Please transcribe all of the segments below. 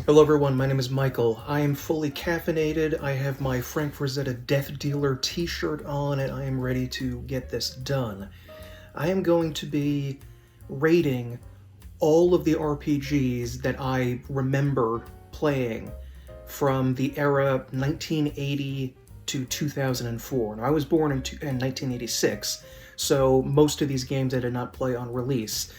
Hello everyone, my name is Michael. I am fully caffeinated, I have my Frank Frazetta Death Dealer t-shirt on, and I am ready to get this done. I am going to be rating all of the RPGs that I remember playing from the era 1980 to 2004. Now, I was born in 1986, so most of these games I did not play on release.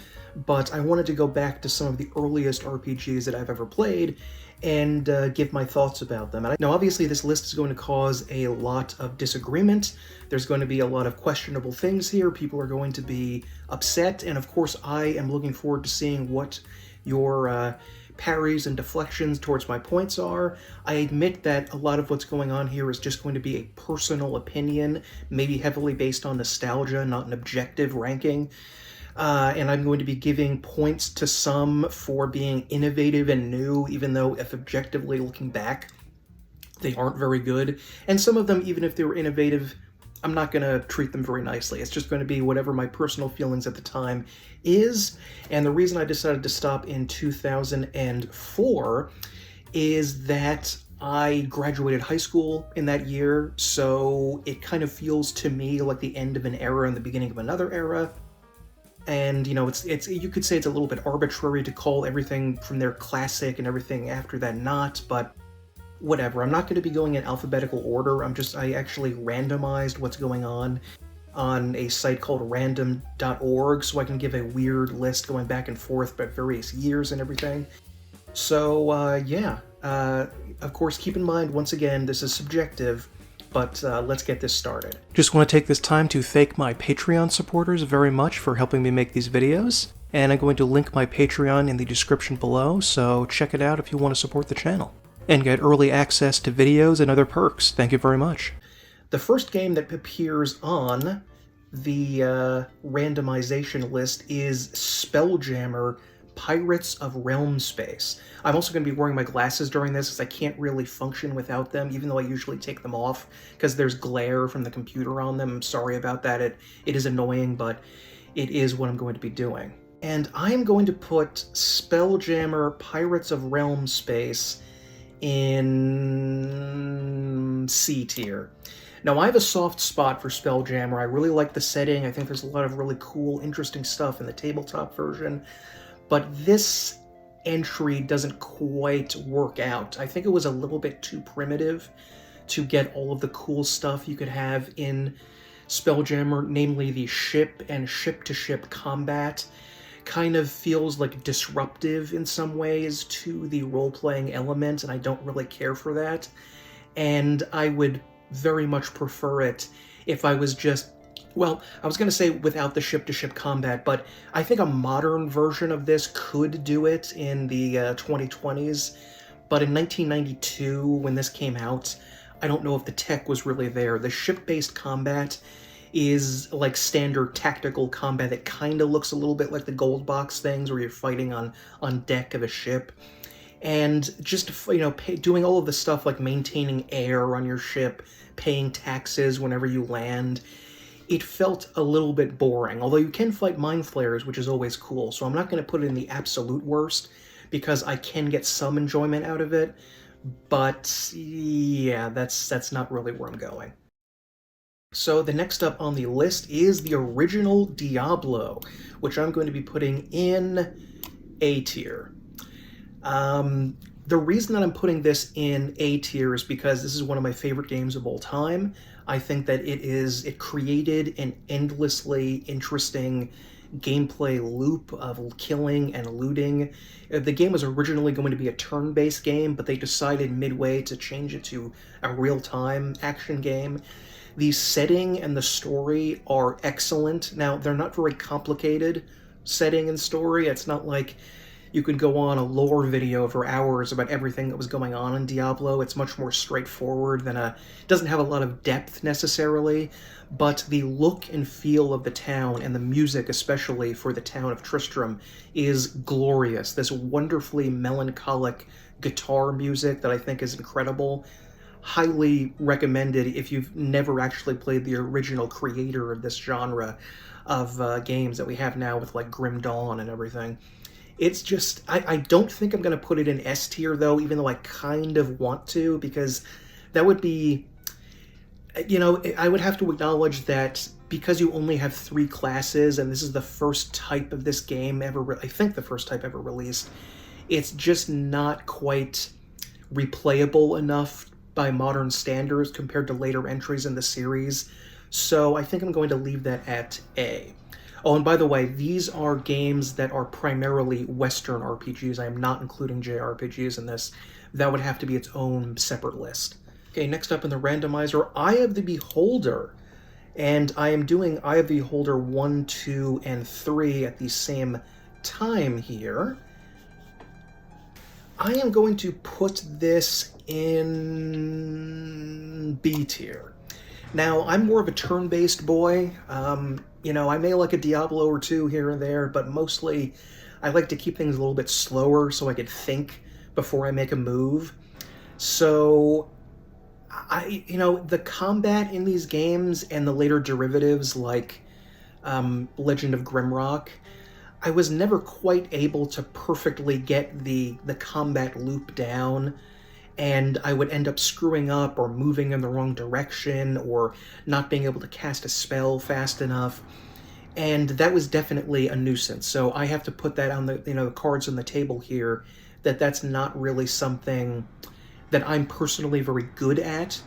But I wanted to go back to some of the earliest RPGs that I've ever played and give my thoughts about them. Now, obviously, this list is going to cause a lot of disagreement. There's going to be a lot of questionable things here. People are going to be upset, and of course, I am looking forward to seeing what your parries and deflections towards my points are. I admit that a lot of what's going on here is just going to be a personal opinion, maybe heavily based on nostalgia, not an objective ranking. And I'm going to be giving points to some for being innovative and new, even though if objectively looking back, they aren't very good. And some of them, even if they were innovative, I'm not going to treat them very nicely. It's just going to be whatever my personal feelings at the time is. And the reason I decided to stop in 2004 is that I graduated high school in that year, so it kind of feels to me like the end of an era and the beginning of another era. And, you know, it's you could say it's a little bit arbitrary to call everything from there classic and everything after that not, but whatever. I'm not going to be going in alphabetical order. I actually randomized what's going on a site called random.org, so I can give a weird list going back and forth about various years and everything. So, yeah. Of course, keep in mind, once again, this is subjective, but let's get this started. Just want to take this time to thank my Patreon supporters very much for helping me make these videos, and I'm going to link my Patreon in the description below, so check it out if you want to support the channel. And get early access to videos and other perks. Thank you very much. The first game that appears on the randomization list is Spelljammer Pirates of Realmspace. I'm also going to be wearing my glasses during this because I can't really function without them, even though I usually take them off because there's glare from the computer on them. I'm sorry about that. It is annoying, but it is what I'm going to be doing. And I am going to put Spelljammer Pirates of Realmspace in C tier. Now, I have a soft spot for Spelljammer. I really like the setting. I think there's a lot of really cool, interesting stuff in the tabletop version. But this entry doesn't quite work out. I think it was a little bit too primitive to get all of the cool stuff you could have in Spelljammer, namely the ship and ship-to-ship combat. Kind of feels like disruptive in some ways to the role-playing element, and I don't really care for that. And I would very much prefer it if I was just, well, I was going to say without the ship-to-ship combat, but I think a modern version of this could do it in the 2020s. But in 1992, when this came out, I don't know if the tech was really there. The ship-based combat is like standard tactical combat that kind of looks a little bit like the gold box things where you're fighting on deck of a ship. And just, you know, doing all of the stuff like maintaining air on your ship, paying taxes whenever you land, it felt a little bit boring. Although you can fight mind flayers, which is always cool, so I'm not going to put it in the absolute worst because I can get some enjoyment out of it. But yeah, that's not really where I'm going. So the next up on the list is the original Diablo, which I'm going to be putting in A tier. The reason that I'm putting this in A tier is because this is one of my favorite games of all time. I think that it created an endlessly interesting gameplay loop of killing and looting. The game was originally going to be a turn-based game, but they decided midway to change it to a real-time action game. The setting and the story are excellent. Now, they're not very complicated setting and story. It's not like you could go on a lore video for hours about everything that was going on in Diablo. It's much more straightforward than it doesn't have a lot of depth necessarily, but the look and feel of the town and the music, especially for the town of Tristram, is glorious. This wonderfully melancholic guitar music that I think is incredible. Highly recommended if you've never actually played the original creator of this genre of games that we have now with like Grim Dawn and everything. It's just, I don't think I'm going to put it in S tier, though, even though I kind of want to, because that would be, I would have to acknowledge that because you only have 3 classes, and this is the first type of this game ever, I think the first type ever released, it's just not quite replayable enough by modern standards compared to later entries in the series. So I think I'm going to leave that at A. Oh, and by the way, these are games that are primarily Western RPGs. I am not including JRPGs in this. That would have to be its own separate list. Okay, next up in the randomizer, Eye of the Beholder. And I am doing Eye of the Beholder 1, 2, and 3 at the same time here. I am going to put this in B tier. Now, I'm more of a turn-based boy. I may like a Diablo or 2 here and there, but mostly I like to keep things a little bit slower so I could think before I make a move. So, the combat in these games and the later derivatives like Legend of Grimrock, I was never quite able to perfectly get the combat loop down, and I would end up screwing up or moving in the wrong direction or not being able to cast a spell fast enough, and that was definitely a nuisance. So I have to put that on the cards on the table here, that's not really something that I'm personally very good at.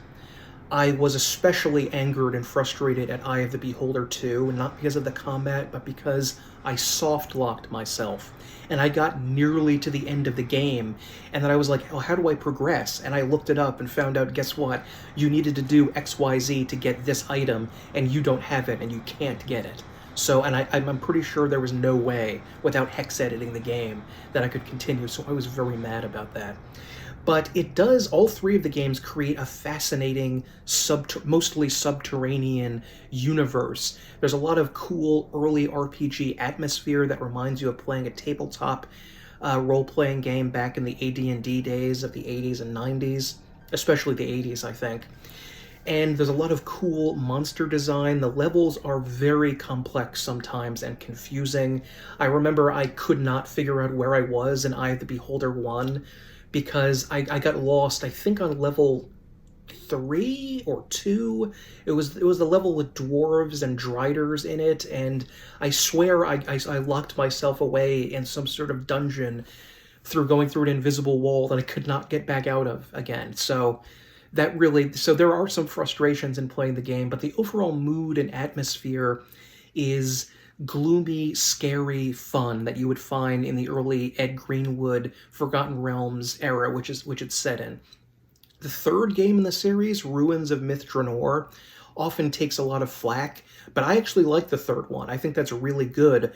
I was especially angered and frustrated at Eye of the Beholder 2, not because of the combat, but because I soft-locked myself. And I got nearly to the end of the game, and then I was like, oh, how do I progress? And I looked it up and found out, guess what? You needed to do XYZ to get this item, and you don't have it, and you can't get it. So, and I'm pretty sure there was no way, without hex editing the game, that I could continue, so I was very mad about that. But it does, all 3 of the games create a fascinating, mostly subterranean universe. There's a lot of cool early RPG atmosphere that reminds you of playing a tabletop role-playing game back in the AD&D days of the 80s and 90s, especially the 80s, I think. And there's a lot of cool monster design. The levels are very complex sometimes and confusing. I remember I could not figure out where I was in Eye of the Beholder 1, because I got lost, I think, on level 3 or 2. It was the level with dwarves and driders in it, and I swear I locked myself away in some sort of dungeon through going through an invisible wall that I could not get back out of again. So there are some frustrations in playing the game, but the overall mood and atmosphere is gloomy, scary fun that you would find in the early Ed Greenwood Forgotten Realms era, which it's set in. The 3rd game in the series, Ruins of Myth Draenor, often takes a lot of flack, but I actually like the 3rd one. I think that's really good.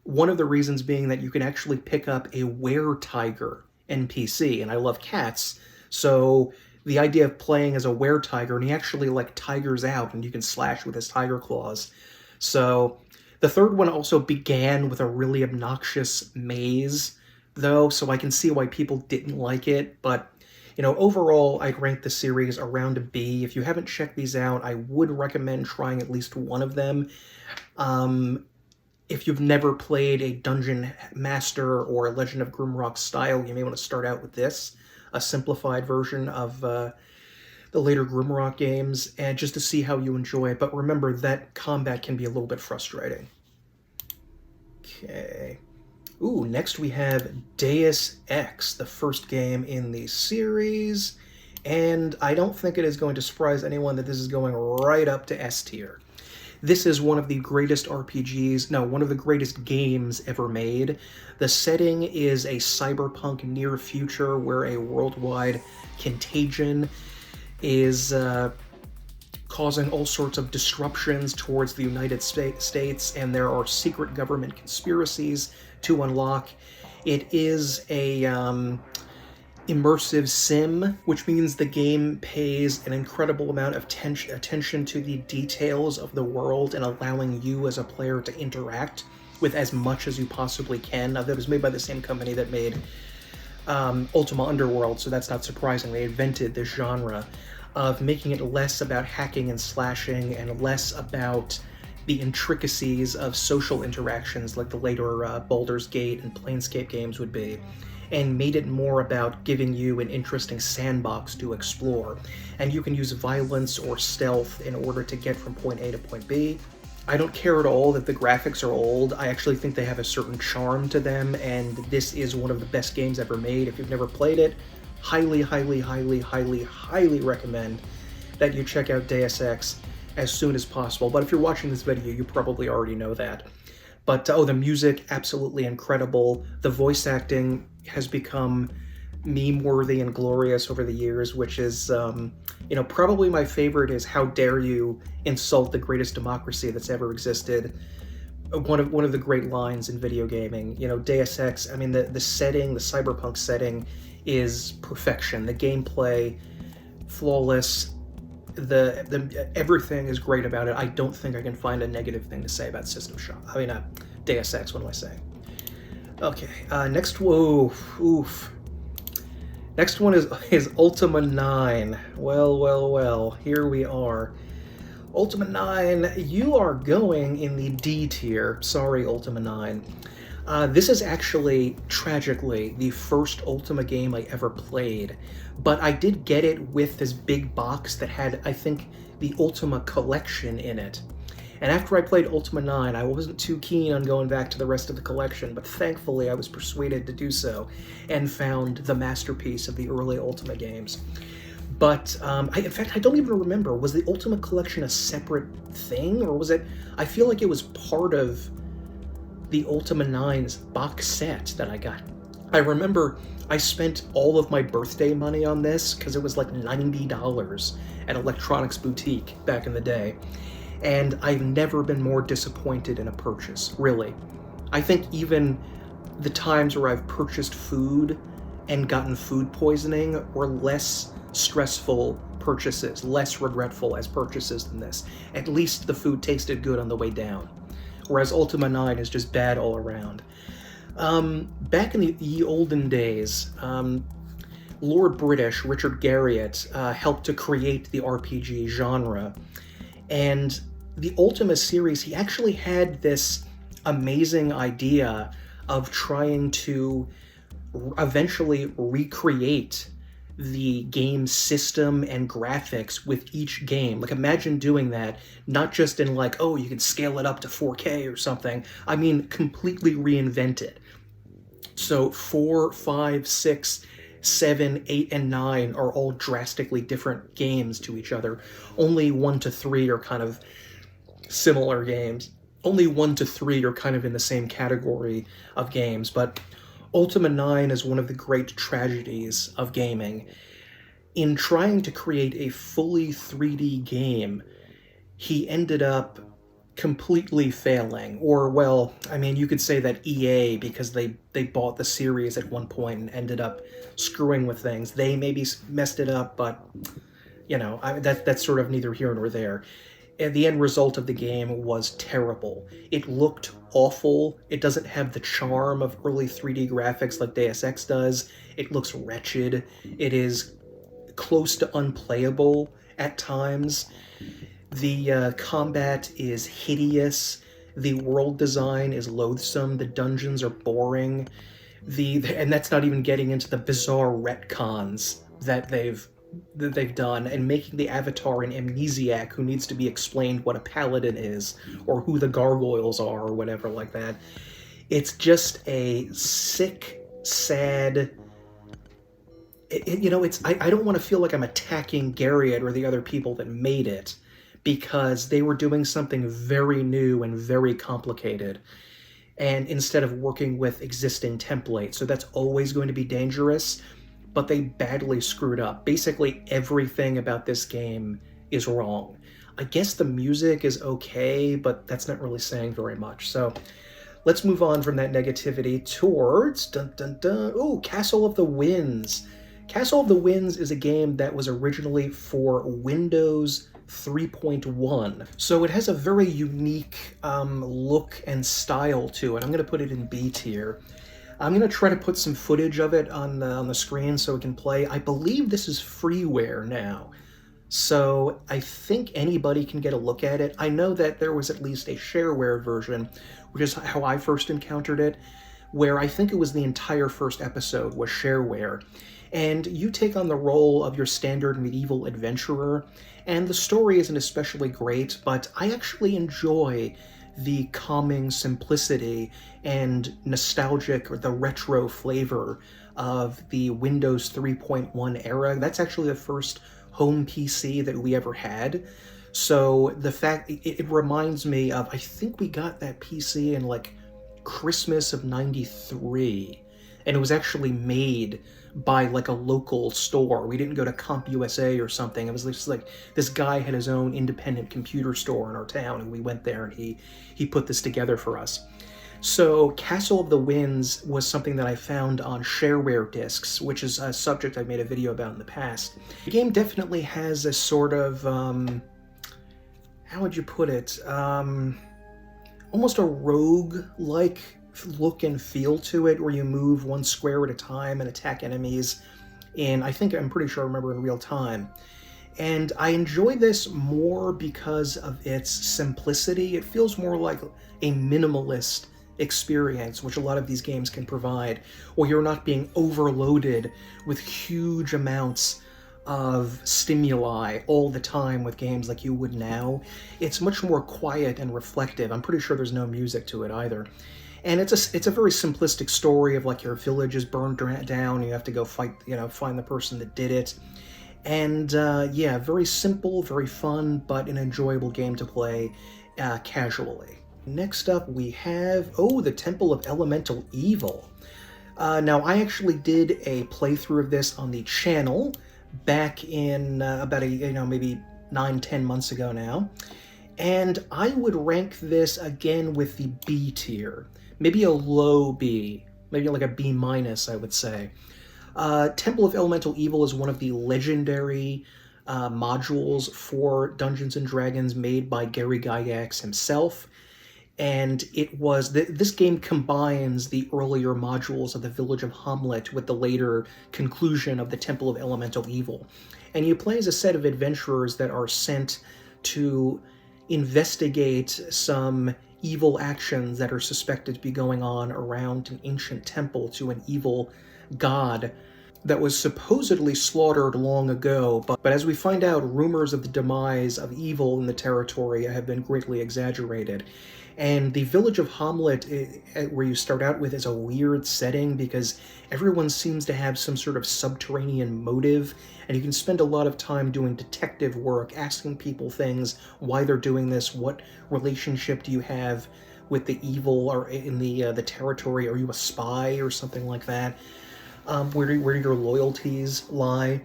One of the reasons being that you can actually pick up a were-tiger NPC, and I love cats, so the idea of playing as a were-tiger, and he actually tigers out, and you can slash with his tiger claws. So the 3rd one also began with a really obnoxious maze, though, so I can see why people didn't like it, but, overall, I'd rank the series around a B. If you haven't checked these out, I would recommend trying at least one of them. If you've never played a Dungeon Master or a Legend of Grimrock style, you may want to start out with this, a simplified version of the later Grimrock games, and just to see how you enjoy it. But remember that combat can be a little bit frustrating. Okay. Ooh, next we have Deus Ex, the first game in the series, and I don't think it is going to surprise anyone that this is going right up to S tier. This is one of the greatest one of the greatest games ever made. The setting is a cyberpunk near future where a worldwide contagion is causing all sorts of disruptions towards the United States, and there are secret government conspiracies to unlock. It is a immersive sim, which means the game pays an incredible amount of attention to the details of the world and allowing you as a player to interact with as much as you possibly can. Now, that was made by the same company that made Ultima Underworld, so that's not surprising. They invented this genre of making it less about hacking and slashing and less about the intricacies of social interactions like the later Baldur's Gate and Planescape games would be, and made it more about giving you an interesting sandbox to explore. And you can use violence or stealth in order to get from point A to point B. I don't care at all that the graphics are old. I actually think they have a certain charm to them, and this is one of the best games ever made. If you've never played it, highly, highly, highly, highly, highly recommend that you check out Deus Ex as soon as possible. But if you're watching this video, you probably already know that. But, oh, the music, absolutely incredible. The voice acting has become meme-worthy and glorious over the years, which is, you know, probably my favorite is "How dare you insult the greatest democracy that's ever existed." One of the great lines in video gaming. You know, Deus Ex, I mean, the setting, the cyberpunk setting is perfection. The gameplay, flawless. The everything is great about it. I don't think I can find a negative thing to say about System Shock. I mean, Deus Ex, what am I saying? Okay, next, whoa, oof. Next one is Ultima 9. Well, here we are. Ultima 9, you are going in the D tier. Sorry, Ultima 9. This is actually, tragically, the first Ultima game I ever played, but I did get it with this big box that had, I think, the Ultima collection in it. And after I played Ultima 9, I wasn't too keen on going back to the rest of the collection, but thankfully I was persuaded to do so, and found the masterpiece of the early Ultima games. But, in fact, I don't even remember, was the Ultima collection a separate thing, or was it, I feel like it was part of the Ultima 9's box set that I got. I remember I spent all of my birthday money on this, because it was like $90 at Electronics Boutique back in the day. And I've never been more disappointed in a purchase, really. I think even the times where I've purchased food and gotten food poisoning were less stressful purchases, less regretful as purchases than this. At least the food tasted good on the way down. Whereas Ultima 9 is just bad all around. Back in the ye olden days, Lord British Richard Garriott helped to create the RPG genre. And the Ultima series, he actually had this amazing idea of trying to eventually recreate the game system and graphics with each game. Like, imagine doing that, not just in like, oh, you can scale it up to 4K or something. I mean, completely reinvent it. So 4, 5, 6, 7, 8, and 9 are all drastically different games to each other. Only 1 to 3 are kind of similar games. Only 1 to 3 are kind of in the same category of games, but Ultima 9 is one of the great tragedies of gaming. In trying to create a fully 3D game, he ended up completely failing. Or, well, I mean, you could say that EA, because they bought the series at one point and ended up screwing with things. They maybe messed it up, but, you know, that's sort of neither here nor there. And the end result of the game was terrible. It looked awful. It doesn't have the charm of early 3D graphics like Deus Ex does. It looks wretched. It is close to unplayable at times. The combat is hideous. The world design is loathsome. The dungeons are boring. And that's not even getting into the bizarre retcons that they've done, and making the avatar an amnesiac who needs to be explained what a paladin is, or who the gargoyles are, or whatever like that. It's just a sick, sad... you know, I don't want to feel like I'm attacking Garriott or the other people that made it, because they were doing something very new and very complicated, and instead of working with existing templates. So that's always going to be dangerous, but they badly screwed up. Basically everything about this game is wrong. I guess the music is okay, but that's not really saying very much. So let's move on from that negativity towards, Castle of the Winds. Castle of the Winds is a game that was originally for Windows 3.1. So it has a very unique look and style to it. I'm going to put it in B tier. I'm going to try to put some footage of it on the screen so it can play. I believe this is freeware now. So I think anybody can get a look at it. I know that there was at least a shareware version, which is how I first encountered it, where I think it was the entire first episode was shareware. And you take on the role of your standard medieval adventurer, and the story isn't especially great, but I actually enjoy the calming simplicity and nostalgic, or the retro flavor of the Windows 3.1 era. That's actually the first home PC that we ever had. So the fact, it reminds me of, I think we got that PC in like Christmas of '93, and it was actually made by like a local store. We didn't go to CompUSA or something. It was just like this guy had his own independent computer store in our town, and we went there and he put this together for us. So Castle of the Winds was something that I found on shareware discs, which is a subject I've made a video about in the past. The game definitely has a sort of, how would you put it? Almost a rogue-like look and feel to it, where you move one square at a time and attack enemies in, I'm pretty sure I remember, in real time. And I enjoy this more because of its simplicity. It feels more like a minimalist experience, which a lot of these games can provide, where you're not being overloaded with huge amounts of stimuli all the time with games like you would now. It's much more quiet and reflective. I'm pretty sure there's no music to it either. And it's a very simplistic story of like your village is burned down, and you have to go fight, find the person that did it. And yeah, very simple, very fun, but an enjoyable game to play casually. Next up we have, the Temple of Elemental Evil. Now I actually did a playthrough of this on the channel back in about maybe 9-10 months ago now, and I would rank this again with the B tier, maybe a low B, maybe like a B minus, I would say. Temple of Elemental Evil is one of the legendary modules for Dungeons & Dragons made by Gary Gygax himself. And this game combines the earlier modules of the Village of Hamlet with the later conclusion of the Temple of Elemental Evil. And you play as a set of adventurers that are sent to investigate some evil actions that are suspected to be going on around an ancient temple to an evil god that was supposedly slaughtered long ago, but as we find out, rumors of the demise of evil in the territory have been greatly exaggerated. And the Village of Hamlet, where you start out with, is a weird setting because everyone seems to have some sort of subterranean motive, and you can spend a lot of time doing detective work, asking people things, why they're doing this, what relationship do you have with the evil or in the territory, are you a spy or something like that, where your loyalties lie.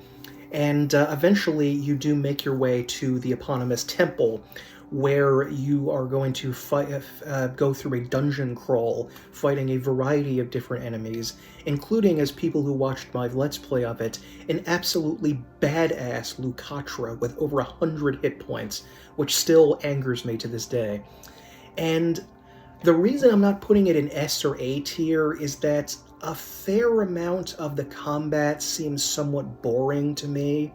And eventually you do make your way to the eponymous temple, where you are going to go through a dungeon crawl, fighting a variety of different enemies, including, as people who watched my Let's Play of it, an absolutely badass Lucatra with over 100 hit points, which still angers me to this day. And the reason I'm not putting it in S or A tier is that a fair amount of the combat seems somewhat boring to me.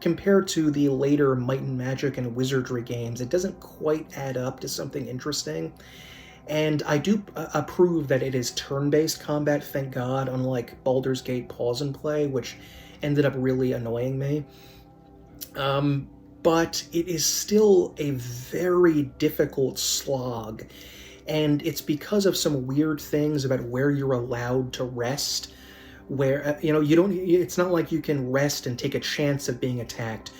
Compared to the later Might and Magic and Wizardry games, it doesn't quite add up to something interesting. And I do approve that it is turn-based combat, thank God, unlike Baldur's Gate Pause and Play, which ended up really annoying me. But it is still a very difficult slog, and it's because of some weird things about where you're allowed to rest, where, it's not like you can rest and take a chance of being attacked.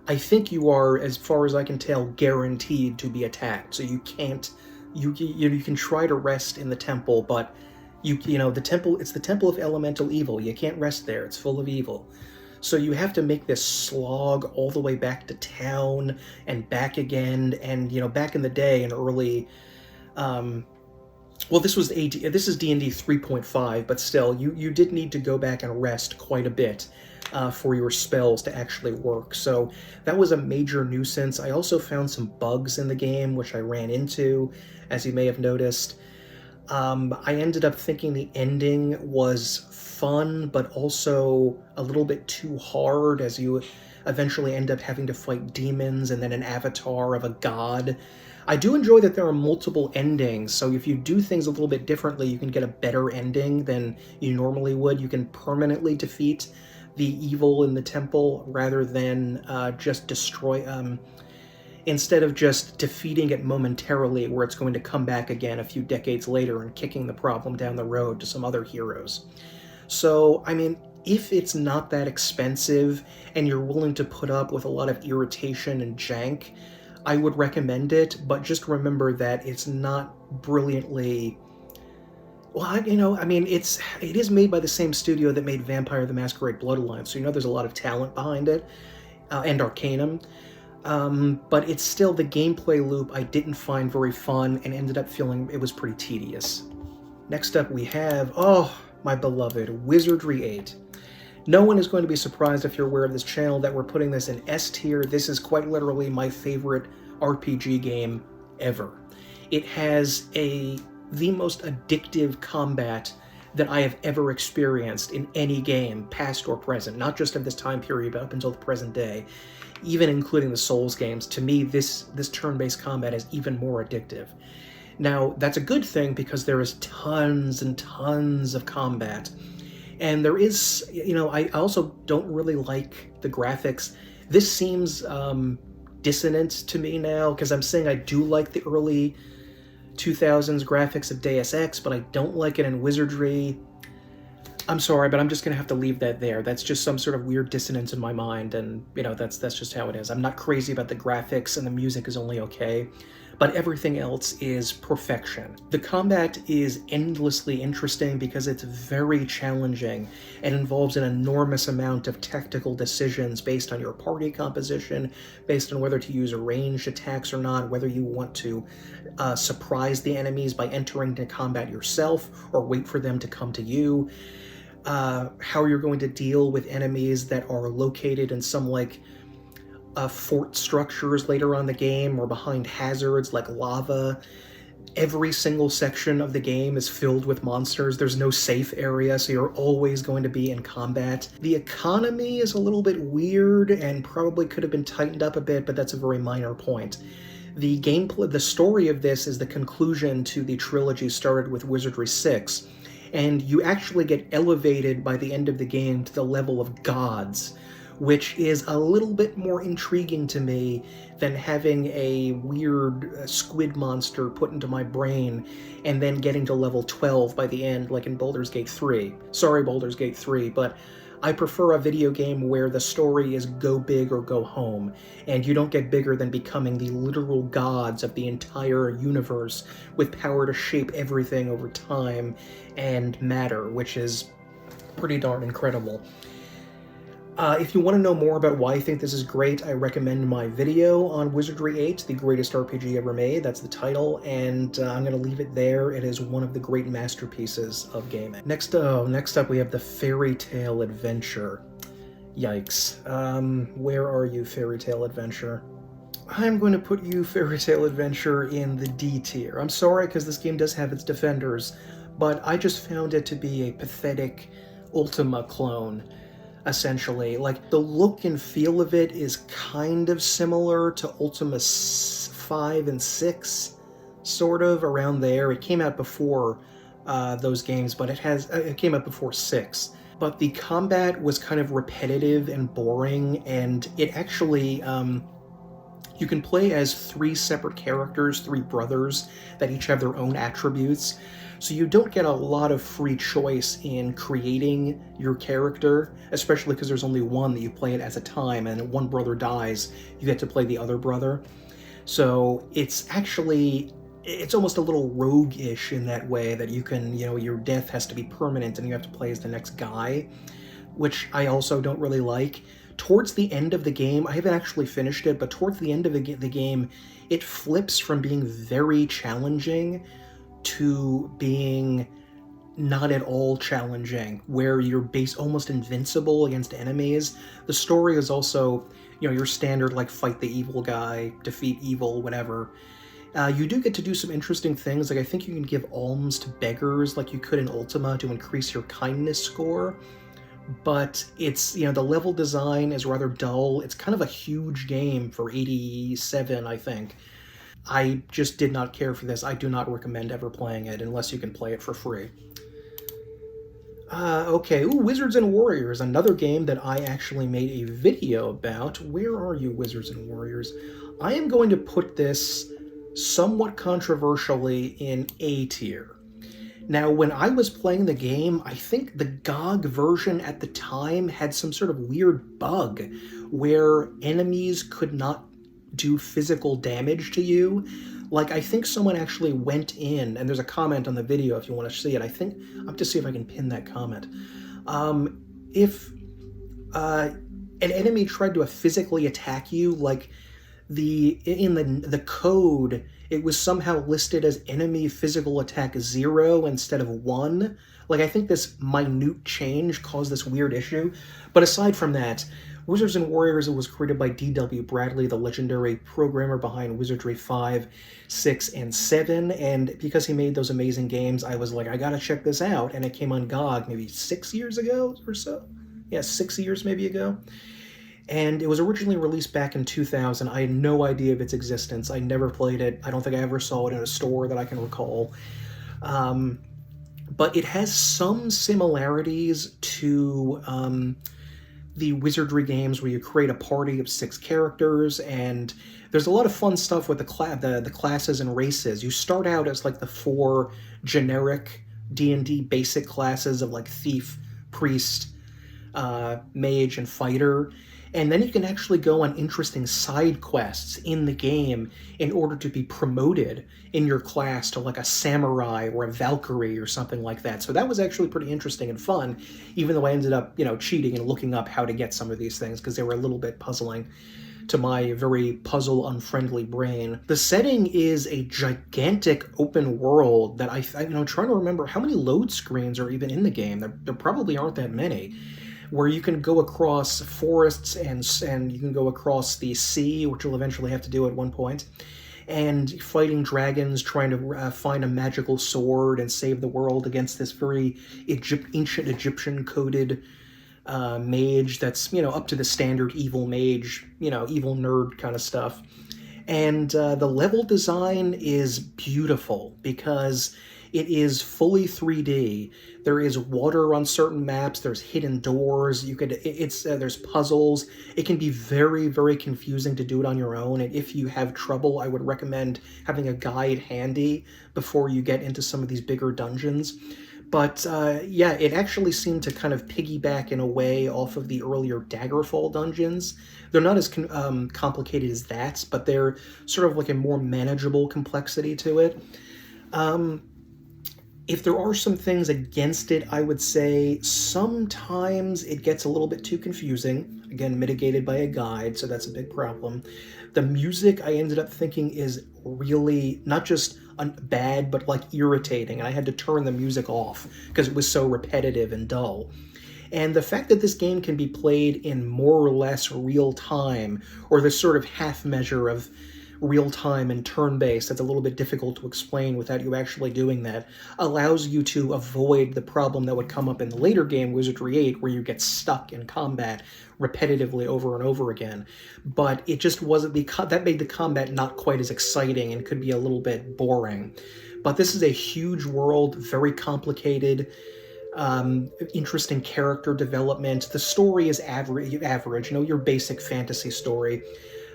I think you are, as far as I can tell, guaranteed to be attacked, so you can't, you can try to rest in the temple, but the temple, it's the Temple of Elemental Evil, you can't rest there, it's full of evil. So you have to make this slog all the way back to town and back again, and back in the day, in early, well, this is D&D 3.5, but still, you did need to go back and rest quite a bit for your spells to actually work. So that was a major nuisance. I also found some bugs in the game, which I ran into, as you may have noticed. I ended up thinking the ending was fun, but also a little bit too hard, as you eventually end up having to fight demons and then an avatar of a god. I do enjoy that there are multiple endings, so if you do things a little bit differently, you can get a better ending than you normally would. You can permanently defeat the evil in the temple rather than just destroy... instead of just defeating it momentarily, where it's going to come back again a few decades later and kicking the problem down the road to some other heroes. So, I mean, if it's not that expensive and you're willing to put up with a lot of irritation and jank, I would recommend it, but just remember that it's not brilliantly... Well, you know, I mean, it is made by the same studio that made Vampire the Masquerade Bloodlines, so you know there's a lot of talent behind it, and Arcanum. But it's still, the gameplay loop I didn't find very fun and ended up feeling it was pretty tedious. Next up we have, oh, my beloved Wizardry 8. No one is going to be surprised if you're aware of this channel that we're putting this in S tier. This is quite literally my favorite RPG game ever. It has the most addictive combat that I have ever experienced in any game, past or present, not just of this time period, but up until the present day. Even including the Souls games, to me, this turn-based combat is even more addictive. Now, that's a good thing because there is tons and tons of combat. And there is, you know, I also don't really like the graphics. This seems dissonant to me now, because I'm saying I do like the early 2000s graphics of Deus Ex, but I don't like it in Wizardry. I'm sorry, but I'm just going to have to leave that there. That's just some sort of weird dissonance in my mind, and, you know, that's just how it is. I'm not crazy about the graphics, and the music is only okay, but everything else is perfection. The combat is endlessly interesting because it's very challenging and involves an enormous amount of tactical decisions based on your party composition, based on whether to use ranged attacks or not, whether you want to surprise the enemies by entering into combat yourself or wait for them to come to you. How you're going to deal with enemies that are located in some, like, fort structures later on in the game, or behind hazards like lava. Every single section of the game is filled with monsters. There's no safe area, so you're always going to be in combat. The economy is a little bit weird and probably could have been tightened up a bit, but that's a very minor point. The gameplay, the story of this is the conclusion to the trilogy started with Wizardry 6, and you actually get elevated by the end of the game to the level of gods, which is a little bit more intriguing to me than having a weird squid monster put into my brain and then getting to level 12 by the end, like in Baldur's Gate 3. Sorry, Baldur's Gate 3, but I prefer a video game where the story is go big or go home, and you don't get bigger than becoming the literal gods of the entire universe with power to shape everything over time and matter, which is pretty darn incredible. If you want to know more about why I think this is great, I recommend my video on Wizardry 8, the greatest RPG ever made. That's the title, and I'm going to leave it there. It is one of the great masterpieces of gaming. Next up we have the Fairy Tale Adventure. Yikes. Where are you, Fairy Tale Adventure? I'm going to put you, Fairy Tale Adventure, in the D tier. I'm sorry, because this game does have its defenders, but I just found it to be a pathetic Ultima clone. Essentially, like, the look and feel of it is kind of similar to Ultima 5 and 6, sort of around there. It came out before those games, but it came out before 6. But the combat was kind of repetitive and boring, and it actually you can play as 3 separate characters, 3 brothers that each have their own attributes. So you don't get a lot of free choice in creating your character, especially because there's only one that you play it as a time, and one brother dies, you get to play the other brother. So it's almost a little rogue-ish in that way, that you can, you know, your death has to be permanent and you have to play as the next guy, which I also don't really like. Towards the end of the game, I haven't actually finished it, but towards the end of the game, it flips from being very challenging to being not at all challenging, where you're almost invincible against enemies. The story is also, you know, your standard, like, fight the evil guy, defeat evil, whatever. You do get to do some interesting things, like I think you can give alms to beggars like you could in Ultima to increase your kindness score, but it's, you know, the level design is rather dull. It's kind of a huge game for 87, I think. I just did not care for this. I do not recommend ever playing it unless you can play it for free. Okay, ooh, Wizards and Warriors, another game that I actually made a video about. Where are you, Wizards and Warriors? I am going to put this somewhat controversially in A tier. Now, when I was playing the game, I think the GOG version at the time had some sort of weird bug where enemies could not do physical damage to you. Like, I think someone actually went in, and there's a comment on the video if you want to see it. I think, I'll have to see if I can pin that comment. If an enemy tried to physically attack you, like, in the code, it was somehow listed as enemy physical attack 0 instead of 1. Like, I think this minute change caused this weird issue. But aside from that, Wizards and Warriors was created by D.W. Bradley, the legendary programmer behind Wizardry 5, 6, and 7, and because he made those amazing games, I was like, I gotta check this out, and it came on GOG maybe 6 years ago or so? Yeah, 6 years maybe ago. And it was originally released back in 2000. I had no idea of its existence. I never played it. I don't think I ever saw it in a store that I can recall. But it has some similarities to the Wizardry games where you create a party of 6 characters, and there's a lot of fun stuff with the classes and races. You start out as like the 4 generic D&D basic classes of like Thief, Priest, Mage, and Fighter, and then you can actually go on interesting side quests in the game in order to be promoted in your class to like a Samurai or a Valkyrie or something like that. So that was actually pretty interesting and fun, even though I ended up, you know, cheating and looking up how to get some of these things because they were a little bit puzzling to my very puzzle-unfriendly brain. The setting is a gigantic open world that I'm trying to remember how many load screens are even in the game. There probably aren't that many, where you can go across forests and you can go across the sea, which you'll eventually have to do at one point, and fighting dragons, trying to find a magical sword and save the world against this very ancient Egyptian-coded mage that's, you know, up to the standard evil mage, you know, evil nerd kind of stuff. And the level design is beautiful because it is fully 3D. There is water on certain maps. There's hidden doors. There's puzzles. It can be very, very confusing to do it on your own. And if you have trouble, I would recommend having a guide handy before you get into some of these bigger dungeons. But yeah, it actually seemed to kind of piggyback in a way off of the earlier Daggerfall dungeons. They're not as complicated as that, but they're sort of like a more manageable complexity to it. If there are some things against it, I would say sometimes it gets a little bit too confusing. Again, mitigated by a guide, so that's a big problem. The music, I ended up thinking, is really not just bad, but like irritating, and I had to turn the music off because it was so repetitive and dull. And the fact that this game can be played in more or less real time, or this sort of half measure of real-time and turn-based that's a little bit difficult to explain without you actually doing that, allows you to avoid the problem that would come up in the later game, Wizardry 8, where you get stuck in combat repetitively over and over again. But it just wasn't, that made the combat not quite as exciting and could be a little bit boring. But this is a huge world, very complicated, interesting character development. The story is average, you know, your basic fantasy story.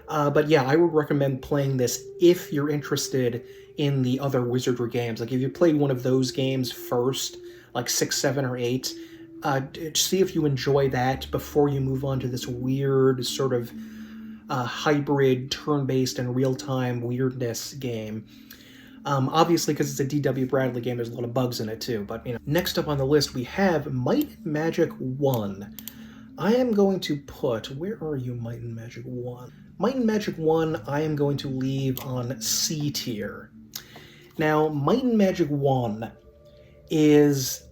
But yeah, I would recommend playing this if you're interested in the other Wizardry games. Like, if you played one of those games first, like 6, 7, or 8, see if you enjoy that before you move on to this weird sort of hybrid turn-based and real-time weirdness game. Obviously, because it's a D.W. Bradley game, there's a lot of bugs in it too, but, you know. Next up on the list, we have Might and Magic 1. I am going to put... Where are you, Might and Magic 1? Might and Magic 1, I am going to leave on C tier. Now, Might and Magic 1 is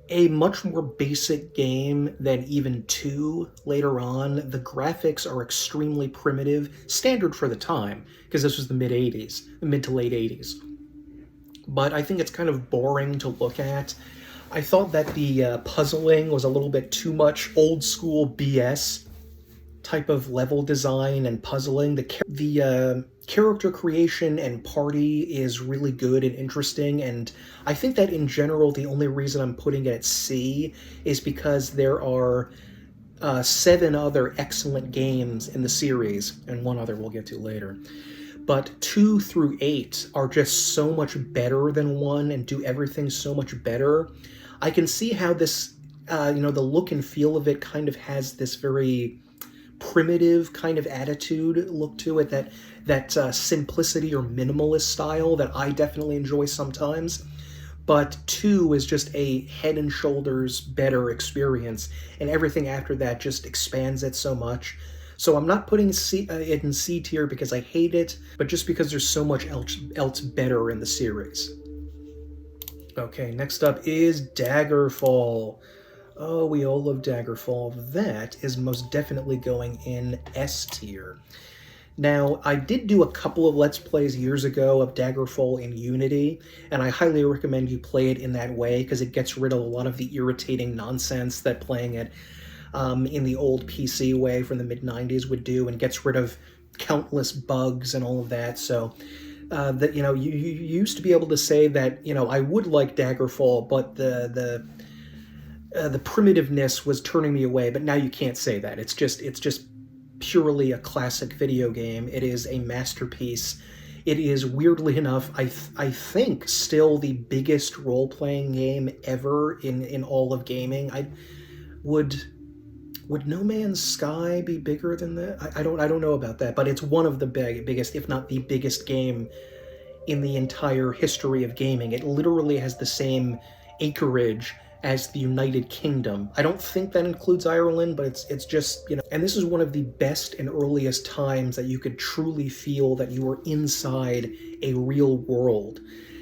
a much more basic game than even 2 later on. The graphics are extremely primitive, standard for the time, because this was the mid-80s, the mid to late 80s. But I think it's kind of boring to look at. I thought that the puzzling was a little bit too much old school BS type of level design and puzzling. The character creation and party is really good and interesting, and I think that in general the only reason I'm putting it at C is because there are 7 other excellent games in the series, and one other we'll get to later. But 2 through 8 are just so much better than 1 and do everything so much better. I can see how this, the look and feel of it kind of has this very primitive kind of attitude look to it, that simplicity or minimalist style that I definitely enjoy sometimes. But 2 is just a head and shoulders better experience, and everything after that just expands it so much. So I'm not putting it in C tier because I hate it, but just because there's so much else better in the series. Okay, next up is Daggerfall. Oh, we all love Daggerfall. That is most definitely going in S tier. Now, I did do a couple of Let's Plays years ago of Daggerfall in Unity, and I highly recommend you play it in that way, because it gets rid of a lot of the irritating nonsense that playing it in the old PC way from the mid-90s would do, and gets rid of countless bugs and all of that. So, you used to be able to say that, I would like Daggerfall, but the primitiveness was turning me away, but now you can't say that. It's just purely a classic video game. It is a masterpiece. It is, weirdly enough, I think still the biggest role-playing game ever in all of gaming. Would No Man's Sky be bigger than that? I don't know about that, but it's one of the biggest, if not the biggest game in the entire history of gaming. It literally has the same acreage as the United Kingdom. I don't think that includes Ireland, but it's just, and this is one of the best and earliest times that you could truly feel that you were inside a real world.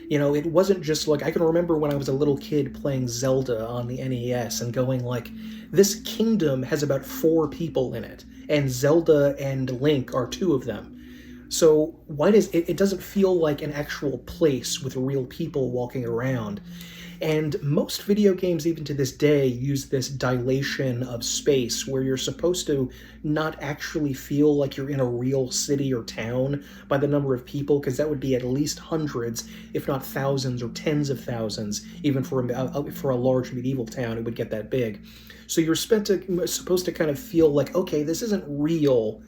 It wasn't just like, I can remember when I was a little kid playing Zelda on the NES and going like, this kingdom has about 4 people in it, and Zelda and Link are 2 of them. So why does it doesn't feel like an actual place with real people walking around? And most video games, even to this day, use this dilation of space where you're supposed to not actually feel like you're in a real city or town by the number of people, because that would be at least hundreds, if not thousands or tens of thousands. Even for a large medieval town, it would get that big. So you're supposed to kind of feel like, okay, this isn't real,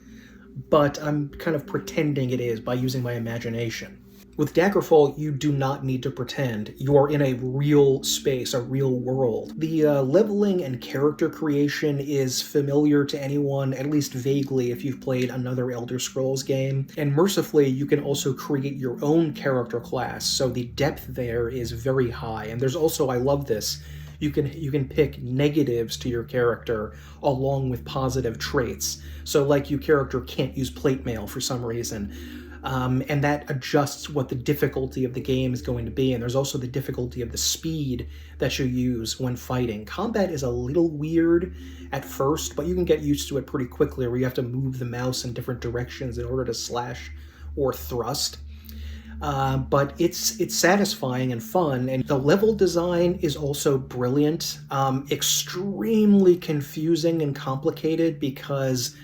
but I'm kind of pretending it is by using my imagination. With Daggerfall, you do not need to pretend. You are in a real space, a real world. The leveling and character creation is familiar to anyone, at least vaguely, if you've played another Elder Scrolls game. And mercifully, you can also create your own character class, so the depth there is very high. And there's also, I love this, you can pick negatives to your character along with positive traits. So like your character can't use plate mail for some reason. And that adjusts what the difficulty of the game is going to be. And there's also the difficulty of the speed that you use when fighting. Combat is a little weird at first, but you can get used to it pretty quickly, where you have to move the mouse in different directions in order to slash or thrust. But it's satisfying and fun, and the level design is also brilliant. Extremely confusing and complicated because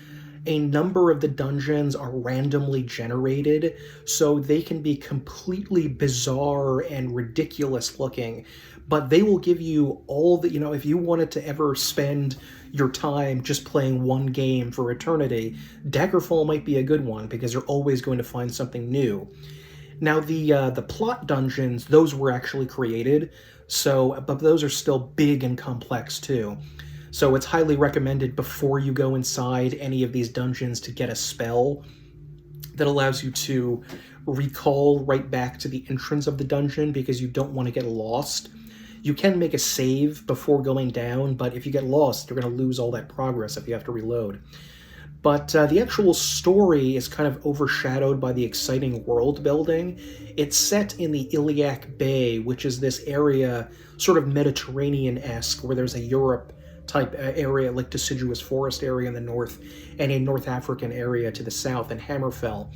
a number of the dungeons are randomly generated, so they can be completely bizarre and ridiculous looking, but they will give you all the, if you wanted to ever spend your time just playing one game for eternity, Daggerfall might be a good one, because you're always going to find something new. Now, the plot dungeons, those were actually created, but those are still big and complex too. So it's highly recommended before you go inside any of these dungeons to get a spell that allows you to recall right back to the entrance of the dungeon, because you don't want to get lost. You can make a save before going down, but if you get lost, you're going to lose all that progress if you have to reload. But the actual story is kind of overshadowed by the exciting world building. It's set in the Iliac Bay, which is this area, sort of Mediterranean-esque, where there's a Europe-type area, like deciduous forest area in the north, and a North African area to the south, and Hammerfell.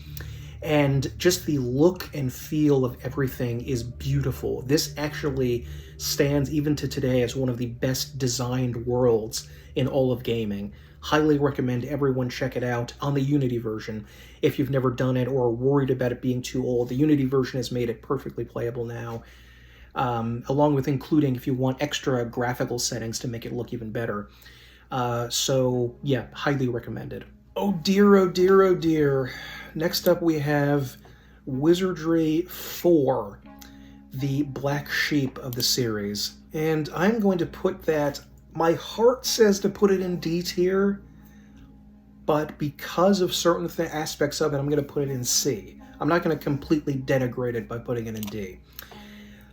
And just the look and feel of everything is beautiful. This actually stands, even to today, as one of the best designed worlds in all of gaming. Highly recommend everyone check it out on the Unity version. If you've never done it or are worried about it being too old, the Unity version has made it perfectly playable now, along with including, if you want, extra graphical settings to make it look even better. So, yeah, highly recommended. Oh dear, oh dear, oh dear. Next up we have Wizardry 4, the black sheep of the series. And I'm going to put that... My heart says to put it in D tier, but because of certain aspects of it, I'm going to put it in C. I'm not going to completely denigrate it by putting it in D.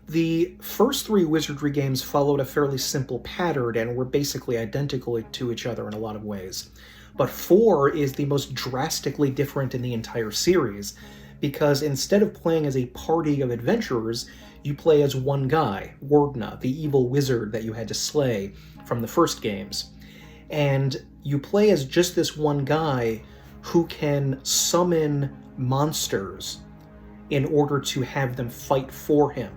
The first 3 Wizardry games followed a fairly simple pattern and were basically identical to each other in a lot of ways. But 4 is the most drastically different in the entire series, because instead of playing as a party of adventurers, you play as one guy, Wardna, the evil wizard that you had to slay from the first games. And you play as just this one guy who can summon monsters in order to have them fight for him.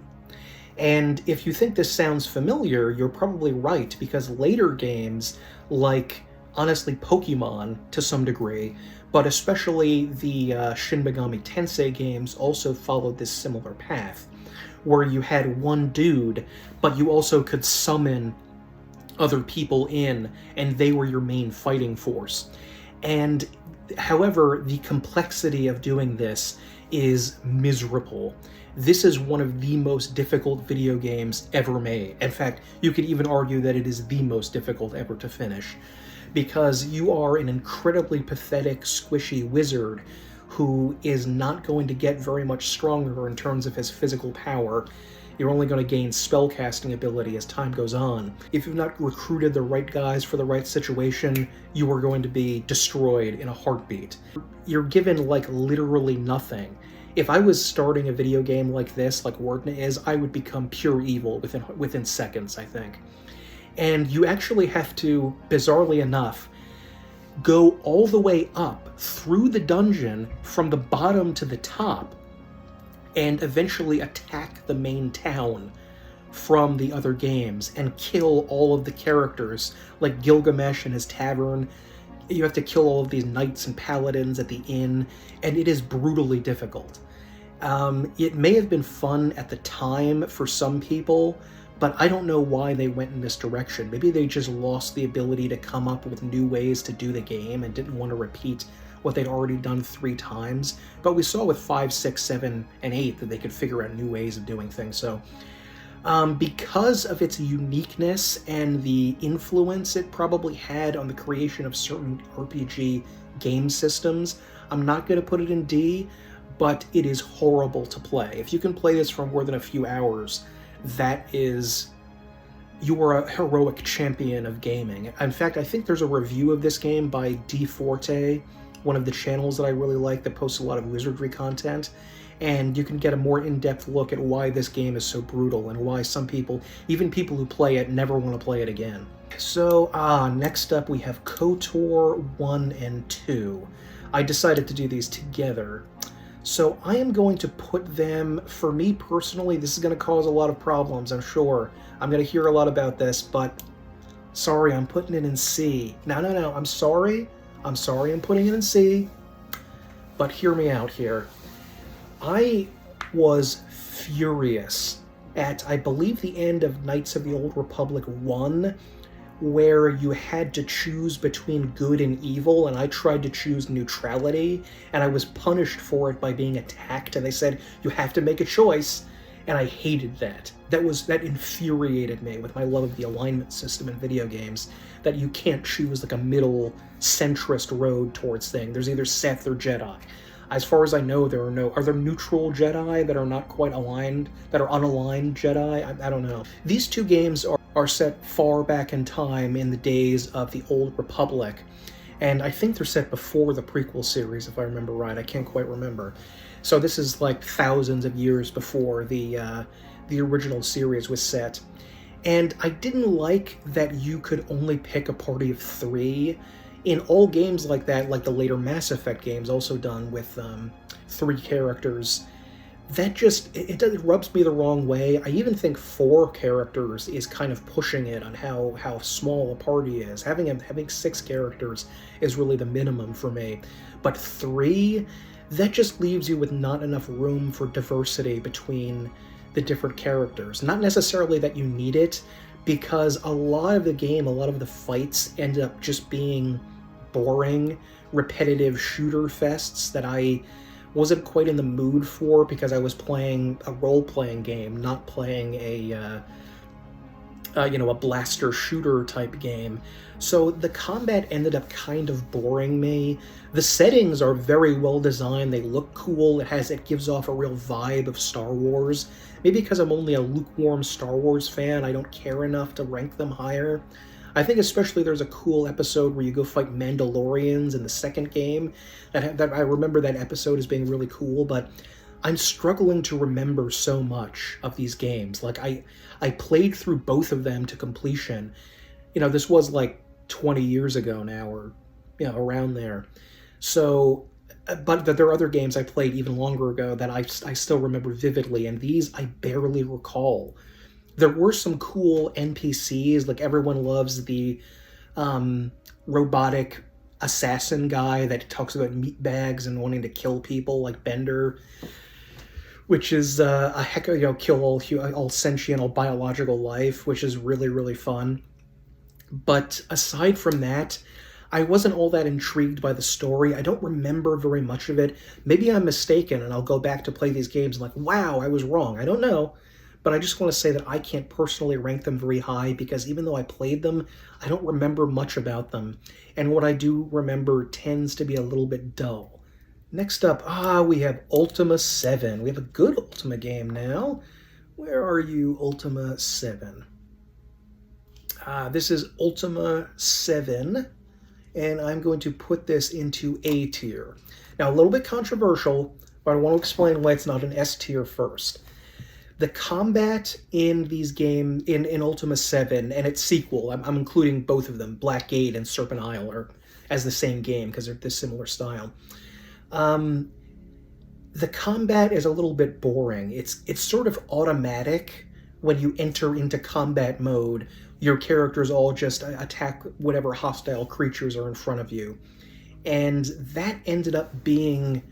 And if you think this sounds familiar, you're probably right, because later games, like, honestly, Pokemon, to some degree, but especially the Shin Megami Tensei games also followed this similar path, where you had one dude, but you also could summon other people in, and they were your main fighting force. And however, the complexity of doing this is miserable. This is one of the most difficult video games ever made. In fact, you could even argue that it is the most difficult ever to finish, because you are an incredibly pathetic, squishy wizard who is not going to get very much stronger in terms of his physical power. You're only going to gain spellcasting ability as time goes on. If you've not recruited the right guys for the right situation, you are going to be destroyed in a heartbeat. You're given, like, literally nothing. If I was starting a video game like this, like Wardna is, I would become pure evil within seconds, I think. And you actually have to, bizarrely enough, go all the way up through the dungeon from the bottom to the top and eventually attack the main town from the other games and kill all of the characters, like Gilgamesh and his tavern. You have to kill all of these knights and paladins at the inn, and it is brutally difficult. It may have been fun at the time for some people, but I don't know why they went in this direction. Maybe they just lost the ability to come up with new ways to do the game and didn't want to repeat what they'd already done 3 times. But we saw with 5, 6, 7, and 8 that they could figure out new ways of doing things. So because of its uniqueness and the influence it probably had on the creation of certain RPG game systems, I'm not going to put it in D, but it is horrible to play. If you can play this for more than a few hours, you are a heroic champion of gaming. In fact, I think there's a review of this game by D Forte, one of the channels that I really like that posts a lot of wizardry content, and you can get a more in-depth look at why this game is so brutal and why some people, even people who play it, never want to play it again. So, next up we have Kotor 1 and 2. I decided to do these together. So I am going to put them, for me personally, this is going to cause a lot of problems, I'm sure. I'm going to hear a lot about this, but sorry, I'm putting it in C. No, I'm sorry. I'm putting it in C, but hear me out here. I was furious at, I believe, the end of Knights of the Old Republic 1, where you had to choose between good and evil, and I tried to choose neutrality, and I was punished for it by being attacked, and they said, you have to make a choice, and I hated that. That infuriated me with my love of the alignment system in video games, that you can't choose like a middle centrist road towards thing. There's either Sith or Jedi. As far as I know, are there neutral Jedi that are not quite aligned, that are unaligned Jedi? I don't know. These 2 games are set far back in time in the days of the Old Republic, And I think they're set before the prequel series, if I remember right. I can't quite remember. So this is like thousands of years before the original series was set. And I didn't like that you could only pick a party of 3. In all games like that, like the later Mass Effect games, also done with 3 characters, that just, it rubs me the wrong way. I even think 4 characters is kind of pushing it on how small a party is. Having 6 characters is really the minimum for me. But 3, that just leaves you with not enough room for diversity between the different characters. Not necessarily that you need it, because a lot of the game, a lot of the fights end up just being boring, repetitive shooter fests that I wasn't quite in the mood for, because I was playing a role-playing game, not playing a blaster shooter type game. So the combat ended up kind of boring me. The settings are very well designed, they look cool, it gives off a real vibe of Star Wars. Maybe because I'm only a lukewarm Star Wars fan, I don't care enough to rank them higher. I think especially there's a cool episode where you go fight Mandalorians in the second game. That I remember that episode as being really cool, but I'm struggling to remember so much of these games. Like, I played through both of them to completion. This was like 20 years ago now, or, around there. So, but there are other games I played even longer ago that I still remember vividly, and these I barely recall. There were some cool NPCs, like everyone loves the robotic assassin guy that talks about meat bags and wanting to kill people, like Bender, which is a heck of, kill all sentient, all biological life, which is really, really fun. But aside from that, I wasn't all that intrigued by the story. I don't remember very much of it. Maybe I'm mistaken, and I'll go back to play these games like, wow, I was wrong. I don't know. But I just want to say that I can't personally rank them very high, because even though I played them, I don't remember much about them. And what I do remember tends to be a little bit dull. Next up, we have Ultima 7. We have a good Ultima game now. Where are you, Ultima 7? This is Ultima 7, and I'm going to put this into A tier. Now, a little bit controversial, but I want to explain why it's not an S tier first. The combat in these games, in Ultima 7, and its sequel, I'm including both of them, Blackgate and Serpent Isle, are as the same game because they're this similar style. The combat is a little bit boring. It's sort of automatic when you enter into combat mode. Your characters all just attack whatever hostile creatures are in front of you. And that ended up being...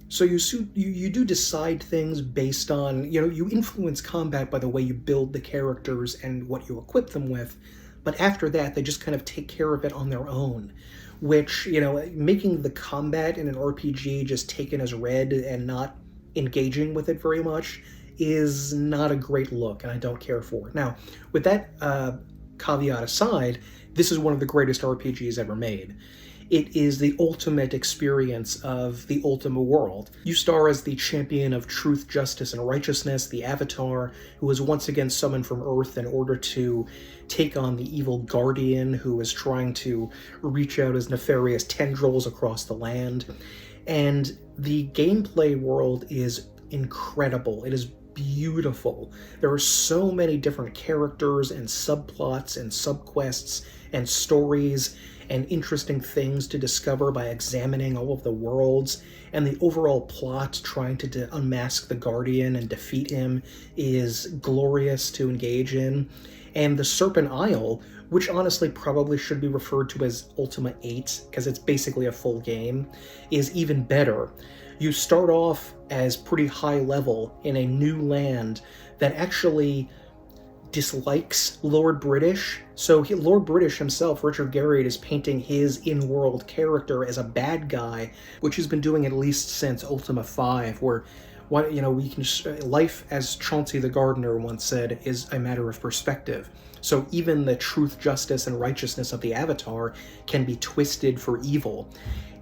So you do decide things based on, you influence combat by the way you build the characters and what you equip them with, but after that, they just kind of take care of it on their own, which, making the combat in an RPG just taken as read and not engaging with it very much is not a great look, and I don't care for it. Now, with that caveat aside, this is one of the greatest RPGs ever made. It is the ultimate experience of the Ultima world. You star as the champion of truth, justice, and righteousness, the Avatar, who is once again summoned from Earth in order to take on the evil Guardian, who is trying to reach out his nefarious tendrils across the land. And the gameplay world is incredible. It is beautiful. There are so many different characters and subplots and subquests and stories and interesting things to discover by examining all of the worlds, and the overall plot trying to unmask the Guardian and defeat him is glorious to engage in. And the Serpent Isle, which honestly probably should be referred to as Ultima 8, because it's basically a full game, is even better. You start off as pretty high level in a new land that actually dislikes Lord British. So Lord British himself, Richard Garriott, is painting his in-world character as a bad guy, which he's been doing at least since Ultima 5, where life, as Chauncey the Gardener once said, is a matter of perspective. So even the truth, justice, and righteousness of the Avatar can be twisted for evil.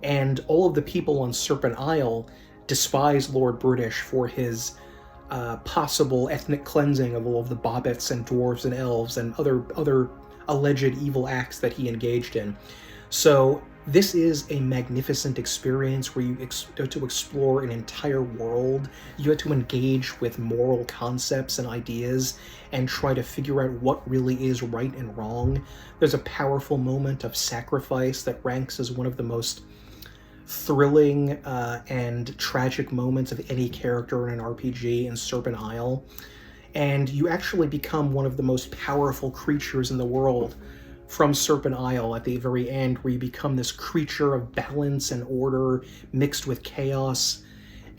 And all of the people on Serpent Isle despise Lord British for his possible ethnic cleansing of all of the bobbits and dwarves and elves and other alleged evil acts that he engaged in. So This is a magnificent experience where you get to explore an entire world. You get to engage with moral concepts and ideas and try to figure out what really is right and wrong. There's a powerful moment of sacrifice that ranks as one of the most thrilling and tragic moments of any character in an RPG in Serpent Isle. And you actually become one of the most powerful creatures in the world from Serpent Isle at the very end, where you become this creature of balance and order mixed with chaos,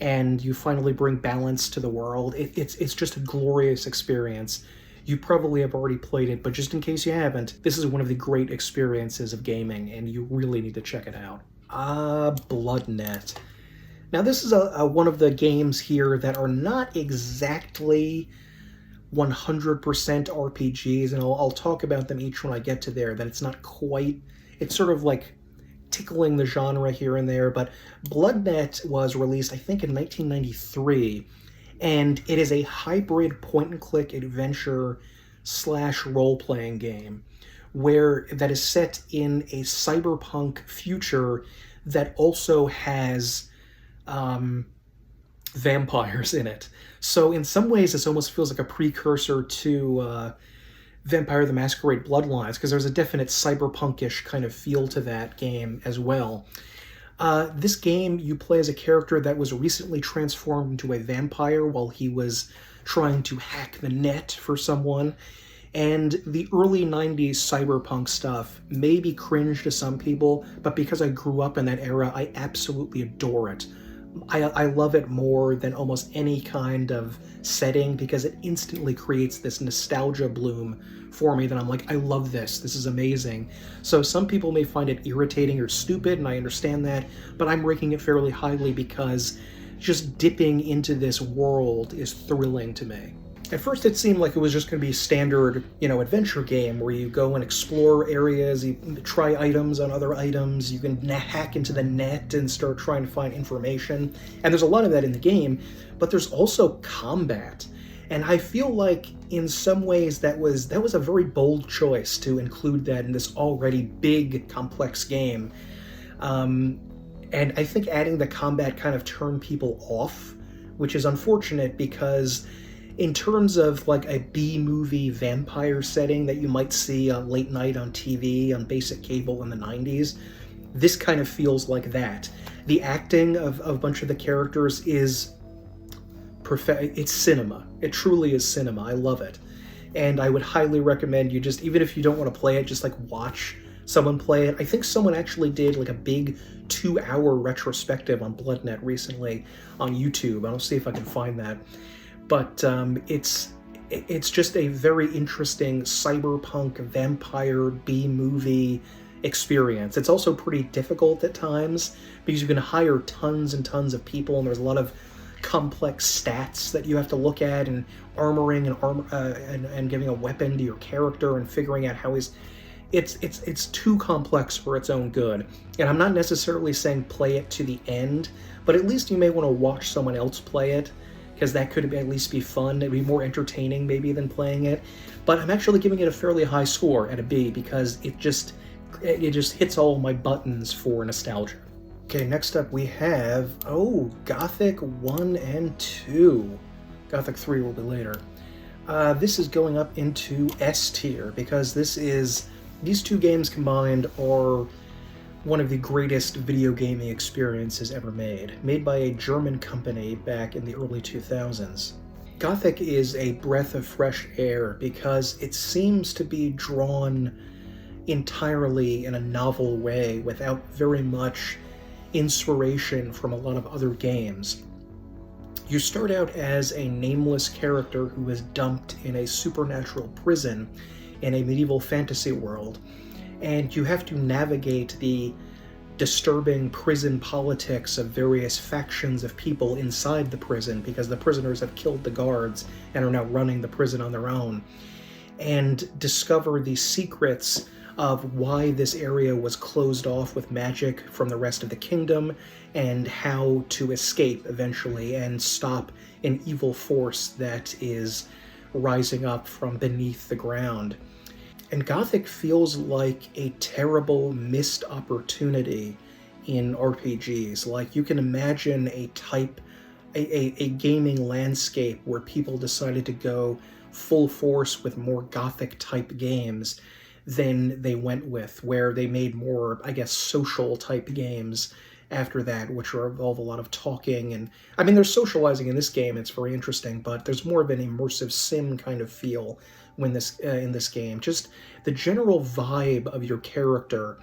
and you finally bring balance to the world. It's just a glorious experience. You probably have already played it, but just in case you haven't, this is one of the great experiences of gaming, and you really need to check it out. Bloodnet. Now this is one of the games here that are not exactly 100% RPGs, and I'll talk about them each when I get to there, that it's not quite, it's sort of like tickling the genre here and there, but Bloodnet was released, I think, in 1993, and it is a hybrid point-and-click adventure / role-playing game that is set in a cyberpunk future that also has vampires in it. So in some ways, this almost feels like a precursor to Vampire the Masquerade Bloodlines, because there's a definite cyberpunkish kind of feel to that game as well. This game, you play as a character that was recently transformed into a vampire while he was trying to hack the net for someone. And the early 90s cyberpunk stuff may be cringe to some people, but because I grew up in that era, I absolutely adore it. I love it more than almost any kind of setting, because it instantly creates this nostalgia bloom for me that I'm like, I love this. This is amazing. So some people may find it irritating or stupid, and I understand that, but I'm ranking it fairly highly because just dipping into this world is thrilling to me. At first it seemed like it was just going to be a standard, adventure game where you go and explore areas, you try items on other items, you can hack into the net and start trying to find information. And there's a lot of that in the game, but there's also combat. And I feel like in some ways that was a very bold choice to include that in this already big, complex game. And I think adding the combat kind of turned people off, which is unfortunate, because in terms of like a B-movie vampire setting that you might see late night on TV on basic cable in the 90s, this kind of feels like that. The acting of a bunch of the characters is perfect. It's cinema. It truly is cinema. I love it. And I would highly recommend you just, even if you don't want to play it, just like watch someone play it. I think someone actually did like a big 2-hour retrospective on Bloodnet recently on YouTube. I'll see if I can find that. But it's just a very interesting cyberpunk vampire B-movie experience. It's also pretty difficult at times because you can hire tons and tons of people, and there's a lot of complex stats that you have to look at, and armoring and giving a weapon to your character and figuring out how he's. It's too complex for its own good. And I'm not necessarily saying play it to the end, but at least you may want to watch someone else play it, because that could at least be fun. It'd be more entertaining maybe than playing it. But I'm actually giving it a fairly high score at a B, because it just hits all my buttons for nostalgia. Okay, next up we have, Gothic 1 and 2. Gothic 3 will be later. This is going up into S tier, because these two games combined are one of the greatest video gaming experiences ever made by a German company back in the early 2000s. Gothic is a breath of fresh air because it seems to be drawn entirely in a novel way without very much inspiration from a lot of other games. You start out as a nameless character who is dumped in a supernatural prison in a medieval fantasy world, and you have to navigate the disturbing prison politics of various factions of people inside the prison, because the prisoners have killed the guards and are now running the prison on their own, and discover the secrets of why this area was closed off with magic from the rest of the kingdom, and how to escape eventually and stop an evil force that is rising up from beneath the ground. And Gothic feels like a terrible missed opportunity in RPGs. Like, you can imagine a gaming landscape where people decided to go full force with more Gothic type games than they went with, where they made more, I guess, social type games after that, which involve a lot of talking. And I mean, there's socializing in this game, it's very interesting, but there's more of an immersive sim kind of feel when in this game. Just the general vibe of your character,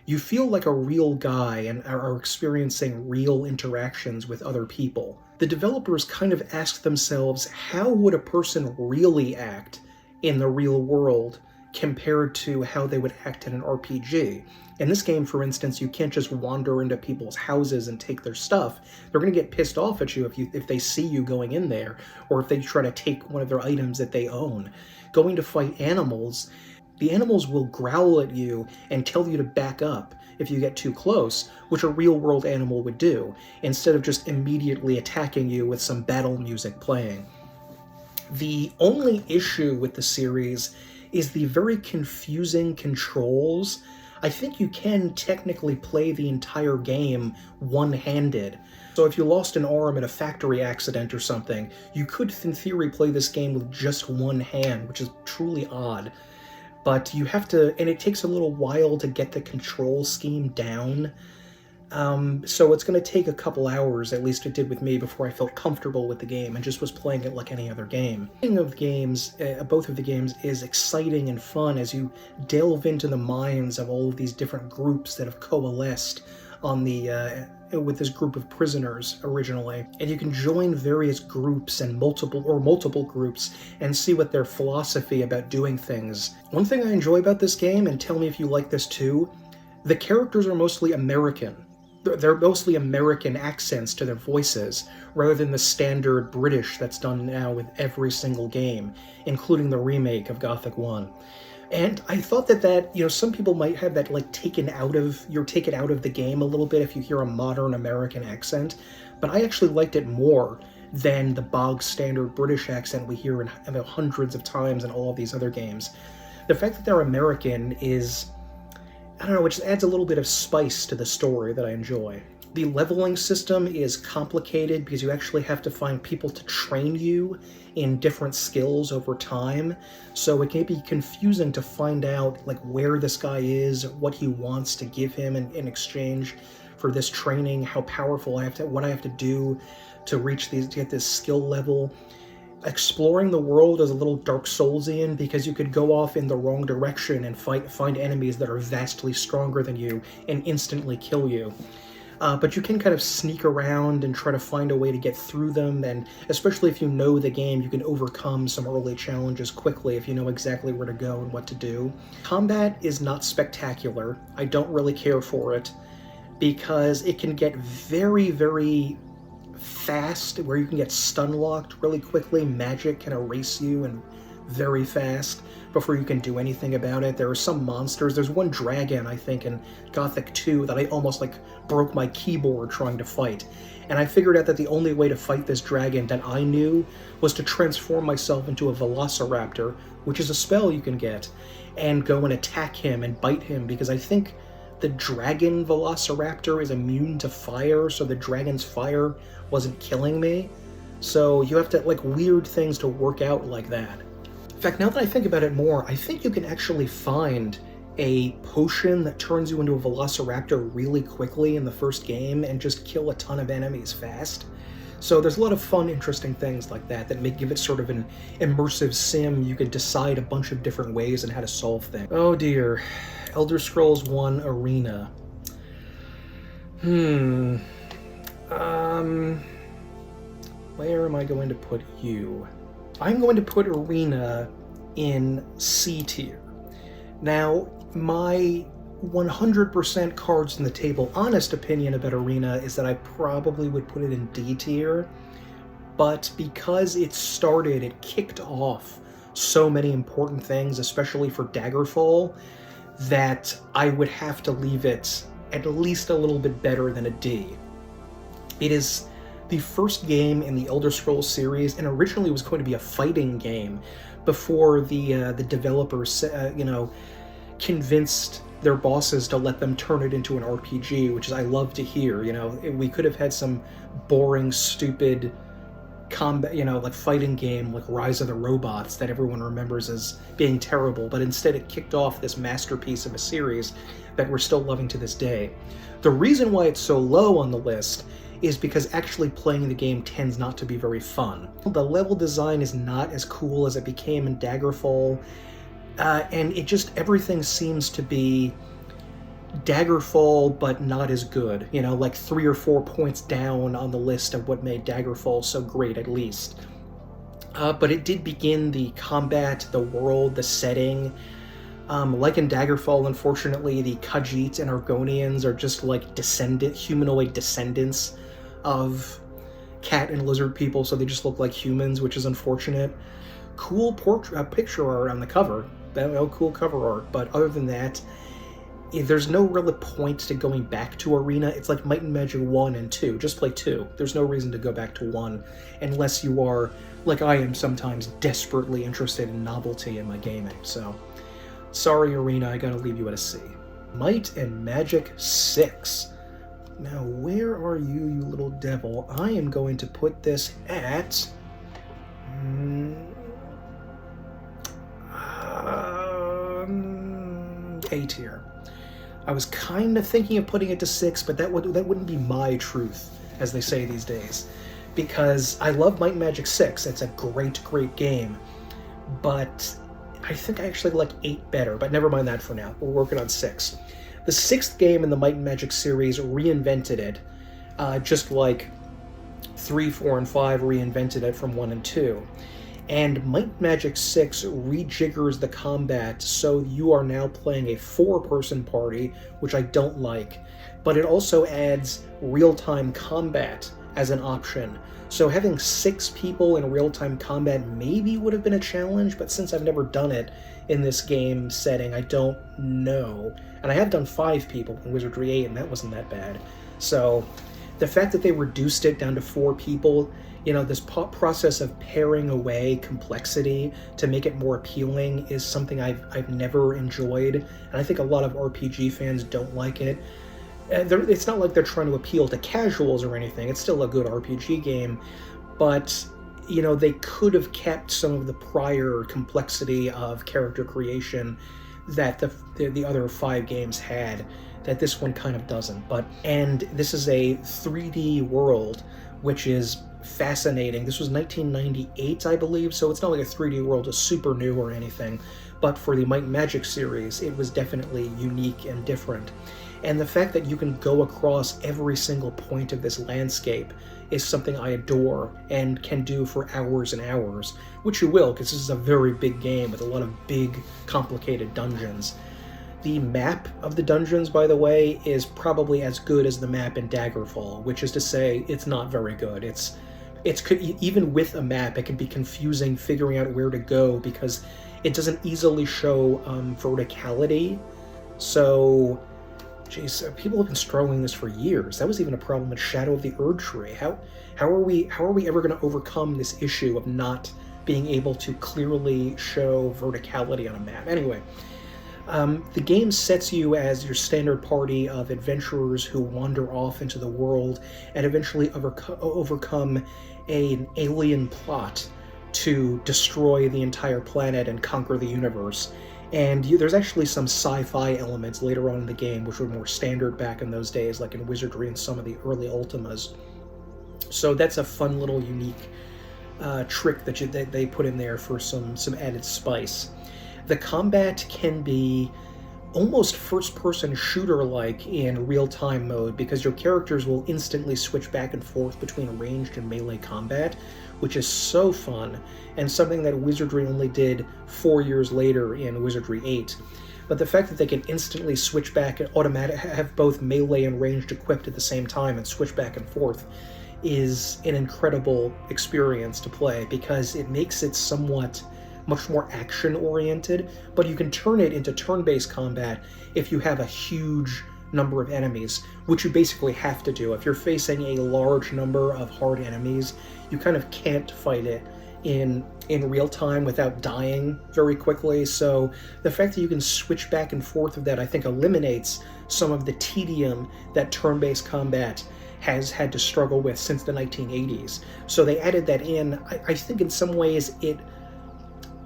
you feel like a real guy and are experiencing real interactions with other people. The developers kind of asked themselves, how would a person really act in the real world compared to how they would act in an RPG? In this game, for instance, you can't just wander into people's houses and take their stuff. They're going to get pissed off at you if they see you going in there, or if they try to take one of their items that they own. Going to fight animals, the animals will growl at you and tell you to back up if you get too close, which a real-world animal would do, instead of just immediately attacking you with some battle music playing. The only issue with the series is the very confusing controls. I think you can technically play the entire game one-handed. So if you lost an arm in a factory accident or something, you could, in theory, play this game with just one hand, which is truly odd. But you have to, and it takes a little while to get the control scheme down. So it's going to take a couple hours, at least it did with me, before I felt comfortable with the game and just was playing it like any other game. Speaking of games, both of the games is exciting and fun as you delve into the minds of all of these different groups that have coalesced on the with this group of prisoners originally, and you can join various groups and multiple groups and see what their philosophy about doing things. One thing I enjoy about this game, and tell me if you like this too, the characters are mostly American. They're mostly American accents to their voices, rather than the standard British that's done now with every single game, including the remake of Gothic 1. And I thought that, you know, some people might have that, like, you're taken out of the game a little bit if you hear a modern American accent, but I actually liked it more than the bog standard British accent we hear in hundreds of times in all of these other games. The fact that they're American is, I don't know, it just adds a little bit of spice to the story that I enjoy. The leveling system is complicated because you actually have to find people to train you in different skills over time, so it can be confusing to find out like where this guy is, what he wants to give him in exchange for this training, how powerful what I have to do to get this skill level. Exploring the world is a little Dark Soulsian because you could go off in the wrong direction and find enemies that are vastly stronger than you and instantly kill you. But you can kind of sneak around and try to find a way to get through them, and especially if you know the game, you can overcome some early challenges quickly if you know exactly where to go and what to do. Combat is not spectacular. I don't really care for it because it can get very, very fast, where you can get stun-locked really quickly. Magic can erase you and very fast before you can do anything about it. There are some monsters. There's one dragon, I think, in Gothic 2 that I almost, like, broke my keyboard trying to fight. And I figured out that the only way to fight this dragon that I knew was to transform myself into a velociraptor, which is a spell you can get, and go and attack him and bite him, because I think the dragon velociraptor is immune to fire, so the dragon's fire wasn't killing me. So you have to, like, weird things to work out like that. In fact, now that I think about it more, I think you can actually find a potion that turns you into a velociraptor really quickly in the first game and just kill a ton of enemies fast. So there's a lot of fun, interesting things like that give it sort of an immersive sim. You can decide a bunch of different ways on how to solve things. Oh dear. Elder Scrolls 1 Arena. Where am I going to put you? I'm going to put Arena in C tier. Now, my 100% cards in the table honest opinion about Arena is that I probably would put it in D tier, but because it kicked off so many important things, especially for Daggerfall, that I would have to leave it at least a little bit better than a D. It is the first game in the Elder Scrolls series, and originally was going to be a fighting game, before the developers, convinced their bosses to let them turn it into an RPG, which is I love to hear. We could have had some boring, stupid combat, like fighting game like Rise of the Robots that everyone remembers as being terrible, but instead it kicked off this masterpiece of a series that we're still loving to this day. The reason why it's so low on the list is because actually playing the game tends not to be very fun. The level design is not as cool as it became in Daggerfall, and everything seems to be Daggerfall, but not as good. Like 3 or 4 points down on the list of what made Daggerfall so great, at least. But it did begin the combat, the world, the setting. Like in Daggerfall, unfortunately, the Khajiit and Argonians are just like humanoid descendants of cat and lizard people, so they just look like humans, which is unfortunate. Cool picture art on the cover. Cool cover art, but other than that, there's no real point to going back to Arena. It's like Might and Magic 1 and 2. Just play 2. There's no reason to go back to 1, unless you are, like I am sometimes, desperately interested in novelty in my gaming. So, sorry Arena, I gotta leave you at a C. Might and Magic 6. Now, where are you, you little devil? I am going to put this at... A tier. I was kind of thinking of putting it to 6, but that wouldn't be my truth, as they say these days, because I love Might and Magic 6. It's a great, great game, but I think I actually like 8 better, but never mind that for now. We're working on 6. The 6th game in the Might and Magic series reinvented it, just like 3, 4, and 5 reinvented it from 1 and 2. And Might and Magic 6 rejiggers the combat, so you are now playing a 4-person party, which I don't like, but it also adds real-time combat as an option. So having 6 people in real-time combat maybe would have been a challenge, but since I've never done it in this game setting, I don't know. And I have done 5 people in Wizardry 8, and that wasn't that bad. So the fact that they reduced it down to 4 people, this process of paring away complexity to make it more appealing is something I've never enjoyed, and I think a lot of RPG fans don't like it. It's not like they're trying to appeal to casuals or anything. It's still a good RPG game, but they could have kept some of the prior complexity of character creation that the other 5 games had, that this one kind of doesn't. And this is a 3D world, which is fascinating. This was 1998, I believe, so it's not like a 3D world is super new or anything, but for the Might and Magic series, it was definitely unique and different. And the fact that you can go across every single point of this landscape is something I adore and can do for hours and hours, which you will, because this is a very big game with a lot of big, complicated dungeons. The map of the dungeons, by the way, is probably as good as the map in Daggerfall, which is to say, it's not very good. Even with a map, it can be confusing figuring out where to go because it doesn't easily show verticality. So, geez, people have been struggling this for years. That was even a problem in Shadow of the Erdtree. How are we ever going to overcome this issue of not being able to clearly show verticality on a map? Anyway, the game sets you as your standard party of adventurers who wander off into the world and eventually overcome an alien plot to destroy the entire planet and conquer the universe. And there's actually some sci-fi elements later on in the game which were more standard back in those days, like in Wizardry and some of the early Ultimas. So that's a fun little unique trick that they put in there for some added spice. The combat can be almost first-person shooter-like in real-time mode because your characters will instantly switch back and forth between ranged and melee combat, which is so fun, and something that Wizardry only did 4 years later in Wizardry 8. But the fact that they can instantly switch back and have both melee and ranged equipped at the same time and switch back and forth is an incredible experience to play because it makes it somewhat much more action-oriented, but you can turn it into turn-based combat if you have a huge number of enemies, which you basically have to do. If you're facing a large number of hard enemies, you kind of can't fight it in real time without dying very quickly. So the fact that you can switch back and forth with that, I think, eliminates some of the tedium that turn-based combat has had to struggle with since the 1980s. So they added that in. I think in some ways it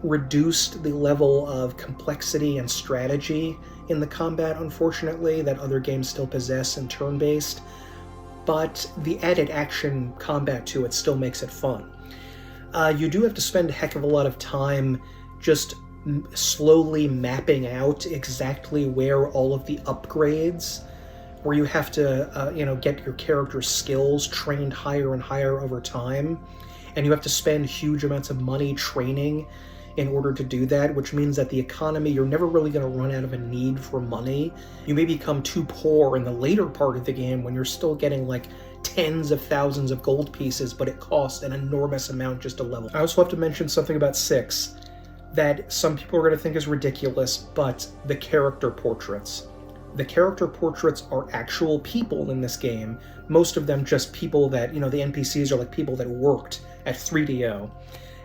reduced the level of complexity and strategy in the combat, unfortunately, that other games still possess in turn-based. But the added action combat to it still makes it fun. You do have to spend a heck of a lot of time just slowly mapping out exactly where all of the upgrades, where you have to get your character's skills trained higher and higher over time, and you have to spend huge amounts of money training in order to do that, which means that the economy, you're never really going to run out of a need for money. You may become too poor in the later part of the game when you're still getting like tens of thousands of gold pieces, but it costs an enormous amount just to level. I also have to mention something about 6 that some people are going to think is ridiculous, but the character portraits. The character portraits are actual people in this game, most of them just people that, the NPCs are like people that worked at 3DO,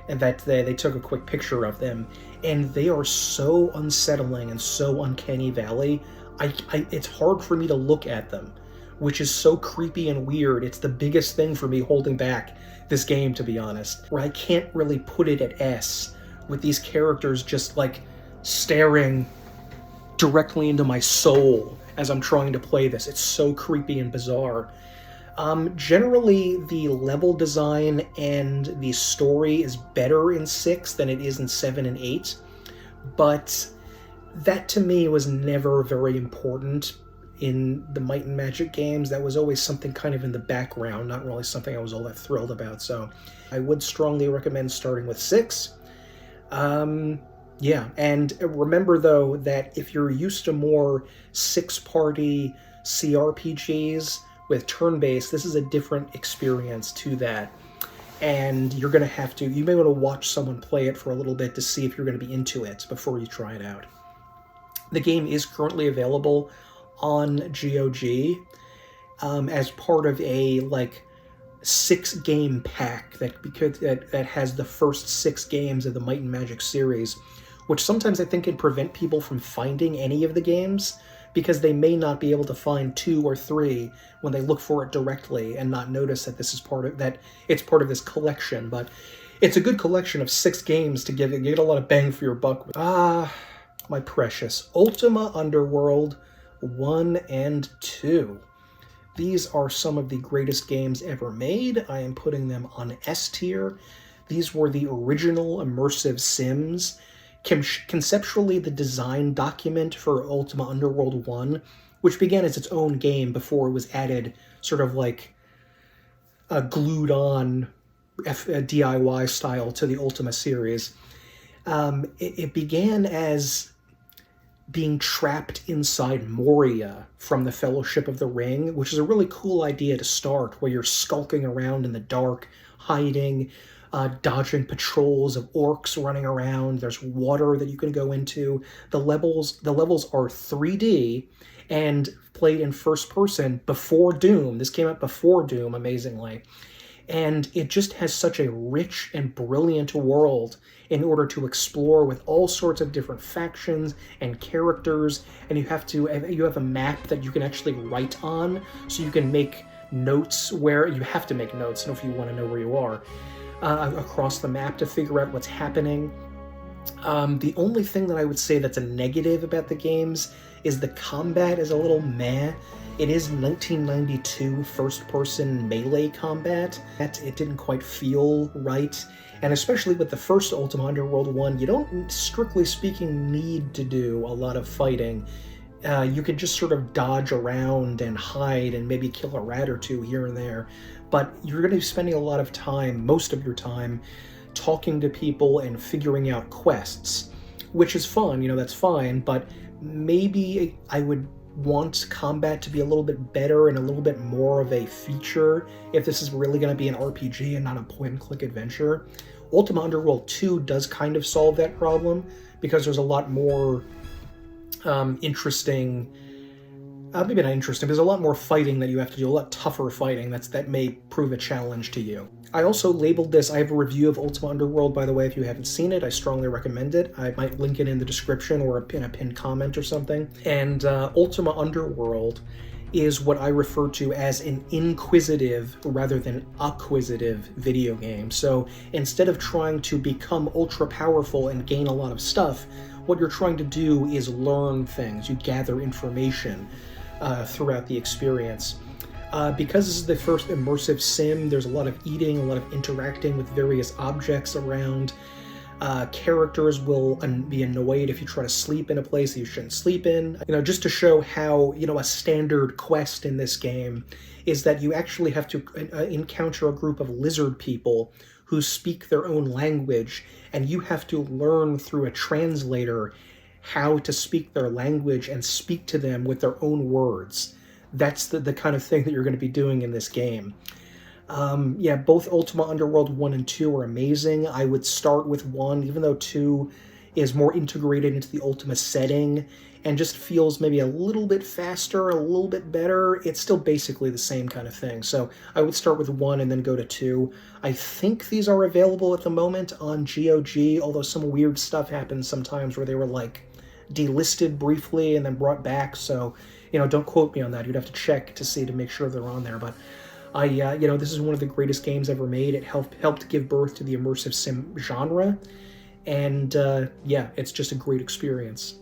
and that they took a quick picture of them, and they are so unsettling and so uncanny valley. It's hard for me to look at them, which is so creepy and weird. It's the biggest thing for me holding back this game, to be honest, where I can't really put it at S, with these characters just like staring directly into my soul as I'm trying to play this. It's so creepy and bizarre. Generally, the level design and the story is better in 6 than it is in 7 and 8, but that to me was never very important in the Might and Magic games. That was always something kind of in the background, not really something I was all that thrilled about, so I would strongly recommend starting with 6. Yeah, and remember though that if you're used to more 6-party CRPGs with turn-based, this is a different experience to that. And you're going to have to, you may want to watch someone play it for a little bit to see if you're going to be into it before you try it out. The game is currently available on GOG as part of a 6-game pack that has the first 6 games of the Might and Magic series, which sometimes I think can prevent people from finding any of the games, because they may not be able to find 2 or 3 when they look for it directly and not notice that it's part of this collection. But it's a good collection of 6 games to get a lot of bang for your buck. My precious. Ultima Underworld 1 and 2. These are some of the greatest games ever made. I am putting them on S tier. These were the original immersive Sims. Conceptually, the design document for Ultima Underworld 1, which began as its own game before it was added sort of like a glued-on DIY style to the Ultima series. It began as being trapped inside Moria from the Fellowship of the Ring, which is a really cool idea to start, where you're skulking around in the dark, hiding, dodging patrols of orcs running around. There's water that you can go into. The levels are 3D and played in first person before Doom. This came out before Doom, amazingly. And it just has such a rich and brilliant world in order to explore, with all sorts of different factions and characters. And you have a map that you can actually write on, so you can make notes where you have to make notes if you want to know where you are. Across the map to figure out what's happening. The only thing that I would say that's a negative about the games is the combat is a little meh. It is 1992 first-person melee combat. It didn't quite feel right, and especially with the first Ultima Underworld 1, you don't, strictly speaking, need to do a lot of fighting. You could just sort of dodge around and hide and maybe kill a rat or 2 here and there. But you're going to be spending a lot of time, most of your time, talking to people and figuring out quests, which is fun, that's fine, but maybe I would want combat to be a little bit better and a little bit more of a feature if this is really going to be an RPG and not a point-and-click adventure. Ultima Underworld 2 does kind of solve that problem, because there's a lot more interesting maybe not interesting. There's a lot more fighting that you have to do, a lot tougher fighting that may prove a challenge to you. I also labeled this, I have a review of Ultima Underworld, by the way, if you haven't seen it. I strongly recommend it. I might link it in the description or in a pinned comment or something. And Ultima Underworld is what I refer to as an inquisitive rather than acquisitive video game. So instead of trying to become ultra powerful and gain a lot of stuff, what you're trying to do is learn things. You gather information throughout the experience. Because this is the first immersive sim, there's a lot of eating, a lot of interacting with various objects around. Characters will be annoyed if you try to sleep in a place that you shouldn't sleep in. Just to show how, a standard quest in this game is that you actually have to encounter a group of lizard people who speak their own language, and you have to learn through a translator how to speak their language and speak to them with their own words. That's the kind of thing that you're going to be doing in this game. Yeah, both Ultima Underworld 1 and 2 are amazing. I would start with 1, even though 2 is more integrated into the Ultima setting and just feels maybe a little bit faster, a little bit better. It's still basically the same kind of thing. So I would start with 1 and then go to 2. I think these are available at the moment on GOG, although some weird stuff happens sometimes where they were like delisted briefly and then brought back. So, don't quote me on that. You'd have to check to see to make sure they're on there. But this is one of the greatest games ever made. It helped give birth to the immersive sim genre. And yeah, it's just a great experience.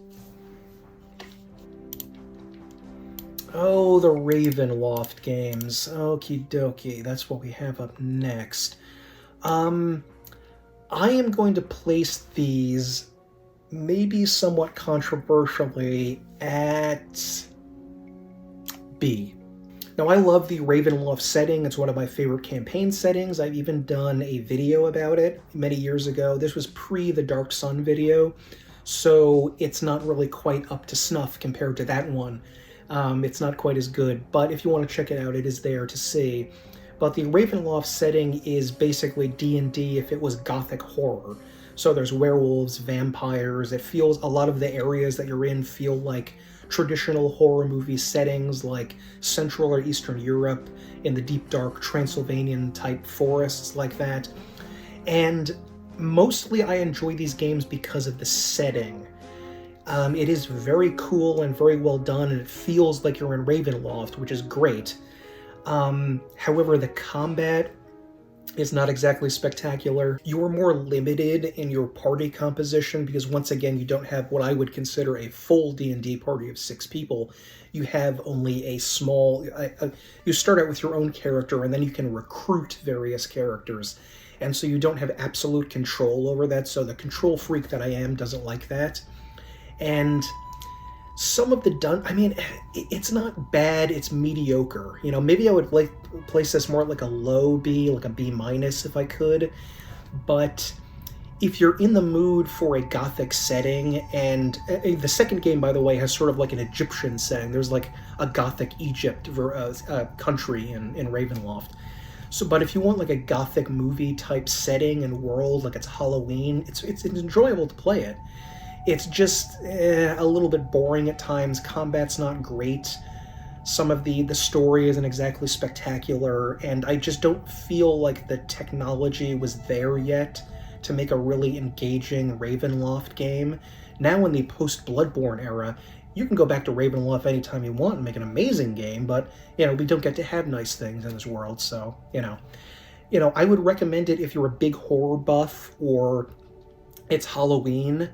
Oh, the Ravenloft Games. Okie dokie. That's what we have up next. I am going to place these, maybe somewhat controversially, at B. Now, I love the Ravenloft setting. It's one of my favorite campaign settings. I've even done a video about it many years ago. This was pre the Dark Sun video, so it's not really quite up to snuff compared to that one. It's not quite as good, but if you want to check it out, it is there to see. But the Ravenloft setting is basically D&D if it was Gothic horror. So there's werewolves, vampires. It feels, a lot of the areas that you're in feel like traditional horror movie settings, like Central or Eastern Europe, in the deep, dark Transylvanian type forests like that. And mostly I enjoy these games because of the setting. It is very cool and very well done, and it feels like you're in Ravenloft, which is great. However, the combat is not exactly spectacular. You're more limited in your party composition because, once again, you don't have what I would consider a full D&D party of 6 people. You have only a small... you start out with your own character, and then you can recruit various characters. And so you don't have absolute control over that, so the control freak that I am doesn't like that. And some of the it's not bad, it's mediocre. Maybe I would place this more like a low B, like a B- if I could. But if you're in the mood for a Gothic setting, and the second game, by the way, has sort of like an Egyptian setting. There's like a Gothic Egypt country in Ravenloft. So, but if you want like a Gothic movie type setting and world, like it's Halloween, it's enjoyable to play it. It's just a little bit boring at times. Combat's not great. Some of the story isn't exactly spectacular, and I just don't feel like the technology was there yet to make a really engaging Ravenloft game. Now in the post-Bloodborne era, you can go back to Ravenloft anytime you want and make an amazing game, but, we don't get to have nice things in this world, so, I would recommend it if you're a big horror buff or it's Halloween.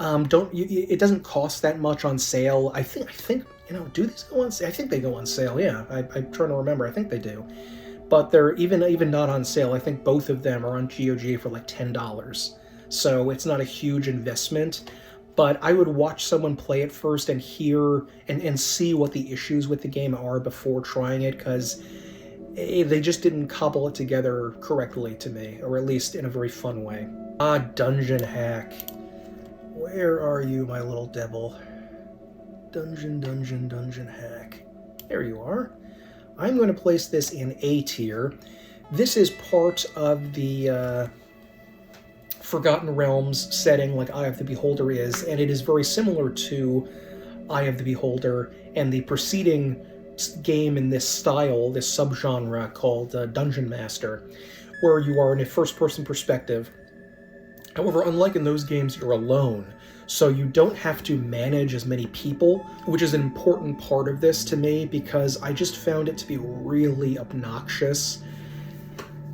It doesn't cost that much on sale. I think do these go on sale? I think they go on sale, yeah. I'm trying to remember. I think they do. But they're even not on sale. I think both of them are on GOG for like $10. So it's not a huge investment. But I would watch someone play it first and hear and see what the issues with the game are before trying it, because they just didn't cobble it together correctly to me, or at least in a very fun way. Dungeon hack. Where are you, my little devil? Dungeon hack. There you are. I'm going to place this in A tier. This is part of the Forgotten Realms setting, like Eye of the Beholder is, and it is very similar to Eye of the Beholder, and the preceding game in this style, this subgenre called Dungeon Master, where you are in a first-person perspective. However, unlike in those games, you're alone, so you don't have to manage as many people, which is an important part of this to me, because I just found it to be really obnoxious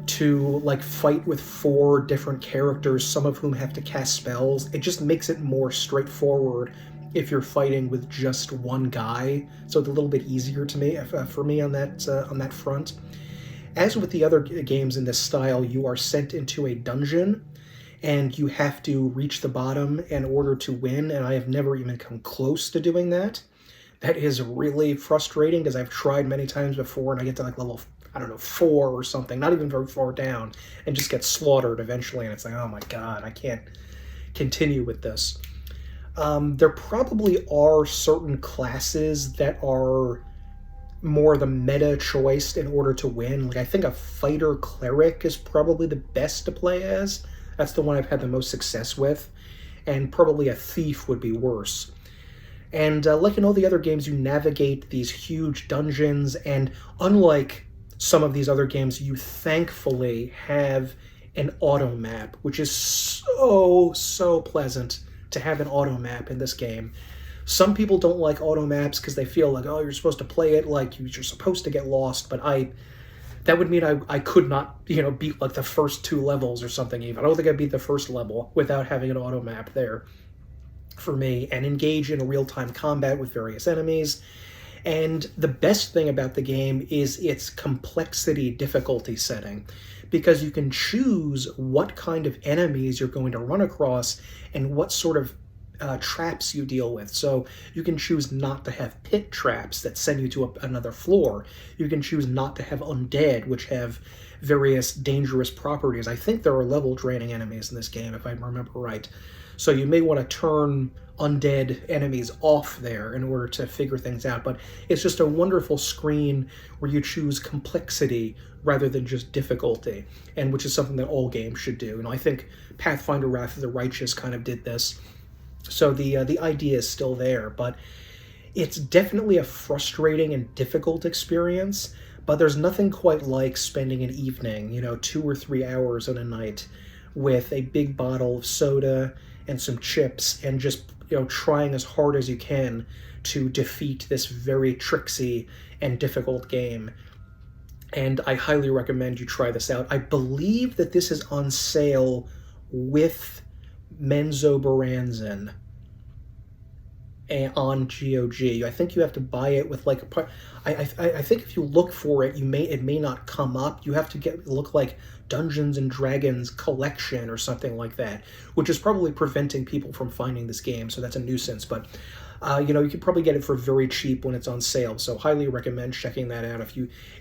to, like, fight with 4 different characters, some of whom have to cast spells. It just makes it more straightforward if you're fighting with just one guy, so it's a little bit easier to me, for me on that front. As with the other games in this style, you are sent into a dungeon, and you have to reach the bottom in order to win, and I have never even come close to doing that. That is really frustrating, because I've tried many times before, and I get to like level, I don't know, 4 or something, not even very far down, and just get slaughtered eventually, and it's like, oh my god, I can't continue with this. There probably are certain classes that are more the meta choice in order to win. Like, I think a fighter cleric is probably the best to play as. That's the one I've had the most success with, and probably a thief would be worse. And like in all the other games, you navigate these huge dungeons, and unlike some of these other games, you thankfully have an auto map, which is so pleasant to have an auto map in this game. Some people don't like auto maps because they feel like, oh, you're supposed to play it like you're supposed to get lost, but that would mean I could not, beat like the first 2 levels or something even. I don't think I'd beat the first level without having an auto map there for me, and engage in a real-time combat with various enemies. And the best thing about the game is its complexity difficulty setting, because you can choose what kind of enemies you're going to run across and what sort of traps you deal with. So you can choose not to have pit traps that send you to another floor. You can choose not to have undead, which have various dangerous properties. I think there are level draining enemies in this game, if I remember right. So you may want to turn undead enemies off there in order to figure things out, but it's just a wonderful screen where you choose complexity rather than just difficulty, and which is something that all games should do. I think Pathfinder Wrath of the Righteous kind of did this. So the idea is still there, but it's definitely a frustrating and difficult experience, but there's nothing quite like spending an evening, 2 or 3 hours on a night with a big bottle of soda and some chips and just, trying as hard as you can to defeat this very tricksy and difficult game. And I highly recommend you try this out. I believe that this is on sale with Menzoberranzan on GOG. I think you have to buy it with like I think if you look for it, it may not come up. You have to look like Dungeons and Dragons collection or something like that, which is probably preventing people from finding this game. So that's a nuisance. But you can probably get it for very cheap when it's on sale. So highly recommend checking that out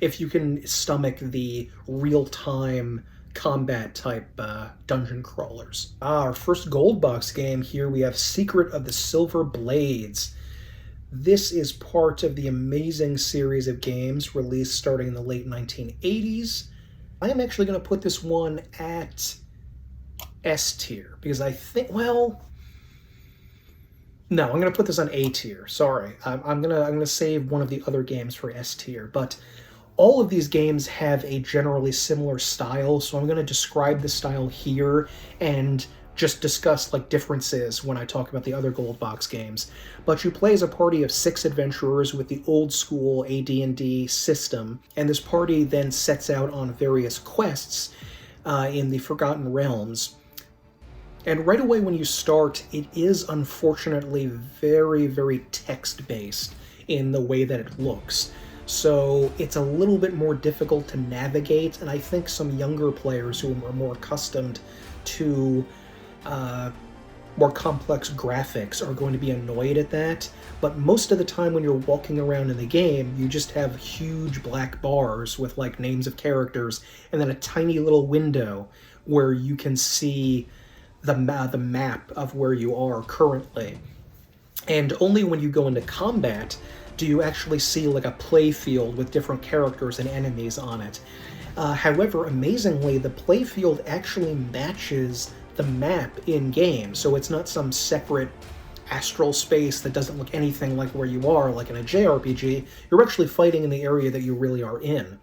if you can stomach the real-time combat type dungeon crawlers. Our first gold box game here, we have Secret of the Silver Blades. This is part of the amazing series of games released starting in the late 1980s. I am actually going to put this one at S tier because I think, no, I'm going to put this on A tier. Sorry, I'm gonna save one of the other games for S tier, but all of these games have a generally similar style, so I'm going to describe the style here and just discuss like differences when I talk about the other gold box games. But you play as a party of 6 adventurers with the old school AD&D system, and this party then sets out on various quests in the Forgotten Realms. And right away when you start, it is unfortunately very, very text-based in the way that it looks. So it's a little bit more difficult to navigate, and I think some younger players who are more accustomed to more complex graphics are going to be annoyed at that. But most of the time when you're walking around in the game, you just have huge black bars with like names of characters, and then a tiny little window where you can see the map of where you are currently. And only when you go into combat do you actually see like a play field with different characters and enemies on it. However, amazingly, the play field actually matches the map in-game, so it's not some separate astral space that doesn't look anything like where you are, like in a JRPG. You're actually fighting in the area that you really are in.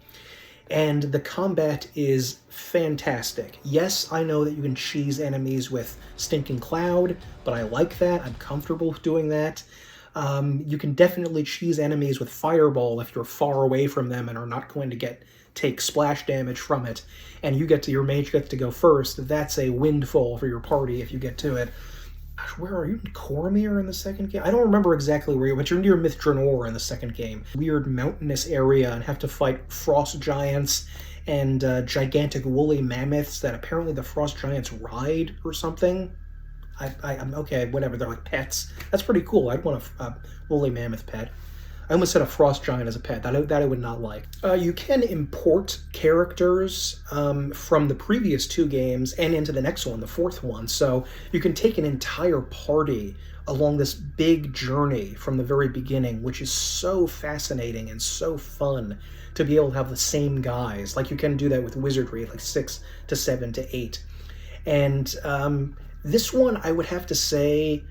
And the combat is fantastic. Yes, I know that you can cheese enemies with Stinking Cloud, but I like that. I'm comfortable with doing that. You can definitely cheese enemies with Fireball if you're far away from them and are not going to take splash damage from it. And your mage gets to go first. That's a windfall for your party if you get to it. Gosh, where are you? Cormyr in the second game? I don't remember exactly where you are, but you're near Mithranor in the second game. Weird mountainous area and have to fight frost giants and gigantic woolly mammoths that apparently the frost giants ride or something. I'm okay, whatever, they're like pets. That's pretty cool. I'd want a woolly mammoth pet. I almost said a frost giant as a pet. That I would not like. You can import characters from the previous 2 games and into the next one, the 4th one. So you can take an entire party along this big journey from the very beginning, which is so fascinating and so fun to be able to have the same guys. Like you can do that with Wizardry, like 6 to 7 to 8. And this one, I would have to say...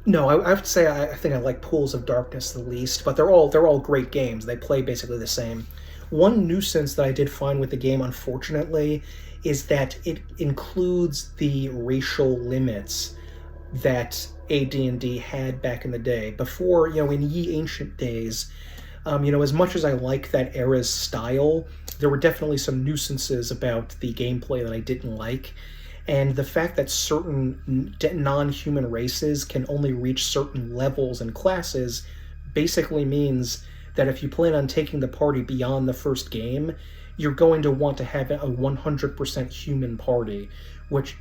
No, I have to say I think I like Pools of Darkness the least, but they're all great games. They play basically the same. One nuisance that I did find with the game, unfortunately, is that it includes the racial limits that AD&D had back in the day. Before, in ye ancient days, as much as I like that era's style, there were definitely some nuisances about the gameplay that I didn't like. And the fact that certain non-human races can only reach certain levels and classes basically means that if you plan on taking the party beyond the first game, you're going to want to have a 100% human party, which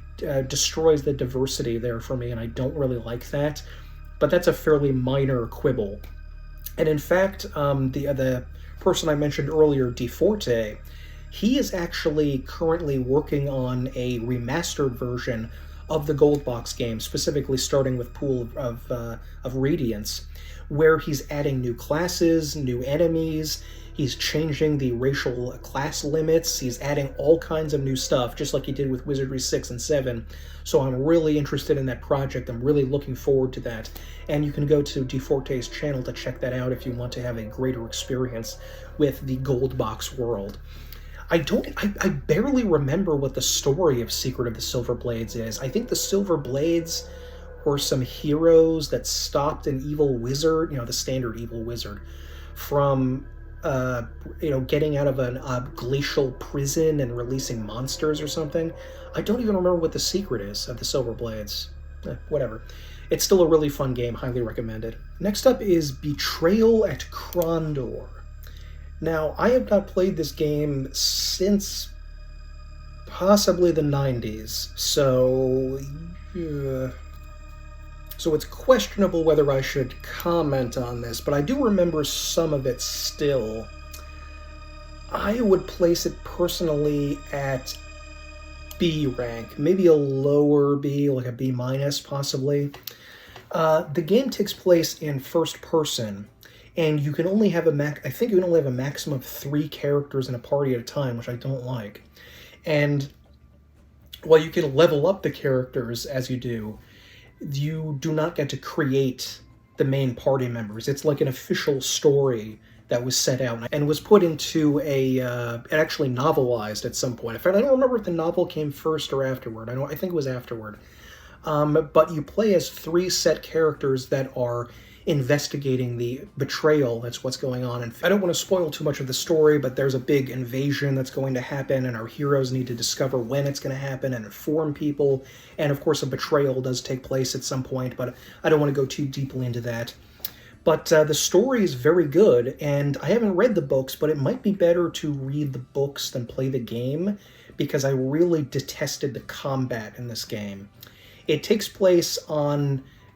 destroys the diversity there for me, and I don't really like that. But that's a fairly minor quibble. And in fact, the person I mentioned earlier, DeForte, he is actually currently working on a remastered version of the Gold Box game, specifically starting with Pool of Radiance, where he's adding new classes, new enemies, he's changing the racial class limits, he's adding all kinds of new stuff, just like he did with Wizardry 6 and 7. So I'm really interested in that project. I'm really looking forward to that. And you can go to DeForte's channel to check that out if you want to have a greater experience with the Gold Box world. I barely remember what the story of Secret of the Silver Blades is. I think the Silver Blades were some heroes that stopped an evil wizard, the standard evil wizard, from, getting out of a glacial prison and releasing monsters or something. I don't even remember what the secret is of the Silver Blades. Whatever. It's still a really fun game, highly recommended. Next up is Betrayal at Krondor. Now, I have not played this game since possibly the 90s, so it's questionable whether I should comment on this, but I do remember some of it still. I would place it personally at B rank, maybe a lower B, like a B minus possibly. The game takes place in first person, and you can only have I think you can only have a maximum of 3 characters in a party at a time, which I don't like. And while you can level up the characters as you do not get to create the main party members. It's like an official story that was set out and was put into it actually novelized at some point. In fact, I don't remember if the novel came first or afterward. I think it was afterward. But you play as 3 set characters that are investigating the betrayal. That's what's going on. And I don't want to spoil too much of the story, but there's a big invasion that's going to happen, and our heroes need to discover when it's going to happen and inform people. And of course, a betrayal does take place at some point, but I don't want to go too deeply into that. But the story is very good, and I haven't read the books, but it might be better to read the books than play the game, because I really detested the combat in this game. It takes place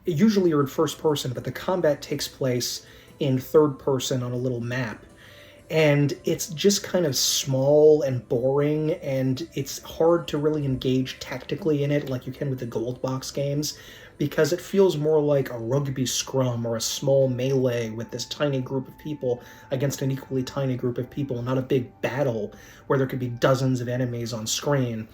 usually you're in first person, but the combat takes place in third person on a little map. And it's just kind of small and boring, and it's hard to really engage tactically in it like you can with the Gold Box games, because it feels more like a rugby scrum or a small melee with this tiny group of people against an equally tiny group of people, not a big battle where there could be dozens of enemies on screen.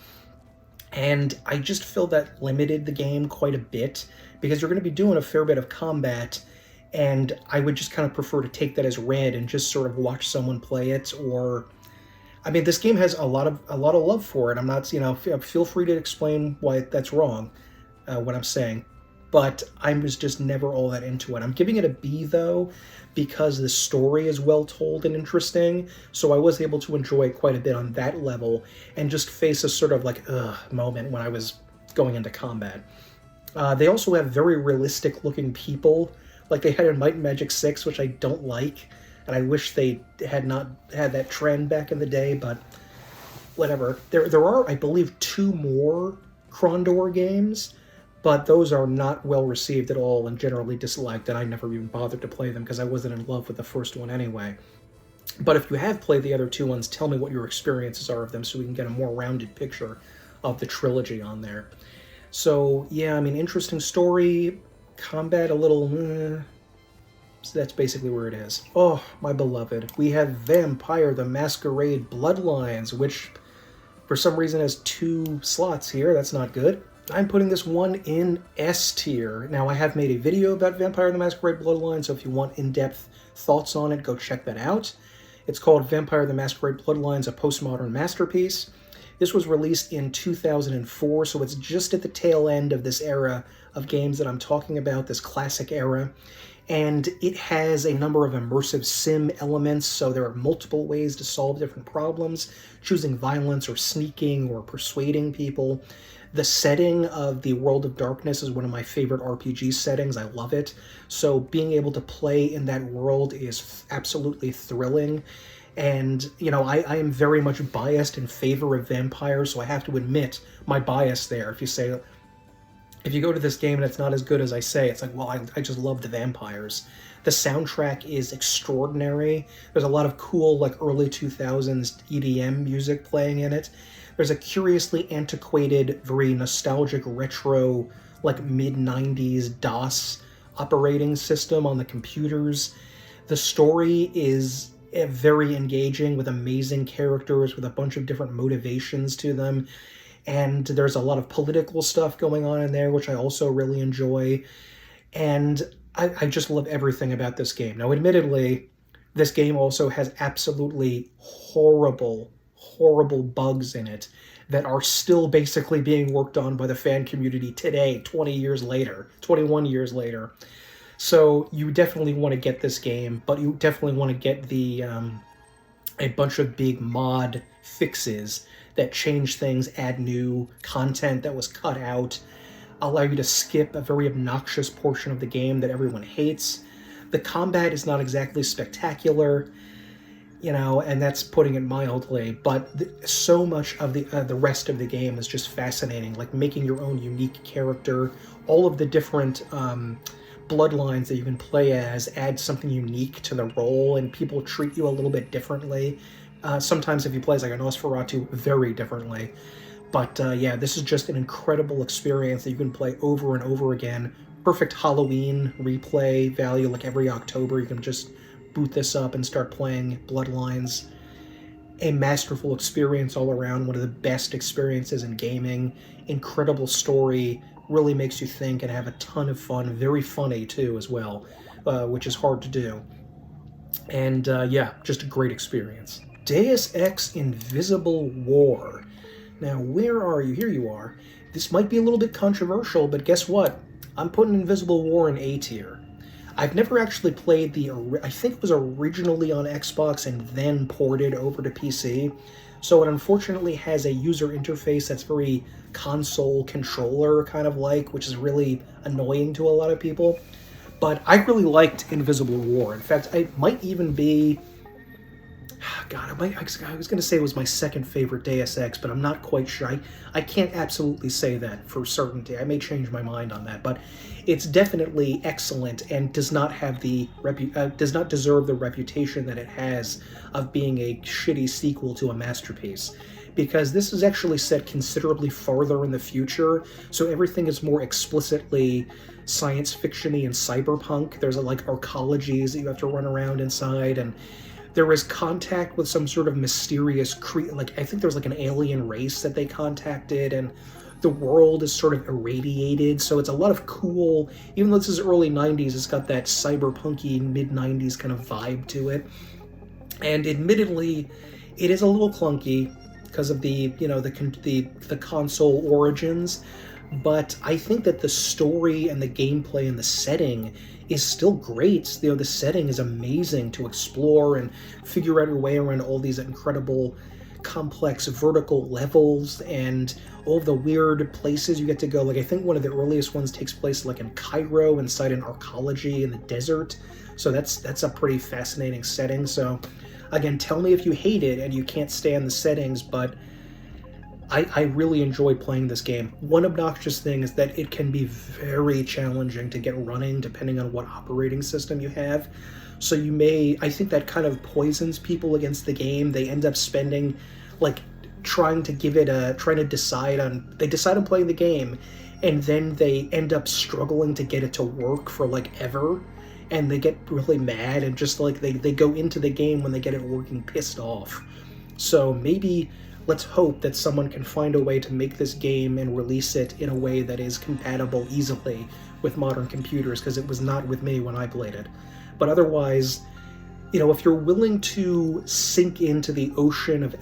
And I just feel that limited the game quite a bit, because you're going to be doing a fair bit of combat, and I would just kind of prefer to take that as read and just sort of watch someone play it. Or, I mean, this game has a lot of love for it. I'm not, feel free to explain why that's wrong, what I'm saying. But I was just never all that into it. I'm giving it a B, though, because the story is well told and interesting, so I was able to enjoy it quite a bit on that level, and just face a sort of like, moment when I was going into combat. They also have very realistic-looking people, like they had in Might and Magic 6, which I don't like, and I wish they had not had that trend back in the day, but whatever. There are, I believe, 2 more Krondor games, but those are not well received at all and generally disliked, and I never even bothered to play them because I wasn't in love with the first one anyway. But if you have played the other 2 ones, tell me what your experiences are of them so we can get a more rounded picture of the trilogy on there. So, yeah, I mean, interesting story, combat a little, so that's basically where it is. Oh, my beloved. We have Vampire the Masquerade Bloodlines, which for some reason has 2 slots here. That's not good. I'm putting this one in S tier. Now, I have made a video about Vampire the Masquerade Bloodlines, so if you want in-depth thoughts on it, go check that out. It's called Vampire the Masquerade Bloodlines, a postmodern masterpiece. This was released in 2004, so it's just at the tail end of this era of games that I'm talking about, this classic era. And it has a number of immersive sim elements, so there are multiple ways to solve different problems, choosing violence or sneaking or persuading people. The setting of the World of Darkness is one of my favorite RPG settings. I love it. So being able to play in that world is absolutely thrilling. And, I am very much biased in favor of vampires, so I have to admit my bias there. If you go to this game and it's not as good as I say, it's like, well, I just love the vampires. The soundtrack is extraordinary. There's a lot of cool, like, early 2000s EDM music playing in it. There's a curiously antiquated, very nostalgic, retro, like, mid-90s DOS operating system on the computers. The story is very engaging, with amazing characters, with a bunch of different motivations to them. And there's a lot of political stuff going on in there, which I also really enjoy. And I just love everything about this game. Now, admittedly, this game also has absolutely horrible bugs in it that are still basically being worked on by the fan community today, 21 years later. So you definitely want to get this game, but you definitely want to get the a bunch of big mod fixes that change things, add new content that was cut out, allow you to skip a very obnoxious portion of the game that everyone hates. The combat is not exactly spectacular, and that's putting it mildly, but so much of the rest of the game is just fascinating, like making your own unique character. All of the different bloodlines that you can play as add something unique to the role, and people treat you a little bit differently. Sometimes if you play as like a Nosferatu, very differently. But yeah, this is just an incredible experience that you can play over and over again. Perfect Halloween replay value, like every October you can just boot this up and start playing Bloodlines. A masterful experience all around, one of the best experiences in gaming. Incredible story, really makes you think and have a ton of fun. Very funny too as well, which is hard to do. And yeah, just a great experience. Deus Ex Invisible War. Now, where are you? Here you are. This might be a little bit controversial, but guess what? I'm putting Invisible War in A tier. I've never actually played I think it was originally on Xbox and then ported over to PC, so it unfortunately has a user interface that's very console controller kind of like, which is really annoying to a lot of people. But I really liked Invisible War. In fact, it might even be... God, I was going to say it was my second favorite Deus Ex, but I'm not quite sure. I can't absolutely say that for certainty. I may change my mind on that, but it's definitely excellent and does not have does not deserve the reputation that it has of being a shitty sequel to a masterpiece. Because this is actually set considerably farther in the future, so everything is more explicitly science fiction-y and cyberpunk. There's like arcologies that you have to run around inside, and there is contact with some sort of mysterious like I think there's like an alien race that they contacted, and the world is sort of irradiated, so it's a lot of cool, even though this is early 90s, it's got that cyberpunky mid-90s kind of vibe to it. And admittedly, it is a little clunky because of the, you know, the console origins, but I think that the story and the gameplay and the setting is still great. You know, the setting is amazing to explore and figure out your way around all these incredible complex vertical levels and all the weird places you get to go. Like, I think one of the earliest ones takes place like in Cairo inside an archaeology in the desert, so that's a pretty fascinating setting. So again, tell me if you hate it and you can't stand the settings, but I really enjoy playing this game. One obnoxious thing is that it can be very challenging to get running depending on what operating system you have. So you may, I think that kind of poisons people against the game. They end up spending, like, trying to decide on playing the game, and then they end up struggling to get it to work for, like, ever. And they get really mad and just, like, they go into the game when they get it working pissed off. So maybe let's hope that someone can find a way to make this game and release it in a way that is compatible easily with modern computers, because it was not with me when I played it. But otherwise, you know, if you're willing to sink into the ocean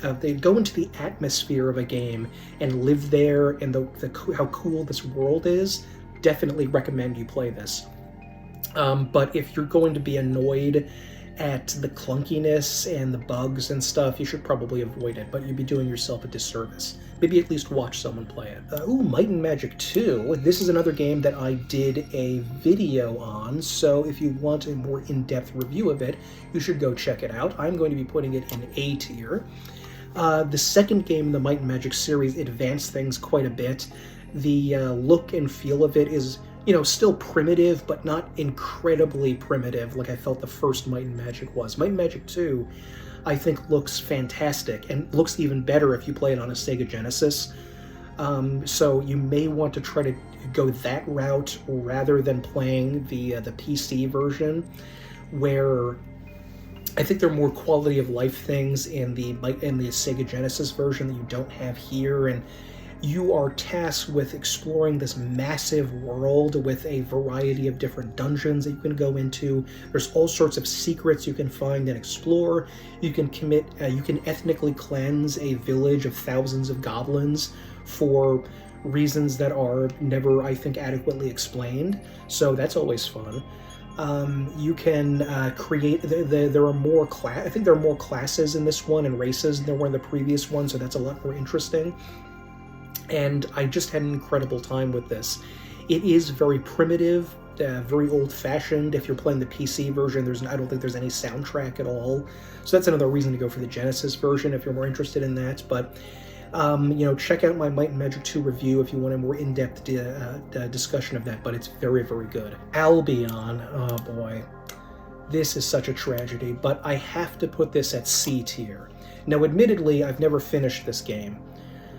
go into the atmosphere of a game and live there and how cool this world is, definitely recommend you play this. But if you're going to be annoyed at the clunkiness and the bugs and stuff, you should probably avoid it, but you'd be doing yourself a disservice. Maybe at least watch someone play it. Might and Magic 2. This is another game that I did a video on, so if you want a more in-depth review of it, you should go check it out. I'm going to be putting it in A tier. The second game in the Might and Magic series advanced things quite a bit. The look and feel of it is, you know, still primitive, but not incredibly primitive like I felt the first Might and Magic was. Might and Magic 2, I think, looks fantastic, and looks even better if you play it on a Sega Genesis. So you may want to try to go that route rather than playing the PC version, where I think there are more quality of life things in the Sega Genesis version that you don't have here, and you are tasked with exploring this massive world with a variety of different dungeons that you can go into. There's all sorts of secrets you can find and explore. You can you can ethnically cleanse a village of thousands of goblins for reasons that are never, I think, adequately explained. So that's always fun. You can create, there are more I think there are more classes in this one and races than there were in the previous one, so that's a lot more interesting. And I just had an incredible time with this. It is very primitive, very old-fashioned. If you're playing the PC version, I don't think there's any soundtrack at all. So that's another reason to go for the Genesis version if you're more interested in that. But, you know, check out my Might and Magic 2 review if you want a more in-depth discussion of that, but it's very, very good. Albion, oh boy. This is such a tragedy, but I have to put this at C tier. Now, admittedly, I've never finished this game.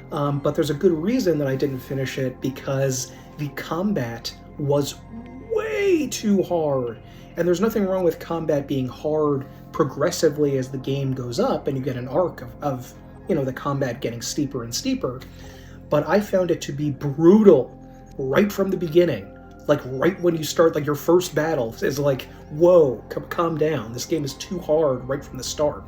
But there's a good reason that I didn't finish it, because the combat was way too hard. And there's nothing wrong with combat being hard progressively as the game goes up and you get an arc of you know, the combat getting steeper and steeper. But I found it to be brutal right from the beginning. Like, right when you start, like, your first battle is like, whoa, calm down. This game is too hard right from the start.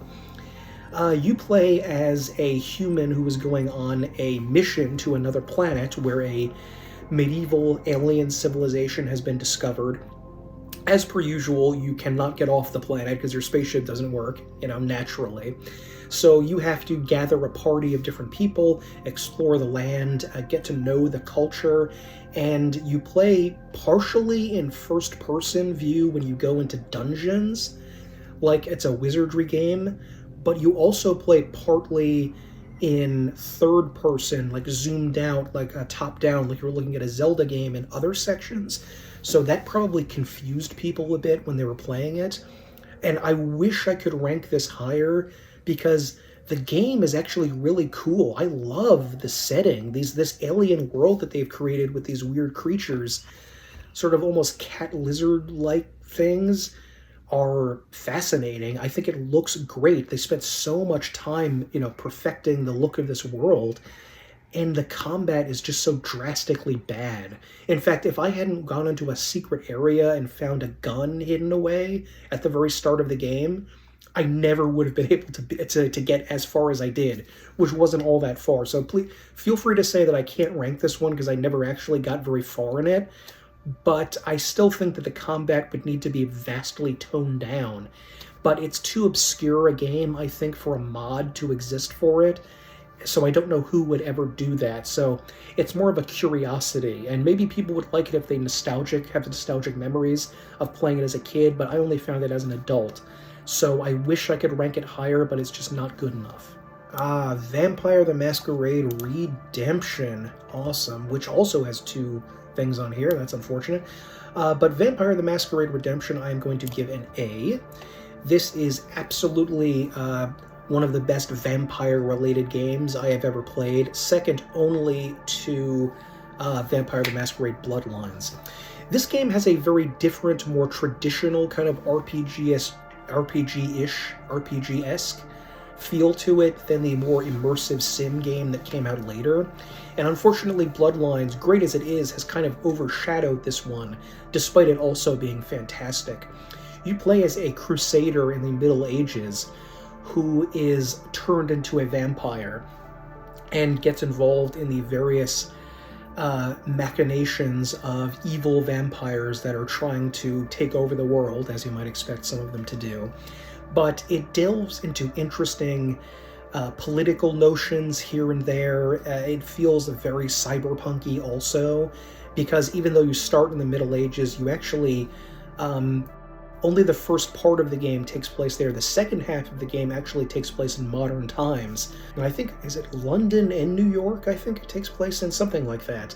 You play as a human who is going on a mission to another planet where a medieval alien civilization has been discovered. As per usual, you cannot get off the planet because your spaceship doesn't work, you know, naturally. So you have to gather a party of different people, explore the land, get to know the culture, and you play partially in first-person view when you go into dungeons, like it's a wizardry game, but you also play partly in third person, like zoomed out, like top down, like you're looking at a Zelda game in other sections. So that probably confused people a bit when they were playing it. And I wish I could rank this higher, because the game is actually really cool. I love the setting, this alien world that they've created with these weird creatures, sort of almost cat lizard-like things, are fascinating. I think it looks great. They spent so much time, perfecting the look of this world, and the combat is just so drastically bad. In fact, if I hadn't gone into a secret area and found a gun hidden away at the very start of the game, I never would have been able to get as far as I did, which wasn't all that far. So please feel free to say that I can't rank this one because I never actually got very far in it, but I still think that the combat would need to be vastly toned down. But it's too obscure a game, I think, for a mod to exist for it, so I don't know who would ever do that. So it's more of a curiosity, and maybe people would like it if they have nostalgic memories of playing it as a kid, but I only found it as an adult. So I wish I could rank it higher, but it's just not good enough. Vampire the Masquerade Redemption. Awesome. Which also has 2 things on here. That's unfortunate. But Vampire the Masquerade Redemption, I am going to give an A. This is absolutely one of the best vampire-related games I have ever played, second only to Vampire the Masquerade Bloodlines. This game has a very different, more traditional kind of RPG-esque feel to it than the more immersive sim game that came out later. And unfortunately, Bloodlines, great as it is, has kind of overshadowed this one, despite it also being fantastic. You play as a crusader in the Middle Ages who is turned into a vampire and gets involved in the various machinations of evil vampires that are trying to take over the world, as you might expect some of them to do. But it delves into interesting political notions here and there. It feels very cyberpunky also, because even though you start in the Middle Ages, you actually only the first part of the game takes place there. The second half of the game actually takes place in modern times. And I think, is it London and New York? I think it takes place in something like that.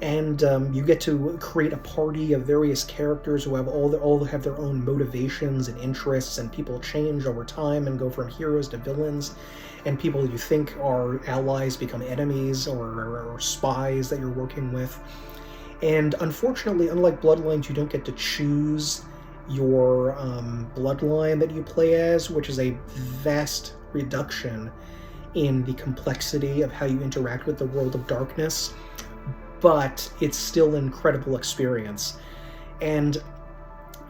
And you get to create a party of various characters who have all have their own motivations and interests, and people change over time and go from heroes to villains, and people you think are allies become enemies or spies that you're working with. And unfortunately, unlike Bloodlines, you don't get to choose your bloodline that you play as, which is a vast reduction in the complexity of how you interact with the world of darkness, but it's still an incredible experience. And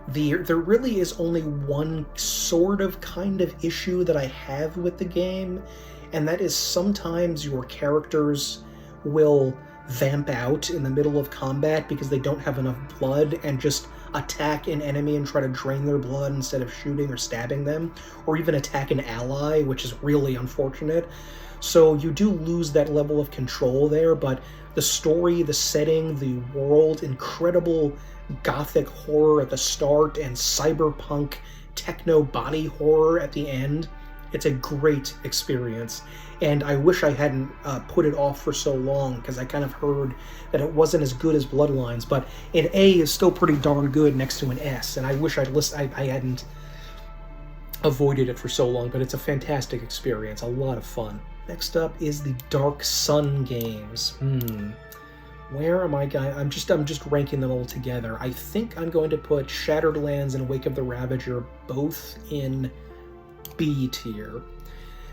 there really is only one sort of kind of issue that I have with the game, and that is sometimes your characters will vamp out in the middle of combat because they don't have enough blood and just attack an enemy and try to drain their blood instead of shooting or stabbing them, or even attack an ally, which is really unfortunate. So you do lose that level of control there, but the story, the setting, the world, incredible gothic horror at the start and cyberpunk techno body horror at the end. It's a great experience, and I wish I hadn't put it off for so long, because I kind of heard that it wasn't as good as Bloodlines, but an A is still pretty darn good next to an S, and I wish I hadn't avoided it for so long, but it's a fantastic experience, a lot of fun. Next up is the Dark Sun games. Where am I going? I'm just ranking them all together. I think I'm going to put Shattered Lands and Wake of the Ravager both in B tier.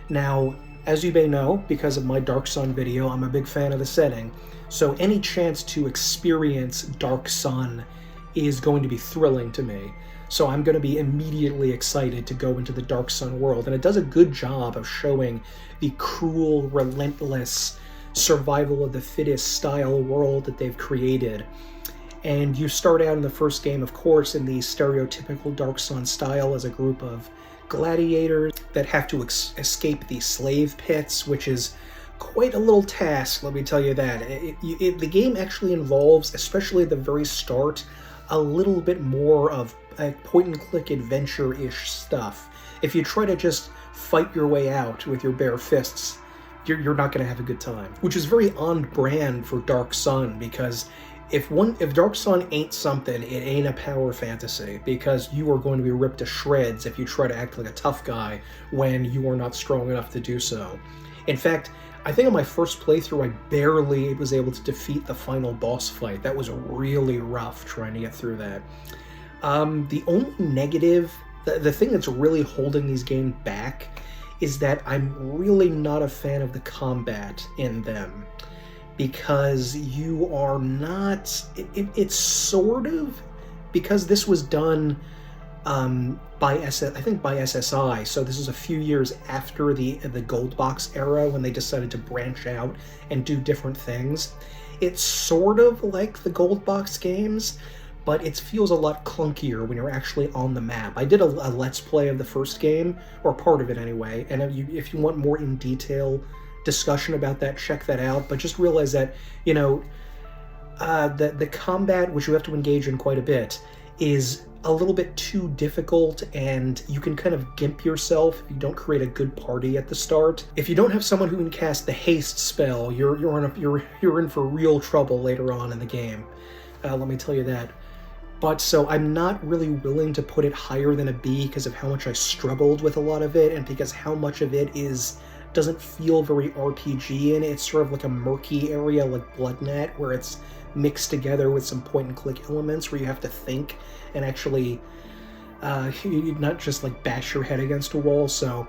Now, as you may know, because of my Dark Sun video, I'm a big fan of the setting, so any chance to experience Dark Sun is going to be thrilling to me. So I'm going to be immediately excited to go into the Dark Sun world, and it does a good job of showing the cruel, relentless, survival of the fittest style world that they've created. And you start out in the first game, of course, in the stereotypical Dark Sun style as a group of gladiators that have to escape the slave pits, which is quite a little task, let me tell you that. The game actually involves, especially at the very start, a little bit more of a point-and-click adventure-ish stuff. If you try to just fight your way out with your bare fists, you're not going to have a good time. Which is very on-brand for Dark Sun, because if Dark Sun ain't something, it ain't a power fantasy, because you are going to be ripped to shreds if you try to act like a tough guy when you are not strong enough to do so. In fact, I think on my first playthrough, I barely was able to defeat the final boss fight. That was really rough trying to get through that. The only negative, the thing that's really holding these games back is that I'm really not a fan of the combat in them. Because you are not... It's sort of... Because this was done by SSI, so this is a few years after the gold box era when they decided to branch out and do different things. It's sort of like the gold box games, but it feels a lot clunkier when you're actually on the map. I did a let's play of the first game, or part of it anyway, and if you want more in detail discussion about that, check that out, but just realize that, you know, the combat, which you have to engage in quite a bit, is a little bit too difficult, and you can kind of gimp yourself if you don't create a good party at the start. If you don't have someone who can cast the haste spell, you're in for real trouble later on in the game. Let me tell you that. But so I'm not really willing to put it higher than a B because of how much I struggled with a lot of it, and because how much of it doesn't feel very RPG in. It's sort of like a murky area like Bloodnet, where it's mixed together with some point-and-click elements where you have to think and actually not just like bash your head against a wall. So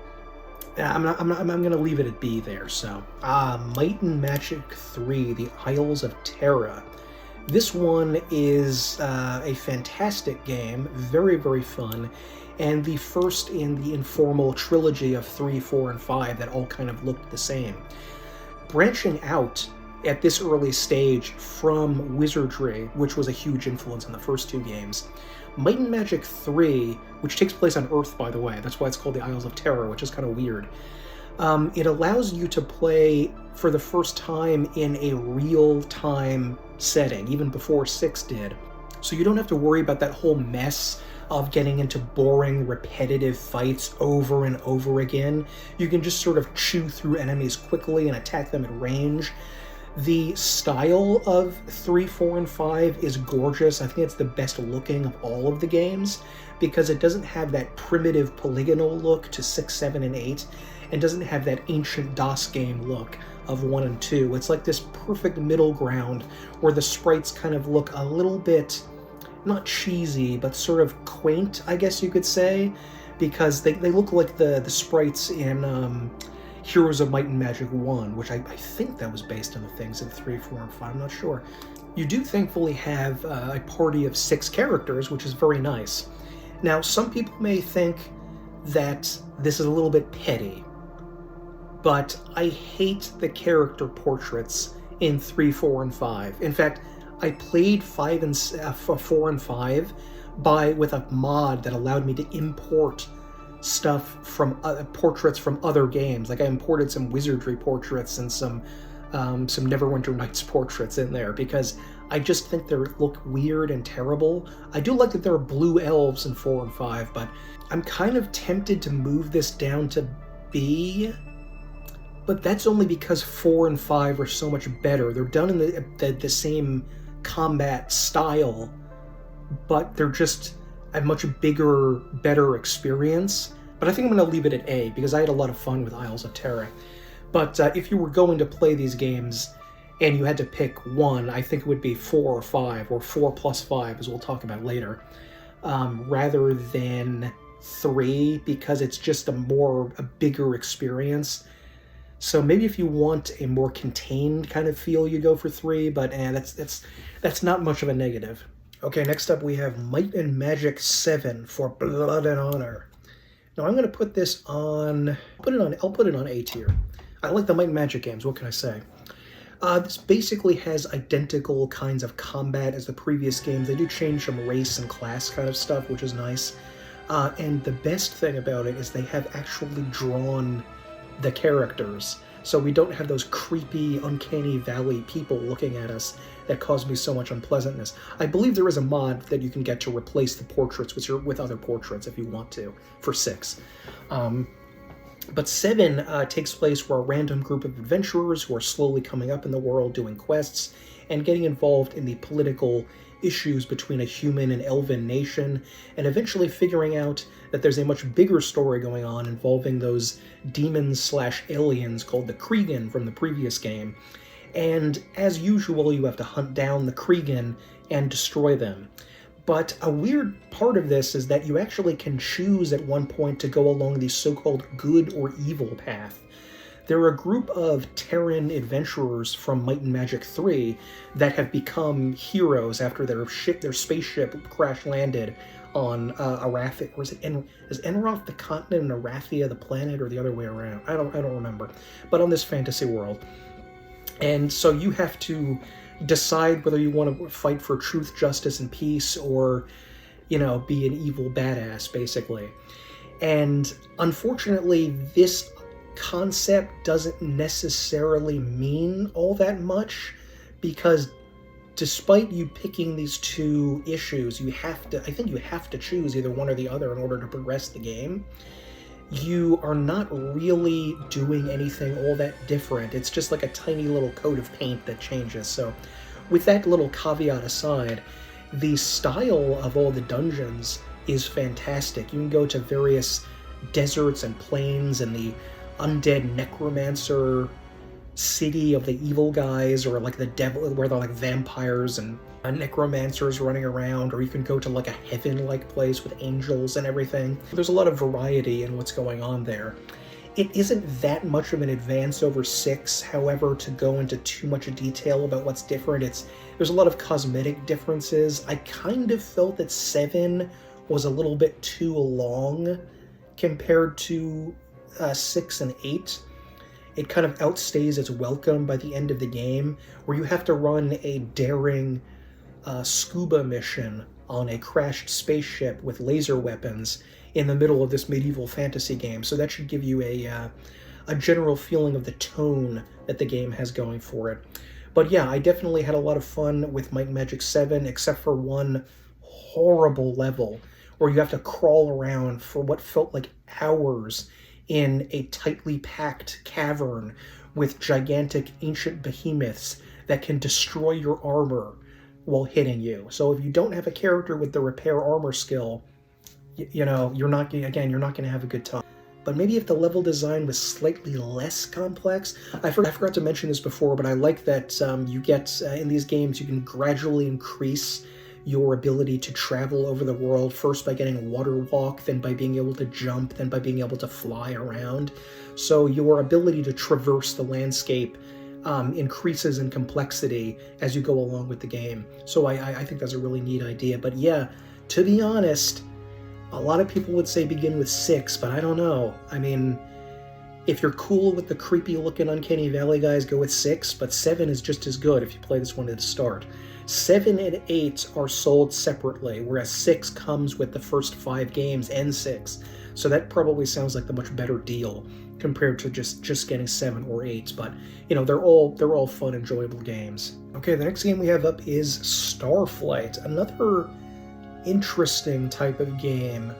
I'm gonna leave it at B there. So Might and Magic 3: The Isles of Terra. This one is a fantastic game, very, very fun, and the first in the informal trilogy of 3, 4, and 5 that all kind of looked the same. Branching out at this early stage from Wizardry, which was a huge influence in the first two games, Might and Magic 3, which takes place on Earth, by the way, that's why it's called the Isles of Terra, which is kind of weird. It allows you to play for the first time in a real-time setting, even before 6 did. So you don't have to worry about that whole mess of getting into boring, repetitive fights over and over again. You can just sort of chew through enemies quickly and attack them at range. The style of 3, 4, and 5 is gorgeous. I think it's the best looking of all of the games, because it doesn't have that primitive polygonal look to 6, 7, and 8, and doesn't have that ancient DOS game look of 1 and 2. It's like this perfect middle ground where the sprites kind of look a little bit, not cheesy, but sort of quaint, I guess you could say, because they look like the sprites in Heroes of Might and Magic 1, which I think that was based on the things in 3, 4, and 5, I'm not sure. You do thankfully have a party of 6 characters, which is very nice. Now, some people may think that this is a little bit petty, but I hate the character portraits in 3, 4, and 5. In fact, I played 4 and 5 with a mod that allowed me to import stuff from portraits from other games. Like I imported some Wizardry portraits and some Neverwinter Nights portraits in there, because I just think they look weird and terrible. I do like that there are blue elves in 4 and 5, but I'm kind of tempted to move this down to B, but that's only because 4 and 5 are so much better. They're done in the same combat style, but they're just a much bigger, better experience. But I think I'm going to leave it at A, because I had a lot of fun with Isles of Terra. But if you were going to play these games and you had to pick one, I think it would be 4 or 5, or 4 plus 5, as we'll talk about later, rather than 3, because it's just a bigger experience. So maybe if you want a more contained kind of feel, you go for 3, but that's not much of a negative. Okay, next up we have Might and Magic 7 for Blood and Honor. Now I'm going to put this on... I'll put it on A tier. I like the Might and Magic games, what can I say? This basically has identical kinds of combat as the previous games. They do change some race and class kind of stuff, which is nice. And the best thing about it is they have actually drawn the characters. So we don't have those creepy, uncanny valley people looking at us that cause me so much unpleasantness. I believe there is a mod that you can get to replace the portraits with other portraits if you want to, for 6. But 7 takes place where a random group of adventurers who are slowly coming up in the world doing quests and getting involved in the political issues between a human and elven nation, and eventually figuring out that there's a much bigger story going on involving those demons/aliens called the Kriegen from the previous game. And as usual, you have to hunt down the Kriegen and destroy them. But a weird part of this is that you actually can choose at one point to go along the so-called good or evil path. They're a group of Terran adventurers from Might and Magic 3 that have become heroes after their spaceship crash-landed on Arathia. Or is Enroth the continent and Arathia the planet, or the other way around? I don't remember. But on this fantasy world. And so you have to decide whether you want to fight for truth, justice, and peace, or, be an evil badass, basically. And unfortunately, this concept doesn't necessarily mean all that much, because despite you picking these two issues, I think you have to choose either one or the other in order to progress the game. You are not really doing anything all that different. It's just like a tiny little coat of paint that changes. So with that little caveat aside, the style of all the dungeons is fantastic. You can go to various deserts and plains and the undead necromancer city of the evil guys, or like the devil, where they're like vampires and necromancers running around, or you can go to like a heaven-like place with angels and everything. There's a lot of variety in what's going on there. It isn't that much of an advance over 6, however, to go into too much detail about what's different. There's a lot of cosmetic differences. I kind of felt that 7 was a little bit too long compared to 6 and 8. It kind of outstays its welcome by the end of the game, where you have to run a daring scuba mission on a crashed spaceship with laser weapons in the middle of this medieval fantasy game. So that should give you a general feeling of the tone that the game has going for it. But yeah, I definitely had a lot of fun with Might and Magic 7, except for one horrible level where you have to crawl around for what felt like hours in a tightly packed cavern with gigantic ancient behemoths that can destroy your armor while hitting you. So if you don't have a character with the repair armor skill, you're not going to have a good time. But maybe if the level design was slightly less complex. I forgot to mention this before, but I like that you get, in these games, you can gradually increase your ability to travel over the world, first by getting water walk, then by being able to jump, then by being able to fly around. So your ability to traverse the landscape increases in complexity as you go along with the game. So I think that's a really neat idea. But yeah, to be honest, a lot of people would say begin with 6, but I don't know. I mean, if you're cool with the creepy looking Uncanny Valley guys, go with 6, but 7 is just as good if you play this one at the start. 7 and 8 are sold separately, whereas 6 comes with the first 5 games and 6. So that probably sounds like the much better deal compared to just getting 7 or 8. But they're all fun, enjoyable games. Okay, the next game we have up is Starflight, another interesting type of game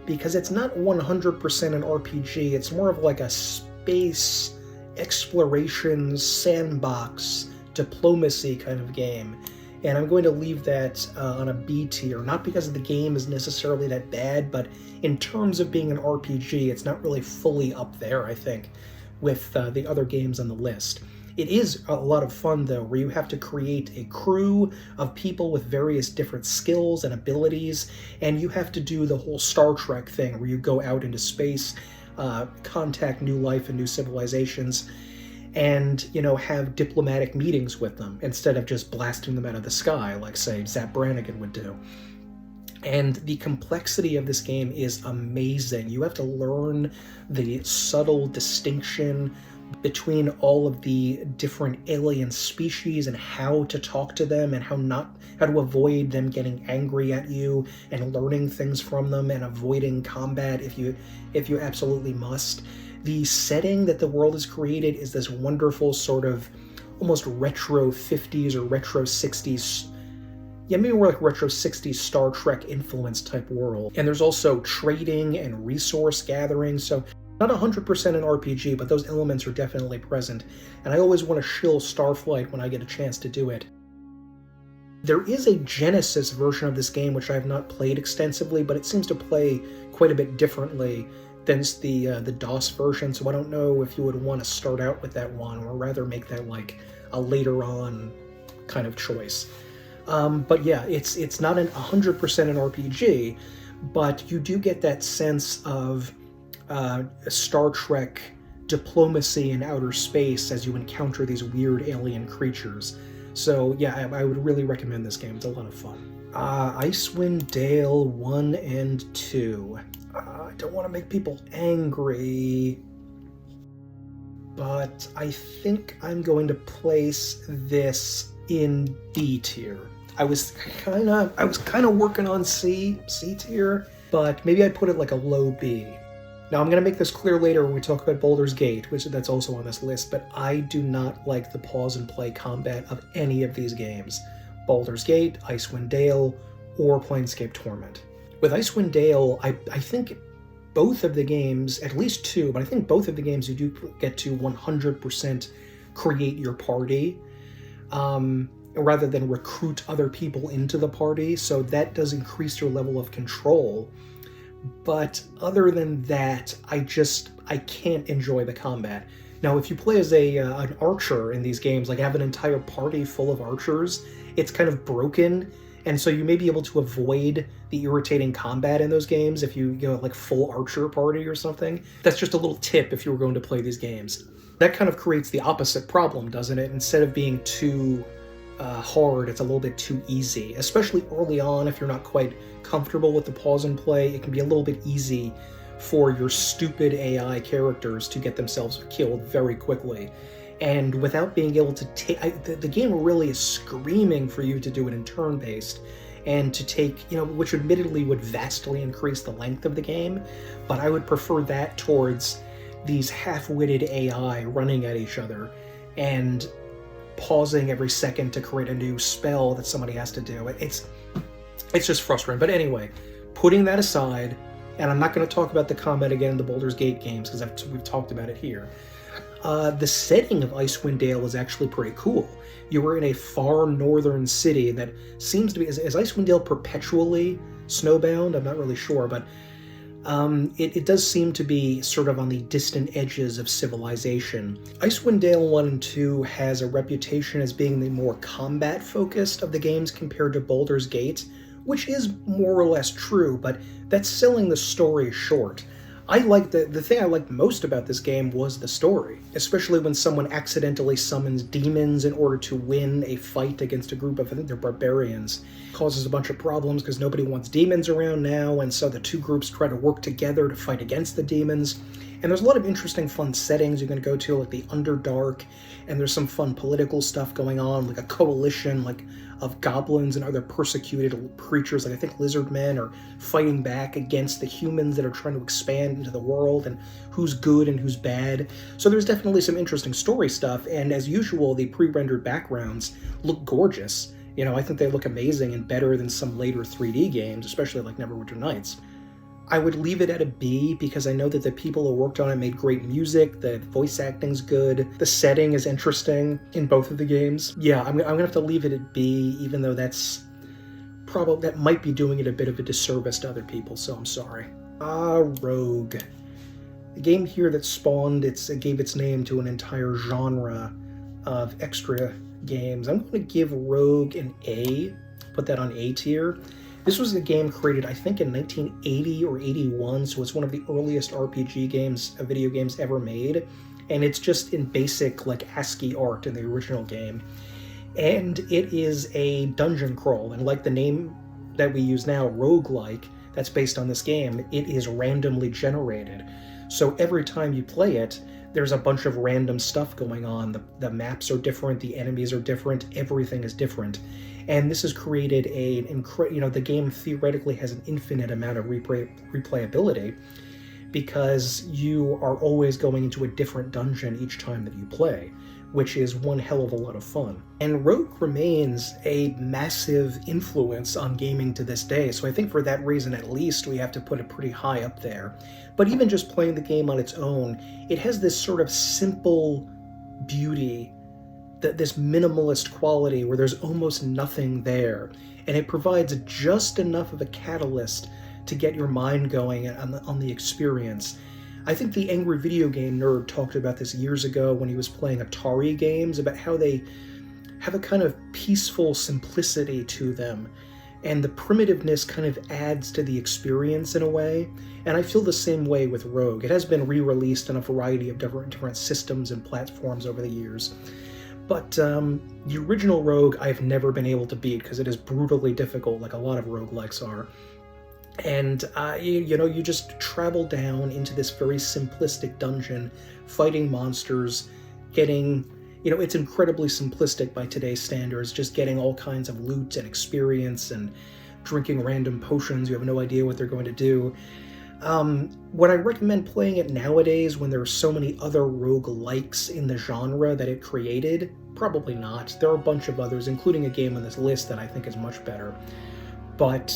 because it's not 100% an RPG. It's more of like a space exploration sandbox diplomacy kind of game. And I'm going to leave that on a B tier, not because the game is necessarily that bad, but in terms of being an RPG, it's not really fully up there, I think, with the other games on the list. It is a lot of fun, though, where you have to create a crew of people with various different skills and abilities, and you have to do the whole Star Trek thing, where you go out into space, contact new life and new civilizations, and, have diplomatic meetings with them instead of just blasting them out of the sky like, say, Zap Brannigan would do. And the complexity of this game is amazing. You have to learn the subtle distinction between all of the different alien species and how to talk to them and how to avoid them getting angry at you, and learning things from them and avoiding combat if you absolutely must. The setting that the world has created is this wonderful sort of almost retro 50s or retro 60s, maybe more like retro 60s Star Trek influence type world. And there's also trading and resource gathering, so not 100% an RPG, but those elements are definitely present. And I always want to shill Starflight when I get a chance to do it. There is a Genesis version of this game which I have not played extensively, but it seems to play quite a bit differently than the DOS version, so I don't know if you would want to start out with that one, or rather make that like a later on kind of choice. But yeah, it's not 100% an RPG, but you do get that sense of Star Trek diplomacy in outer space as you encounter these weird alien creatures. So yeah, I would really recommend this game. It's a lot of fun. Icewind Dale 1 and 2. I don't want to make people angry, but I think I'm going to place this in B tier. I was kind of working on C tier, but maybe I'd put it like a low B. Now I'm going to make this clear later when we talk about Baldur's Gate, which that's also on this list, but I do not like the pause and play combat of any of these games. Baldur's Gate, Icewind Dale, or Planescape Torment. With Icewind Dale, I think both of the games, at least two, but I think both of the games you do get to 100% create your party, rather than recruit other people into the party, so that does increase your level of control. But other than that, I can't enjoy the combat. Now, if you play as an archer in these games, like have an entire party full of archers, it's kind of broken, and so you may be able to avoid the irritating combat in those games if you go like full archer party or something. That's just a little tip if you were going to play these games. That kind of creates the opposite problem, doesn't it? Instead of being too hard, it's a little bit too easy, especially early on. If you're not quite comfortable with the pause and play, it can be a little bit easy for your stupid AI characters to get themselves killed very quickly. And without being able to take, the game really is screaming for you to do it in turn-based, and to take, which admittedly would vastly increase the length of the game, but I would prefer that towards these half-witted AI running at each other and pausing every second to create a new spell that somebody has to do. It's just frustrating. But anyway, putting that aside, and I'm not going to talk about the combat again in the Baldur's Gate games because we've talked about it here. The setting of Icewind Dale is actually pretty cool. You were in a far northern city that seems to be... Is Icewind Dale perpetually snowbound? I'm not really sure, but it does seem to be sort of on the distant edges of civilization. Icewind Dale 1 and 2 has a reputation as being the more combat-focused of the games compared to Baldur's Gate, which is more or less true, but that's selling the story short. I like the thing I liked most about this game was the story, especially when someone accidentally summons demons in order to win a fight against a group of, I think they're barbarians. It causes a bunch of problems because nobody wants demons around now, and so the two groups try to work together to fight against the demons. And there's a lot of interesting fun settings you can go to, like the Underdark, and there's some fun political stuff going on, like a coalition of goblins and other persecuted creatures, like I think lizard men are fighting back against the humans that are trying to expand into the world, and who's good and who's bad. So there's definitely some interesting story stuff, and as usual, the pre-rendered backgrounds look gorgeous. I think they look amazing and better than some later 3D games, especially like Neverwinter Nights. I would leave it at a B because I know that the people who worked on it made great music, the voice acting's good, the setting is interesting in both of the games. Yeah, I'm gonna have to leave it at B, even though that might be doing it a bit of a disservice to other people, so I'm sorry. Rogue. The game here that spawned, it gave its name to an entire genre of extra games. I'm going to give Rogue an A, put that on A tier. This was a game created, I think, in 1980 or 81, so it's one of the earliest RPG games, video games ever made, and it's just in basic, ASCII art in the original game. And it is a dungeon crawl, and like the name that we use now, roguelike, that's based on this game, it is randomly generated. So every time you play it, there's a bunch of random stuff going on. The maps are different, the enemies are different, everything is different. And this has created the game theoretically has an infinite amount of replayability because you are always going into a different dungeon each time that you play, which is one hell of a lot of fun. And Rogue remains a massive influence on gaming to this day, so I think for that reason at least we have to put it pretty high up there. But even just playing the game on its own, it has this sort of simple beauty, this minimalist quality where there's almost nothing there, and it provides just enough of a catalyst to get your mind going on the experience. I think the Angry Video Game Nerd talked about this years ago when he was playing Atari games, about how they have a kind of peaceful simplicity to them, and the primitiveness kind of adds to the experience in a way. And I feel the same way with Rogue. It has been re-released on a variety of different systems and platforms over the years. But the original Rogue I've never been able to beat because it is brutally difficult, like a lot of roguelikes are. And, you just travel down into this very simplistic dungeon, fighting monsters, getting... it's incredibly simplistic by today's standards, just getting all kinds of loot and experience and drinking random potions. You have no idea what they're going to do. Would I recommend playing it nowadays when there are so many other roguelikes in the genre that it created? Probably not. There are a bunch of others, including a game on this list that I think is much better. But,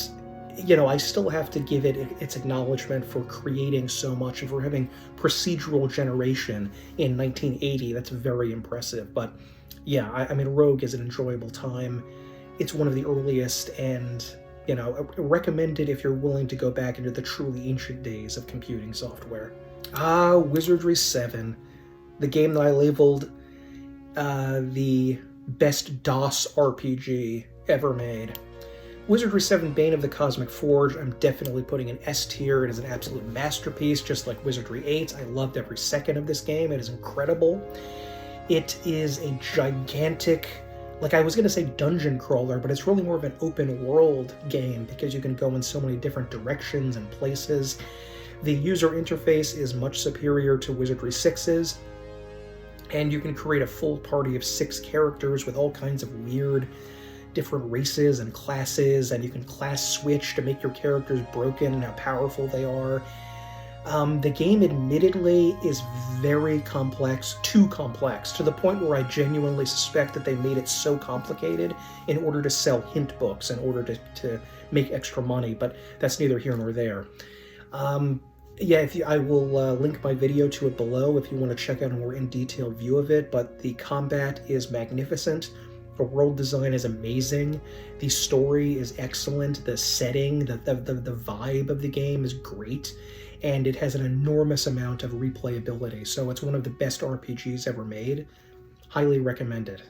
I still have to give it its acknowledgement for creating so much and for having procedural generation in 1980. That's very impressive. But, yeah, I mean, Rogue is an enjoyable time. It's one of the earliest and... recommended if you're willing to go back into the truly ancient days of computing software. Wizardry 7. The game that I labeled the best DOS RPG ever made. Wizardry 7 Bane of the Cosmic Forge, I'm definitely putting an S tier. It is an absolute masterpiece, just like Wizardry 8. I loved every second of this game. It is incredible. It is a gigantic... I was going to say dungeon crawler, but it's really more of an open world game because you can go in so many different directions and places. The user interface is much superior to Wizardry 6's, and you can create a full party of 6 characters with all kinds of weird different races and classes, and you can class switch to make your characters broken and how powerful they are. The game admittedly is very complex, too complex, to the point where I genuinely suspect that they made it so complicated in order to sell hint books, in order to make extra money, but that's neither here nor there. I will link my video to it below if you want to check out a more in-detailed view of it, but the combat is magnificent. The world design is amazing. The story is excellent. The setting, the vibe of the game is great. And it has an enormous amount of replayability, so it's one of the best RPGs ever made. Highly recommended.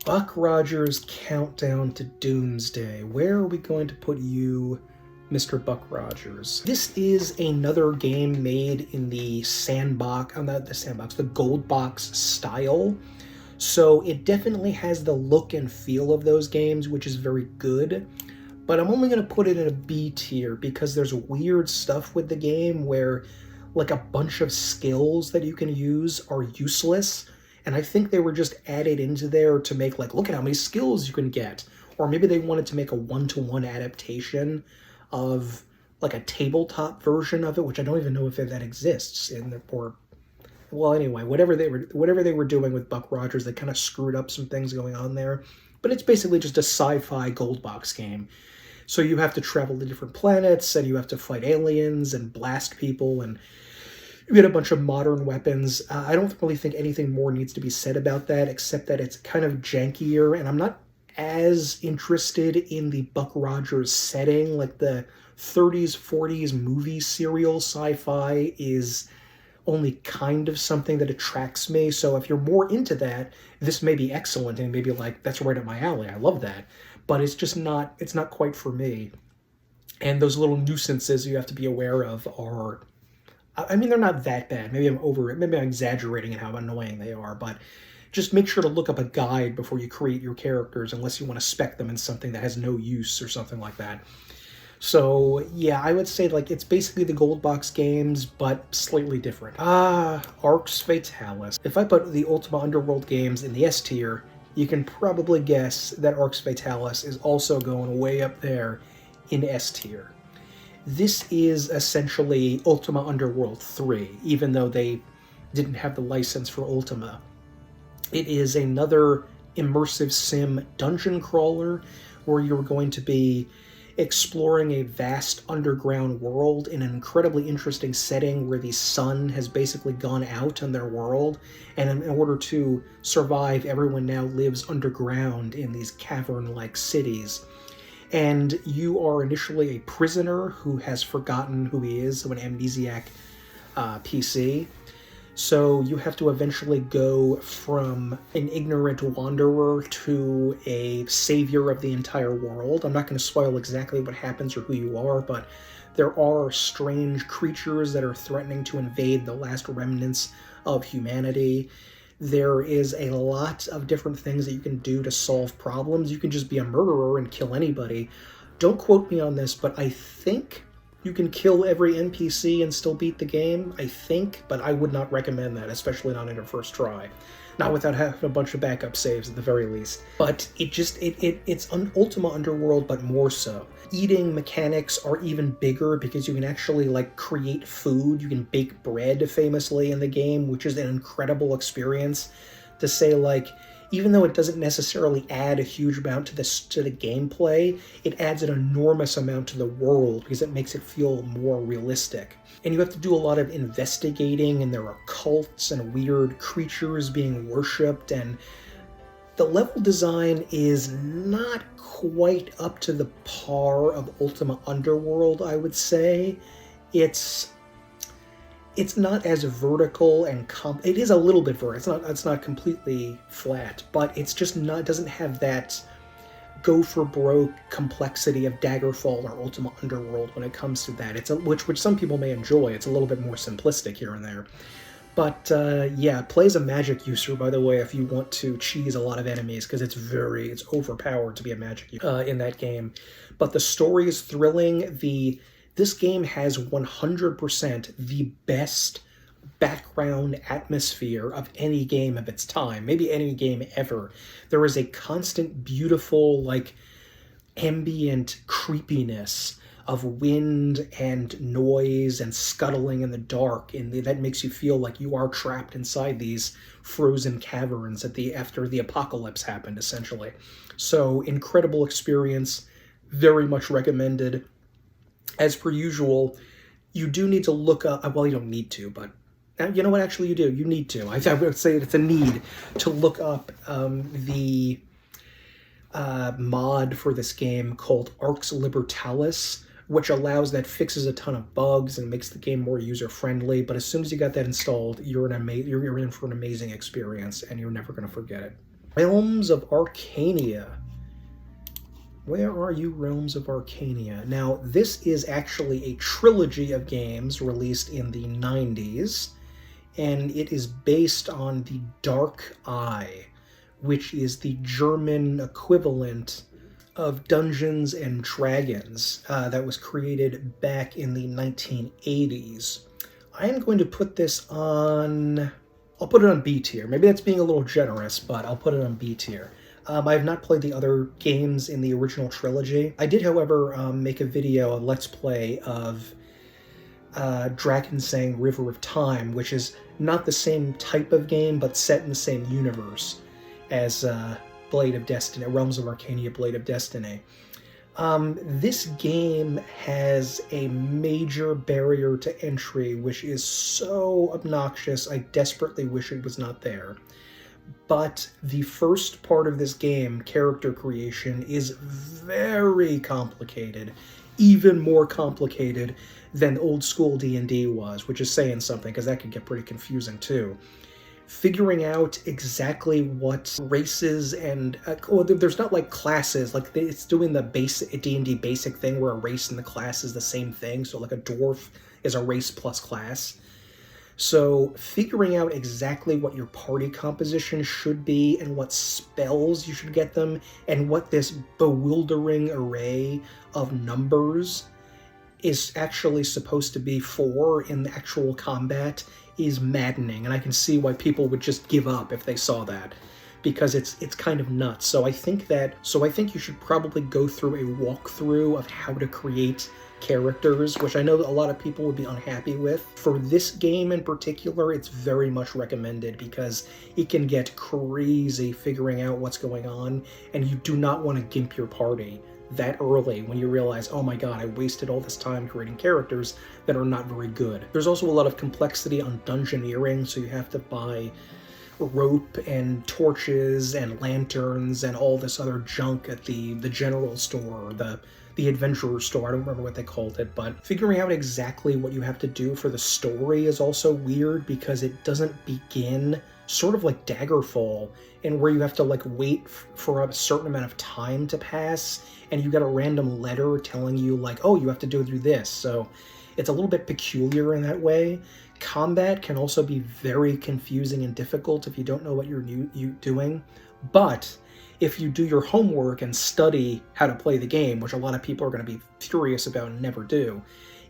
Buck Rogers' Countdown to Doomsday. Where are we going to put you, Mr. Buck Rogers? This is another game made in the the gold box style. So it definitely has the look and feel of those games, which is very good. But I'm only going to put it in a B tier because there's weird stuff with the game where a bunch of skills that you can use are useless. And I think they were just added into there to make look at how many skills you can get. Or maybe they wanted to make a one-to-one adaptation of a tabletop version of it, which I don't even know if that exists anyway, whatever they were doing with Buck Rogers, they kind of screwed up some things going on there. But it's basically just a sci-fi gold box game. So you have to travel to different planets, and you have to fight aliens and blast people, and you get a bunch of modern weapons. I don't really think anything more needs to be said about that, except that it's kind of jankier, and I'm not as interested in the Buck Rogers setting. The 30s, 40s movie serial sci-fi is only kind of something that attracts me. So if you're more into that, this may be excellent and maybe that's right up my alley. I love that. But it's just not, it's not quite for me. And those little nuisances you have to be aware of are, I mean, they're not that bad. Maybe I'm over it. Maybe I'm exaggerating in how annoying they are, but just make sure to look up a guide before you create your characters, unless you want to spec them in something that has no use or something like that. So, yeah, I would say, it's basically the gold box games, but slightly different. Arx Fatalis. If I put the Ultima Underworld games in the S tier, you can probably guess that Arx Fatalis is also going way up there in S tier. This is essentially Ultima Underworld 3, even though they didn't have the license for Ultima. It is another immersive sim dungeon crawler where you're going to be exploring a vast underground world in an incredibly interesting setting where the sun has basically gone out on their world, and in order to survive, everyone now lives underground in these cavern-like cities. And you are initially a prisoner who has forgotten who he is, so an amnesiac PC. So you have to eventually go from an ignorant wanderer to a savior of the entire world. I'm not going to spoil exactly what happens or who you are, but there are strange creatures that are threatening to invade the last remnants of humanity. There is a lot of different things that you can do to solve problems. You can just be a murderer and kill anybody. Don't quote me on this, but I think you can kill every NPC and still beat the game, I think, but I would not recommend that, especially not in your first try. Not without having a bunch of backup saves at the very least. But it's an Ultima Underworld, but more so. Eating mechanics are even bigger because you can actually like create food. You can bake bread famously in the game, which is an incredible experience. To say like, even though it doesn't necessarily add a huge amount to the gameplay, it adds an enormous amount to the world because it makes it feel more realistic. And you have to do a lot of investigating, and there are cults and weird creatures being worshipped, and the level design is not quite up to the par of Ultima Underworld, I would say. It's not as vertical and it is a little bit vertical. It's not completely flat, but it's just not, doesn't have that go for broke complexity of Daggerfall or Ultima Underworld when it comes to that. Which some people may enjoy. It's a little bit more simplistic here and there. But yeah, play as a magic user, by the way, if you want to cheese a lot of enemies, because it's overpowered to be a magic user in that game. But the story is thrilling. This game has 100% the best background atmosphere of any game of its time, maybe any game ever. There is a constant, beautiful, like, ambient creepiness of wind and noise and scuttling in the dark, and that makes you feel like you are trapped inside these frozen caverns after the apocalypse happened, essentially. So, incredible experience, very much recommended. As per usual, you do need to look up, well, you don't need to, but you know what, actually you do. You need to. I would say it's a need to look up the mod for this game called Arx Fatalis, which fixes a ton of bugs and makes the game more user-friendly, but as soon as you got that installed, you're in for an amazing experience, and you're never going to forget it. Realms of Arkania. Where are you, Realms of Arkania? Now, this is actually a trilogy of games released in the 90s, and it is based on the Dark Eye, which is the German equivalent of Dungeons and Dragons that was created back in the 1980s. I am going to put this on... I'll put it on B tier. Maybe that's being a little generous, but I'll put it on B tier. I have not played the other games in the original trilogy. I did, however, make a Let's Play of Drakensang River of Time, which is not the same type of game, but set in the same universe as Blade of Destiny, Realms of Arkania Blade of Destiny. This game has a major barrier to entry, which is so obnoxious, I desperately wish it was not there. But the first part of this game, character creation, is very complicated, even more complicated than old school D&D was, which is saying something, because that could get pretty confusing too. Figuring out exactly what races and... there's not like classes, like it's doing the basic D&D basic thing where a race and the class is the same thing, so like a dwarf is a race plus class. So figuring out exactly what your party composition should be and what spells you should get them and what this bewildering array of numbers is actually supposed to be for in the actual combat is maddening, and I can see why people would just give up if they saw that, because it's kind of nuts. So I think you should probably go through a walkthrough of how to create characters, which I know a lot of people would be unhappy with. For this game in particular, it's very much recommended because it can get crazy figuring out what's going on, and you do not want to gimp your party that early when you realize, oh my god, I wasted all this time creating characters that are not very good. There's also a lot of complexity on dungeoneering, so you have to buy rope and torches and lanterns and all this other junk at the general store, or the adventurer store. I don't remember what they called it, but figuring out exactly what you have to do for the story is also weird because it doesn't begin sort of like Daggerfall, and where you have to like wait for a certain amount of time to pass, and you get a random letter telling you like, oh, you have to do this. So it's a little bit peculiar in that way. Combat can also be very confusing and difficult if you don't know what you're doing, but if you do your homework and study how to play the game, which a lot of people are going to be furious about and never do,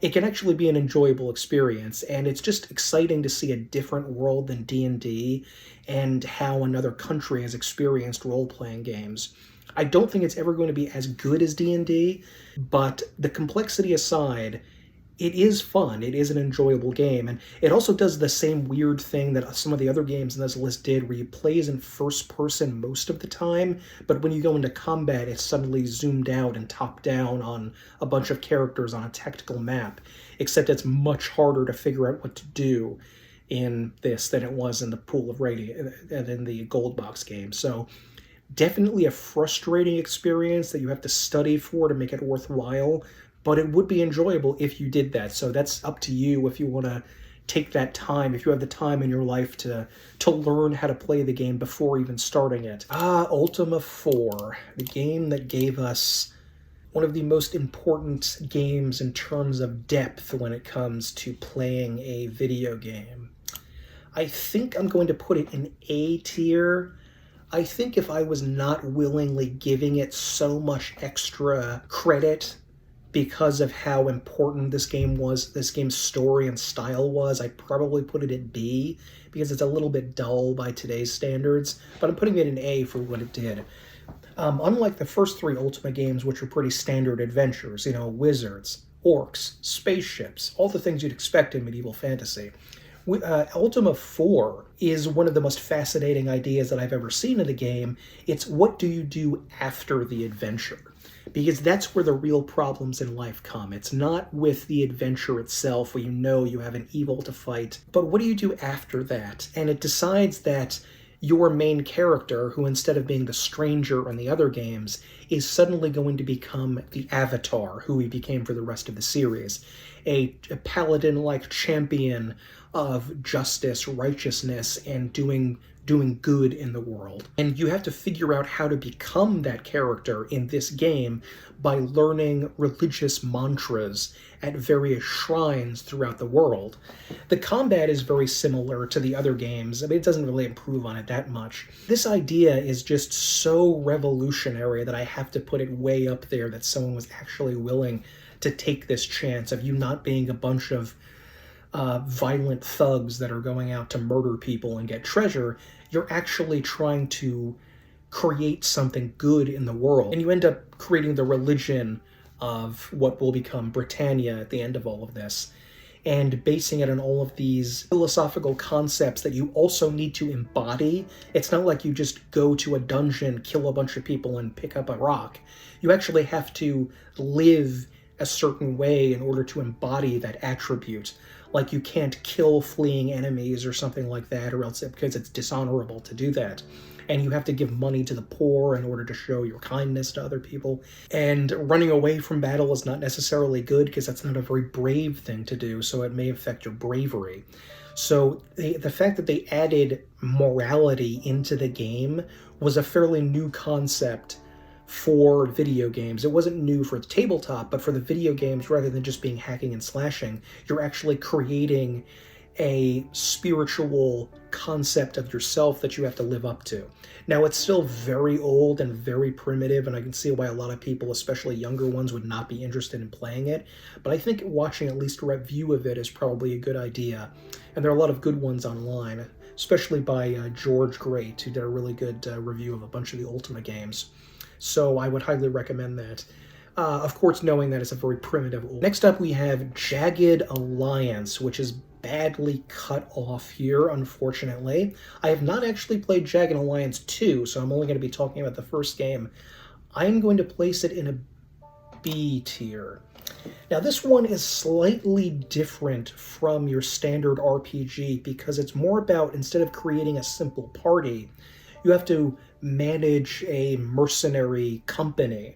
it can actually be an enjoyable experience, and it's just exciting to see a different world than D&D and how another country has experienced role-playing games. I don't think it's ever going to be as good as D&D, but the complexity aside, it is fun. It is an enjoyable game, and it also does the same weird thing that some of the other games in this list did, where you play as in first person most of the time, but when you go into combat, it's suddenly zoomed out and top down on a bunch of characters on a tactical map, except it's much harder to figure out what to do in this than it was in the Pool of Radiance and in the Gold Box game. So definitely a frustrating experience that you have to study for to make it worthwhile, but it would be enjoyable if you did that. So that's up to you if you want to take that time, if you have the time in your life to learn how to play the game before even starting it. Ultima 4, the game that gave us one of the most important games in terms of depth when it comes to playing a video game. I think I'm going to put it in A tier. I think if I was not willingly giving it so much extra credit because of how important this game was, this game's story and style was, I'd probably put it at B, because it's a little bit dull by today's standards, but I'm putting it in A for what it did. Unlike the first three Ultima games, which are pretty standard adventures, you know, wizards, orcs, spaceships, all the things you'd expect in medieval fantasy, Ultima 4 is one of the most fascinating ideas that I've ever seen in a game. It's what do you do after the adventure? Because that's where the real problems in life come. It's not with the adventure itself, where you know you have an evil to fight, but what do you do after that? And it decides that your main character, who instead of being the stranger in the other games, is suddenly going to become the Avatar, who he became for the rest of the series. A paladin-like champion of justice, righteousness, and doing good in the world. And you have to figure out how to become that character in this game by learning religious mantras at various shrines throughout the world. The combat is very similar to the other games. I mean, it doesn't really improve on it that much. This idea is just so revolutionary that I have to put it way up there, that someone was actually willing to take this chance of you not being a bunch of violent thugs that are going out to murder people and get treasure. You're actually trying to create something good in the world. And you end up creating the religion of what will become Britannia at the end of all of this, and basing it on all of these philosophical concepts that you also need to embody. It's not like you just go to a dungeon, kill a bunch of people, and pick up a rock. You actually have to live a certain way in order to embody that attribute. Like, you can't kill fleeing enemies or something like that, or else because it's dishonorable to do that. And you have to give money to the poor in order to show your kindness to other people. And running away from battle is not necessarily good, because that's not a very brave thing to do, so it may affect your bravery. So the fact that they added morality into the game was a fairly new concept for video games. It wasn't new for the tabletop, but for the video games, rather than just being hacking and slashing, you're actually creating a spiritual concept of yourself that you have to live up to. Now, it's still very old and very primitive, and I can see why a lot of people, especially younger ones, would not be interested in playing it, but I think watching at least a review of it is probably a good idea. And there are a lot of good ones online, especially by George Great, who did a really good review of a bunch of the Ultima games. So I would highly recommend that. Of course, knowing that it's a very primitive. Next up, we have Jagged Alliance, which is badly cut off here, unfortunately. I have not actually played Jagged Alliance 2, so I'm only going to be talking about the first game. I'm going to place it in a B tier. Now this one is slightly different from your standard RPG because it's more about, instead of creating a simple party, you have to manage a mercenary company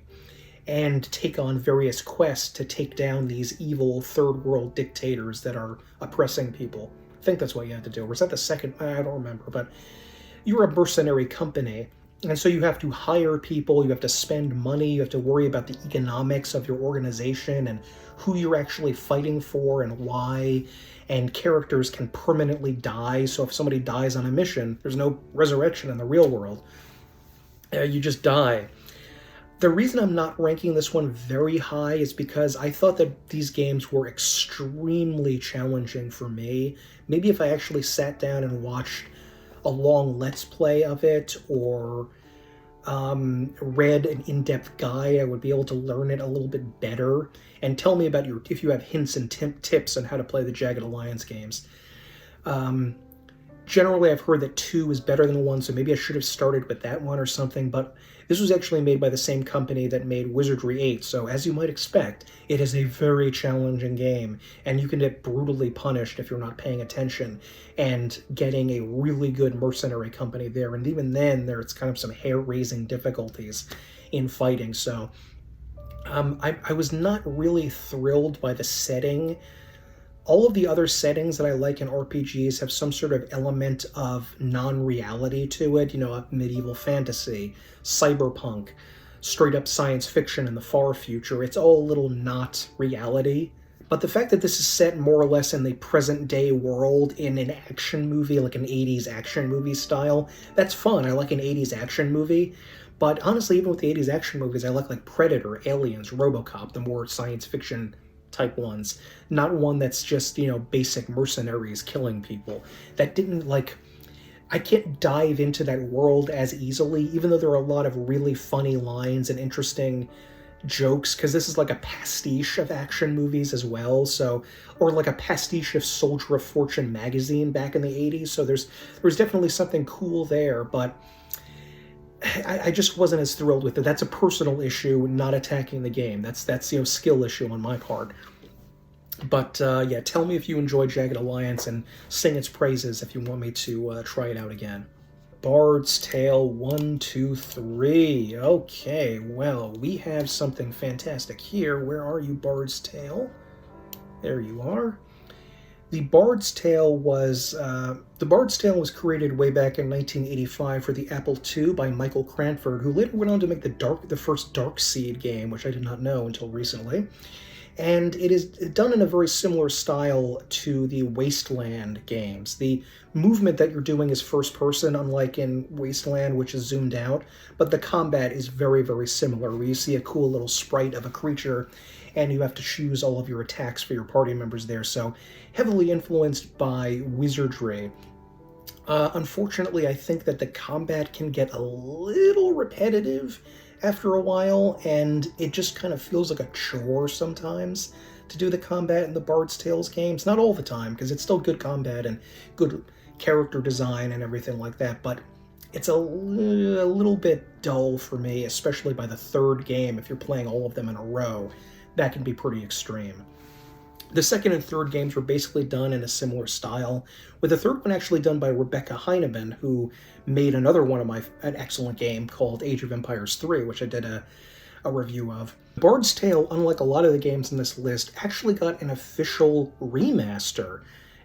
and take on various quests to take down these evil third world dictators that are oppressing people. I think that's what you had to do. Or was that the second? I don't remember, but you're a mercenary company. And so you have to hire people, you have to spend money, you have to worry about the economics of your organization and who you're actually fighting for and why. And characters can permanently die, so if somebody dies on a mission, there's no resurrection in the real world. You just die. The reason I'm not ranking this one very high is because I thought that these games were extremely challenging for me. Maybe if I actually sat down and watched a long Let's Play of it, or read an in-depth guide, I would be able to learn it a little bit better. And tell me about if you have hints and tips on how to play the Jagged Alliance games. Generally, I've heard that 2 is better than 1, so maybe I should have started with that one or something, but this was actually made by the same company that made Wizardry 8, so as you might expect, it is a very challenging game, and you can get brutally punished if you're not paying attention, and getting a really good mercenary company there, and even then, there's kind of some hair-raising difficulties in fighting, so I was not really thrilled by the setting. All of the other settings that I like in RPGs have some sort of element of non-reality to it, medieval fantasy, cyberpunk, straight-up science fiction in the far future. It's all a little not reality. But the fact that this is set more or less in the present-day world in an action movie, like an 80s action movie style, that's fun. I like an 80s action movie. But honestly, even with the 80s action movies, I like Predator, Aliens, RoboCop, the more science fiction type ones, not one that's just, basic mercenaries killing people. That didn't, I can't dive into that world as easily, even though there are a lot of really funny lines and interesting jokes, because this is like a pastiche of action movies as well, or like a pastiche of Soldier of Fortune magazine back in the 80s, so there's definitely something cool there, but I just wasn't as thrilled with it. That's a personal issue, not attacking the game. That's skill issue on my part. But yeah, tell me if you enjoy Jagged Alliance and sing its praises if you want me to try it out again. Bard's Tale 1, 2, 3. Okay, well, we have something fantastic here. Where are you, Bard's Tale? There you are. The Bard's Tale was created way back in 1985 for the Apple II by Michael Cranford, who later went on to make the first Darkseid game, which I did not know until recently. And it is done in a very similar style to the Wasteland games. The movement that you're doing is first person, unlike in Wasteland, which is zoomed out, but the combat is very, very similar, where you see a cool little sprite of a creature, and you have to choose all of your attacks for your party members there, so heavily influenced by Wizardry. Unfortunately, I think that the combat can get a little repetitive after a while, and it just kind of feels like a chore sometimes to do the combat in the Bard's Tales games. Not all the time, because it's still good combat and good character design and everything like that, but it's a little bit dull for me, especially by the third game. If you're playing all of them in a row, that can be pretty extreme. The second and third games were basically done in a similar style, with the third one actually done by Rebecca Heineman, who made another one of an excellent game called Age of Empires 3, which I did a review of. Bard's Tale, unlike a lot of the games in this list, actually got an official remaster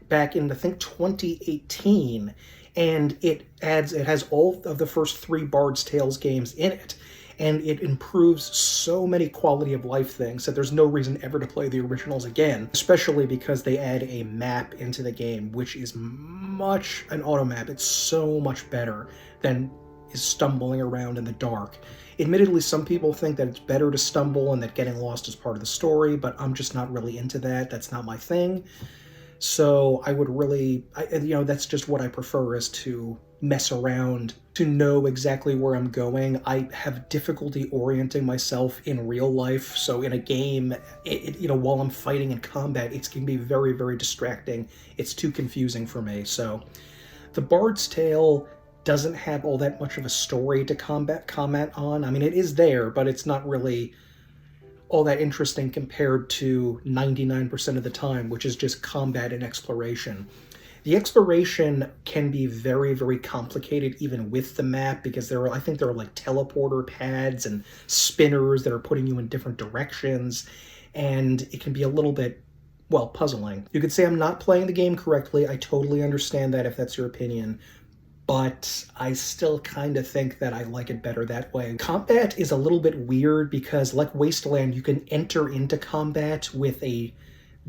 back in, I think, 2018, and it has all of the first 3 Bard's Tales games in it. And it improves so many quality of life things that there's no reason ever to play the originals again, especially because they add a map into the game, which is an auto map. It's so much better than is stumbling around in the dark. Admittedly, some people think that it's better to stumble and that getting lost is part of the story, but I'm just not really into that. That's not my thing. So I would really, that's just what I prefer, is to mess around, to know exactly where I'm going. I have difficulty orienting myself in real life, so in a game, while I'm fighting in combat, it's going to be very, very distracting. It's too confusing for me. So the Bard's Tale doesn't have all that much of a story to comment on. I mean, it is there, but it's not really all that interesting compared to 99% of the time, which is just combat and exploration. The exploration can be very, very complicated even with the map, because I think there are like teleporter pads and spinners that are putting you in different directions, and it can be a little bit, well, puzzling. You could say I'm not playing the game correctly. I totally understand that if that's your opinion, but I still kind of think that I like it better that way. Combat is a little bit weird because, like Wasteland, you can enter into combat with a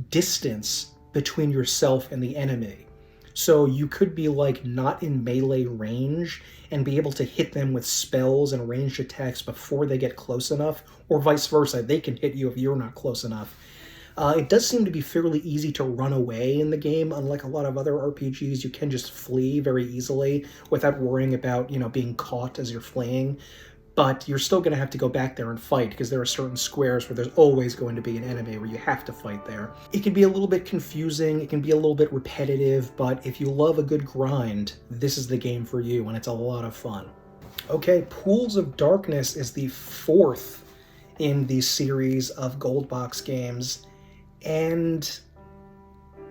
distance between yourself and the enemy. So you could be like not in melee range and be able to hit them with spells and ranged attacks before they get close enough, or vice versa. They can hit you if you're not close enough. It does seem to be fairly easy to run away in the game. Unlike a lot of other RPGs, you can just flee very easily without worrying about, being caught as you're fleeing. But you're still going to have to go back there and fight, because there are certain squares where there's always going to be an enemy where you have to fight there. It can be a little bit confusing, it can be a little bit repetitive, but if you love a good grind, this is the game for you, and it's a lot of fun. Okay, Pools of Darkness is the fourth in the series of Gold Box games, and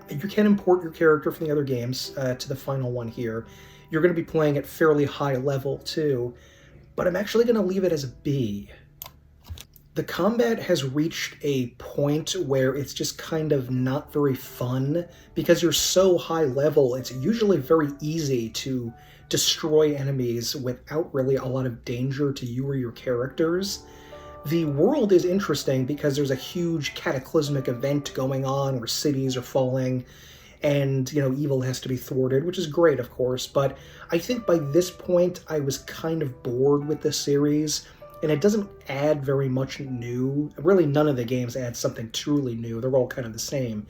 you can import your character from the other games to the final one here. You're going to be playing at fairly high level too, but I'm actually going to leave it as a B. The combat has reached a point where it's just kind of not very fun, because you're so high level. It's usually very easy to destroy enemies without really a lot of danger to you or your characters. The world is interesting because there's a huge cataclysmic event going on where cities are falling and, evil has to be thwarted, which is great, of course, but I think by this point I was kind of bored with the series, and it doesn't add very much new. Really, none of the games add something truly new. They're all kind of the same,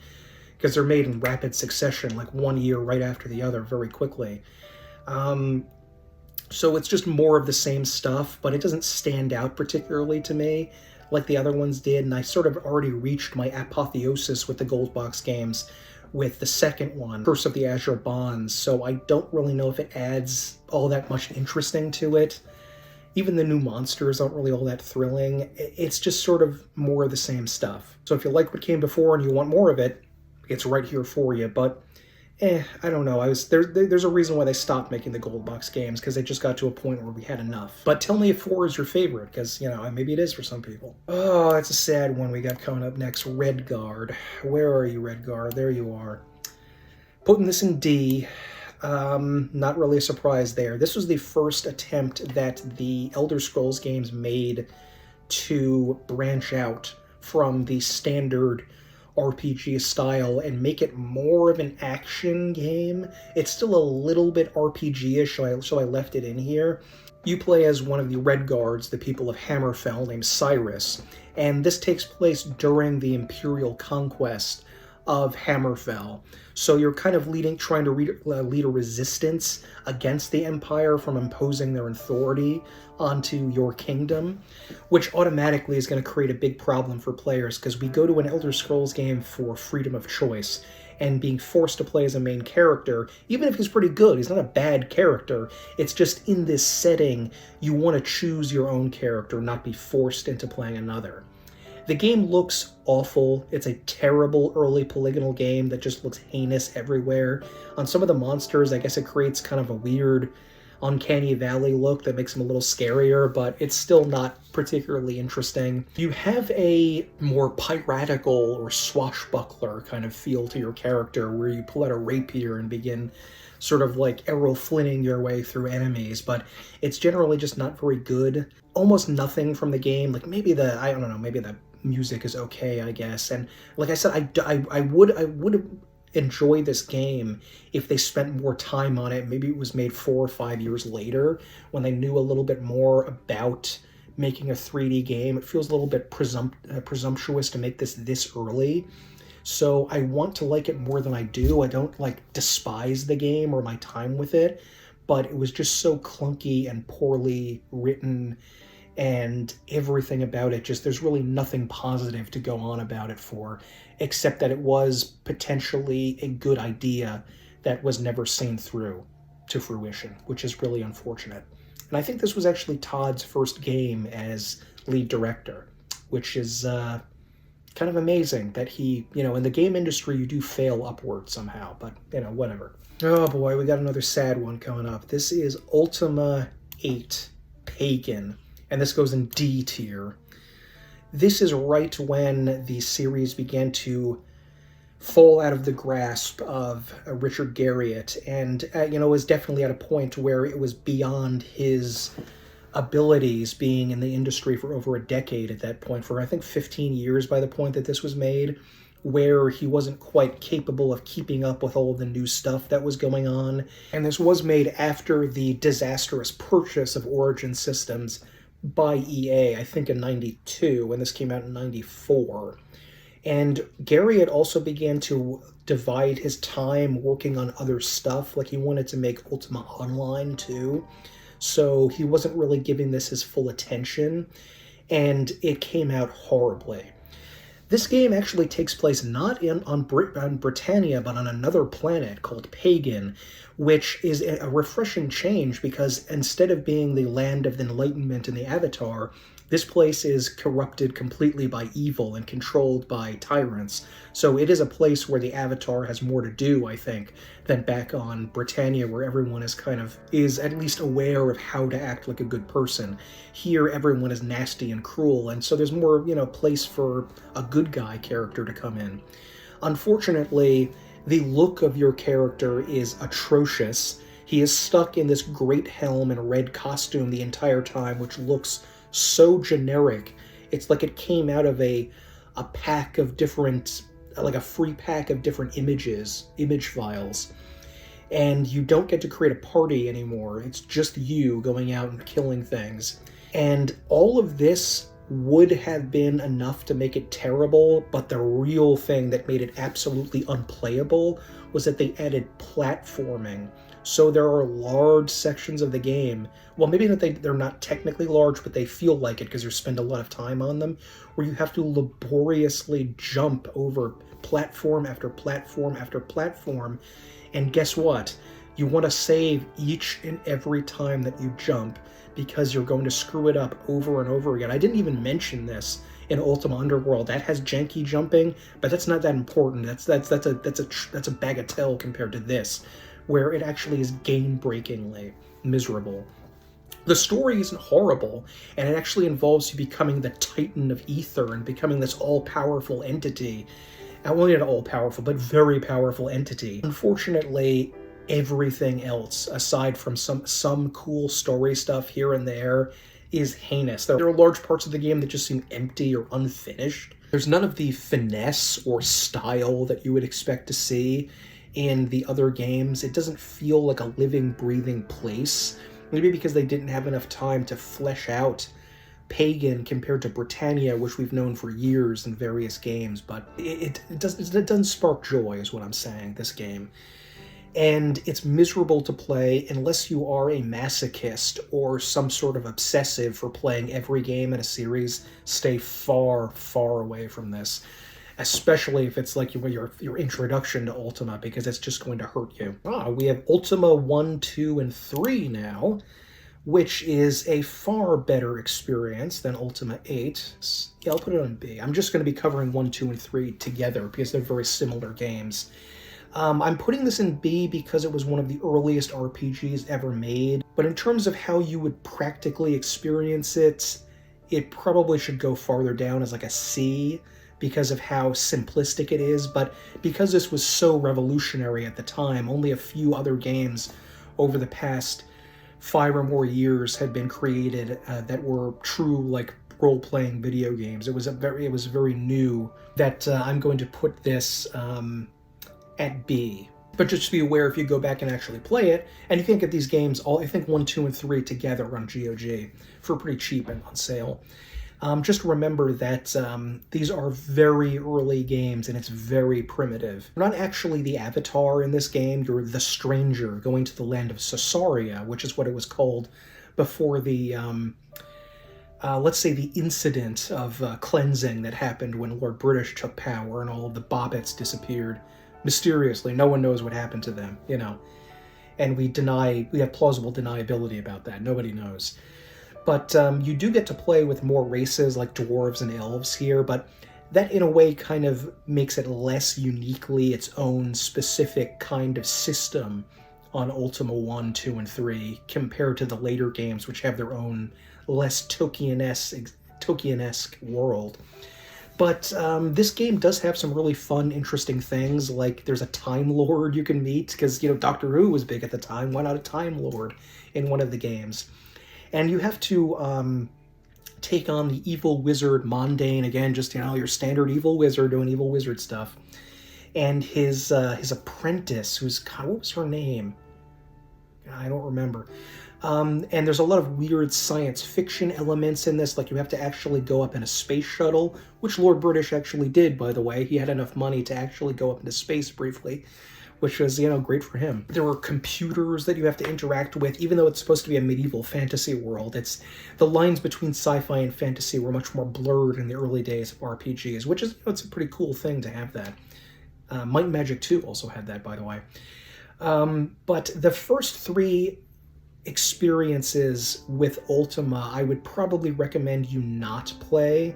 because they're made in rapid succession, like one year right after the other, very quickly. So it's just more of the same stuff, but it doesn't stand out particularly to me like the other ones did, and I sort of already reached my apotheosis with the Gold Box games with the second one, Curse of the Azure Bonds, so I don't really know if it adds all that much interesting to it. Even the new monsters aren't really all that thrilling. It's just sort of more of the same stuff. So if you like what came before and you want more of it, it's right here for you, but I don't know. There's a reason why they stopped making the Gold Box games, because they just got to a point where we had enough. But tell me if 4 is your favorite, because, maybe it is for some people. Oh, that's a sad one we got coming up next. Redguard. Where are you, Redguard? There you are. Putting this in D. Not really a surprise there. This was the first attempt that the Elder Scrolls games made to branch out from the standard RPG style and make it more of an action game. It's still a little bit RPG-ish, so I left it in here. You play as one of the Redguards, the people of Hammerfell, named Cyrus, and this takes place during the Imperial conquest of Hammerfell. So you're kind of trying to lead a resistance against the Empire from imposing their authority onto your kingdom, which automatically is going to create a big problem for players, because we go to an Elder Scrolls game for freedom of choice, and being forced to play as a main character, even if he's pretty good, he's not a bad character, it's just in this setting, you want to choose your own character, not be forced into playing another. The game looks awful. It's a terrible early polygonal game that just looks heinous everywhere. On some of the monsters, I guess it creates kind of a weird uncanny valley look that makes them a little scarier, but it's still not particularly interesting. You have a more piratical or swashbuckler kind of feel to your character, where you pull out a rapier and begin sort of like arrow flinting your way through enemies, but it's generally just not very good. Almost nothing from the game, like maybe the music is okay, I guess. And like I said, I would enjoy this game if they spent more time on it. Maybe it was made 4 or 5 years later, when they knew a little bit more about making a 3D game. It feels a little bit presumptuous to make this early. So I want to like it more than I do. I don't despise the game or my time with it, but it was just so clunky and poorly written, and everything about it, there's really nothing positive to go on about it for, except that it was potentially a good idea that was never seen through to fruition, which is really unfortunate. And I think this was actually Todd's first game as lead director, which is kind of amazing that he, in the game industry, you do fail upward somehow, but, whatever. Oh boy, we got another sad one coming up. This is Ultima 8 Pagan, and this goes in D tier. This is right when the series began to fall out of the grasp of Richard Garriott, and, was definitely at a point where it was beyond his abilities, being in the industry for over a decade at that point, for I think 15 years by the point that this was made, where he wasn't quite capable of keeping up with all of the new stuff that was going on. And this was made after the disastrous purchase of Origin Systems by EA, I think in 92, and this came out in 94. And Garriott also began to divide his time working on other stuff, like he wanted to make Ultima Online too, so he wasn't really giving this his full attention, and it came out horribly. This game actually takes place not on Britannia, but on another planet called Pagan, which is a refreshing change because instead of being the land of the Enlightenment in the Avatar, this place is corrupted completely by evil and controlled by tyrants. So it is a place where the Avatar has more to do, I think, than back on Britannia, where everyone is at least aware of how to act like a good person. Here, everyone is nasty and cruel, and so there's more, place for a good guy character to come in. Unfortunately, the look of your character is atrocious. He is stuck in this great helm and red costume the entire time, which looks so generic. It's like it came out of a pack of different, like a free pack of different image files. And you don't get to create a party anymore. It's just you going out and killing things. And all of this would have been enough to make it terrible, but the real thing that made it absolutely unplayable was that they added platforming. So there are large sections of the game, well, maybe they're not technically large, but they feel like it because you spend a lot of time on them, where you have to laboriously jump over platform after platform after platform. And guess what? You want to save each and every time that you jump, because you're going to screw it up over and over again. I didn't even mention this in Ultima Underworld. That has janky jumping, but that's not that important. That's a bagatelle compared to this, where it actually is game-breakingly miserable. The story isn't horrible, and it actually involves you becoming the Titan of Ether and becoming this all-powerful entity. Not only an all-powerful, but very powerful entity. Unfortunately, everything else, aside from some cool story stuff here and there, is heinous. There are large parts of the game that just seem empty or unfinished. There's none of the finesse or style that you would expect to see in the other games. It doesn't feel like a living, breathing place. Maybe because they didn't have enough time to flesh out Pagan compared to Britannia, which we've known for years in various games, but it doesn't spark joy, is what I'm saying, this game. And it's miserable to play unless you are a masochist or some sort of obsessive for playing every game in a series. Stay far, far away from this, especially if it's like your introduction to Ultima, because it's just going to hurt you. We have Ultima 1, 2, and 3 now, which is a far better experience than Ultima 8. Yeah, I'll put it on B. I'm just going to be covering 1, 2, and 3 together because they're very similar games. I'm putting this in B because it was one of the earliest RPGs ever made, but in terms of how you would practically experience it, it probably should go farther down as like a C because of how simplistic it is, but because this was so revolutionary at the time, only a few other games over the past 5 or more years had been created that were true, like, role-playing video games. It was very new. That I'm going to put this at B. But just be aware, if you go back and actually play it, and you can get these games, I think 1, 2, and 3 together on GOG for pretty cheap and on sale. Just remember that these are very early games, and it's very primitive. You're not actually the Avatar in this game, you're the stranger going to the land of Caesarea, which is what it was called before the, let's say, the incident of cleansing that happened when Lord British took power and all of the Bobbits disappeared. Mysteriously, no one knows what happened to them, and we have plausible deniability about that. Nobody knows. But you do get to play with more races like dwarves and elves here, but that in a way kind of makes it less uniquely its own specific kind of system on Ultima 1, 2, and 3 compared to the later games, which have their own less Tolkien-esque world. But this game does have some really fun, interesting things, like there's a Time Lord you can meet, because, you know, Doctor Who was big at the time. Why not a Time Lord in one of the games? And you have to take on the evil wizard Mondane, again, just, you know, your standard evil wizard doing evil wizard stuff. And his apprentice, who's, God, what was her name? I don't remember. And there's a lot of weird science fiction elements in this, like you have to actually go up in a space shuttle, which Lord British actually did, by the way. He had enough money to actually go up into space briefly, which was, you know, great for him. There were computers that you have to interact with, even though it's supposed to be a medieval fantasy world. The lines between sci-fi and fantasy were much more blurred in the early days of RPGs, which is, you know, it's a pretty cool thing to have that. Might and Magic 2 also had that, by the way. But the first 3 experiences with Ultima, I would probably recommend you not play,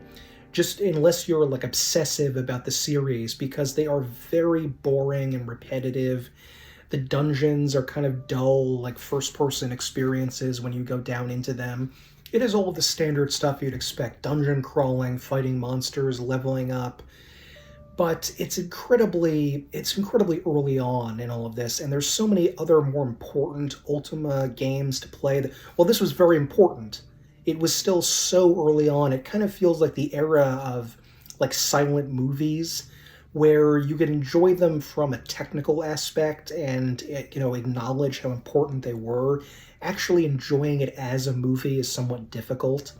just unless you're like obsessive about the series, because they are very boring and repetitive. The dungeons are kind of dull, like first-person experiences when you go down into them. It is all the standard stuff you'd expect: dungeon crawling, fighting monsters, leveling up. But it's incredibly early on in all of this, and there's so many other more important Ultima games to play. Well, this was very important. It was still so early on. It kind of feels like the era of like silent movies, where you can enjoy them from a technical aspect and, you know, acknowledge how important they were. Actually enjoying it as a movie is somewhat difficult.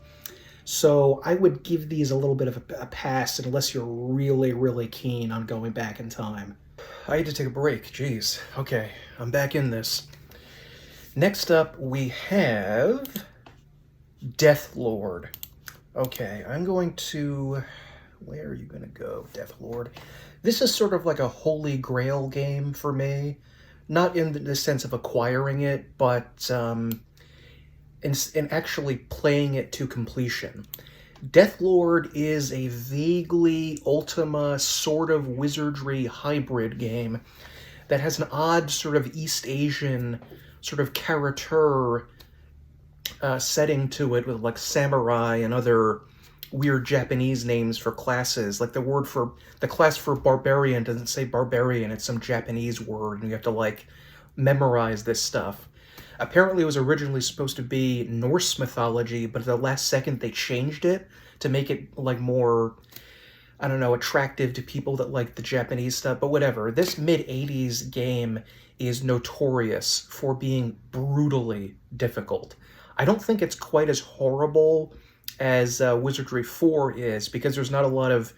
So I would give these a little bit of a pass unless you're really, really keen on going back in time. I had to take a break, jeez. Okay, I'm back in this. Next up, we have Deathlord. Okay, I'm going to... Where are you going to go, Deathlord? This is sort of like a holy grail game for me. Not in the sense of acquiring it, but... and actually playing it to completion. Deathlord is a vaguely Ultima sort of wizardry hybrid game that has an odd sort of East Asian sort of character setting to it, with like samurai and other weird Japanese names for classes. Like the class for barbarian doesn't say barbarian, it's some Japanese word, and you have to like memorize this stuff. Apparently it was originally supposed to be Norse mythology, but at the last second they changed it to make it like more, I don't know, attractive to people that like the Japanese stuff, but whatever. This mid-80s game is notorious for being brutally difficult. I don't think it's quite as horrible as Wizardry 4 is, because there's not a lot of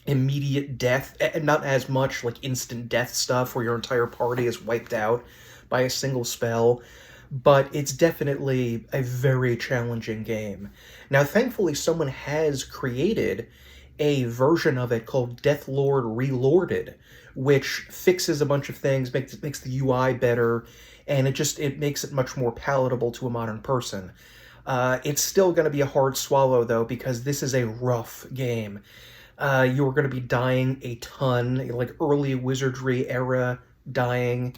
immediate death, and not as much like instant death stuff where your entire party is wiped out by a single spell, but it's definitely a very challenging game. Now, thankfully, someone has created a version of it called Deathlord Relorded, which fixes a bunch of things, makes the UI better, and it makes it much more palatable to a modern person. It's still going to be a hard swallow, though, because this is a rough game. You're going to be dying a ton, like early Wizardry era dying,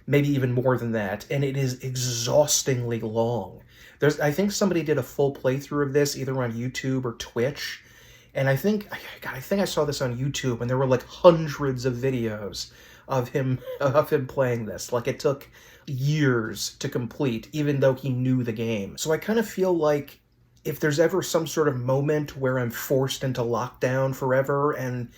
maybe even more than that, and it is exhaustingly long. I think somebody did a full playthrough of this, either on YouTube or Twitch, and I think I saw this on YouTube, and there were like hundreds of videos of him playing this. Like, it took years to complete, even though he knew the game. So I kind of feel like if there's ever some sort of moment where I'm forced into lockdown forever, and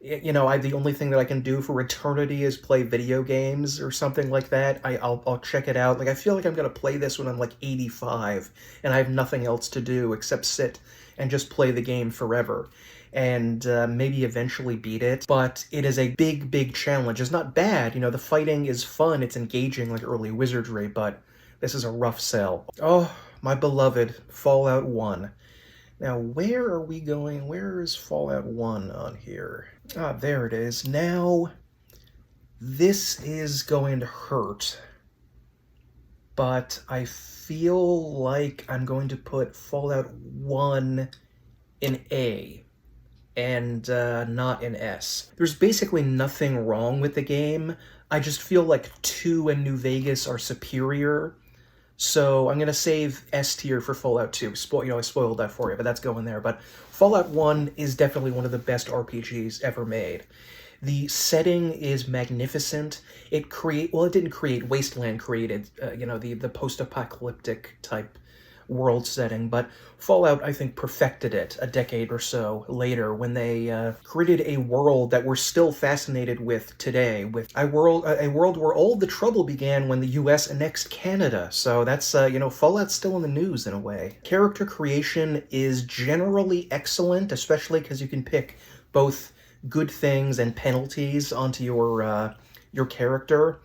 you know, the only thing that I can do for eternity is play video games or something like that, I'll check it out. Like, I feel like I'm going to play this when I'm like 85 and I have nothing else to do except sit and just play the game forever, and maybe eventually beat it. But it is a big, big challenge. It's not bad, you know, the fighting is fun, it's engaging like early Wizardry, but this is a rough sell. Oh, my beloved Fallout 1. Now, where are we going? Where is Fallout 1 on here? Ah, there it is. Now, this is going to hurt. but I feel like I'm going to put Fallout 1 in A and not in S. There's basically nothing wrong with the game. I just feel like 2 and New Vegas are superior. So I'm going to save S tier for Fallout 2. I spoiled that for you, but that's going there. But Fallout 1 is definitely one of the best RPGs ever made. The setting is magnificent. It didn't create, Wasteland created, the post-apocalyptic type world setting, but Fallout, I think, perfected it a decade or so later when they created a world that we're still fascinated with today, with a world where all the trouble began when the US annexed Canada. So that's, Fallout's still in the news in a way. Character creation is generally excellent, especially because you can pick both good things and penalties onto your character.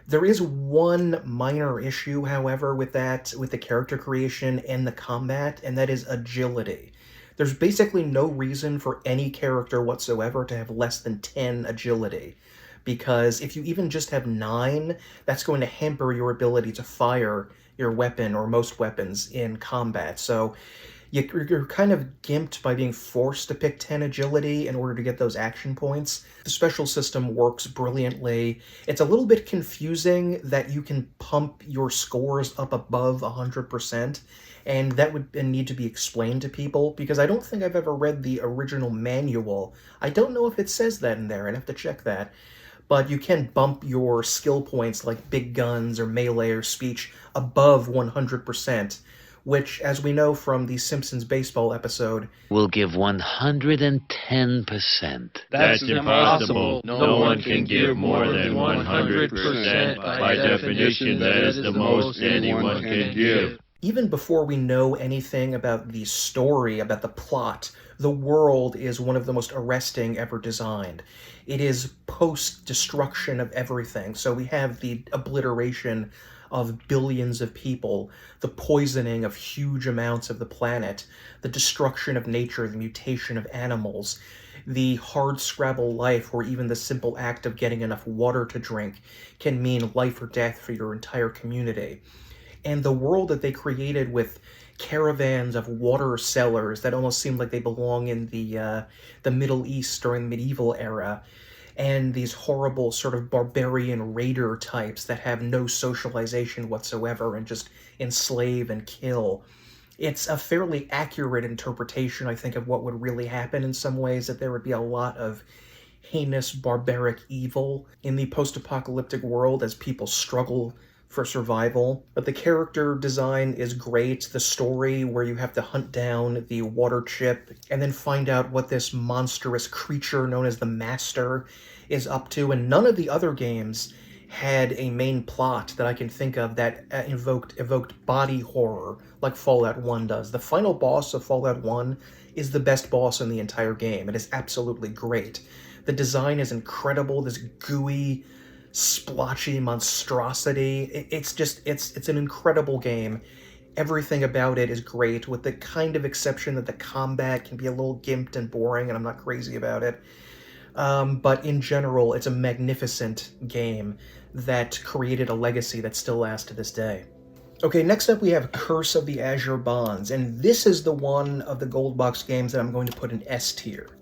There is one minor issue, however, with the character creation and the combat, and that is agility. There's basically no reason for any character whatsoever to have less than 10 agility, because if you even just have 9, that's going to hamper your ability to fire your weapon or most weapons in combat. So you're kind of gimped by being forced to pick 10 agility in order to get those action points. The special system works brilliantly. It's a little bit confusing that you can pump your scores up above 100%, and that would need to be explained to people, because I don't think I've ever read the original manual. I don't know if it says that in there. I'd have to check that. But you can bump your skill points like big guns or melee or speech above 100%. Which, as we know from the Simpsons baseball episode, will give 110%. That's impossible. No one can give more than 100%. By definition, that is the most anyone can give. Even before we know anything about the story, about the plot, the world is one of the most arresting ever designed. It is post-destruction of everything. So we have the obliteration of billions of people, the poisoning of huge amounts of the planet, the destruction of nature, the mutation of animals, the hard-scrabble life where even the simple act of getting enough water to drink can mean life or death for your entire community. And the world that they created with caravans of water sellers that almost seem like they belong in the Middle East during the medieval era, and these horrible sort of barbarian raider types that have no socialization whatsoever and just enslave and kill. It's a fairly accurate interpretation, I think, of what would really happen in some ways, that there would be a lot of heinous, barbaric evil in the post-apocalyptic world as people struggle for survival. But the character design is great. The story where you have to hunt down the water chip and then find out what this monstrous creature known as the Master is up to. And none of the other games had a main plot that I can think of that evoked body horror like Fallout 1 does. The final boss of Fallout 1 is the best boss in the entire game. It is absolutely great. The design is incredible, this gooey, splotchy monstrosity. It's an incredible game. Everything about it is great, with the kind of exception that the combat can be a little gimped and boring, and I'm not crazy about it. But in general, it's a magnificent game that created a legacy that still lasts to this day. Okay, next up we have Curse of the Azure Bonds, and this is the one of the gold box games that I'm going to put in S tier.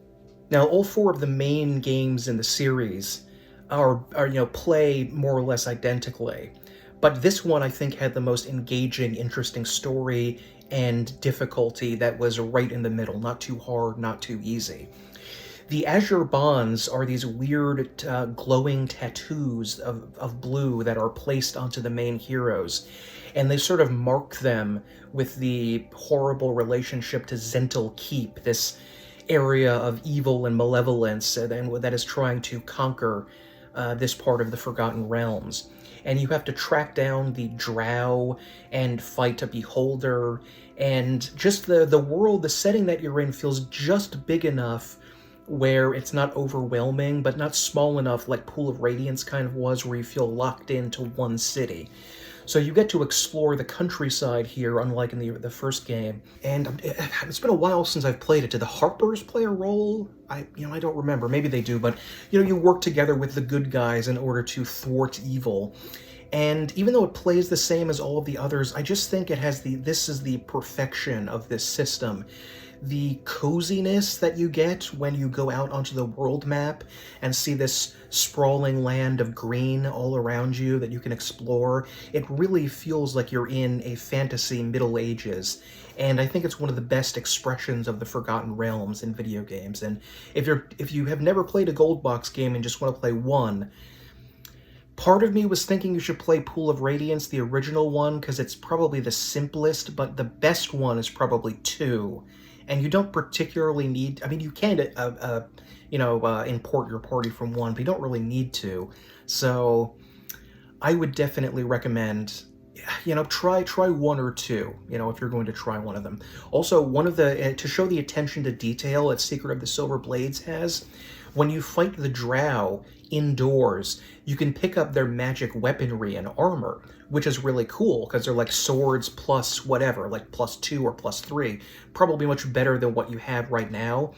Now, all 4 of the main games in the series are play more or less identically, but this one I think had the most engaging, interesting story and difficulty that was right in the middle, not too hard, not too easy. The Azure Bonds are these weird glowing tattoos of blue that are placed onto the main heroes, and they sort of mark them with the horrible relationship to Zental Keep, this area of evil and malevolence that is trying to conquer this part of the Forgotten Realms. And you have to track down the drow and fight a beholder, and just the world, the setting that you're in feels just big enough where it's not overwhelming, but not small enough like Pool of Radiance kind of was, where you feel locked into one city. So you get to explore the countryside here, unlike in the first game. And it's been a while since I've played it. Did the Harpers play a role? I don't remember. Maybe they do, but you work together with the good guys in order to thwart evil. And even though it plays the same as all of the others, I just think it has this is the perfection of this system. The coziness that you get when you go out onto the world map and see this sprawling land of green all around you that you can explore, it really feels like you're in a fantasy Middle Ages. And I think it's one of the best expressions of the Forgotten Realms in video games. And if you have never played a gold box game and just want to play one, part of me was thinking you should play Pool of Radiance, the original one, because it's probably the simplest, but the best one is probably 2. And you don't particularly need, I mean, you can, import your party from 1, but you don't really need to. So I would definitely recommend, try 1 or 2, if you're going to try one of them. Also, one of the, to show the attention to detail that Secret of the Silver Blades has, when you fight the drow indoors, you can pick up their magic weaponry and armor, which is really cool because they're like swords plus whatever, like +2 or +3, probably much better than what you have right now.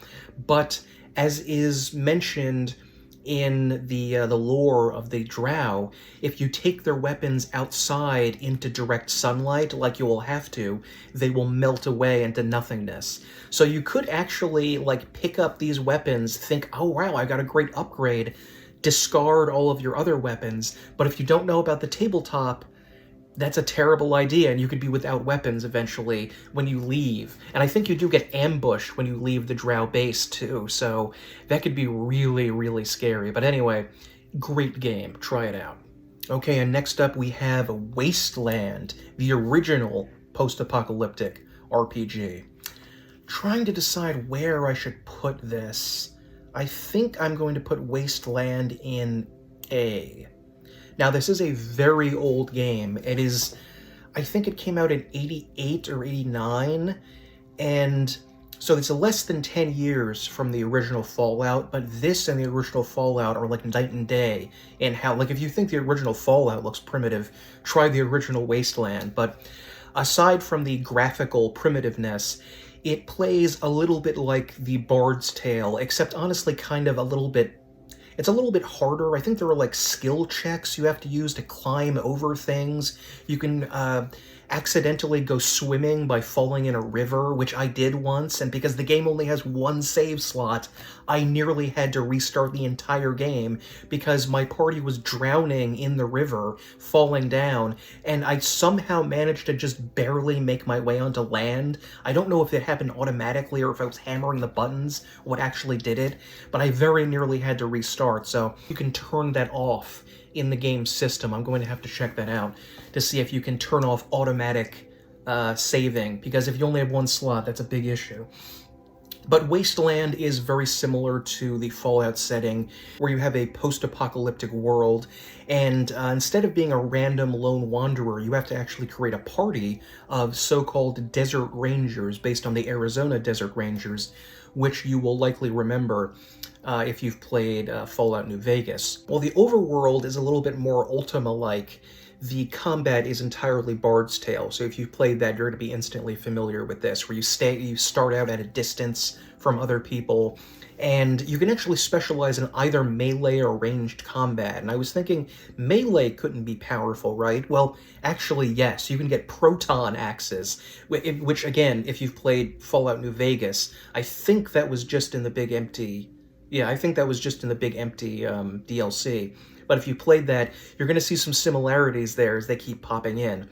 But as is mentioned in the lore of the drow, if you take their weapons outside into direct sunlight, like you will have to, they will melt away into nothingness. So you could actually pick up these weapons, think, oh wow, I got a great upgrade, discard all of your other weapons, but if you don't know about the tabletop, that's a terrible idea, and you could be without weapons eventually when you leave. And I think you do get ambushed when you leave the drow base too, so that could be really, really scary. But anyway, great game. Try it out. Okay, and next up we have Wasteland, the original post-apocalyptic RPG. Trying to decide where I should put this. I think I'm going to put Wasteland in A. Now, this is a very old game. It is, I think it came out in 88 or 89, and so it's less than 10 years from the original Fallout, but this and the original Fallout are like night and day in how, if you think the original Fallout looks primitive, try the original Wasteland. But aside from the graphical primitiveness, it plays a little bit like the Bard's Tale, except honestly it's a little bit harder. I think there are skill checks you have to use to climb over things. You can accidentally go swimming by falling in a river, which I did once, and because the game only has 1 save slot, I nearly had to restart the entire game because my party was drowning in the river, falling down, and I somehow managed to just barely make my way onto land. I don't know if it happened automatically or if I was hammering the buttons, what actually did it, but I very nearly had to restart, so you can turn that off in the game system. I'm going to have to check that out to see if you can turn off automatic saving, because if you only have 1 slot, that's a big issue. But Wasteland is very similar to the Fallout setting, where you have a post-apocalyptic world, and instead of being a random lone wanderer, you have to actually create a party of so-called desert rangers based on the Arizona Desert Rangers, which you will likely remember if you've played Fallout New Vegas. While the overworld is a little bit more Ultima-like, the combat is entirely Bard's Tale, so if you've played that, you're going to be instantly familiar with this, where you start out at a distance from other people, and you can actually specialize in either melee or ranged combat. And I was thinking, melee couldn't be powerful, right? Well, actually, yes. You can get proton axes, which, again, if you've played Fallout New Vegas, I think that was just in the big empty... Yeah, I think that was just in the big empty DLC. But if you played that, you're going to see some similarities there as they keep popping in.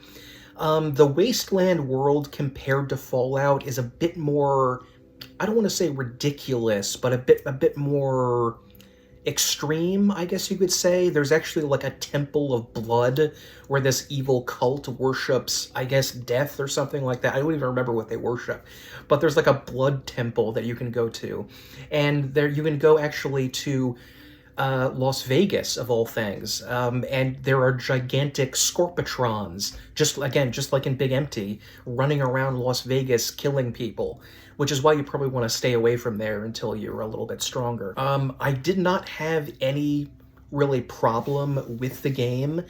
The Wasteland world compared to Fallout is a bit more, I don't want to say ridiculous, but a bit more extreme, I guess you could say. There's actually a temple of blood where this evil cult worships, I guess, death or something like that. I don't even remember what they worship. But there's a blood temple that you can go to. And there you can go actually to Las Vegas, of all things. And there are gigantic Scorpitrons, just like in Big Empty, running around Las Vegas killing people, which is why you probably want to stay away from there until you're a little bit stronger. I did not have any really problem with the game.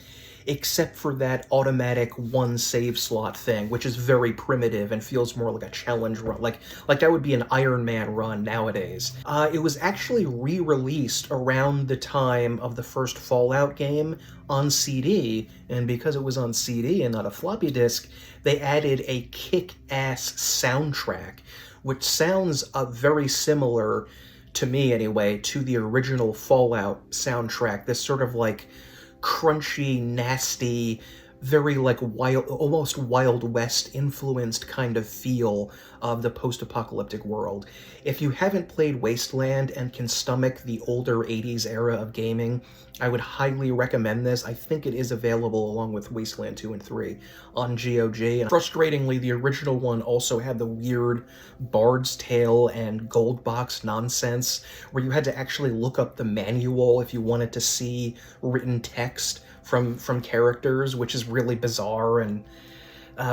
except for that automatic one save slot thing, which is very primitive and feels more like a challenge run, like that would be an Iron Man run nowadays. It was actually re-released around the time of the first Fallout game on CD, and because it was on CD and not a floppy disk, they added a kick-ass soundtrack, which sounds very similar, to me anyway, to the original Fallout soundtrack. This sort of like crunchy, nasty, very like wild, almost Wild West influenced kind of feel of the post-apocalyptic world. If you haven't played Wasteland and can stomach the older 80s era of gaming, I would highly recommend this. I think it is available along with Wasteland 2 and 3 on GOG. And frustratingly, the original one also had the weird Bard's Tale and Gold Box nonsense, where you had to actually look up the manual if you wanted to see written text from characters, which is really bizarre and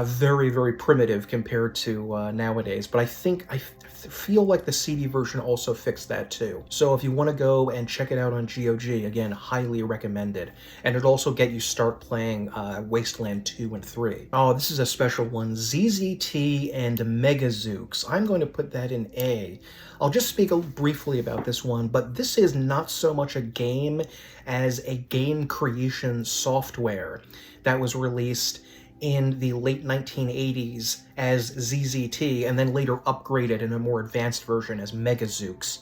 very, very primitive compared to nowadays. But I feel like the CD version also fixed that too. So if you want to go and check it out on GOG, again, highly recommended. And it'll also get you start playing Wasteland 2 and 3. Oh, this is a special one. ZZT and Megazooks. I'm going to put that in A. I'll just speak briefly about this one, but this is not so much a game as a game creation software that was released in the late 1980s as ZZT, and then later upgraded in a more advanced version as Megazooks.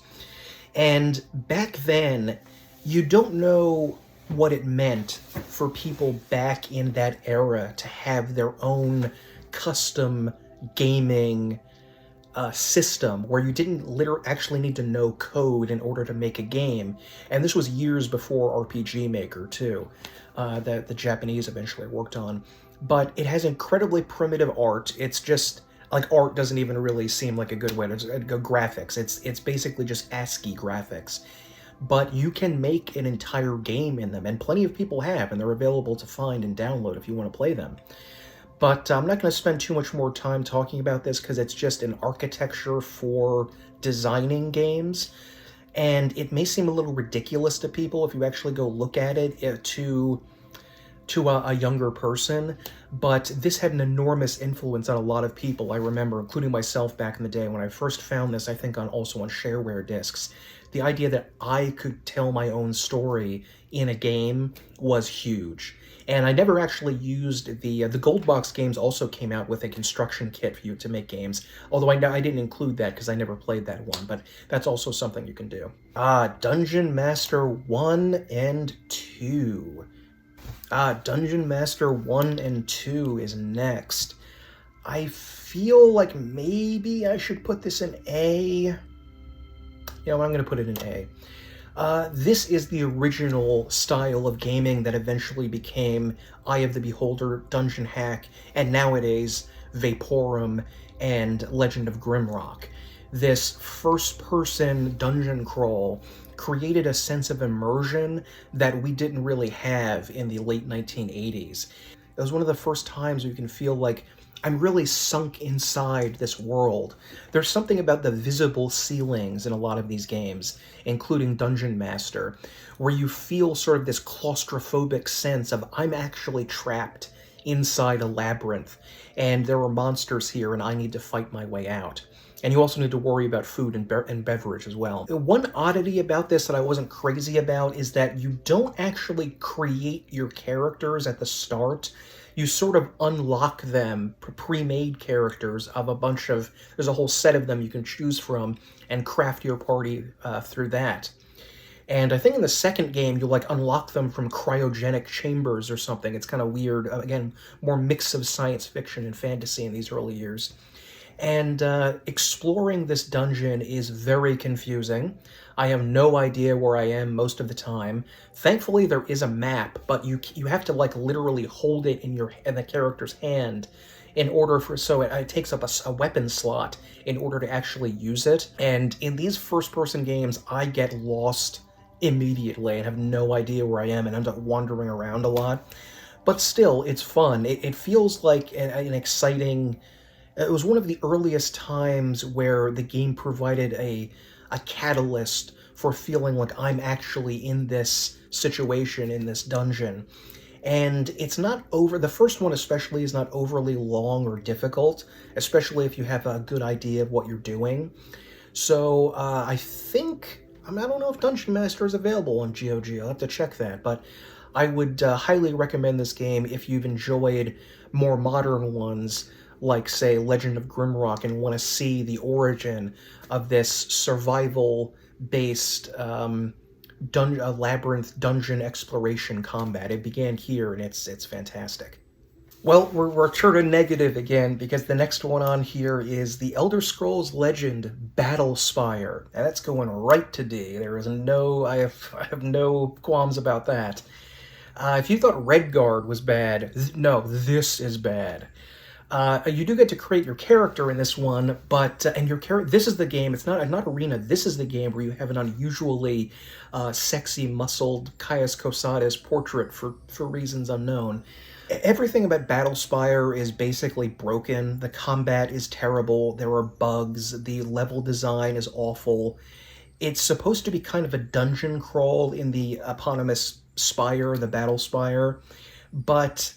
And back then, you don't know what it meant for people back in that era to have their own custom gaming system where you didn't actually need to know code in order to make a game. And this was years before RPG Maker, too, that the Japanese eventually worked on. But it has incredibly primitive art. It's just, like, art doesn't even really seem like a good way to go. Graphics. It's basically just ASCII graphics. But you can make an entire game in them, and plenty of people have, and they're available to find and download if you want to play them. But I'm not going to spend too much more time talking about this because it's just an architecture for designing games. And it may seem a little ridiculous to people if you actually go look at it to a younger person, but this had an enormous influence on a lot of people, I remember, including myself back in the day when I first found this, I think also on shareware discs. The idea that I could tell my own story in a game was huge. And I never actually used the Gold Box games also came out with a construction kit for you to make games, although I didn't include that because I never played that one, but that's also something you can do. Dungeon Master 1 and 2. Dungeon Master 1 and 2 is next. I feel like maybe I should put this in A. I'm going to put it in A. This is the original style of gaming that eventually became Eye of the Beholder, Dungeon Hack, and nowadays Vaporum and Legend of Grimrock. This first-person dungeon crawl created a sense of immersion that we didn't really have in the late 1980s. It was one of the first times you can feel like I'm really sunk inside this world. There's something about the visible ceilings in a lot of these games, including Dungeon Master, where you feel sort of this claustrophobic sense of I'm actually trapped inside a labyrinth, and there are monsters here and I need to fight my way out. And you also need to worry about food and beverage as well. One oddity about this that I wasn't crazy about is that you don't actually create your characters at the start. You sort of unlock them, pre-made characters of a bunch of, there's a whole set of them you can choose from and craft your party through that. And I think in the second game, you unlock them from cryogenic chambers or something. It's kind of weird. Again, more mix of science fiction and fantasy in these early years. And exploring this dungeon is very confusing. I have no idea where I am most of the time. Thankfully, there is a map, but you have to literally hold it in the character's hand in order so it takes up a weapon slot in order to actually use it. And in these first-person games, I get lost immediately and have no idea where I am and end up wandering around a lot. But still, it's fun. It feels like an exciting. It was one of the earliest times where the game provided a catalyst for feeling like I'm actually in this situation, in this dungeon. And it's not the first one especially is not overly long or difficult, especially if you have a good idea of what you're doing. So I don't know if Dungeon Master is available on GOG, I'll have to check that, but I would highly recommend this game if you've enjoyed more modern ones, like, say, Legend of Grimrock, and want to see the origin of this survival-based labyrinth dungeon exploration combat. It began here, and it's fantastic. Well, we're turning negative again, because the next one on here is the Elder Scrolls Legend Battlespire. And that's going right to D. There is I have no qualms about that. If you thought Redguard was bad, no, this is bad. You do get to create your character in this one, but this is the game. It's not Arena. This is the game where you have an unusually sexy, muscled Caius Cosades portrait for reasons unknown. Everything about Battlespire is basically broken. The combat is terrible. There are bugs. The level design is awful. It's supposed to be kind of a dungeon crawl in the eponymous Spire, the Battlespire, but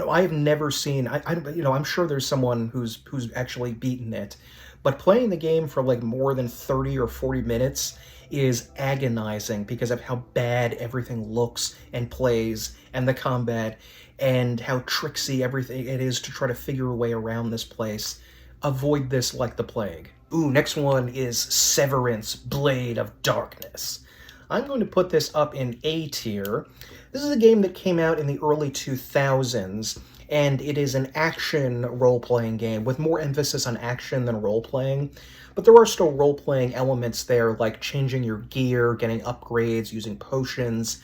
I have never seen. I'm sure there's someone who's actually beaten it, but playing the game for like more than 30 or 40 minutes is agonizing because of how bad everything looks and plays, and the combat, and how tricksy everything it is to try to figure a way around this place. Avoid this like the plague. Ooh, next one is Severance, Blade of Darkness. I'm going to put this up in A tier. This is a game that came out in the early 2000s, and it is an action role-playing game with more emphasis on action than role-playing. But there are still role-playing elements there, like changing your gear, getting upgrades, using potions,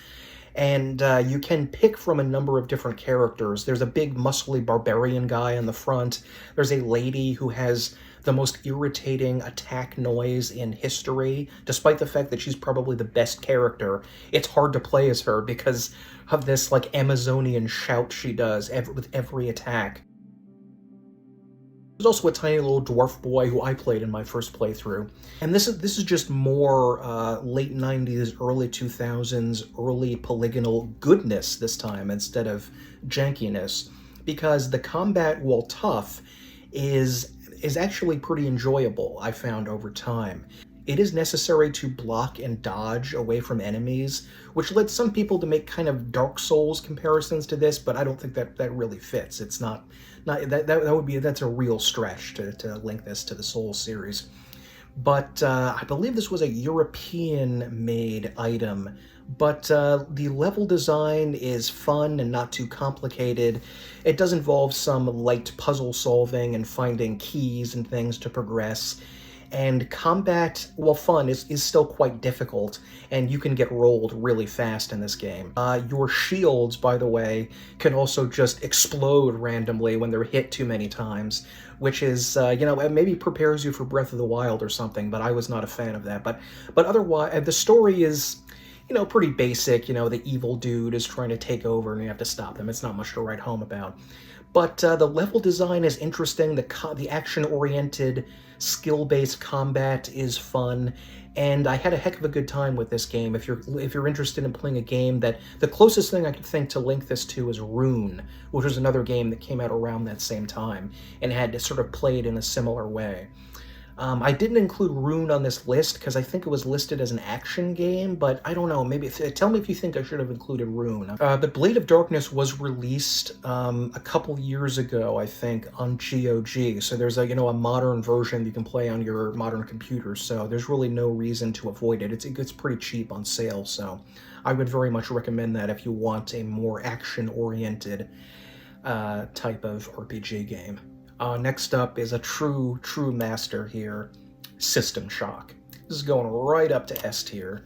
and you can pick from a number of different characters. There's a big, muscly barbarian guy on the front. There's a lady who has the most irritating attack noise in history, despite the fact that she's probably the best character. It's hard to play as her because of this like Amazonian shout she does with every attack. There's also a tiny little dwarf boy who I played in my first playthrough. And this is just more late 90s, early 2000s, early polygonal goodness this time instead of jankiness, because the combat, while tough, is actually pretty enjoyable, I found over time. It is necessary to block and dodge away from enemies, which led some people to make kind of Dark Souls comparisons to this, but I don't think that really fits. It's that's a real stretch to link this to the Souls series. But I believe this was a European-made item, but the level design is fun and not too complicated. It does involve some light puzzle solving and finding keys and things to progress. And combat, while fun, is still quite difficult, and you can get rolled really fast in this game. Your shields, by the way, can also just explode randomly when they're hit too many times, which is, maybe prepares you for Breath of the Wild or something, but I was not a fan of that. But otherwise, the story is, pretty basic. The evil dude is trying to take over, and you have to stop him. It's not much to write home about. But the level design is interesting, the action-oriented, skill-based combat is fun, and I had a heck of a good time with this game. If you're interested in playing a game that... The closest thing I could think to link this to is Rune, which was another game that came out around that same time, and had sort of played in a similar way. I didn't include Rune on this list because I think it was listed as an action game, but I don't know, maybe tell me if you think I should have included Rune. The Blade of Darkness was released a couple years ago, I think, on GOG, so there's a modern version you can play on your modern computer, so there's really no reason to avoid it. It's pretty cheap on sale, so I would very much recommend that if you want a more action-oriented type of RPG game. Next up is a true master here, System Shock. This is going right up to S tier,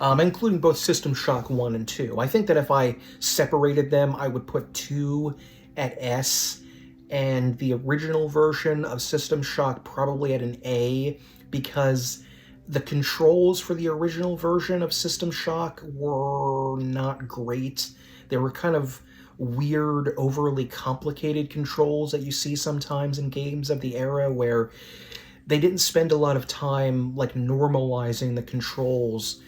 including both System Shock 1 and 2. I think that if I separated them, I would put 2 at S, and the original version of System Shock probably at an A, because the controls for the original version of System Shock were not great. They were kind of weird, overly complicated controls that you see sometimes in games of the era, where they didn't spend a lot of time like normalizing the controls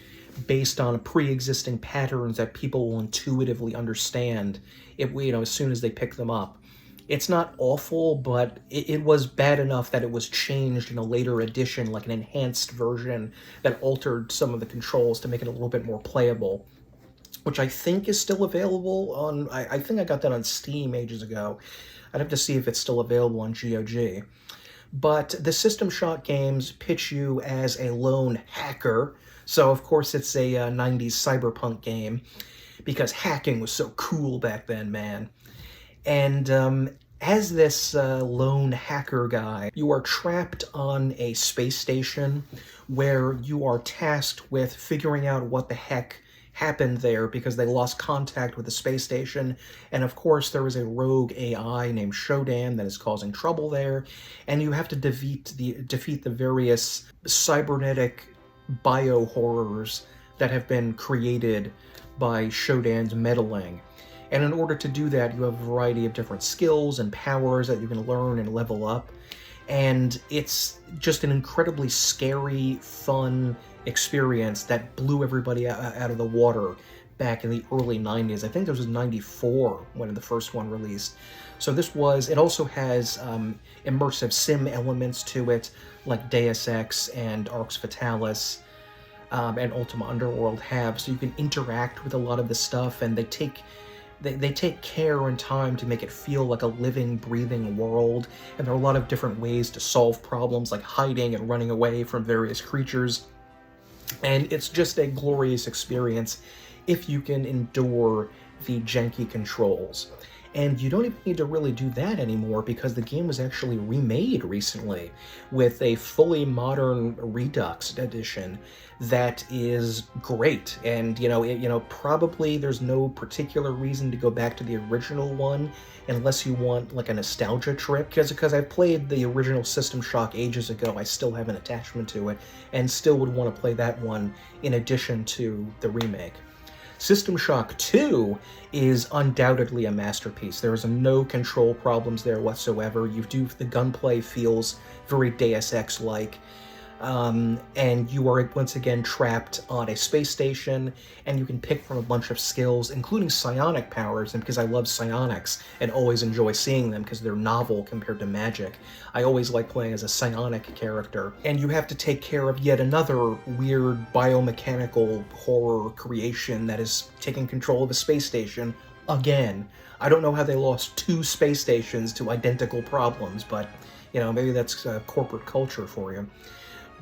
based on pre-existing patterns that people will intuitively understand if as soon as they pick them up. It's not awful, but it was bad enough that it was changed in a later edition, like an enhanced version that altered some of the controls to make it a little bit more playable, which I think is still available on... I think I got that on Steam ages ago. I'd have to see if it's still available on GOG. But the System Shock games pitch you as a lone hacker, so of course it's a 90s cyberpunk game, because hacking was so cool back then, man. And as this lone hacker guy, you are trapped on a space station where you are tasked with figuring out what the heck happened there because they lost contact with the space station. And of course, there is a rogue AI named Shodan that is causing trouble there. And you have to defeat the various cybernetic bio-horrors that have been created by Shodan's meddling. And in order to do that, you have a variety of different skills and powers that you can learn and level up. And it's just an incredibly scary, fun experience that blew everybody out of the water back in the early 90s. I think this was 94 when the first one released. So it also has immersive sim elements to it, like Deus Ex and Arx Fatalis and Ultima Underworld have. So you can interact with a lot of the stuff, and they take care and time to make it feel like a living, breathing world, and there are a lot of different ways to solve problems, like hiding and running away from various creatures. And it's just a glorious experience if you can endure the janky controls. And you don't even need to really do that anymore because the game was actually remade recently with a fully modern Redux edition that is great. And probably there's no particular reason to go back to the original one unless you want like a nostalgia trip. Because I played the original System Shock ages ago, I still have an attachment to it and still would want to play that one in addition to the remake. System Shock 2 is undoubtedly a masterpiece. There is no control problems there whatsoever. The gunplay feels very Deus Ex-like. And you are once again trapped on a space station, and you can pick from a bunch of skills, including psionic powers, and because I love psionics and always enjoy seeing them because they're novel compared to magic, I always like playing as a psionic character. And you have to take care of yet another weird biomechanical horror creation that is taking control of a space station again. I don't know how they lost 2 space stations to identical problems, but, maybe that's corporate culture for you.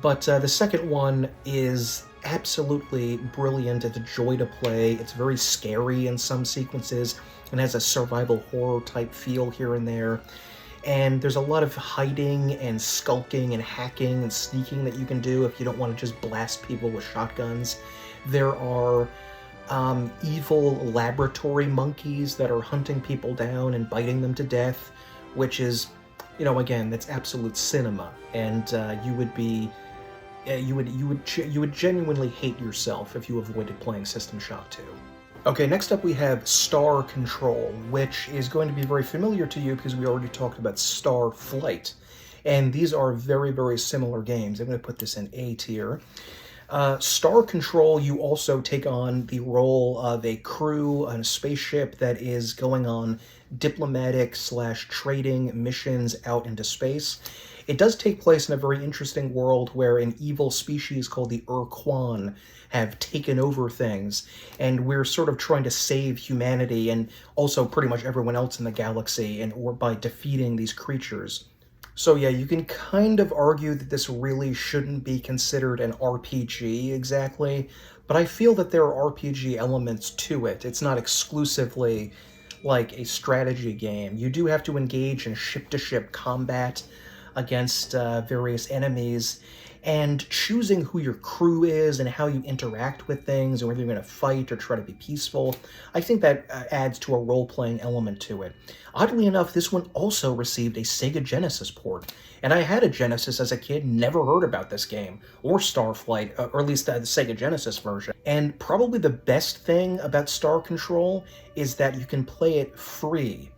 But the second one is absolutely brilliant. It's a joy to play. It's very scary in some sequences and has a survival horror type feel here and there. And there's a lot of hiding and skulking and hacking and sneaking that you can do if you don't want to just blast people with shotguns. There are evil laboratory monkeys that are hunting people down and biting them to death, which is, again, that's absolute cinema. And you would genuinely hate yourself if you avoided playing System Shock 2. Okay, next up we have Star Control, which is going to be very familiar to you because we already talked about Starflight. And these are very, very similar games. I'm going to put this in A tier. Star Control, you also take on the role of a crew on a spaceship that is going on diplomatic/trading missions out into space. It does take place in a very interesting world where an evil species called the Urquan have taken over things, and we're sort of trying to save humanity and also pretty much everyone else in the galaxy or by defeating these creatures. So yeah, you can kind of argue that this really shouldn't be considered an RPG exactly, but I feel that there are RPG elements to it. It's not exclusively like a strategy game. You do have to engage in ship-to-ship combat against various enemies, and choosing who your crew is and how you interact with things and whether you're going to fight or try to be peaceful, I think that adds to a role-playing element to it. Oddly enough, this one also received a Sega Genesis port, and I had a Genesis as a kid, never heard about this game, or Starflight, or at least the Sega Genesis version. And probably the best thing about Star Control is that you can play it free.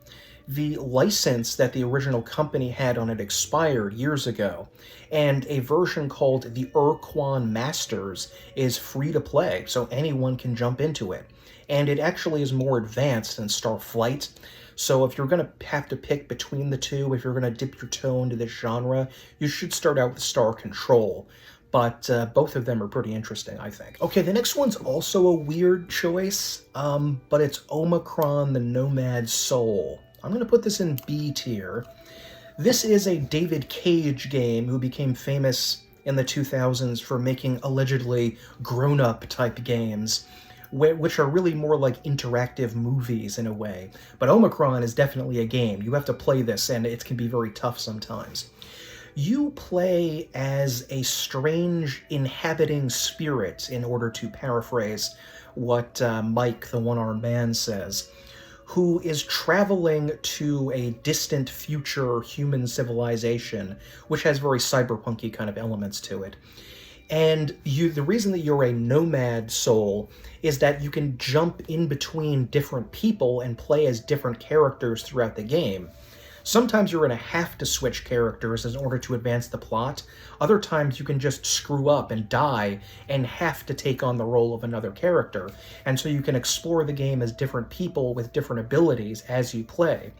The license that the original company had on it expired years ago, and a version called the Urquan Masters is free to play, so anyone can jump into it. And it actually is more advanced than Starflight, so if you're going to have to pick between the two, if you're going to dip your toe into this genre, you should start out with Star Control. But both of them are pretty interesting, I think. Okay, the next one's also a weird choice, but it's Omicron the Nomad Soul. I'm going to put this in B tier. This is a David Cage game who became famous in the 2000s for making allegedly grown-up type games, which are really more like interactive movies in a way. But Omicron is definitely a game. You have to play this, and it can be very tough sometimes. You play as a strange inhabiting spirit, in order to paraphrase what Mike, the one-armed man, says, who is traveling to a distant future human civilization, which has very cyberpunky kind of elements to it. And the reason that you're a nomad soul is that you can jump in between different people and play as different characters throughout the game. Sometimes you're going to have to switch characters in order to advance the plot. Other times you can just screw up and die and have to take on the role of another character. And so you can explore the game as different people with different abilities as you play.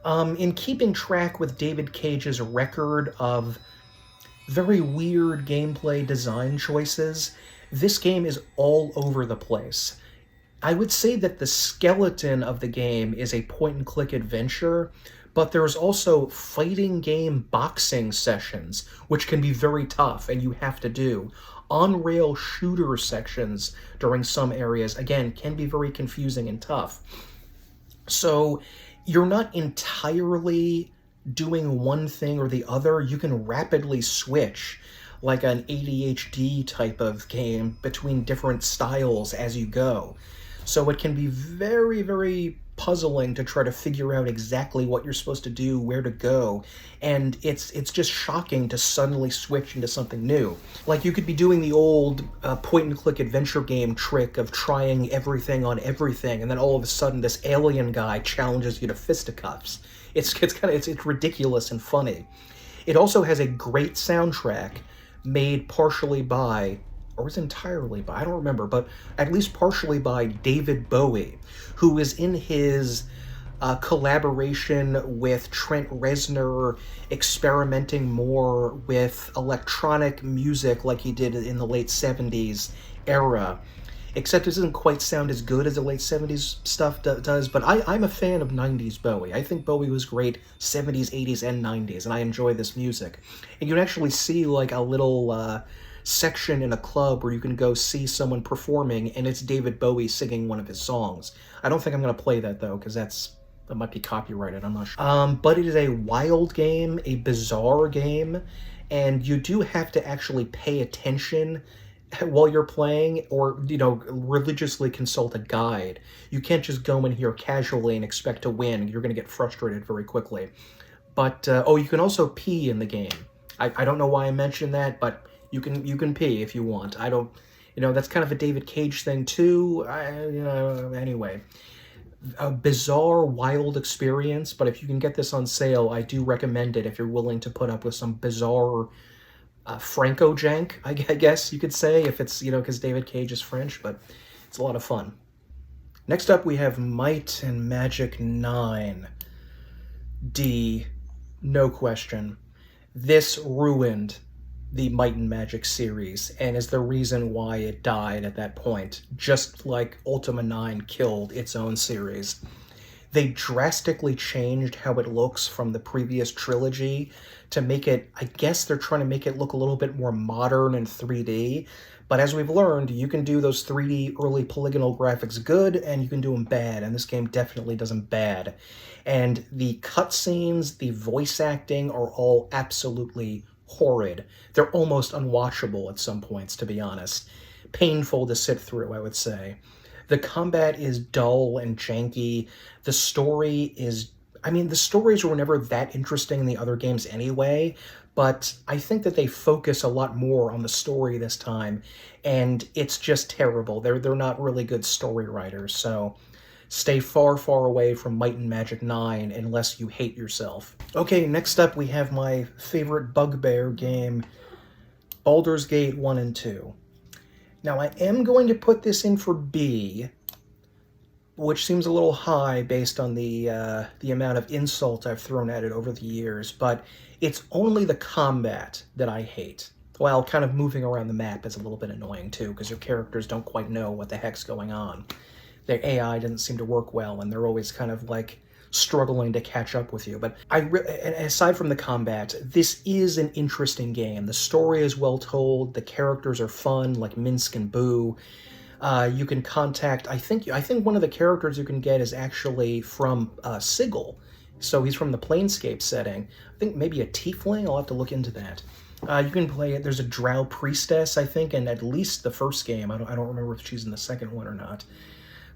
In keeping track with David Cage's record of very weird gameplay design choices, this game is all over the place. I would say that the skeleton of the game is a point-and-click adventure, but there's also fighting game boxing sessions, which can be very tough, and you have to do. On-rail shooter sections during some areas, again, can be very confusing and tough. So you're not entirely doing one thing or the other. You can rapidly switch, like an ADHD type of game, between different styles as you go. So it can be very, very puzzling to try to figure out exactly what you're supposed to do, where to go, and it's just shocking to suddenly switch into something new. Like, you could be doing the old point-and-click adventure game trick of trying everything on everything, and then all of a sudden this alien guy challenges you to fisticuffs. It's ridiculous and funny. It also has a great soundtrack made partially by, or was entirely by, I don't remember, but at least partially by David Bowie, who is in his collaboration with Trent Reznor, experimenting more with electronic music like he did in the late 70s era. Except it doesn't quite sound as good as the late 70s stuff does, but I'm a fan of 90s Bowie. I think Bowie was great 70s, 80s, and 90s, and I enjoy this music. And you can actually see like a little section in a club where you can go see someone performing, and it's David Bowie singing one of his songs. I don't think I'm going to play that, though, because that might be copyrighted, I'm not sure. But it is a wild game, a bizarre game, and you do have to actually pay attention while you're playing, or, religiously consult a guide. You can't just go in here casually and expect to win. You're going to get frustrated very quickly. But, you can also pee in the game. I don't know why I mentioned that, but you can pee if you want. I don't, that's kind of a David Cage thing too. Anyway, a bizarre, wild experience. But if you can get this on sale, I do recommend it if you're willing to put up with some bizarre Franco jank, I guess you could say, if it's, because David Cage is French, but it's a lot of fun. Next up, we have Might and Magic 9. D, no question. This ruined the Might and Magic series, and is the reason why it died at that point, just like Ultima 9 killed its own series. They drastically changed how it looks from the previous trilogy to make it, I guess they're trying to make it look a little bit more modern and 3D, but as we've learned, you can do those 3D early polygonal graphics good, and you can do them bad, and this game definitely does them bad. And the cutscenes, the voice acting are all absolutely horrid. They're almost unwatchable at some points, to be honest. Painful to sit through, I would say. The combat is dull and janky. The story is... the stories were never that interesting in the other games anyway, but I think that they focus a lot more on the story this time, and it's just terrible. They're not really good story writers, so Stay far, far away from Might and Magic 9 unless you hate yourself. Okay, next up we have my favorite bugbear game, Baldur's Gate 1 and 2. Now, I am going to put this in for B, which seems a little high based on the amount of insult I've thrown at it over the years, but it's only the combat that I hate. Well, kind of moving around the map is a little bit annoying, too, because your characters don't quite know what the heck's going on. Their AI doesn't seem to work well, and they're always kind of, like, struggling to catch up with you. But aside from the combat, this is an interesting game. The story is well told, the characters are fun, like Minsk and Boo. You can contact, I think one of the characters you can get is actually from Sigil. So he's from the Planescape setting. I think maybe a tiefling, I'll have to look into that. You can play it, there's a drow priestess, I think, in at least the first game. I don't remember if she's in the second one or not.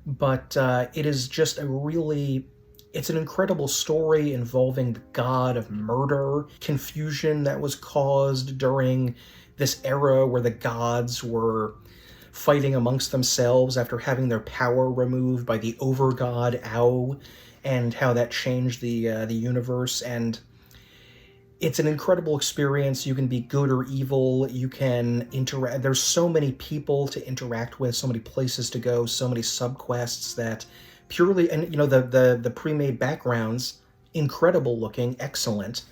But it is just it's an incredible story involving the god of murder, confusion that was caused during this era where the gods were fighting amongst themselves after having their power removed by the overgod Au, and how that changed the universe. And it's an incredible experience. You can be good or evil. You can interact. There's so many people to interact with, so many places to go, so many subquests that purely, and you know, the pre-made backgrounds, incredible looking, excellent.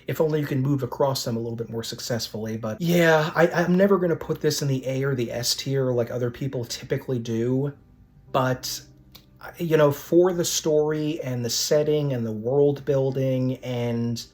If only you can move across them a little bit more successfully. But yeah, I'm never going to put this in the A or the S tier like other people typically do. But, you know, for the story and the setting and the world building and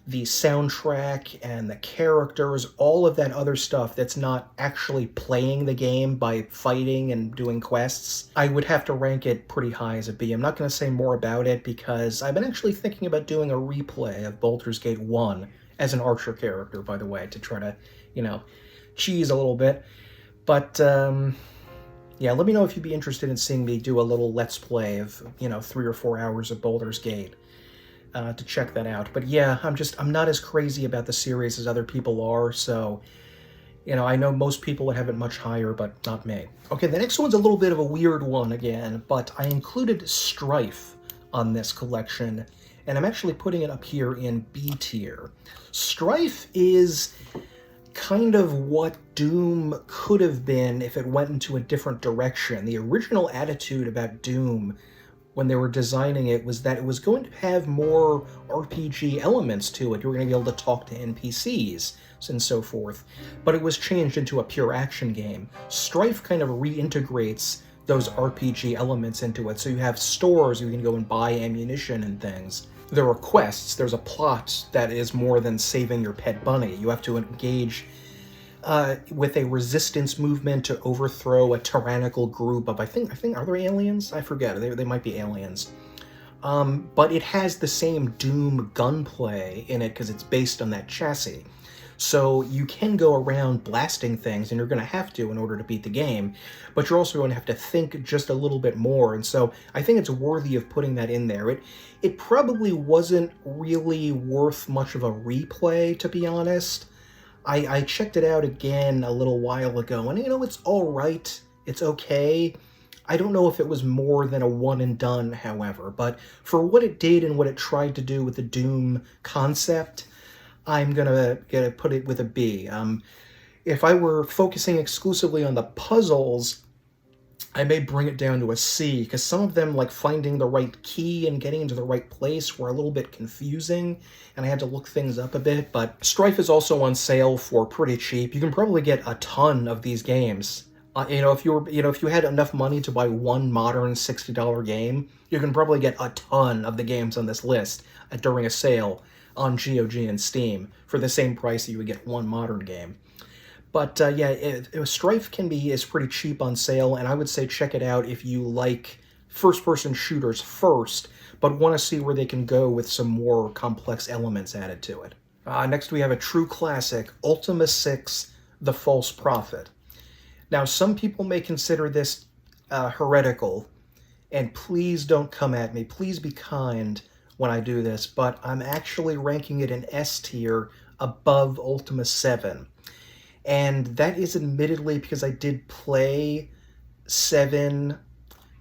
the soundtrack and the characters, all of that other stuff that's not actually playing the game by fighting and doing quests, I would have to rank it pretty high as a B. I'm not going to say more about it because I've been actually thinking about doing a replay of Baldur's Gate 1 as an Archer character, by the way, to try to, you know, cheese a little bit. But, yeah, let me know if you'd be interested in seeing me do a little Let's Play of, you know, 3 or 4 hours of Baldur's Gate. To check that out. But yeah, I'm not as crazy about the series as other people are, so, you know, I know most people would have it much higher, but not me. Okay, the next one's a little bit of a weird one again, but I included Strife on this collection, and I'm actually putting it up here in B tier. Strife is kind of what Doom could have been if it went into a different direction. The original attitude about Doom when they were designing it was that it was going to have more RPG elements to it. You were going to be able to talk to NPCs and so forth, but it was changed into a pure action game. Strife kind of reintegrates those RPG elements into it, so you have stores you can go and buy ammunition and things. There are quests, there's a plot that is more than saving your pet bunny. You have to engage with a resistance movement to overthrow a tyrannical group of, I think, are there aliens? I forget, they might be aliens. But it has the same Doom gunplay in it because it's based on that chassis. So you can go around blasting things, and you're going to have to in order to beat the game, but you're also going to have to think just a little bit more, and so I think it's worthy of putting that in there. It probably wasn't really worth much of a replay, to be honest. I checked it out again a little while ago, and, you know, it's all right. It's okay. I don't know if it was more than a one and done, however, but for what it did and what it tried to do with the Doom concept, I'm gonna put it with a B. If I were focusing exclusively on the puzzles, I may bring it down to a C, because some of them, like finding the right key and getting into the right place, were a little bit confusing, and I had to look things up a bit. But Strife is also on sale for pretty cheap. You can probably get a ton of these games. If you had enough money to buy one modern $60 game, you can probably get a ton of the games on this list during a sale on GOG and Steam for the same price that you would get one modern game. But yeah, Strife is pretty cheap on sale, and I would say check it out if you like first-person shooters first, but want to see where they can go with some more complex elements added to it. Next we have a true classic, Ultima 6, The False Prophet. Now, some people may consider this heretical, and please don't come at me, please be kind when I do this, but I'm actually ranking it in S tier above Ultima 7. And that is admittedly because I did play 7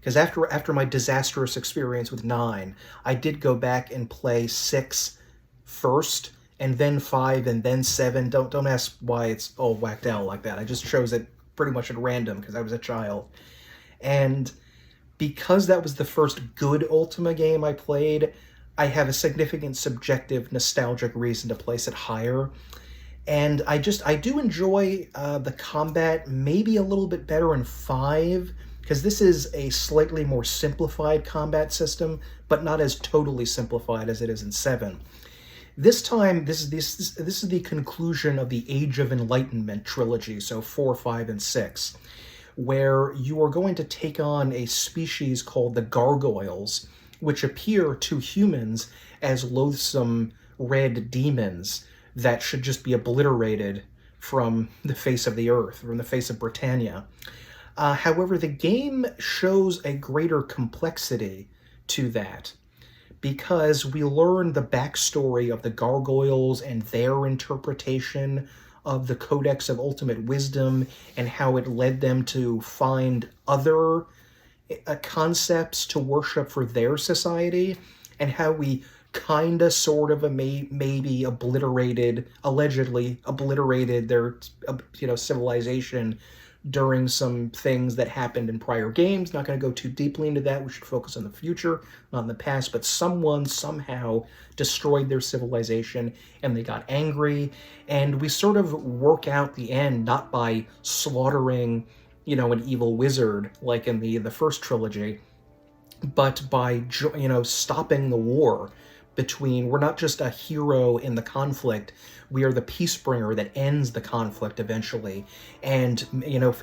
because after my disastrous experience with 9, I did go back and play 6 first, and then 5, and then 7. Don't ask why it's all whacked out like that. I just chose it pretty much at random because I was a child. And because that was the first good Ultima game I played, I have a significant subjective nostalgic reason to place it higher. And I do enjoy the combat maybe a little bit better in 5, because this is a slightly more simplified combat system, but not as totally simplified as it is in 7. This time, this is the conclusion of the Age of Enlightenment trilogy, so 4, 5, and 6, where you are going to take on a species called the gargoyles, which appear to humans as loathsome red demons that should just be obliterated from the face of the earth, from the face of Britannia. However, the game shows a greater complexity to that, because we learn the backstory of the gargoyles and their interpretation of the Codex of Ultimate Wisdom and how it led them to find other concepts to worship for their society, and how we kinda, sort of, maybe allegedly obliterated their, civilization during some things that happened in prior games. Not going to go too deeply into that. We should focus on the future, not in the past. But someone somehow destroyed their civilization, and they got angry. And we sort of work out the end, not by slaughtering, an evil wizard like in the first trilogy, but by, stopping the war between, we're not just a hero in the conflict, we are the peacebringer that ends the conflict eventually. And,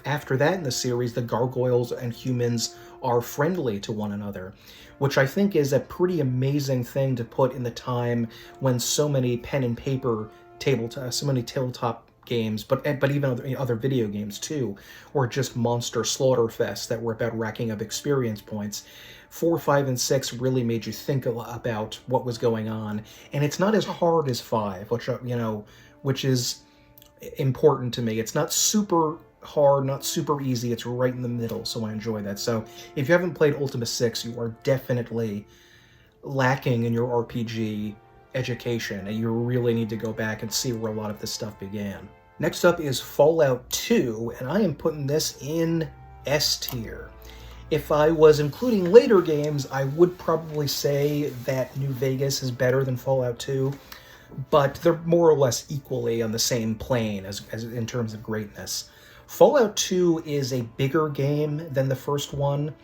after that in the series, the gargoyles and humans are friendly to one another, which I think is a pretty amazing thing to put in the time when so many pen and paper tabletop games, but even other video games too, were just monster slaughter fests that were about racking up experience points. 4, 5, and 6 really made you think about what was going on, and it's not as hard as 5, which is important to me. It's not super hard, not super easy. It's right in the middle, so I enjoy that. So if you haven't played Ultima 6, you are definitely lacking in your RPG education, and you really need to go back and see where a lot of this stuff began. Next up is Fallout 2, and I am putting this in S tier. If I was including later games, I would probably say that New Vegas is better than Fallout 2, but they're more or less equally on the same plane as in terms of greatness. Fallout 2 is a bigger game than the first one.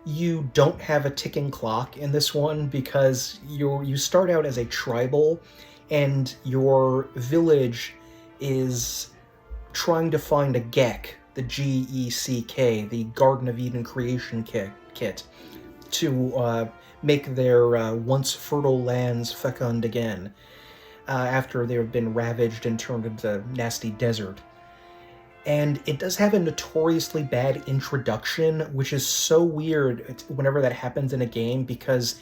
You don't have a ticking clock in this one because you start out as a tribal, and your village is trying to find a Gek, the Geck, the Garden of Eden creation kit, to make their once fertile lands fecund again, after they have been ravaged and turned into nasty desert. And it does have a notoriously bad introduction, which is so weird whenever that happens in a game, because,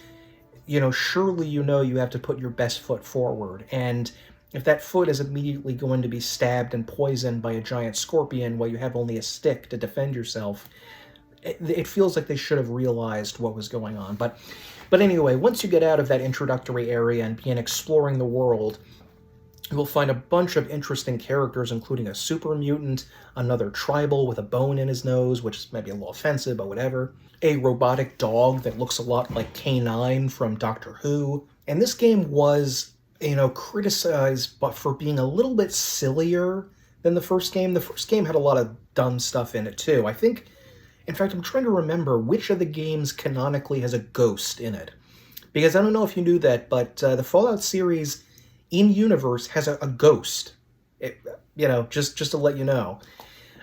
surely you have to put your best foot forward, and if that foot is immediately going to be stabbed and poisoned by a giant scorpion while you have only a stick to defend yourself, it feels like they should have realized what was going on. But anyway, once you get out of that introductory area and begin exploring the world, you will find a bunch of interesting characters, including a super mutant, another tribal with a bone in his nose, which is maybe a little offensive, but whatever, a robotic dog that looks a lot like K9 from Doctor Who. And this game was, criticized but for being a little bit sillier than the first game. The first game had a lot of dumb stuff in it too. I think, in fact, I'm trying to remember which of the games canonically has a ghost in it. Because I don't know if you knew that, but the Fallout series in-universe has a ghost. Just to let you know.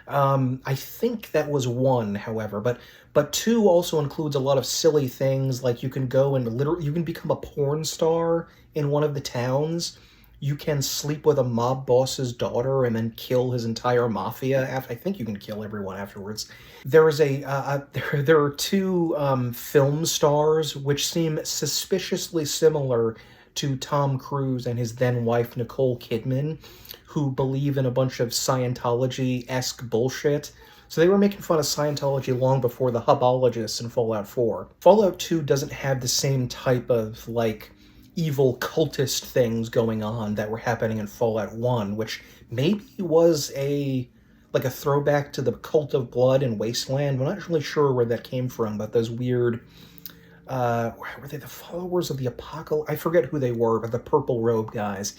I think that was 1, however, but 2 also includes a lot of silly things, like you can go and you can become a porn star in one of the towns. You can sleep with a mob boss's daughter and then kill his entire mafia. I think you can kill everyone afterwards. There is there are 2 film stars which seem suspiciously similar to Tom Cruise and his then-wife Nicole Kidman, who believe in a bunch of Scientology-esque bullshit So they were making fun of Scientology long before the hubologists in Fallout 4. Fallout 2 doesn't have the same type of, like, evil cultist things going on that were happening in Fallout 1, which maybe was a throwback to the Cult of Blood in Wasteland. I'm not really sure where that came from, but those weird, were they the followers of the Apocalypse? I forget who they were, but the purple robe guys.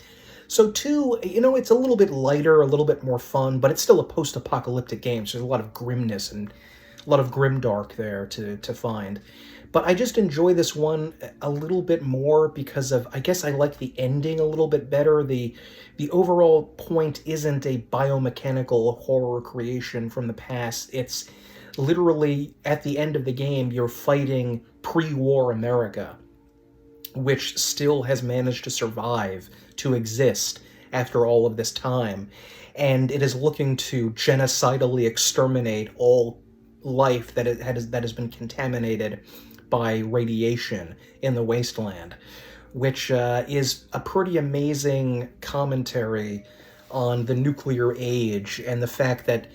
So 2, it's a little bit lighter, a little bit more fun, but it's still a post-apocalyptic game, so there's a lot of grimness and a lot of grimdark there to find. But I just enjoy this one a little bit more because of, I guess I like the ending a little bit better. The overall point isn't a biomechanical horror creation from the past. It's literally, at the end of the game, you're fighting pre-war America, which still has managed to survive, to exist after all of this time. And it is looking to genocidally exterminate all life that has been contaminated by radiation in the Wasteland, which is a pretty amazing commentary on the nuclear age and the fact that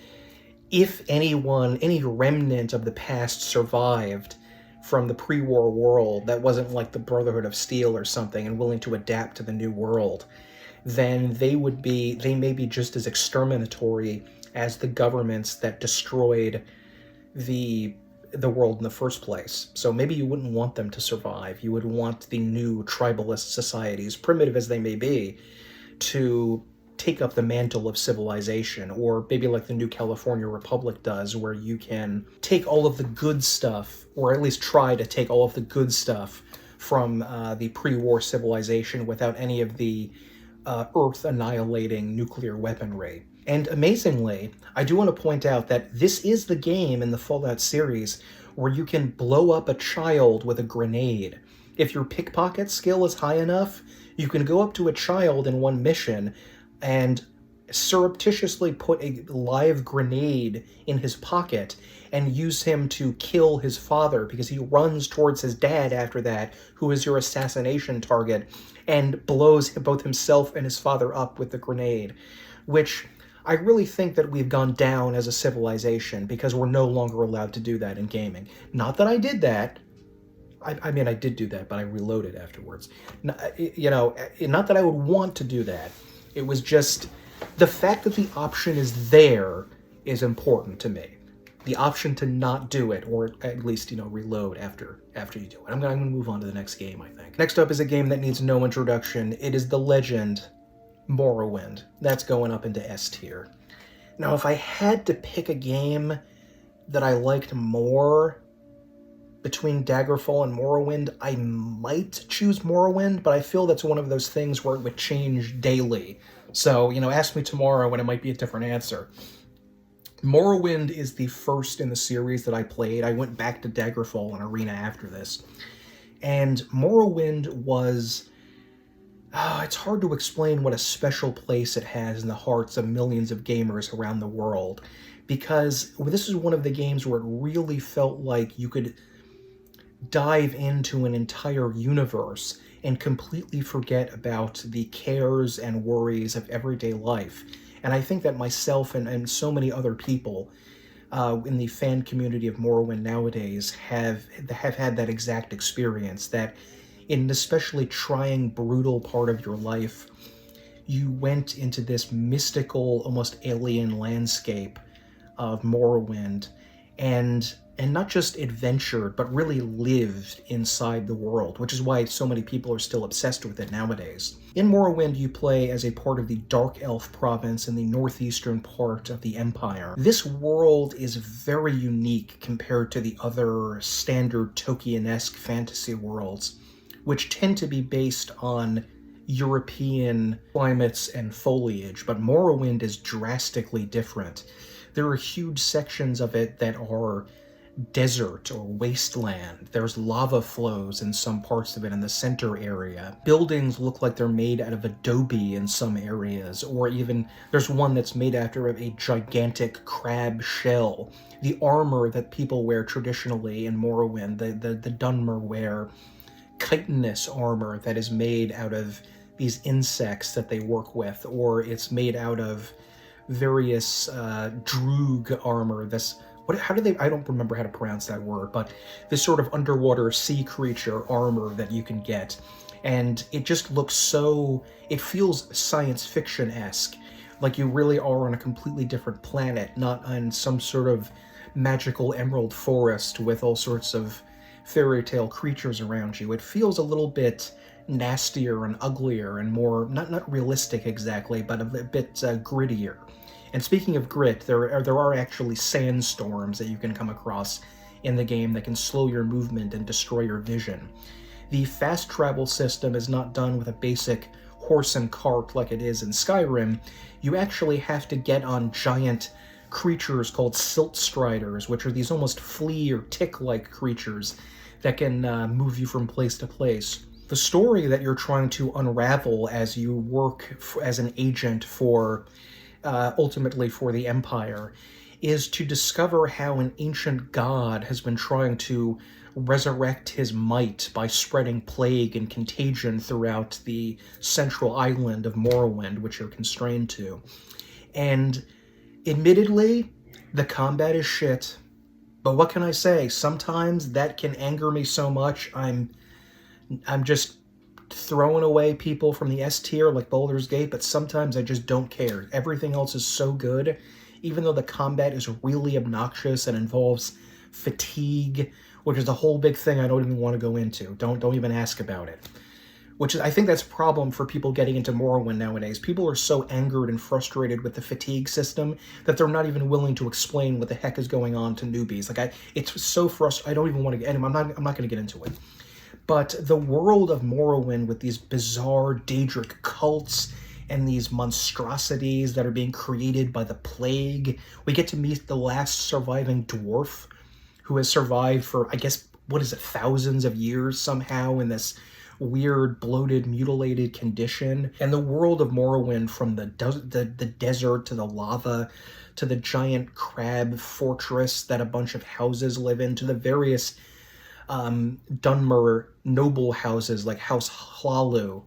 if any remnant of the past survived from the pre-war world that wasn't like the Brotherhood of Steel or something and willing to adapt to the new world, then they may be just as exterminatory as the governments that destroyed the world in the first place. So maybe you wouldn't want them to survive. You would want the new tribalist societies, primitive as they may be, to take up the mantle of civilization, or maybe like the new California Republic does, where you can take all of the good stuff, or at least try to take all of the good stuff from the pre-war civilization without any of the Earth-annihilating nuclear weaponry. And amazingly, I do want to point out that this is the game in the Fallout series where you can blow up a child with a grenade. If your pickpocket skill is high enough, you can go up to a child in one mission and surreptitiously put a live grenade in his pocket and use him to kill his father, because he runs towards his dad after that, who is your assassination target, and blows both himself and his father up with the grenade, which I really think that we've gone down as a civilization because we're no longer allowed to do that in gaming. Not that I did that. I mean, I did do that, but I reloaded afterwards. Not that I would want to do that. It was just the fact that the option is there is important to me. The option to not do it, or at least, reload after you do it. I'm going to move on to the next game, I think. Next up is a game that needs no introduction. It is The Legend Morrowind. That's going up into S tier. Now, if I had to pick a game that I liked more between Daggerfall and Morrowind, I might choose Morrowind, but I feel that's one of those things where it would change daily. So, ask me tomorrow and it might be a different answer. Morrowind is the first in the series that I played. I went back to Daggerfall and Arena after this. And Morrowind was... it's hard to explain what a special place it has in the hearts of millions of gamers around the world, because this is one of the games where it really felt like you could dive into an entire universe and completely forget about the cares and worries of everyday life. And I think that myself and so many other people in the fan community of Morrowind nowadays have had that exact experience, that in an especially trying, brutal part of your life, you went into this mystical, almost alien landscape of Morrowind, and not just adventured, but really lived inside the world, which is why so many people are still obsessed with it nowadays. In Morrowind, you play as a part of the Dark Elf province in the northeastern part of the Empire. This world is very unique compared to the other standard Tolkien-esque fantasy worlds, which tend to be based on European climates and foliage, but Morrowind is drastically different. There are huge sections of it that are desert or wasteland. There's lava flows in some parts of it in the center area. Buildings look like they're made out of adobe in some areas, or even there's one that's made after a gigantic crab shell. The armor that people wear traditionally in Morrowind, the Dunmer wear chitinous armor that is made out of these insects that they work with, or it's made out of various droog armor. I don't remember how to pronounce that word, but this sort of underwater sea creature armor that you can get. And it just looks it feels science fiction-esque, like you really are on a completely different planet, not on some sort of magical emerald forest with all sorts of fairy tale creatures around you. It feels a little bit nastier and uglier and more, not realistic exactly, but a bit grittier. And speaking of grit, there are actually sandstorms that you can come across in the game that can slow your movement and destroy your vision. The fast travel system is not done with a basic horse and cart like it is in Skyrim. You actually have to get on giant creatures called silt striders, which are these almost flea or tick-like creatures that can move you from place to place. The story that you're trying to unravel as you work as an agent for ultimately for the Empire, is to discover how an ancient god has been trying to resurrect his might by spreading plague and contagion throughout the central island of Morrowind, which you're constrained to. And admittedly, the combat is shit, but what can I say? Sometimes that can anger me so much, I'm just throwing away people from the S tier like Baldur's Gate, but sometimes I just don't care. Everything else is so good, even though the combat is really obnoxious and involves fatigue, which is a whole big thing I don't even want to go into. Don't even ask about it. Which is, I think that's a problem for people getting into Morrowind nowadays. People are so angered and frustrated with the fatigue system that they're not even willing to explain what the heck is going on to newbies. It's so frustrating. I don't even want to get. I'm not going to get into it. But the world of Morrowind, with these bizarre Daedric cults and these monstrosities that are being created by the plague, we get to meet the last surviving dwarf who has survived for, I guess, thousands of years somehow in this weird, bloated, mutilated condition. And the world of Morrowind, from the desert to the lava to the giant crab fortress that a bunch of houses live in, to the various Dunmer noble houses like House Hlalu,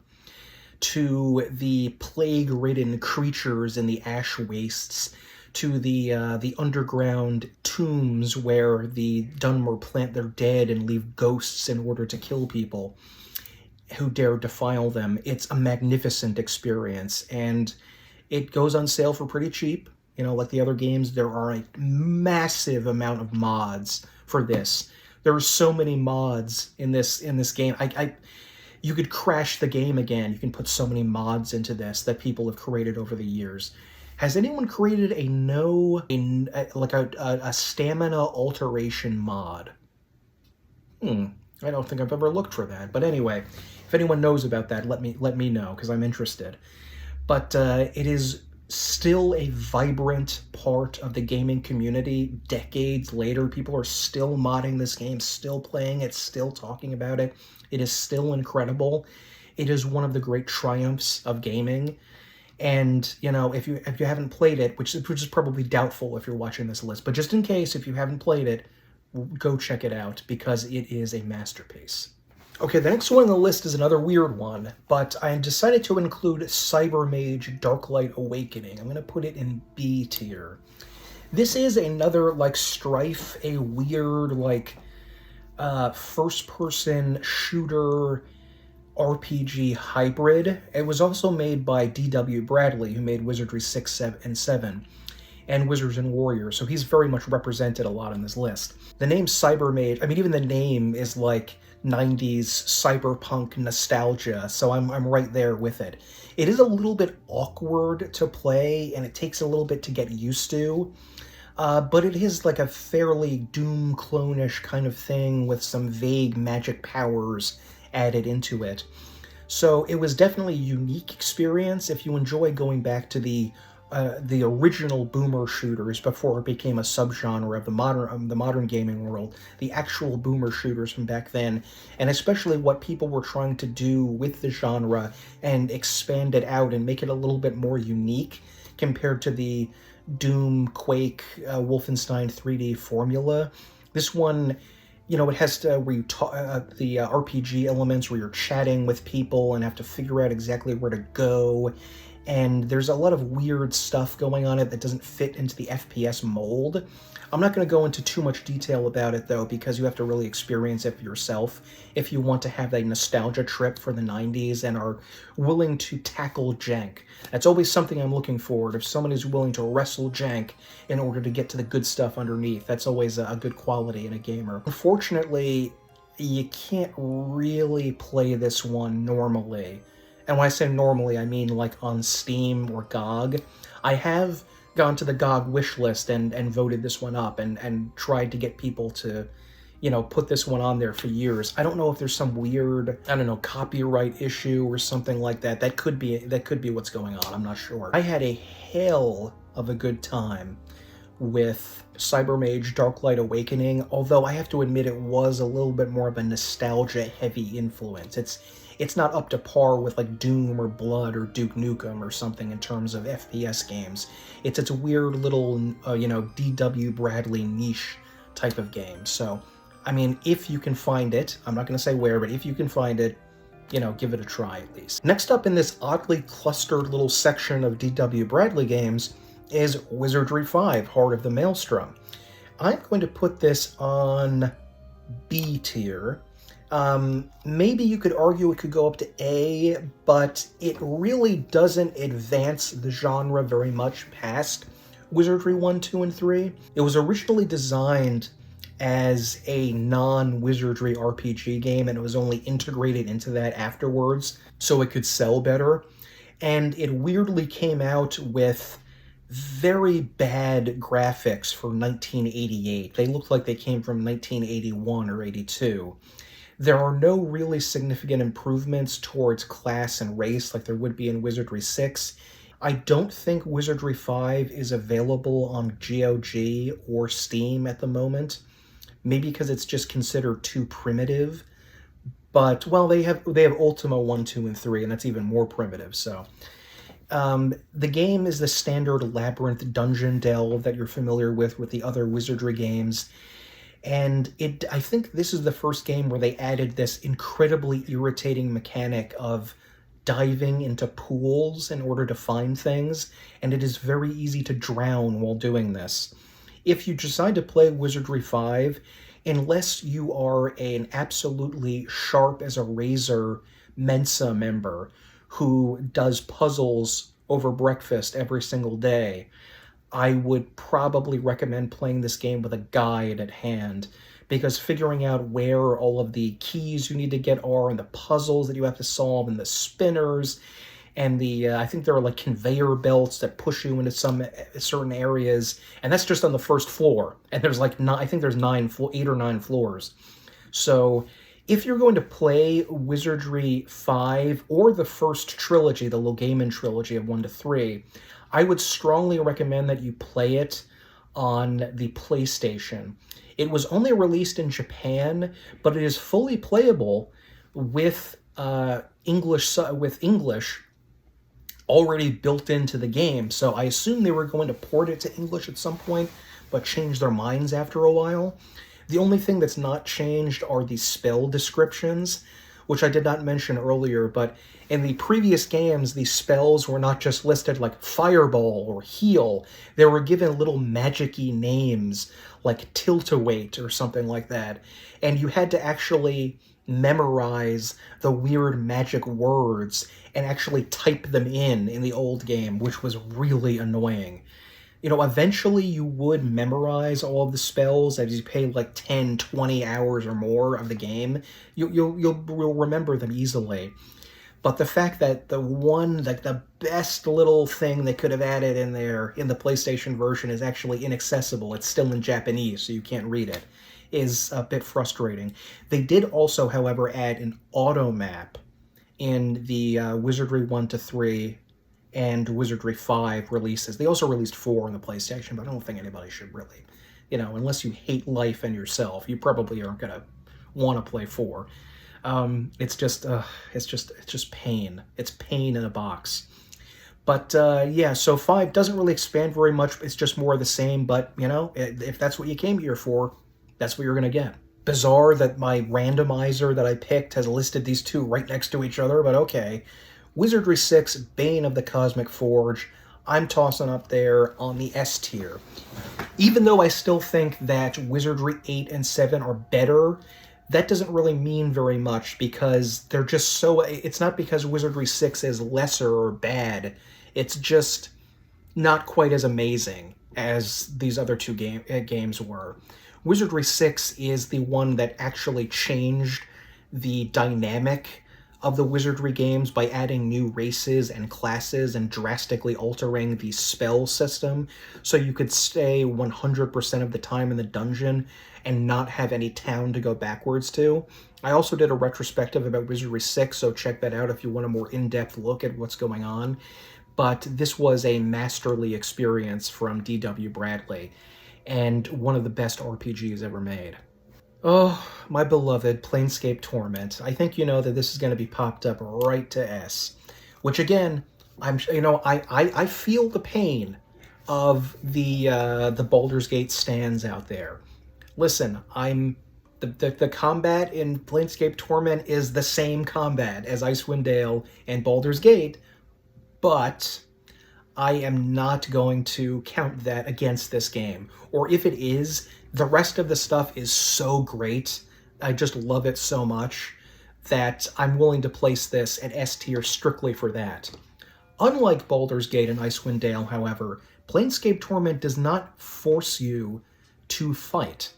to the plague-ridden creatures in the ash wastes, to the underground tombs where the Dunmer plant their dead and leave ghosts in order to kill people who dare defile them. It's a magnificent experience, and it goes on sale for pretty cheap. You know, like the other games, there are a massive amount of mods for this. There are so many mods in this game. You could crash the game again. You can put so many mods into this that people have created over the years. Has anyone created a stamina alteration mod? I don't think I've ever looked for that. But anyway, if anyone knows about that, let me know, because I'm interested. But it is still a vibrant part of the gaming community. Decades later, people are still modding this game, still playing it, still talking about it. It is still incredible. It is one of the great triumphs of gaming. And, you know, if you haven't played it, which is probably doubtful if you're watching this list, but just in case, if you haven't played it, go check it out, because it is a masterpiece. Okay, the next one on the list is another weird one, but I decided to include Cybermage Darklight Awakening. I'm going to put it in B tier. This is another, Strife, a weird, first-person shooter RPG hybrid. It was also made by D.W. Bradley, who made Wizardry 6 and 7, and Wizards and Warriors, so he's very much represented a lot on this list. The name Cybermage, even the name is 90s cyberpunk nostalgia, so I'm right there with it. It is a little bit awkward to play, and it takes a little bit to get used to, but it is a fairly Doom clone-ish kind of thing with some vague magic powers added into it. So it was definitely a unique experience if you enjoy going back to the original boomer shooters before it became a subgenre of the modern gaming world, the actual boomer shooters from back then, and especially what people were trying to do with the genre and expand it out and make it a little bit more unique compared to the Doom, Quake, Wolfenstein 3D formula. This one, it has to the RPG elements where you're chatting with people and have to figure out exactly where to go. and there's a lot of weird stuff going on it that doesn't fit into the FPS mold. I'm not going to go into too much detail about it, though, because you have to really experience it for yourself if you want to have that nostalgia trip for the 90s and are willing to tackle jank. That's always something I'm looking for. If someone is willing to wrestle jank in order to get to the good stuff underneath, that's always a good quality in a gamer. Unfortunately, you can't really play this one normally. And when I say normally, I mean like on Steam or GOG. I have gone to the GOG wish list and voted this one up and tried to get people to, you know, put this one on there for years. I don't know if there's some weird, I don't know, copyright issue or something like that. That could be what's going on. I'm not sure. I had a hell of a good time with Cybermage Darklight Awakening, although I have to admit it was a little bit more of a nostalgia-heavy influence. It's not up to par with like Doom or Blood or Duke Nukem or something in terms of FPS games. It's a weird little, you know, D.W. Bradley niche type of game. So, I mean, if you can find it, I'm not going to say where, but if you can find it, you know, give it a try at least. Next up in this oddly clustered little section of D.W. Bradley games is Wizardry 5, Heart of the Maelstrom. I'm going to put this on B tier. Maybe you could argue it could go up to A, but it really doesn't advance the genre very much past Wizardry 1, 2, and 3. It was originally designed as a non-Wizardry RPG game, and it was only integrated into that afterwards so it could sell better. And it weirdly came out with very bad graphics for 1988. They looked like they came from 1981 or 82. There are no really significant improvements towards class and race like there would be in Wizardry 6. I don't think Wizardry 5 is available on GOG or Steam at the moment. Maybe because it's just considered too primitive. But, well, they have Ultima 1, 2, and 3, and that's even more primitive, so. The game is the standard labyrinth dungeon delve that you're familiar with the other Wizardry games. And I think this is the first game where they added this incredibly irritating mechanic of diving into pools in order to find things, and it is very easy to drown while doing this. If you decide to play Wizardry 5, unless you are an absolutely sharp as a razor Mensa member who does puzzles over breakfast every single day, I would probably recommend playing this game with a guide at hand, because figuring out where all of the keys you need to get are, and the puzzles that you have to solve, and the spinners, and the, I think there are like conveyor belts that push you into some certain areas, and that's just on the first floor, and there's like, I think there's 8 or 9 floors. So if you're going to play Wizardry 5, or the first trilogy, the Logamen trilogy of 1 to 3, I would strongly recommend that you play it on the PlayStation. It was only released in Japan, but it is fully playable with English already built into the game. So I assume they were going to port it to English at some point, but change their minds after a while. The only thing that's not changed are the spell descriptions, which I did not mention earlier, but in the previous games, these spells were not just listed like Fireball or Heal. They were given little magic-y names like Tilt-A-Wait or something like that. And you had to actually memorize the weird magic words and actually type them in the old game, which was really annoying. You know, eventually you would memorize all of the spells as you pay like 10, 20 hours or more of the game. You'll remember them easily. But the fact that the best little thing they could have added in there in the PlayStation version is actually inaccessible, it's still in Japanese, so you can't read it, is a bit frustrating. They did also, however, add an auto map in the Wizardry 1 to 3 and Wizardry 5 releases. They also released 4 on the PlayStation, but I don't think anybody should really, you know, unless you hate life and yourself, you probably aren't going to want to play 4. It's just pain. It's pain in a box. But yeah, so 5 doesn't really expand very much. It's just more of the same, but, you know, if that's what you came here for, that's what you're going to get. Bizarre that my randomizer that I picked has listed these two right next to each other, but okay. Wizardry 6, Bane of the Cosmic Forge, I'm tossing up there on the S tier. Even though I still think that Wizardry 8 and 7 are better, that doesn't really mean very much because they're just so... It's not because Wizardry 6 is lesser or bad. It's just not quite as amazing as these other two games were. Wizardry 6 is the one that actually changed the dynamic of the Wizardry games by adding new races and classes and drastically altering the spell system so you could stay 100% of the time in the dungeon and not have any town to go backwards to. I also did a retrospective about Wizardry 6, so check that out if you want a more in-depth look at what's going on. But this was a masterly experience from D.W. Bradley, and one of the best RPGs ever made. Oh, my beloved Planescape Torment. I think you know that this is going to be popped up right to S. Which again, I feel the pain of the Baldur's Gate stands out there. Listen, the combat in Planescape Torment is the same combat as Icewind Dale and Baldur's Gate, but I am not going to count that against this game. Or if it is, the rest of the stuff is so great, I just love it so much, that I'm willing to place this at S tier strictly for that. Unlike Baldur's Gate and Icewind Dale, however, Planescape Torment does not force you to fight.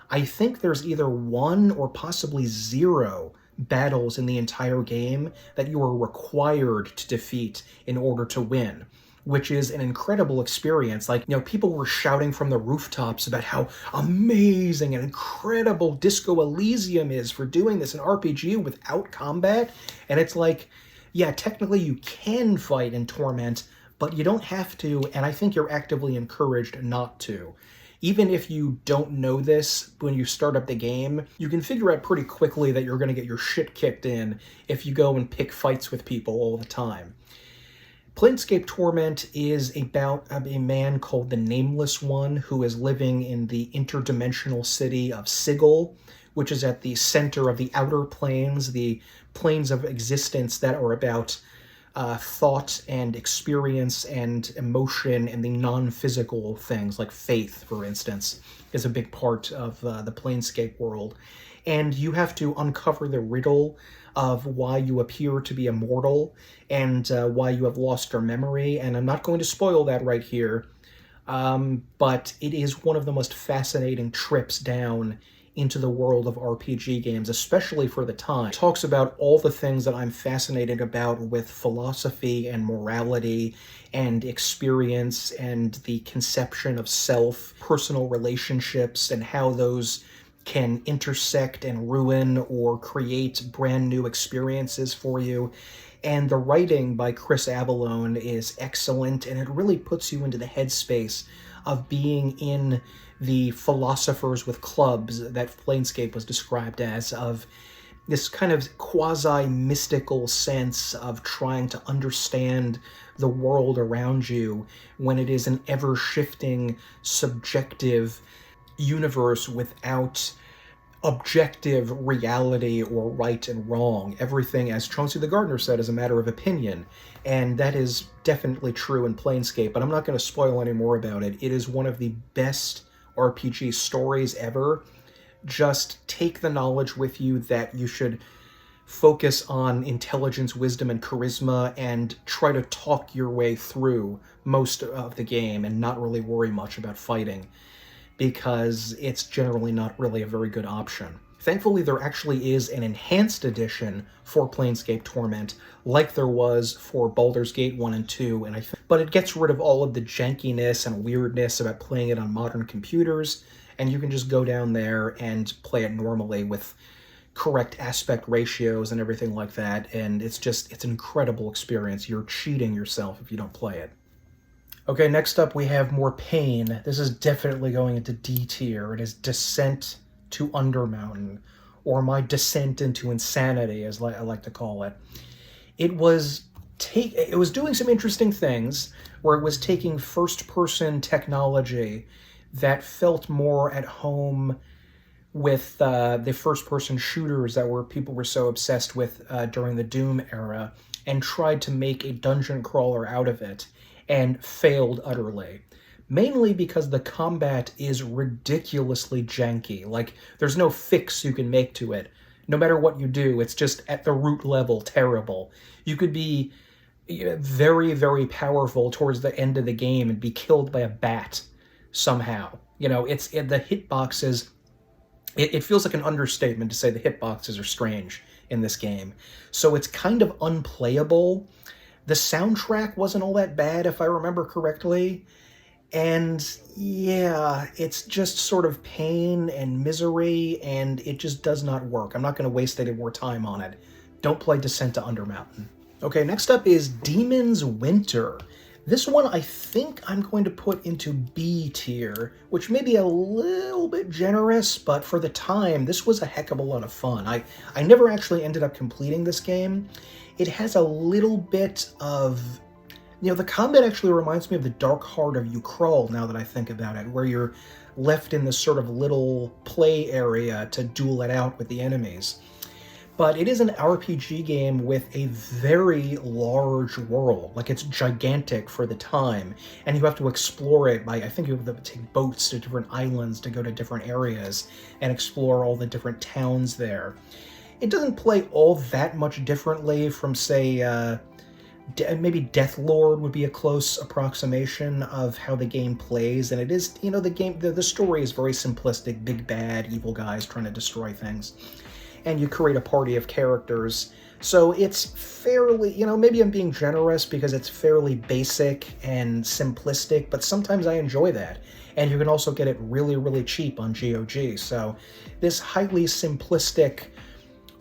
I think there's either 1 or possibly 0 battles in the entire game that you are required to defeat in order to win, which is an incredible experience. Like, people were shouting from the rooftops about how amazing and incredible Disco Elysium is for doing this in RPG without combat, and it's like, yeah, technically you can fight in Torment, but you don't have to, and I think you're actively encouraged not to. Even if you don't know this when you start up the game, you can figure out pretty quickly that you're going to get your shit kicked in if you go and pick fights with people all the time. Planescape Torment is about a man called the Nameless One who is living in the interdimensional city of Sigil, which is at the center of the outer planes, the planes of existence that are about thought and experience and emotion and the non-physical things, like faith, for instance, is a big part of the Planescape world. And you have to uncover the riddle of why you appear to be immortal and why you have lost your memory. And I'm not going to spoil that right here, but it is one of the most fascinating trips down into the world of RPG games, especially for the time. It talks about all the things that I'm fascinated about with philosophy and morality and experience and the conception of self, personal relationships, and how those can intersect and ruin or create brand new experiences for you. And the writing by Chris Avellone is excellent, and it really puts you into the headspace of being in the philosophers with clubs that Planescape was described as, of this kind of quasi-mystical sense of trying to understand the world around you when it is an ever-shifting, subjective universe without objective reality or right and wrong. Everything, as Chauncey the Gardener said, is a matter of opinion. And that is definitely true in Planescape, but I'm not going to spoil any more about it. It is one of the best RPG stories ever. Just take the knowledge with you that you should focus on intelligence, wisdom, and charisma, and try to talk your way through most of the game and not really worry much about fighting, because it's generally not really a very good option. Thankfully, there actually is an enhanced edition for Planescape Torment, like there was for Baldur's Gate 1 and 2, but it gets rid of all of the jankiness and weirdness about playing it on modern computers, and you can just go down there and play it normally with correct aspect ratios and everything like that, and it's an incredible experience. You're cheating yourself if you don't play it. Okay, next up we have more pain. This is definitely going into D tier. It is Descent to Undermountain, or my descent into insanity, as I like to call it. It was doing some interesting things, where it was taking first-person technology that felt more at home with the first-person shooters that people were so obsessed with during the Doom era, and tried to make a dungeon crawler out of it and failed utterly. Mainly because the combat is ridiculously janky. Like, there's no fix you can make to it. No matter what you do, it's just at the root level terrible. You could be very, very powerful towards the end of the game and be killed by a bat somehow. The hitboxes, it feels like an understatement to say the hitboxes are strange in this game. So it's kind of unplayable. The soundtrack wasn't all that bad, if I remember correctly. And yeah, it's just sort of pain and misery, and it just does not work. I'm not going to waste any more time on it. Don't play Descent to Undermountain. Okay, next up is Demon's Winter. This one I think I'm going to put into B tier, which may be a little bit generous, but for the time, this was a heck of a lot of fun. I never actually ended up completing this game. It has a little bit of... the combat actually reminds me of the Dark Heart of Ukral, now that I think about it, where you're left in this sort of little play area to duel it out with the enemies. But it is an RPG game with a very large world. Like, it's gigantic for the time, and you have to explore it by, I think you have to take boats to different islands to go to different areas and explore all the different towns there. It doesn't play all that much differently from, say, maybe Deathlord would be a close approximation of how the game plays, and it is, the story is very simplistic, big bad, evil guys trying to destroy things. And you create a party of characters. So it's fairly, maybe I'm being generous because it's fairly basic and simplistic, but sometimes I enjoy that. And you can also get it really, really cheap on GOG. So this highly simplistic,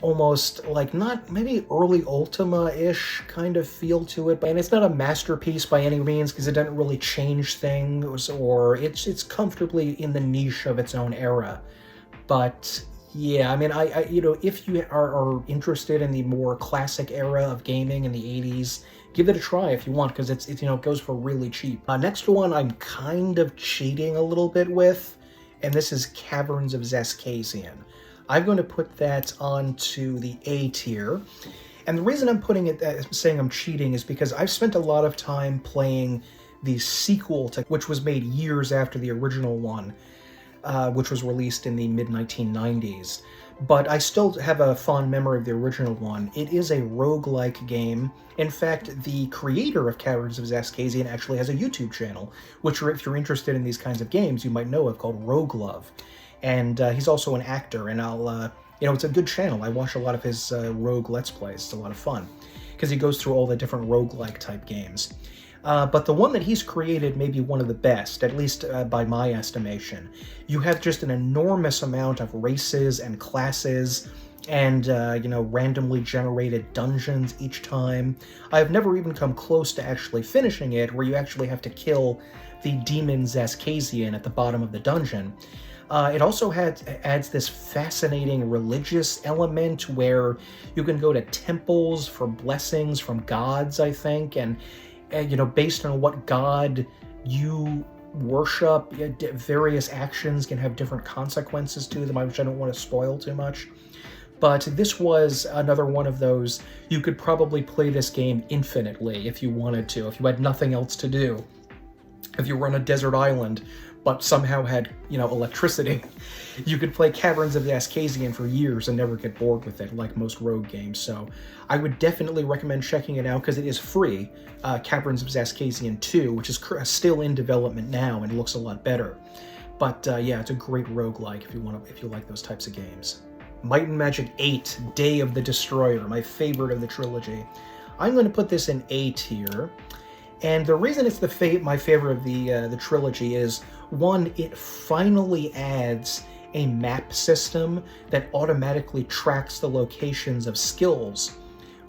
almost like not maybe early Ultima-ish kind of feel to it, and it's not a masterpiece by any means because it doesn't really change things, or it's comfortably in the niche of its own era. But yeah, I mean, I if you are interested in the more classic era of gaming in the 80s, give it a try if you want, because it goes for really cheap. Next one I'm kind of cheating a little bit with, and this is Caverns of Xaskasian. I'm going to put that onto the A tier. And the reason I'm putting it, saying I'm cheating, is because I've spent a lot of time playing the sequel to, which was made years after the original one, which was released in the mid-1990s. But I still have a fond memory of the original one. It is a roguelike game. In fact, the creator of Caverns of Xaskasian actually has a YouTube channel, which, if you're interested in these kinds of games, you might know of, called Rogue Love. And he's also an actor, and it's a good channel. I watch a lot of his rogue Let's Plays. It's a lot of fun, because he goes through all the different roguelike type games. But the one that he's created may be one of the best, at least by my estimation. You have just an enormous amount of races and classes, and randomly generated dungeons each time. I've never even come close to actually finishing it, where you actually have to kill the demon Xaskasian at the bottom of the dungeon. It also adds this fascinating religious element where you can go to temples for blessings from gods, I think, and based on what god you worship, various actions can have different consequences to them, which I don't want to spoil too much. But this was another one of those, you could probably play this game infinitely if you wanted to, if you had nothing else to do. If you were on a desert island, but somehow had, electricity, you could play Caverns of Xaskasian for years and never get bored with it, like most rogue games. So I would definitely recommend checking it out, because it is free, Caverns of Xaskasian 2, which is still in development now and looks a lot better. But yeah, it's a great roguelike if you like those types of games. Might and Magic 8, Day of the Destroyer, my favorite of the trilogy. I'm going to put this in A tier. And the reason it's my favorite of the trilogy is, one, it finally adds a map system that automatically tracks the locations of skills,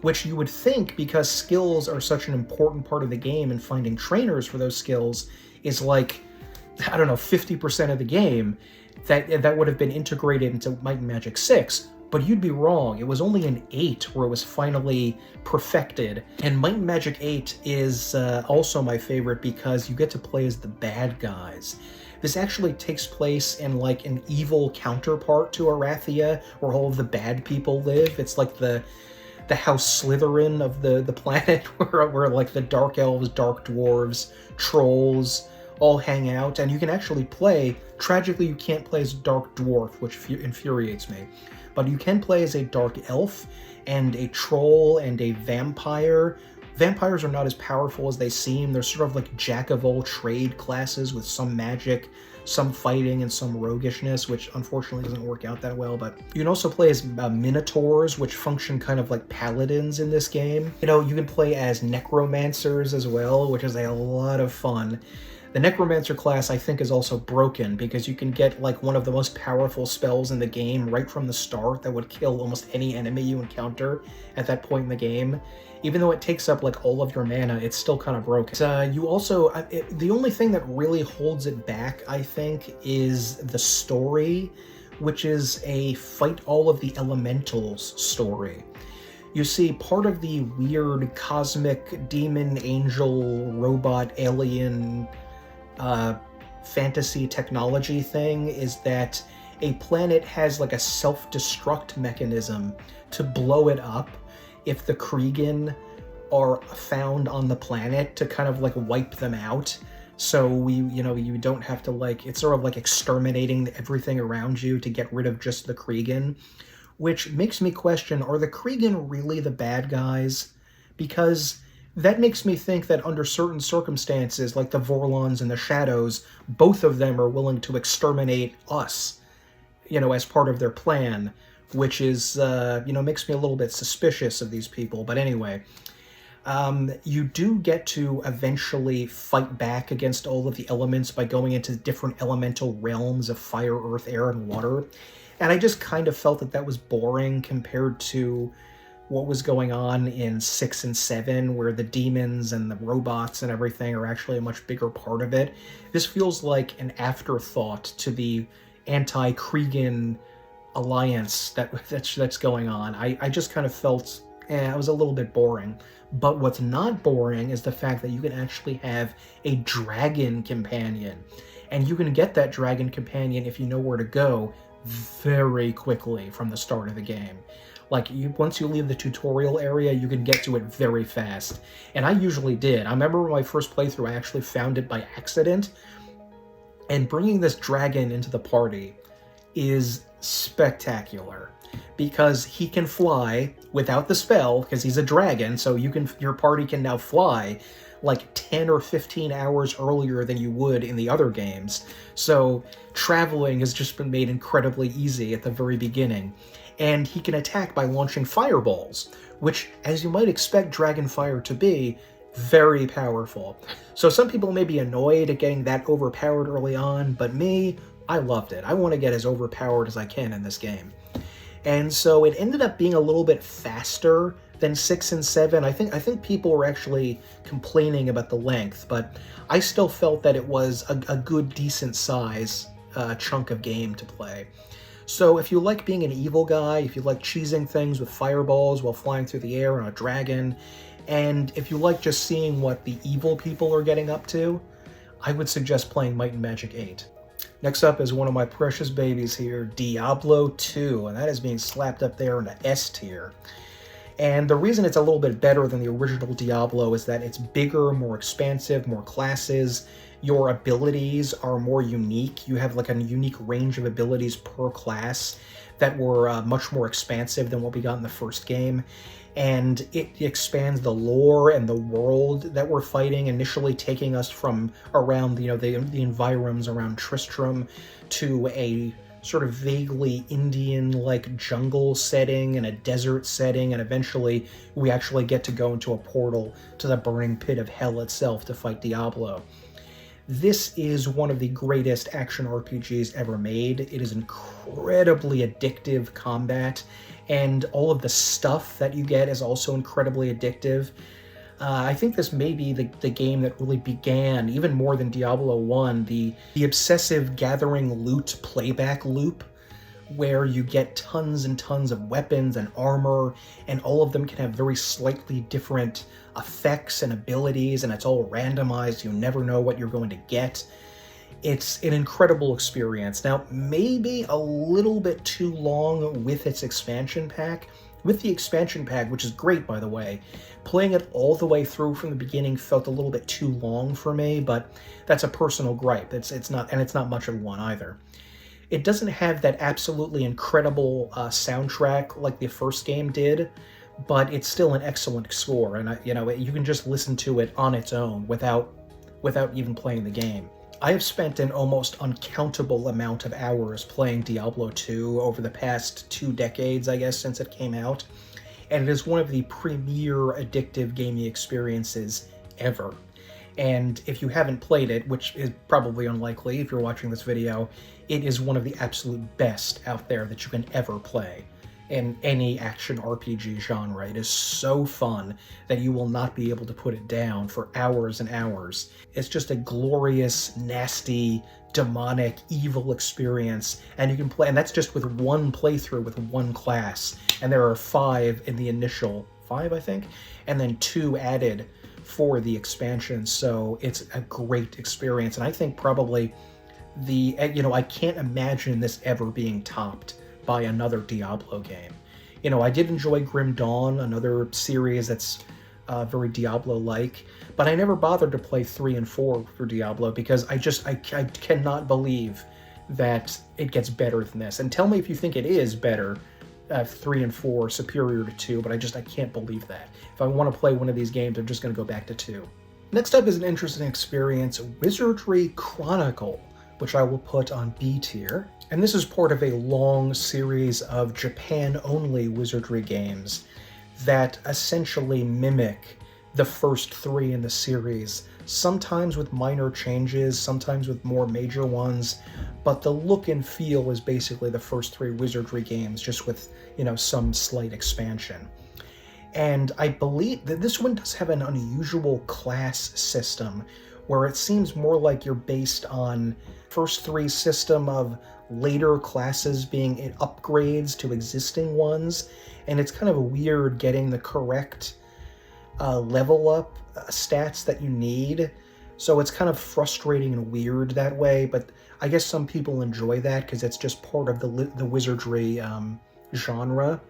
which you would think, because skills are such an important part of the game and finding trainers for those skills is like, 50% of the game, that would have been integrated into Might and Magic 6. But you'd be wrong. It was only in 8 where it was finally perfected. And Might and Magic 8 is also my favorite because you get to play as the bad guys. This actually takes place in like an evil counterpart to Arathia, where all of the bad people live. It's like the the House Slytherin of the planet, where like the Dark Elves, Dark Dwarves, Trolls all hang out, and you can actually play. Tragically, you can't play as a Dark Dwarf, which infuriates me, but you can play as a Dark Elf and a Troll and a Vampire. Vampires are not as powerful as they seem. They're sort of like jack-of-all-trade classes with some magic, some fighting, and some roguishness, which unfortunately doesn't work out that well. But you can also play as Minotaurs, which function kind of like paladins in this game. You know, you can play as Necromancers as well, which is a lot of fun. The Necromancer class, I think, is also broken, because you can get like one of the most powerful spells in the game right from the start that would kill almost any enemy you encounter at that point in the game. Even though it takes up like all of your mana, it's still kind of broken. You also, the only thing that really holds it back, I think, is the story, which is a fight all of the elementals story. You see, part of the weird cosmic demon, angel, robot, alien, fantasy technology thing is that a planet has like a self-destruct mechanism to blow it up if the Krigan are found on the planet, to kind of like wipe them out. So you don't have to like, it's sort of like exterminating everything around you to get rid of just the Krigan, which makes me question, are the Krigan really the bad guys? Because that makes me think that under certain circumstances, like the Vorlons and the Shadows, both of them are willing to exterminate us, as part of their plan, which is, makes me a little bit suspicious of these people. But anyway, you do get to eventually fight back against all of the elements by going into different elemental realms of fire, earth, air, and water. And I just kind of felt that was boring compared to what was going on in 6 and 7, where the demons and the robots and everything are actually a much bigger part of it. This feels like an afterthought to the anti-Krigan alliance that's going on. I just kind of felt, it was a little bit boring. But what's not boring is the fact that you can actually have a dragon companion. And you can get that dragon companion, if you know where to go, very quickly from the start of the game. Like, once you leave the tutorial area, you can get to it very fast. And I usually did. I remember my first playthrough, I actually found it by accident. And bringing this dragon into the party is spectacular, because he can fly without the spell, because he's a dragon, so your party can now fly like 10 or 15 hours earlier than you would in the other games. So traveling has just been made incredibly easy at the very beginning. And he can attack by launching fireballs, which, as you might expect Dragonfire to be, very powerful. So some people may be annoyed at getting that overpowered early on, but me, I loved it. I want to get as overpowered as I can in this game. And so it ended up being a little bit faster than 6 and 7. I think people were actually complaining about the length, but I still felt that it was a good, decent size chunk of game to play. So if you like being an evil guy, if you like cheesing things with fireballs while flying through the air on a dragon, and if you like just seeing what the evil people are getting up to, I would suggest playing Might and Magic 8. Next up is one of my precious babies here, Diablo 2, and that is being slapped up there in the S tier. And the reason it's a little bit better than the original Diablo is that it's bigger, more expansive, more classes. Your abilities are more unique. You have like a unique range of abilities per class that were much more expansive than what we got in the first game. And it expands the lore and the world that we're fighting, initially taking us from around, the environs around Tristram to a sort of vaguely Indian-like jungle setting and a desert setting, and eventually we actually get to go into a portal to the burning pit of hell itself to fight Diablo. This is one of the greatest action RPGs ever made. It is incredibly addictive combat, and all of the stuff that you get is also incredibly addictive. I think this may be the game that really began, even more than Diablo 1, the obsessive gathering loot playback loop, where you get tons and tons of weapons and armor, and all of them can have very slightly different effects and abilities, and it's all randomized. You never know what you're going to get. It's an incredible experience. Now, maybe a little bit too long with its expansion pack. With the expansion pack, which is great, by the way, playing it all the way through from the beginning felt a little bit too long for me, but that's a personal gripe. It's not much of one either. It doesn't have that absolutely incredible soundtrack like the first game did, but it's still an excellent score, and you can just listen to it on its own without even playing the game. I have spent an almost uncountable amount of hours playing Diablo 2 over the past 2 decades, I guess, since it came out, and it is one of the premier addictive gaming experiences ever. And if you haven't played it, which is probably unlikely if you're watching this video, it is one of the absolute best out there that you can ever play in any action RPG genre. It is so fun that you will not be able to put it down for hours and hours. It's just a glorious, nasty, demonic, evil experience, and you can play, and that's just with one playthrough with one class, and there are 5 in the initial 5, I think, and then 2 added for the expansion, so it's a great experience, and I think probably I can't imagine this ever being topped by another Diablo game. I did enjoy Grim Dawn, another series that's very Diablo-like, but I never bothered to play 3 and 4 for Diablo because I cannot believe that it gets better than this. And tell me if you think it is better, 3 and 4, superior to 2, but I can't believe that. If I want to play one of these games, I'm just going to go back to 2. Next up is an interesting experience, Wizardry Chronicle, which I will put on B tier. And this is part of a long series of Japan-only Wizardry games that essentially mimic the first 3 in the series, sometimes with minor changes, sometimes with more major ones, but the look and feel is basically the first 3 Wizardry games, just with, some slight expansion. And I believe that this one does have an unusual class system, where it seems more like you're based on first 3 system of later classes being upgrades to existing ones, and it's kind of weird getting the correct level up stats that you need, so it's kind of frustrating and weird that way, but I guess some people enjoy that because it's just part of the wizardry genre.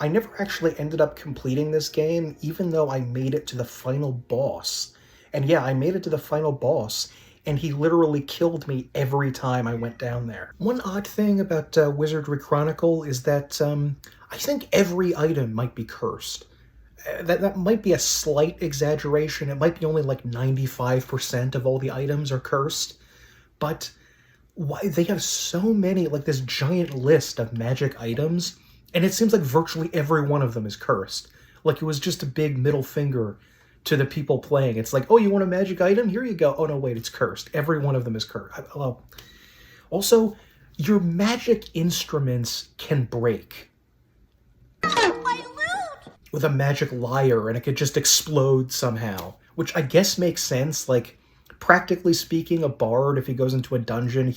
I never actually ended up completing this game, even though I made it to the final boss. And yeah, I made it to the final boss, and he literally killed me every time I went down there. One odd thing about Wizardry Chronicle is that I think every item might be cursed. That might be a slight exaggeration. It might be only like 95% of all the items are cursed, but why they have so many, like this giant list of magic items, and it seems like virtually every one of them is cursed. Like it was just a big middle finger to the people playing. It's like, oh, you want a magic item? Here you go. Oh no, wait, it's cursed. Every one of them is cursed. Also, your magic instruments can break with a magic lyre, and it could just explode somehow, which I guess makes sense. Like, practically speaking, a bard, if he goes into a dungeon,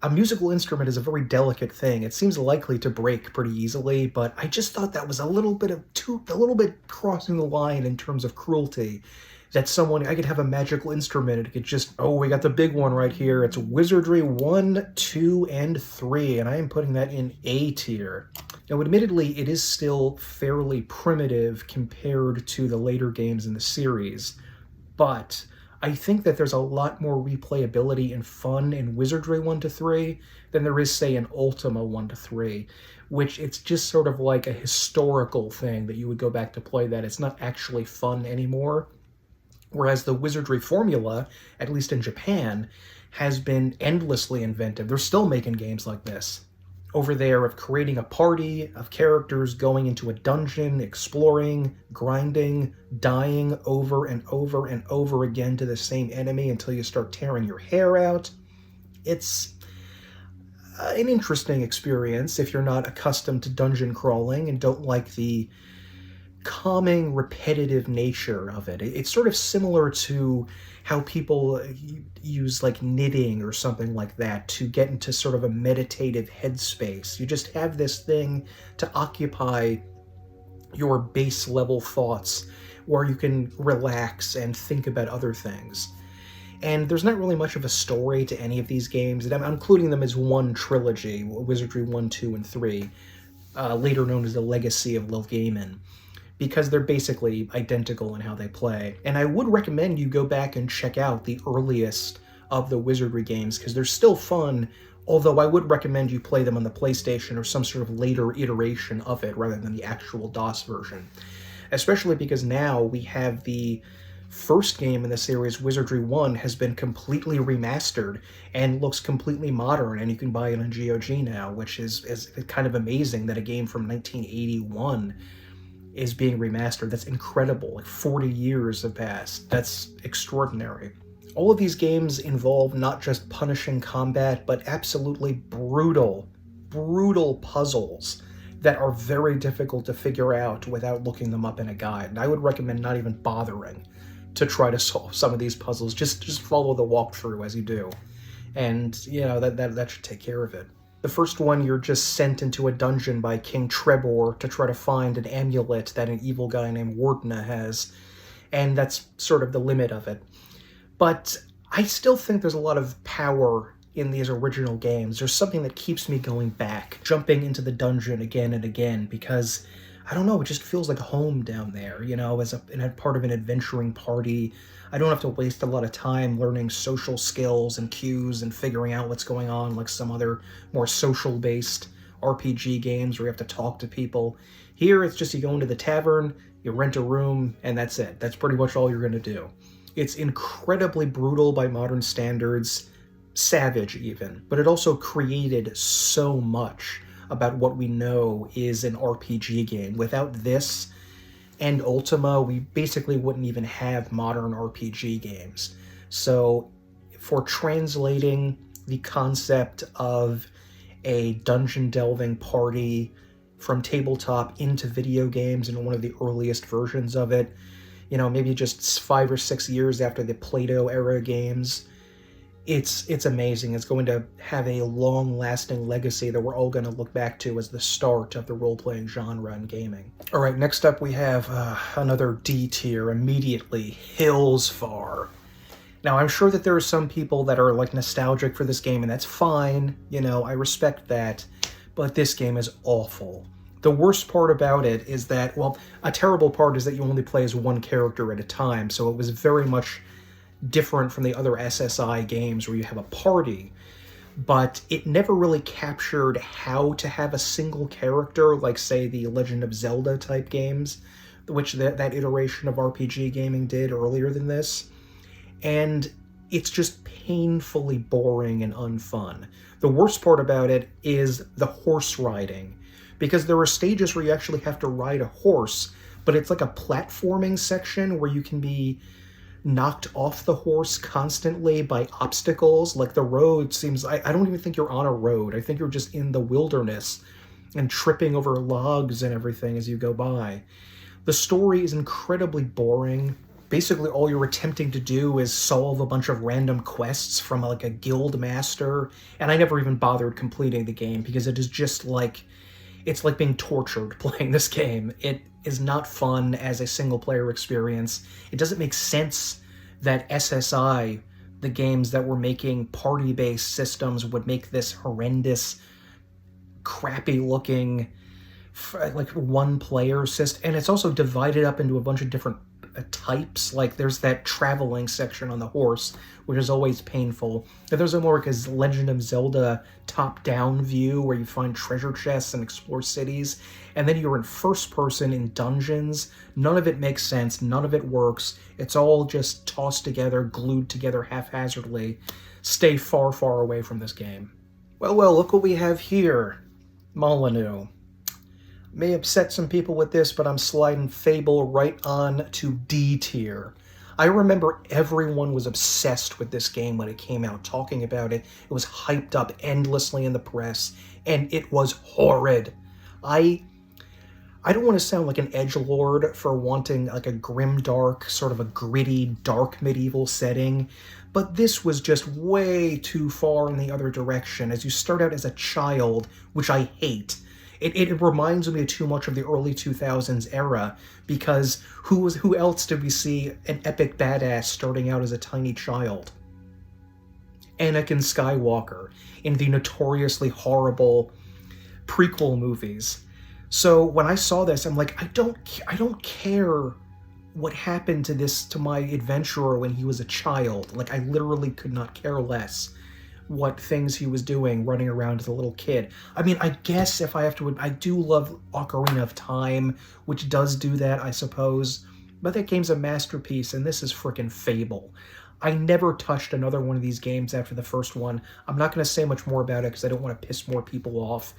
a musical instrument is a very delicate thing. It seems likely to break pretty easily, but I just thought that was a little bit crossing the line in terms of cruelty. That I could have a magical instrument, it could just, oh, we got the big one right here. It's Wizardry 1, 2, and 3, and I am putting that in A tier. Now, admittedly, it is still fairly primitive compared to the later games in the series, but I think that there's a lot more replayability and fun in Wizardry 1 to 3 than there is, say, in Ultima 1 to 3, which it's just sort of like a historical thing that you would go back to play that. It's not actually fun anymore. Whereas the Wizardry formula, at least in Japan, has been endlessly inventive. They're still making games like this over there, of creating a party of characters going into a dungeon, exploring, grinding, dying over and over and over again to the same enemy until you start tearing your hair out. It's an interesting experience if you're not accustomed to dungeon crawling and don't like the calming, repetitive nature of it. It's sort of similar to how people use like knitting or something like that to get into sort of a meditative headspace. You just have this thing to occupy your base level thoughts where you can relax and think about other things. And there's not really much of a story to any of these games, and I'm including them as one trilogy, Wizardry 1, 2, and 3. later known as the Legacy of Lil'Gamen, because they're basically identical in how they play. And I would recommend you go back and check out the earliest of the Wizardry games, because they're still fun, although I would recommend you play them on the PlayStation or some sort of later iteration of it rather than the actual DOS version. Especially because now we have the first game in the series, Wizardry 1, has been completely remastered and looks completely modern, and you can buy it on GOG now, which is kind of amazing that a game from 1981 is being remastered. That's incredible. Like 40 years have passed. That's extraordinary. All of these games involve not just punishing combat, but absolutely brutal puzzles that are very difficult to figure out without looking them up in a guide. And I would recommend not even bothering to try to solve some of these puzzles. Just follow the walkthrough as you do. And, you know, that should take care of it. The first one, you're just sent into a dungeon by King Trebor to try to find an amulet that an evil guy named Wardna has, and that's sort of the limit of it. But I still think there's a lot of power in these original games. There's something that keeps me going back, jumping into the dungeon again and again, because, I don't know, it just feels like home down there, you know, as a part of an adventuring party. I don't have to waste a lot of time learning social skills and cues and figuring out what's going on like some other more social-based RPG games where you have to talk to people. Here, it's just you go into the tavern, you rent a room, and that's it. That's pretty much all you're going to do. It's incredibly brutal by modern standards, savage even, but it also created so much about what we know is an RPG game. Without this and Ultima, we basically wouldn't even have modern RPG games. So for translating the concept of a dungeon delving party from tabletop into video games in one of the earliest versions of it, you know, maybe just 5 or 6 years after the Plato era games, it's amazing. It's going to have a long-lasting legacy that we're all going to look back to as the start of the role-playing genre in gaming. All right, next up we have another D tier immediately, Hillsfar. Now, I'm sure that there are some people that are like nostalgic for this game, and that's fine. You know, I respect that, but this game is awful. The worst part about it is that, well, a terrible part is that you only play as one character at a time, so it was very much different from the other SSI games where you have a party, but it never really captured how to have a single character, like, say, the Legend of Zelda type games, which that iteration of RPG gaming did earlier than this. And it's just painfully boring and unfun. The worst part about it is the horse riding, because there are stages where you actually have to ride a horse, but it's like a platforming section where you can be knocked off the horse constantly by obstacles. Like, the road seems, I don't even think you're on a road. I think you're just in the wilderness and tripping over logs and everything as you go by. The story is incredibly boring. Basically, all you're attempting to do is solve a bunch of random quests from like a guild master, and I never even bothered completing the game because it is just like, it's like being tortured playing this game. It is not fun as a single-player experience. It doesn't make sense that SSI, the games that were making party-based systems, would make this horrendous, crappy-looking, like, one-player system. And it's also divided up into a bunch of different types. Like, there's that traveling section on the horse, which is always painful. But there's a more like a Legend of Zelda top-down view where you find treasure chests and explore cities, and then you're in first person in dungeons. None of it makes sense, none of it works. It's all just tossed together, glued together haphazardly. Stay far, far away from this game. Well, look what we have here. Molyneux. May upset some people with this, but I'm sliding Fable right on to D tier. I remember everyone was obsessed with this game when it came out, talking about it. It was hyped up endlessly in the press, and it was horrid. I don't want to sound like an edgelord for wanting like a grimdark, sort of a gritty, dark medieval setting, but this was just way too far in the other direction. As you start out as a child, which I hate, it reminds me too much of the early 2000s era, because who else did we see an epic badass starting out as a tiny child? Anakin Skywalker in the notoriously horrible prequel movies. So when I saw this, I'm like, I don't care what happened to my adventurer when he was a child. Like, I literally could not care less what things he was doing running around as a little kid. I mean, I guess if I have to, I do love Ocarina of Time, which does do that, I suppose. But that game's a masterpiece, and this is frickin' Fable. I never touched another one of these games after the first one. I'm not going to say much more about it because I don't want to piss more people off.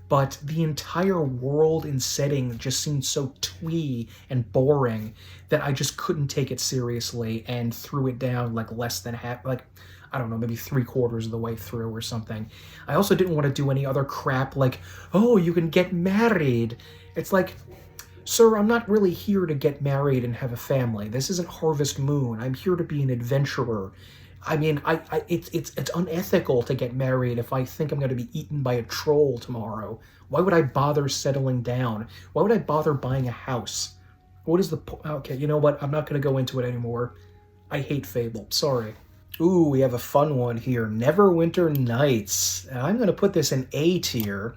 But the entire world and setting just seemed so twee and boring that I just couldn't take it seriously and threw it down like less than half, like, I don't know, maybe 3/4 of the way through or something. I also didn't want to do any other crap like, oh, you can get married. It's like, sir, I'm not really here to get married and have a family. This isn't Harvest Moon. I'm here to be an adventurer. I mean, it's unethical to get married if I think I'm going to be eaten by a troll tomorrow. Why would I bother settling down? Why would I bother buying a house? What is the okay, you know what? I'm not going to go into it anymore. I hate Fable. Sorry. Ooh, we have a fun one here. Neverwinter Nights. I'm going to put this in A tier.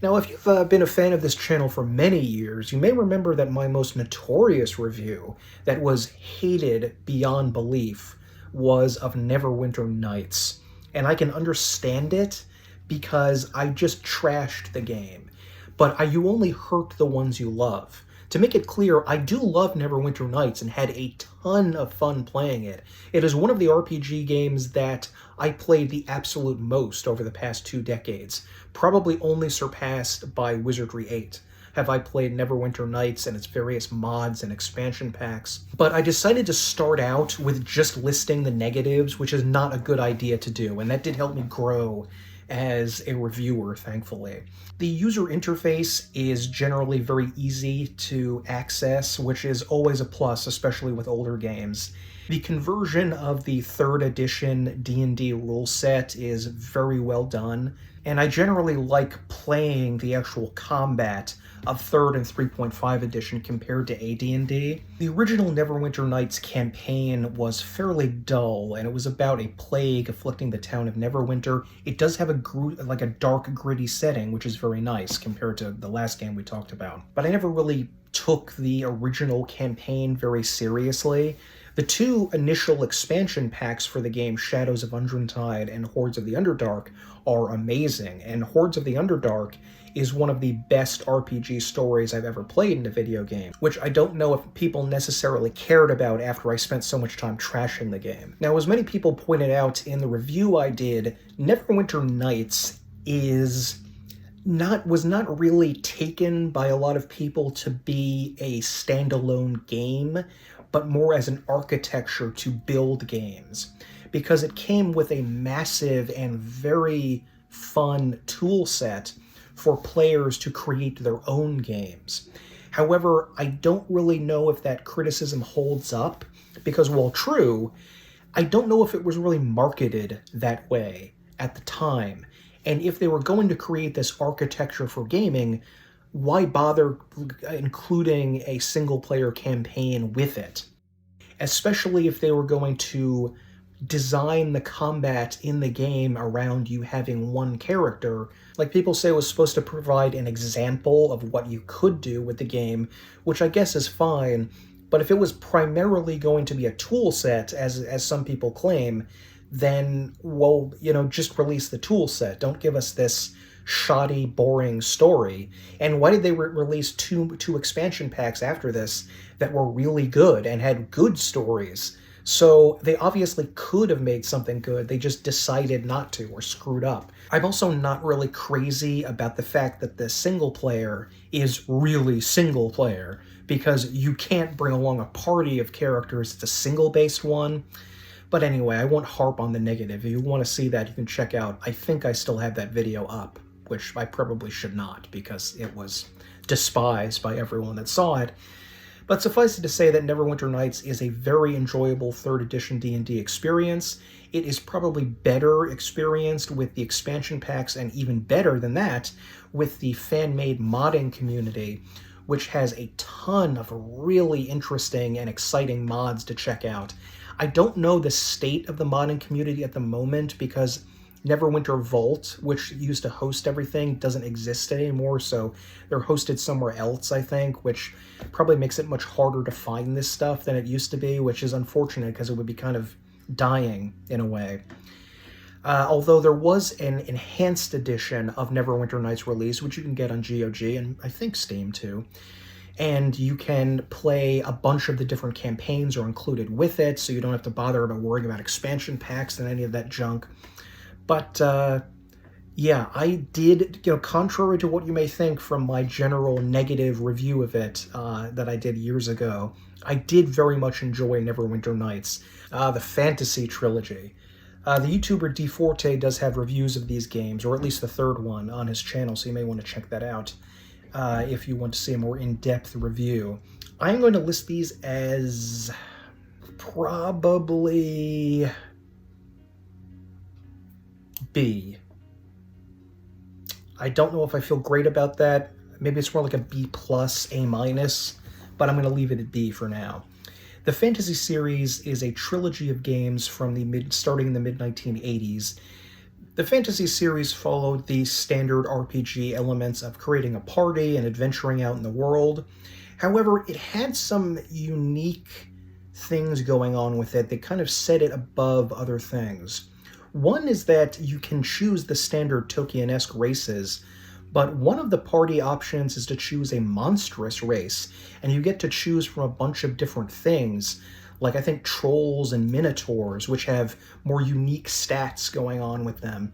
Now, if you've been a fan of this channel for many years, you may remember that my most notorious review that was hated beyond belief was of Neverwinter Nights. And I can understand it because I just trashed the game. But you only hurt the ones you love. To make it clear, I do love Neverwinter Nights and had a ton of fun playing it. It is one of the RPG games that I played the absolute most over the past 2 decades, probably only surpassed by Wizardry 8. Have I played Neverwinter Nights and its various mods and expansion packs. But I decided to start out with just listing the negatives, which is not a good idea to do, and that did help me grow as a reviewer, thankfully. The user interface is generally very easy to access, which is always a plus, especially with older games. The conversion of the 3rd edition D&D rule set is very well done, and I generally like playing the actual combat of 3rd and 3.5 edition compared to AD&D. The original Neverwinter Nights campaign was fairly dull, and it was about a plague afflicting the town of Neverwinter. It does have a dark, gritty setting, which is very nice compared to the last game we talked about. But I never really took the original campaign very seriously. The 2 initial expansion packs for the game, Shadows of Undrentide and Hordes of the Underdark, are amazing, and Hordes of the Underdark is one of the best RPG stories I've ever played in a video game, which I don't know if people necessarily cared about after I spent so much time trashing the game. Now, as many people pointed out in the review I did, Neverwinter Nights was not really taken by a lot of people to be a standalone game, but more as an architecture to build games, because it came with a massive and very fun tool set for players to create their own games. However, I don't really know if that criticism holds up, because while true, I don't know if it was really marketed that way at the time. And if they were going to create this architecture for gaming, why bother including a single-player campaign with it? Especially if they were going to design the combat in the game around you having one character. Like, people say it was supposed to provide an example of what you could do with the game, which I guess is fine, but if it was primarily going to be a tool set, as some people claim, then, well, just release the tool set. Don't give us this shoddy, boring story. And why did they release two expansion packs after this that were really good and had good stories? So they obviously could have made something good, they just decided not to, or screwed up. I'm also not really crazy about the fact that the single player is really single player, because you can't bring along a party of characters. It's a single-based one. But anyway, I won't harp on the negative. If you want to see that, you can check out, I think I still have that video up, which I probably should not, because it was despised by everyone that saw it. But suffice it to say that Neverwinter Nights is a very enjoyable 3rd edition D&D experience. It is probably better experienced with the expansion packs, and even better than that, with the fan-made modding community, which has a ton of really interesting and exciting mods to check out. I don't know the state of the modding community at the moment, because Neverwinter Vault, which used to host everything, doesn't exist anymore, so they're hosted somewhere else, I think, which probably makes it much harder to find this stuff than it used to be, which is unfortunate because it would be kind of dying in a way. Although there was an enhanced edition of Neverwinter Nights release, which you can get on GOG and I think Steam too. And you can play a bunch of the different campaigns are included with it, so you don't have to bother about worrying about expansion packs and any of that junk. But yeah, I did, contrary to what you may think from my general negative review of it that I did years ago, I did very much enjoy Neverwinter Nights, the Phantasie Trilogy. The YouTuber DeForte does have reviews of these games, or at least the third one, on his channel, so you may want to check that out if you want to see a more in-depth review. I'm going to list these as probably B. I don't know if I feel great about that. Maybe it's more like a B+, A-, but I'm going to leave it at B for now. The Phantasie series is a trilogy of games from starting in the mid-1980s. The Phantasie series followed the standard RPG elements of creating a party and adventuring out in the world. However, it had some unique things going on with it that kind of set it above other things. One is that you can choose the standard Tolkien-esque races, but one of the party options is to choose a monstrous race, and you get to choose from a bunch of different things, like I think trolls and minotaurs, which have more unique stats going on with them.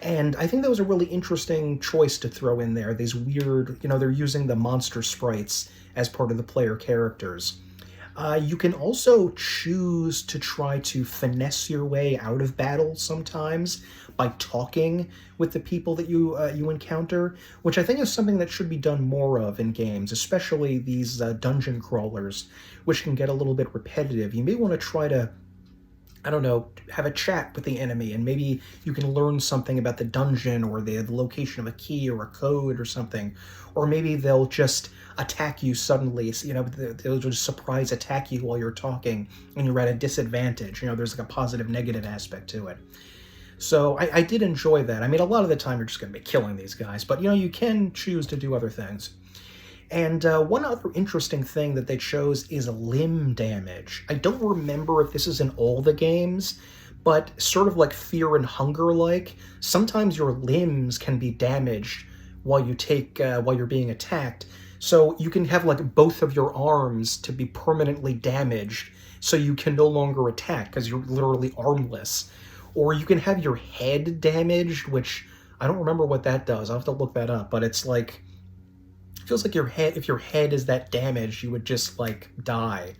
And I think that was a really interesting choice to throw in there, these weird, they're using the monster sprites as part of the player characters. You can also choose to try to finesse your way out of battle sometimes by talking with the people that you encounter, which I think is something that should be done more of in games, especially these dungeon crawlers, which can get a little bit repetitive. You may want to try to, I don't know, have a chat with the enemy, and maybe you can learn something about the dungeon or the location of a key or a code or something. Or maybe they'll just attack you suddenly, they'll just surprise attack you while you're talking and you're at a disadvantage. There's like a positive negative aspect to it. So I did enjoy that. I mean, a lot of the time you're just going to be killing these guys, but you can choose to do other things. And one other interesting thing that they chose is limb damage. I don't remember if this is in all the games, but sort of like Fear and Hunger like, sometimes your limbs can be damaged while you're being attacked. So you can have like both of your arms to be permanently damaged, so you can no longer attack because you're literally armless. Or you can have your head damaged, which I don't remember what that does. I'll have to look that up, but it's like, it feels like if your head is that damaged, you would just like die.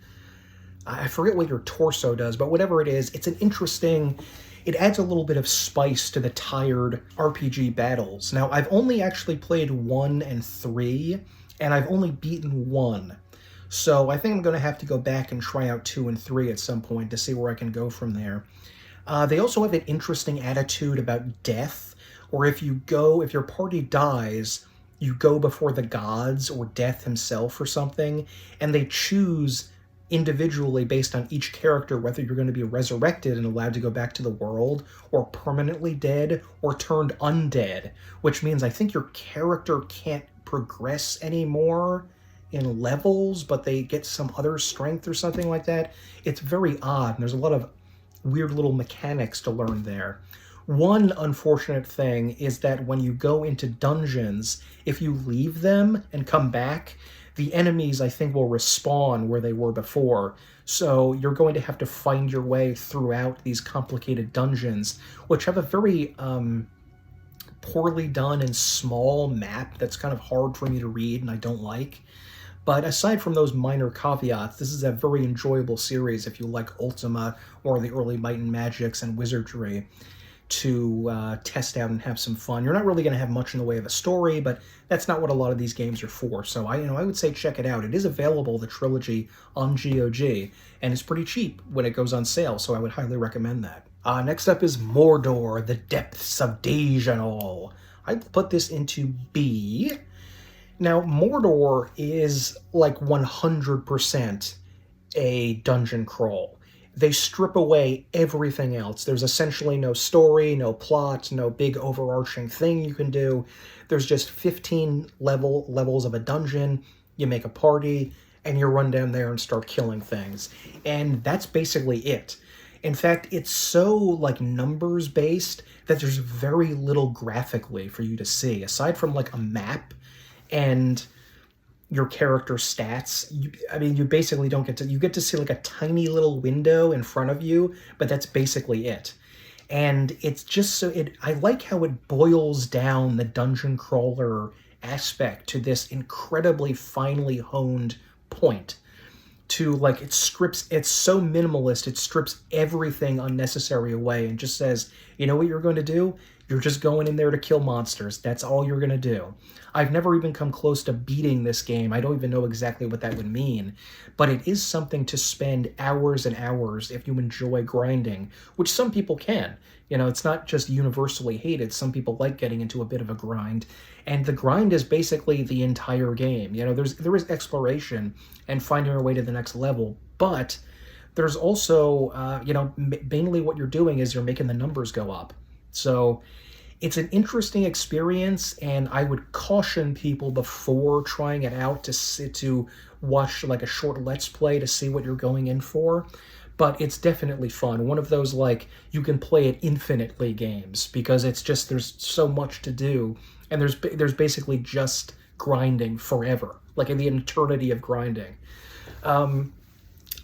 I forget what your torso does, but whatever it is, it's it adds a little bit of spice to the tired RPG battles. Now, I've only actually played 1 and 3, and I've only beaten 1. So I think I'm going to have to go back and try out 2 and 3 at some point to see where I can go from there. They also have an interesting attitude about death, or if your party dies, you go before the gods or death himself or something, and they choose individually based on each character whether you're going to be resurrected and allowed to go back to the world, or permanently dead, or turned undead, which means I think your character can't progress anymore in levels, but they get some other strength or something like that. It's very odd, and there's a lot of weird little mechanics to learn there. One unfortunate thing is that when you go into dungeons, if you leave them and come back, the enemies, I think, will respawn where they were before. So you're going to have to find your way throughout these complicated dungeons, which have a very poorly done and small map that's kind of hard for me to read and I don't like. But aside from those minor caveats, this is a very enjoyable series if you like Ultima or the early Might and Magics and Wizardry to test out and have some fun. You're not really going to have much in the way of a story, but that's not what a lot of these games are for. So I would say check it out. It is available, the trilogy, on GOG, and it's pretty cheap when it goes on sale, so I would highly recommend that. Next up is Mordor, The Depths of Dejanol. I'd put this into B. Now, Mordor is like 100% a dungeon crawl. they strip away everything else. There's essentially no story, no plot, no big overarching thing you can do. There's just 15 levels of a dungeon. You make a party, and you run down there and start killing things. And that's basically it. In fact, it's so, like, numbers-based that there's very little graphically for you to see. Aside from, like, a map and your character stats, you basically don't get to... You get to see, like, a tiny little window in front of you, but that's basically it. And it's just so... I like how it boils down the dungeon crawler aspect to this incredibly finely honed point. To, like, it's so minimalist, it strips everything unnecessary away and just says, you know what you're going to do? You're just going in there to kill monsters. That's all you're going to do. I've never even come close to beating this game. I don't even know exactly what that would mean. But it is something to spend hours and hours if you enjoy grinding, which some people can. You know, it's not just universally hated. Some people like getting into a bit of a grind. And the grind is basically the entire game. You know, there is exploration and finding your way to the next level. But there's also, mainly what you're doing is you're making the numbers go up. So it's an interesting experience, and I would caution people before trying it out to watch like a short Let's Play to see what you're going in for. But it's definitely fun. One of those, like, you can play it infinitely games, because it's just, there's so much to do, and there's basically just grinding forever, like in the eternity of grinding.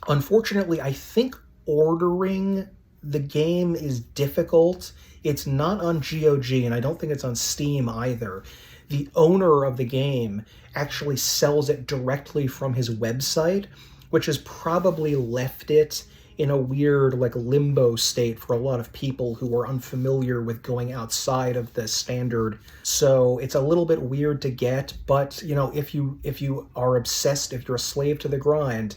Unfortunately, I think ordering the game is difficult. It's not on GOG, and I don't think it's on Steam either. The owner of the game actually sells it directly from his website, which has probably left it in a weird, like, limbo state for a lot of people who are unfamiliar with going outside of the standard. So it's a little bit weird to get, but, you know, if you are obsessed, if you're a slave to the grind,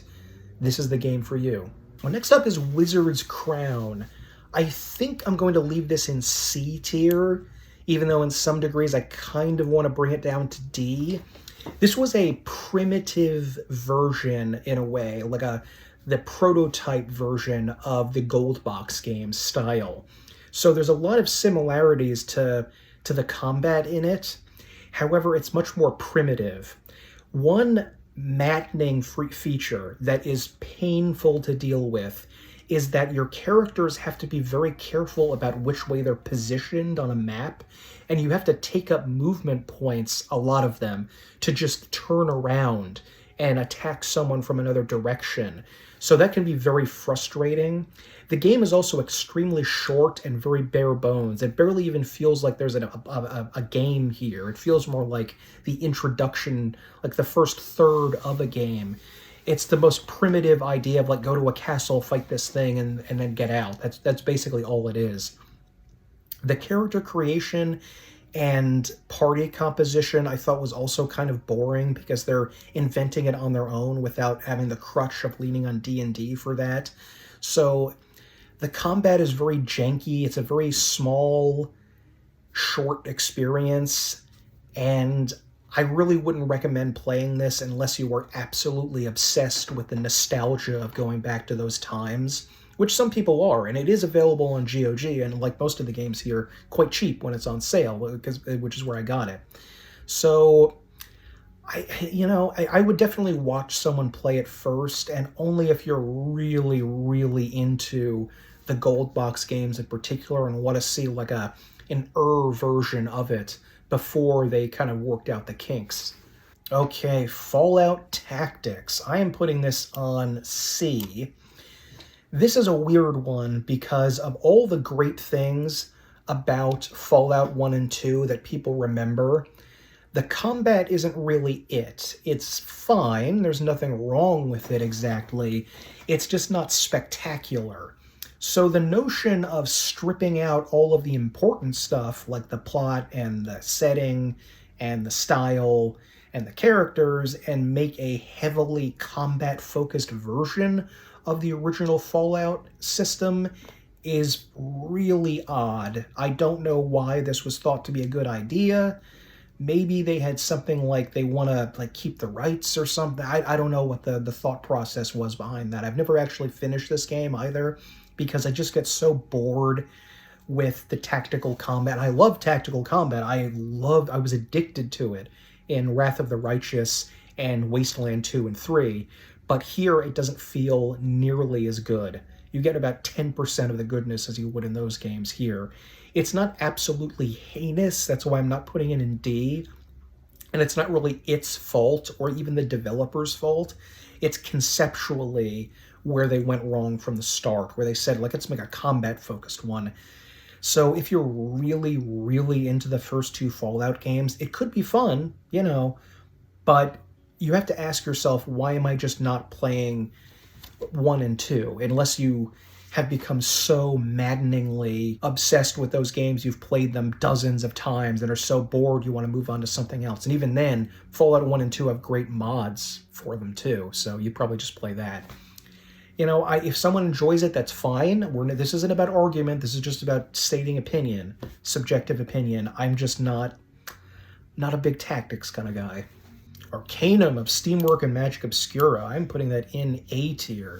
this is the game for you. Well, next up is Wizard's Crown. I think I'm going to leave this in C tier, even though in some degrees I kind of want to bring it down to D. This was a primitive version, in a way, like the prototype version of the gold box game style. So there's a lot of similarities to the combat in it. However, it's much more primitive. One maddening feature that is painful to deal with is that your characters have to be very careful about which way they're positioned on a map, and you have to take up movement points, a lot of them, to just turn around and attack someone from another direction. So that can be very frustrating. The game is also extremely short and very bare bones. It barely even feels like there's a game here. It feels more like the introduction, like the first third of a game. It's the most primitive idea of, like, go to a castle, fight this thing, and then get out. That's basically all it is. The character creation and party composition I thought was also kind of boring, because they're inventing it on their own without having the crutch of leaning on D&D for that. So the combat is very janky. It's a very small, short experience, and I really wouldn't recommend playing this unless you were absolutely obsessed with the nostalgia of going back to those times, which some people are, and it is available on GOG, and like most of the games here, quite cheap when it's on sale, which is where I got it. So, I would definitely watch someone play it first, and only if you're really, really into the gold box games in particular and want to see like an version of it before they kind of worked out the kinks. Okay, Fallout Tactics. I am putting this on C. This is a weird one because of all the great things about Fallout 1 and 2 that people remember. The combat isn't really it. It's fine. There's nothing wrong with it exactly. It's just not spectacular. So the notion of stripping out all of the important stuff, like the plot and the setting and the style and the characters, and make a heavily combat-focused version of the original Fallout system is really odd. I don't know why this was thought to be a good idea. maybe they had something like they want to like keep the rights or something. I don't know what the thought process was behind that. I've never actually finished this game either, because I just get so bored with the tactical combat. I love tactical combat. I was addicted to it in Wrath of the Righteous and Wasteland 2 and 3, but here it doesn't feel nearly as good. You get about 10% of the goodness as you would in those games here. It's not absolutely heinous, that's why I'm not putting it in D, and it's not really its fault or even the developer's fault. It's conceptually where they went wrong from the start, where they said, like, let's make a combat-focused one. So if you're really, really into the first two Fallout games, it could be fun, you know, but you have to ask yourself, why am I just not playing 1 and 2? Unless you have become so maddeningly obsessed with those games, you've played them dozens of times and are so bored you want to move on to something else. And even then, Fallout 1 and 2 have great mods for them too, so you probably just play that. You know, if someone enjoys it, that's fine. This isn't about argument. This is just about stating opinion, subjective opinion. I'm just not a big tactics kind of guy. Arcanum of Steamwork and Magic Obscura. I'm putting that in A tier.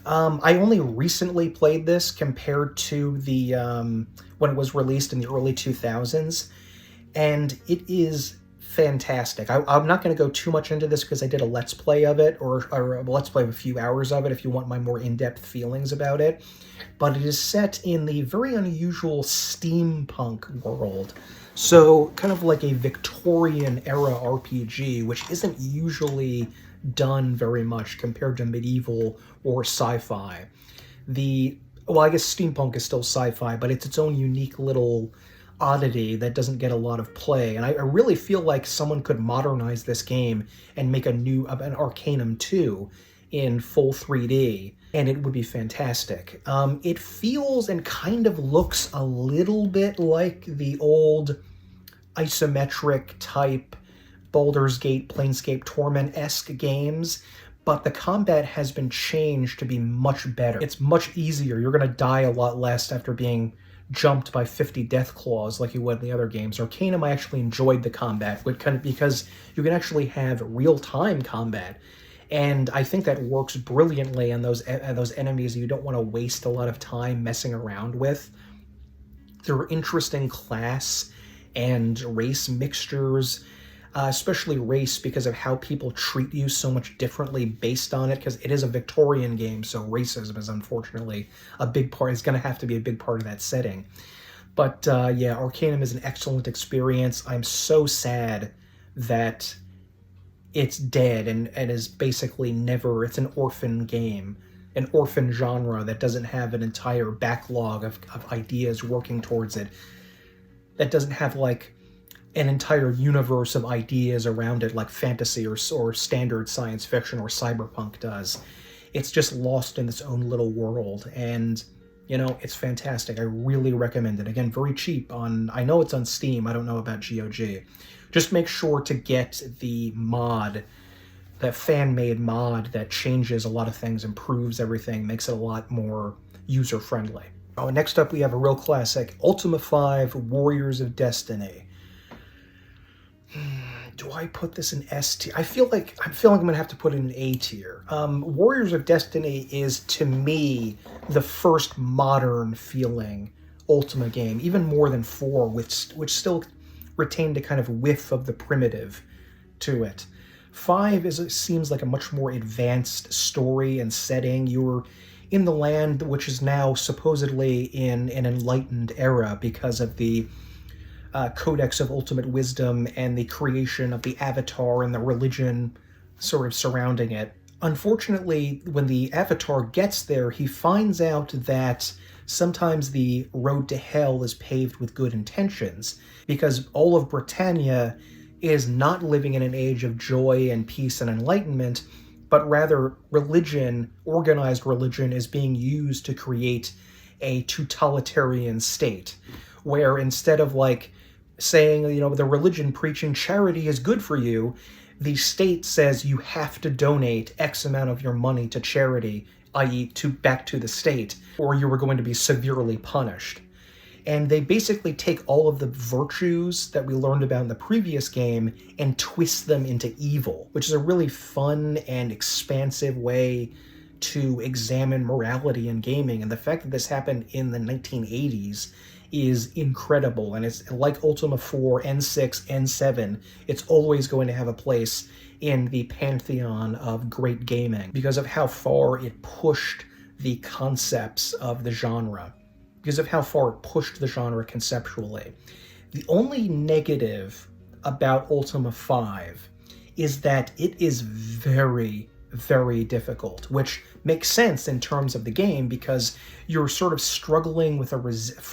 I only recently played this compared to the when it was released in the early 2000s, and it is fantastic. I'm not going to go too much into this because I did a Let's Play of it, or a Let's Play of a few hours of it if you want my more in-depth feelings about it. But it is set in the very unusual steampunk world. So kind of like a Victorian-era RPG, which isn't usually done very much compared to medieval or sci-fi. Well, I guess steampunk is still sci-fi, but it's its own unique little oddity that doesn't get a lot of play. And I really feel like someone could modernize this game and make an Arcanum 2 in full 3D, and it would be fantastic. It feels and kind of looks a little bit like the old isometric type Baldur's Gate, Planescape Torment-esque games, but the combat has been changed to be much better. It's much easier. You're going to die a lot less after being jumped by 50 death claws like you would in the other games. Arcanum, I actually enjoyed the combat because you can actually have real-time combat, and I think that works brilliantly on those enemies you don't want to waste a lot of time messing around with. There are interesting class and race mixtures, especially race because of how people treat you so much differently based on it, because it is a Victorian game, so racism is unfortunately a big part. It's going to have to be a big part of that setting. But yeah, Arcanum is an excellent experience. I'm so sad that it's dead and is basically never, it's an orphan game, an orphan genre that doesn't have an entire backlog of ideas working towards it, that doesn't have like an entire universe of ideas around it like fantasy or standard science fiction or cyberpunk does. It's just lost in its own little world, and you know, it's fantastic. I really recommend it. Again, very cheap on, I know it's on Steam, I don't know about GOG. Just make sure to get the mod, that fan-made mod that changes a lot of things, improves everything, makes it a lot more user-friendly. Oh, next up we have a real classic, Ultima 5 Warriors of Destiny. Do I put this in S tier? I feel like I'm going to have to put it in A tier. Warriors of Destiny is, to me, the first modern feeling Ultima game, even more than 4, which still retained a kind of whiff of the primitive to it. 5 seems like a much more advanced story and setting. You're in the land which is now supposedly in an enlightened era because of the Codex of Ultimate Wisdom and the creation of the Avatar and the religion sort of surrounding it. Unfortunately, when the Avatar gets there, he finds out that sometimes the road to hell is paved with good intentions, because all of Britannia is not living in an age of joy and peace and enlightenment, but rather religion, organized religion, is being used to create a totalitarian state, where instead of like saying, you know, the religion preaching charity is good for you, the state says you have to donate X amount of your money to charity, i.e. back to the state, or you were going to be severely punished. And they basically take all of the virtues that we learned about in the previous game and twist them into evil, which is a really fun and expansive way to examine morality in gaming. And the fact that this happened in the 1980s is incredible. And it's like Ultima 4, N6, N7, it's always going to have a place in the pantheon of great gaming because of how far it pushed the concepts of the genre, because of how far it pushed the genre conceptually. The only negative about Ultima 5 is that it is very, very difficult, which makes sense in terms of the game because you're sort of struggling with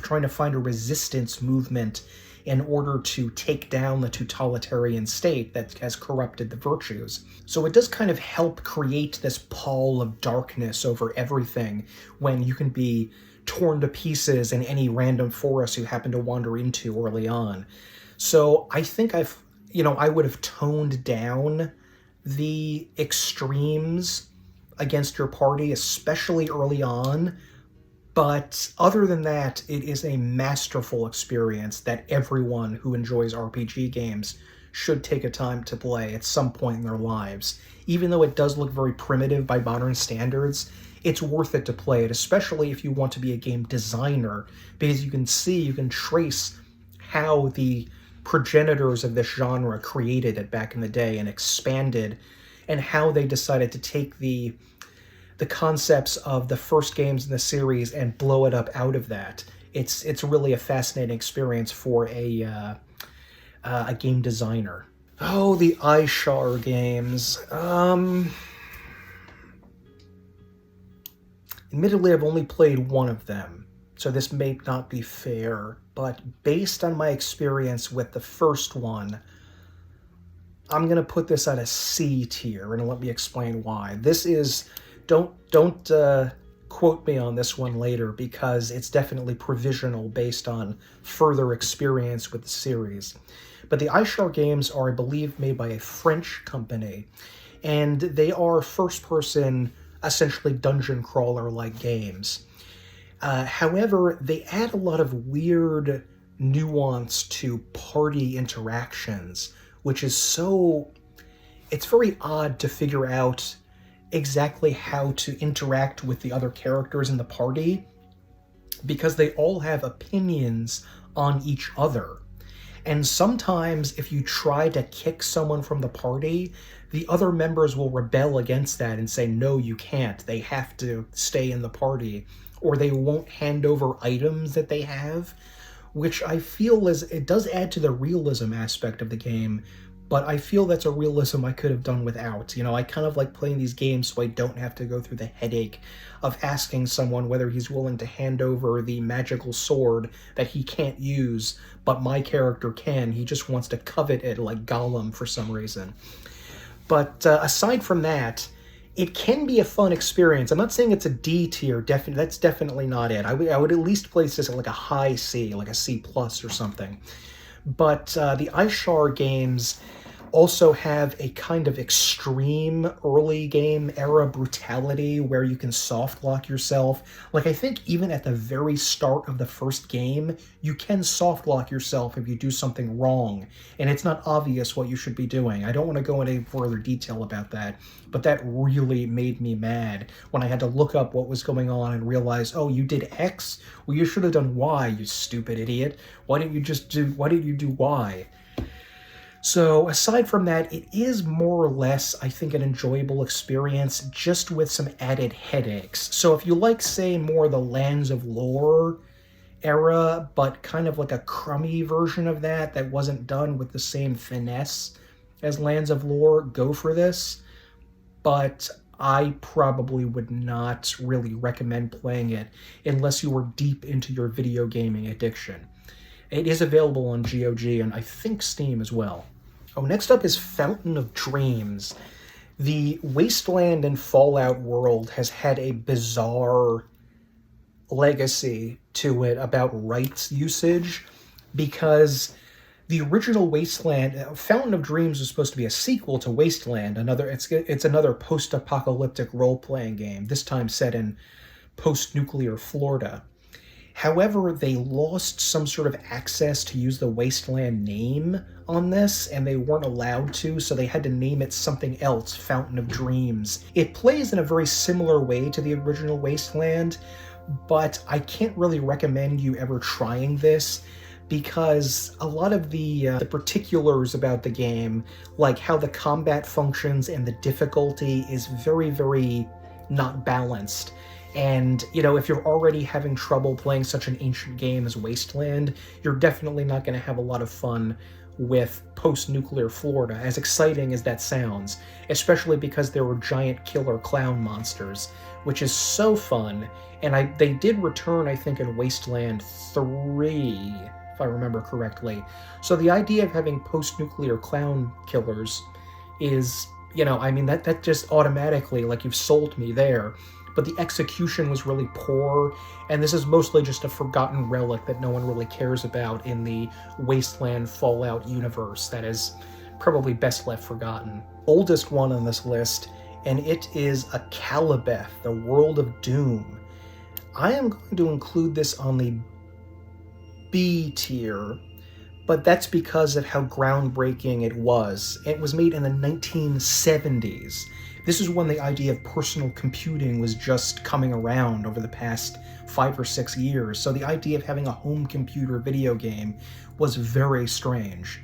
trying to find a resistance movement in order to take down the totalitarian state that has corrupted the virtues. So it does kind of help create this pall of darkness over everything when you can be torn to pieces in any random forest you happen to wander into early on. So I think I would have toned down the extremes against your party, especially early on. But other than that, it is a masterful experience that everyone who enjoys RPG games should take a time to play at some point in their lives. Even though it does look very primitive by modern standards, it's worth it to play it, especially if you want to be a game designer, because you can trace how the progenitors of this genre created it back in the day and expanded, and how they decided to take the concepts of the first games in the series and blow it up out of that. It's really a fascinating experience for a game designer. Oh, the Ishar games. Admittedly, I've only played one of them, so this may not be fair, but based on my experience with the first one, I'm going to put this at a C tier, and let me explain why. This is... Don't quote me on this one later, because it's definitely provisional based on further experience with the series. But the Ishar games are, I believe, made by a French company, and they are first-person, essentially dungeon crawler-like games. However, they add a lot of weird nuance to party interactions, which is it's very odd to figure out exactly how to interact with the other characters in the party, because they all have opinions on each other. And sometimes if you try to kick someone from the party, the other members will rebel against that and say, no, you can't. They have to stay in the party. Or they won't hand over items that they have, which I feel it does add to the realism aspect of the game, but I feel that's a realism I could have done without. I kind of like playing these games so I don't have to go through the headache of asking someone whether he's willing to hand over the magical sword that he can't use, but my character can. He just wants to covet it like Gollum for some reason. But aside from that, it can be a fun experience. I'm not saying it's a D tier. That's definitely not it. I would at least place this at like a high C, like a C+ or something. But the Ishar games also have a kind of extreme early game era brutality where you can soft lock yourself. Like, I think even at the very start of the first game, you can soft lock yourself if you do something wrong, and it's not obvious what you should be doing. I don't want to go into further detail about that, but that really made me mad when I had to look up what was going on and realize, oh, you did X? Well, you should have done Y, you stupid idiot. Why didn't you do Y? So aside from that, it is more or less, I think, an enjoyable experience, just with some added headaches. So if you like, say, more the Lands of Lore era, but kind of like a crummy version of that wasn't done with the same finesse as Lands of Lore, go for this. But I probably would not really recommend playing it unless you were deep into your video gaming addiction. It is available on GOG and I think Steam as well. Oh, next up is Fountain of Dreams. The Wasteland and Fallout world has had a bizarre legacy to it about rights usage, because the original Wasteland, Fountain of Dreams, was supposed to be a sequel to Wasteland. It's another post-apocalyptic role-playing game, this time set in post-nuclear Florida. However, they lost some sort of access to use the Wasteland name on this, and they weren't allowed to, so they had to name it something else, Fountain of Dreams. It plays in a very similar way to the original Wasteland, but I can't really recommend you ever trying this, because a lot of the particulars about the game, like how the combat functions and the difficulty, is very, very not balanced. And, you know, if you're already having trouble playing such an ancient game as Wasteland, you're definitely not going to have a lot of fun with post-nuclear Florida, as exciting as that sounds, especially because there were giant killer clown monsters, which is so fun. And they did return, I think, in Wasteland 3, if I remember correctly. So the idea of having post-nuclear clown killers is, you know, I mean, that just automatically, like, you've sold me there. But the execution was really poor, and this is mostly just a forgotten relic that no one really cares about in the Wasteland Fallout universe that is probably best left forgotten. Oldest one on this list, and it is Akalabeth, the World of Doom. I am going to include this on the B tier, but that's because of how groundbreaking it was. It was made in the 1970s. This is when the idea of personal computing was just coming around over the past 5 or 6 years, so the idea of having a home computer video game was very strange.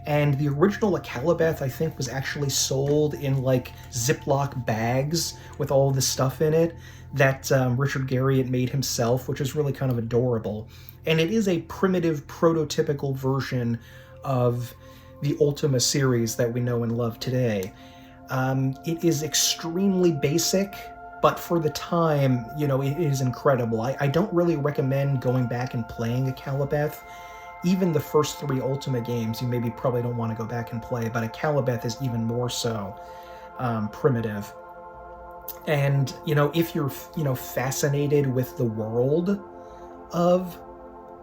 And the original Akalabeth, I think, was actually sold in, like, Ziploc bags with all this stuff in it that Richard Garriott made himself, which is really kind of adorable. And it is a primitive, prototypical version of the Ultima series that we know and love today. It is extremely basic, but for the time, you know, it is incredible. I don't really recommend going back and playing Akalabeth. Even the first 3 Ultima games, you maybe probably don't want to go back and play, but Akalabeth is even more so primitive. And, you know, if you're, you know, fascinated with the world of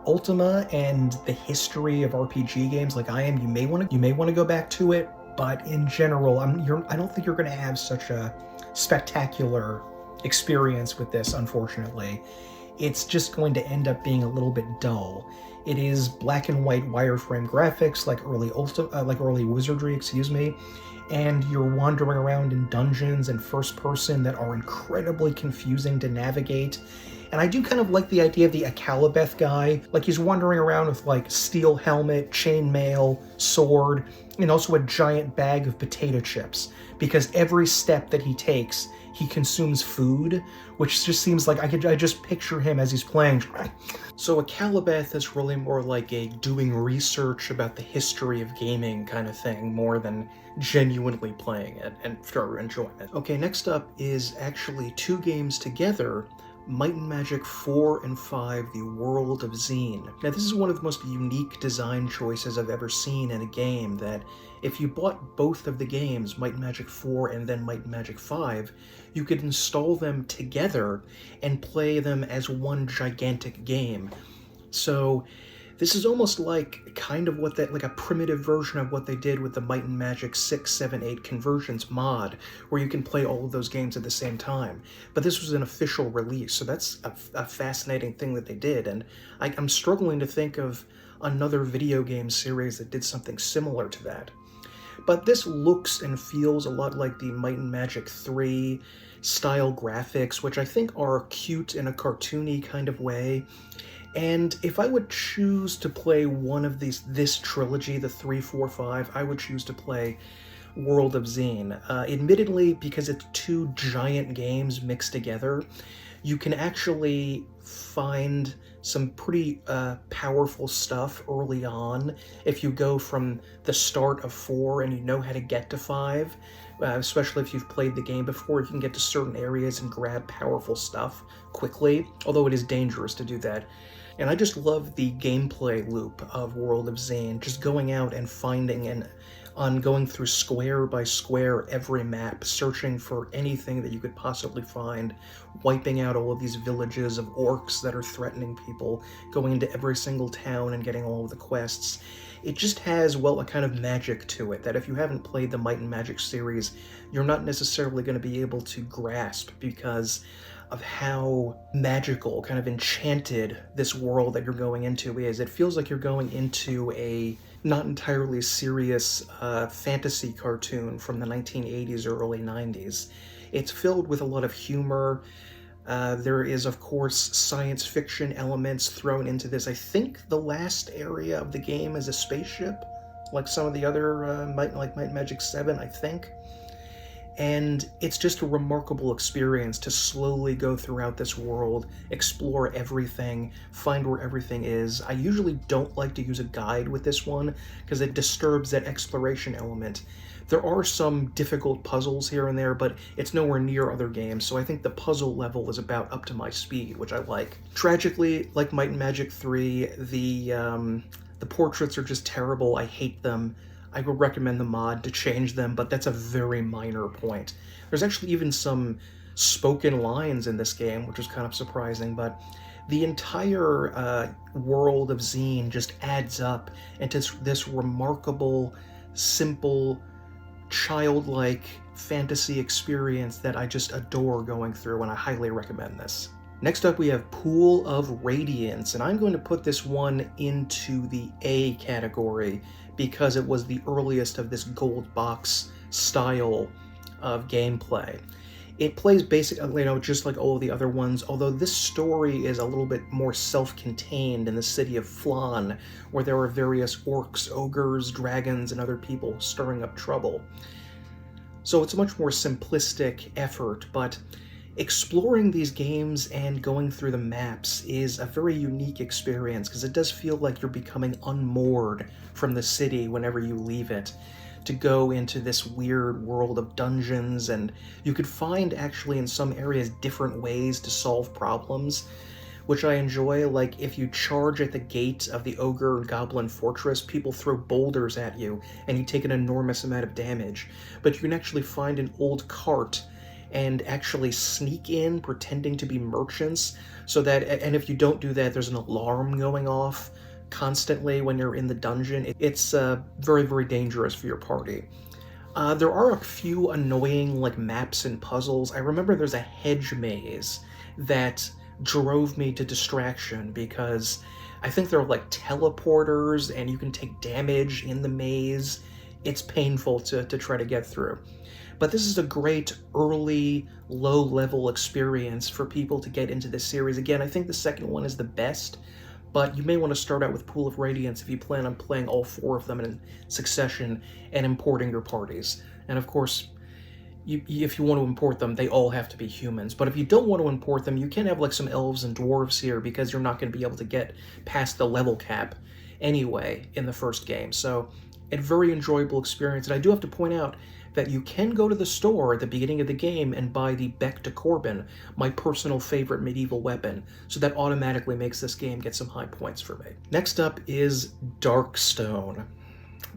Ultima and the history of RPG games like I am, you may want to go back to it. But in general, I don't think you're going to have such a spectacular experience with this, unfortunately. It's just going to end up being a little bit dull. It is black and white wireframe graphics like early Wizardry, and you're wandering around in dungeons in first person that are incredibly confusing to navigate. And I do kind of like the idea of the Akalabeth guy. Like, he's wandering around with, like, steel helmet, chainmail, sword, and also a giant bag of potato chips. Because every step that he takes, he consumes food, which just seems like I just picture him as he's playing. So Akalabeth is really more like a doing research about the history of gaming kind of thing, more than genuinely playing it and for enjoyment. Okay, next up is actually 2 games together, Might and Magic 4 and 5, The World of Xeen. Now, this is one of the most unique design choices I've ever seen in a game, that if you bought both of the games, Might and Magic 4 and then Might and Magic 5, you could install them together and play them as one gigantic game. So this is almost like kind of what that, like a primitive version of what they did with the Might and Magic 6, 7, 8 Convergence mod, where you can play all of those games at the same time. But this was an official release, so that's a fascinating thing that they did, and I'm struggling to think of another video game series that did something similar to that. But this looks and feels a lot like the Might and Magic 3 style graphics, which I think are cute in a cartoony kind of way. And if I would choose to play one of this trilogy, the 3, 4, 5, I would choose to play World of Xeen. Admittedly, because it's 2 giant games mixed together, you can actually find some pretty powerful stuff early on if you go from the start of 4 and you know how to get to 5. Especially if you've played the game before, you can get to certain areas and grab powerful stuff quickly, although it is dangerous to do that. And I just love the gameplay loop of World of Xeen, just going out and finding going through square by square every map, searching for anything that you could possibly find, wiping out all of these villages of orcs that are threatening people, going into every single town and getting all of the quests. It just has, well, a kind of magic to it that if you haven't played the Might and Magic series, you're not necessarily going to be able to grasp, because of how magical, kind of enchanted this world that you're going into is. It feels like you're going into a not entirely serious fantasy cartoon from the 1980s or early 90s. It's filled with a lot of humor. There is, of course, science fiction elements thrown into this. I think the last area of the game is a spaceship, like some of the other Might and Magic 7, I think. And it's just a remarkable experience to slowly go throughout this world, explore everything, find where everything is. I usually don't like to use a guide with this one because it disturbs that exploration element. There are some difficult puzzles here and there, but it's nowhere near other games, so I think the puzzle level is about up to my speed, which I like. Tragically, like Might and Magic 3, the portraits are just terrible. I hate them. I would recommend the mod to change them, but that's a very minor point. There's actually even some spoken lines in this game, which is kind of surprising, but the entire world of Xen just adds up into this remarkable, simple, childlike fantasy experience that I just adore going through, and I highly recommend this. Next up, we have Pool of Radiance, and I'm going to put this one into the A category because it was the earliest of this gold box style of gameplay. It plays basically, just like all of the other ones, although this story is a little bit more self-contained in the city of Flan, where there are various orcs, ogres, dragons, and other people stirring up trouble. So it's a much more simplistic effort, but exploring these games and going through the maps is a very unique experience because it does feel like you're becoming unmoored from the city whenever you leave it to go into this weird world of dungeons, and you could find actually in some areas different ways to solve problems, which I enjoy. Like if you charge at the gate of the ogre and goblin fortress, people throw boulders at you and you take an enormous amount of damage, but you can actually find an old cart and actually sneak in pretending to be merchants, so that, and if you don't do that, there's an alarm going off constantly when you're in the dungeon. It's very, very dangerous for your party. There are a few annoying maps and puzzles. I remember there's a hedge maze that drove me to distraction because I think there are teleporters and you can take damage in the maze. It's painful to try to get through. But this is a great early, low-level experience for people to get into this series. Again, I think the second one is the best, but you may want to start out with Pool of Radiance if you plan on playing all 4 of them in succession and importing your parties. And of course, if you want to import them, they all have to be humans. But if you don't want to import them, you can have some elves and dwarves here because you're not going to be able to get past the level cap anyway in the first game. So, a very enjoyable experience. And I do have to point out that you can go to the store at the beginning of the game and buy the Beck de Corbin, my personal favorite medieval weapon, so that automatically makes this game get some high points for me. Next up is Darkstone.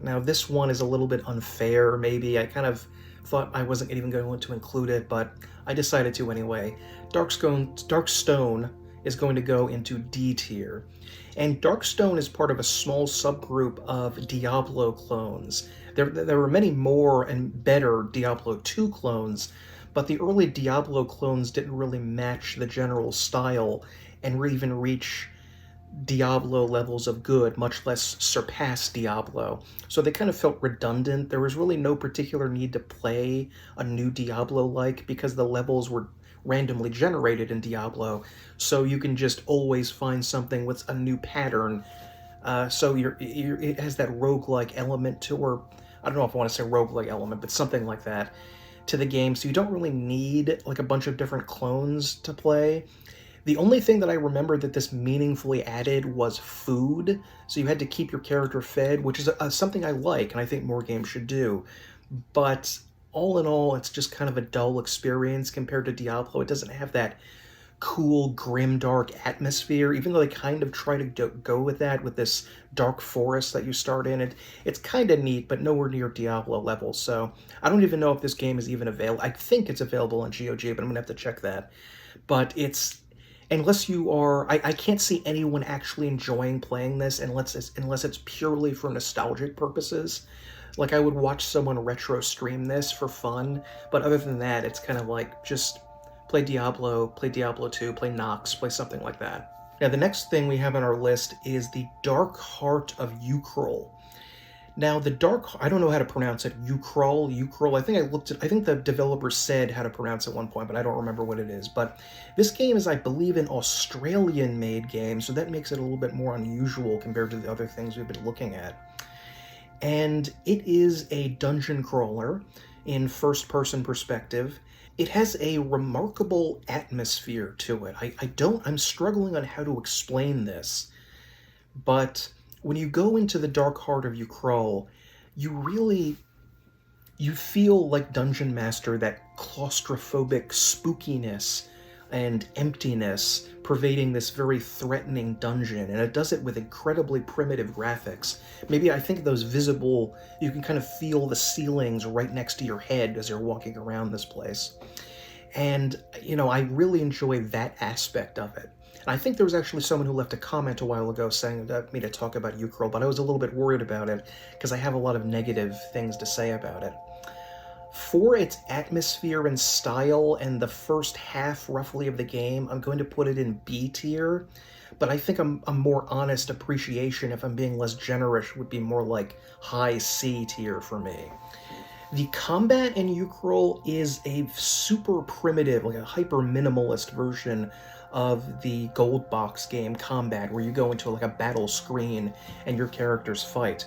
Now this one is a little bit unfair, maybe. I kind of thought I wasn't even going to include it, but I decided to anyway. Darkstone is going to go into D tier. And Darkstone is part of a small subgroup of Diablo clones. There were many more and better Diablo 2 clones, but the early Diablo clones didn't really match the general style and even reach Diablo levels of good, much less surpass Diablo. So they kind of felt redundant. There was really no particular need to play a new Diablo-like because the levels were randomly generated in Diablo, so you can just always find something with a new pattern. So it has that roguelike element to, or I don't know if I want to say roguelike element, but something like that to the game. So you don't really need a bunch of different clones to play. The only thing that I remember that this meaningfully added was food. So you had to keep your character fed, which is something I like, and I think more games should do. But all in all, it's just kind of a dull experience compared to Diablo. It doesn't have that cool, grim-dark atmosphere, even though they kind of try to go with that with this dark forest that you start in. It's kind of neat, but nowhere near Diablo level, so I don't even know if this game is even available. I think it's available on GOG, but I'm going to have to check that. But it's, unless you are, I can't see anyone actually enjoying playing this unless it's purely for nostalgic purposes. I would watch someone retro stream this for fun, but other than that, it's kind of just play Diablo, play Diablo 2, play Nox, play something like that. Now, the next thing we have on our list is the Dark Heart of Ukrul. Now, I don't know how to pronounce it. Ukrul. I think the developer said how to pronounce it at one point, but I don't remember what it is. But this game is, I believe, an Australian-made game, so that makes it a little bit more unusual compared to the other things we've been looking at. And it is a dungeon crawler in first-person perspective. It has a remarkable atmosphere to it. I'm struggling on how to explain this, but when you go into the Dark Heart of Ukrul, you feel like Dungeon Master, that claustrophobic spookiness and emptiness pervading this very threatening dungeon, and it does it with incredibly primitive graphics. Maybe I think those visible, you can kind of feel the ceilings right next to your head as you're walking around this place. And, I really enjoy that aspect of it. And I think there was actually someone who left a comment a while ago saying me to talk about Ukrul, but I was a little bit worried about it because I have a lot of negative things to say about it. For its atmosphere and style and the first half, roughly, of the game, I'm going to put it in B tier, but I think a more honest appreciation, if I'm being less generous, would be more like high C tier for me. The combat in Ukrul is a super primitive, like a hyper-minimalist version of the Gold Box game Combat, where you go into like a battle screen and your characters fight.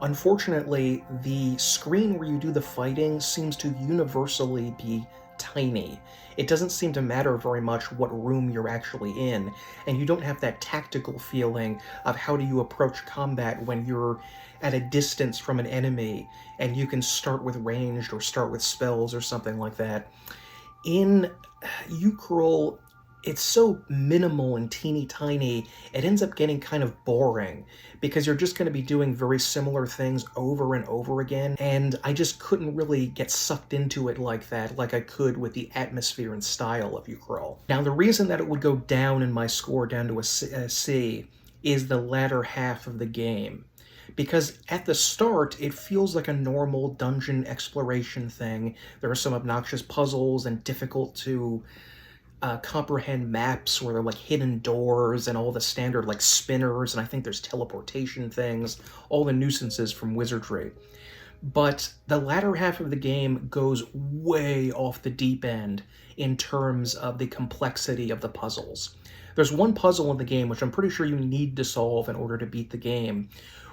Unfortunately, the screen where you do the fighting seems to universally be tiny. It doesn't seem to matter very much what room you're actually in, and you don't have that tactical feeling of how do you approach combat when you're at a distance from an enemy, and you can start with ranged or start with spells or something like that. In Ukrul, it's so minimal and teeny tiny, it ends up getting kind of boring, because you're just going to be doing very similar things over and over again, and I just couldn't really get sucked into it like that, like I could with the atmosphere and style of Ukrul. Now, the reason that it would go down in my score down to a C is the latter half of the game. Because at the start, it feels like a normal dungeon exploration thing. There are some obnoxious puzzles and difficult to comprehend maps where there are like hidden doors and all the standard like spinners, and I think there's teleportation things, all the nuisances from Wizardry. But the latter half of the game goes way off the deep end in terms of the complexity of the puzzles. There's one puzzle in the game which I'm pretty sure you need to solve in order to beat the game,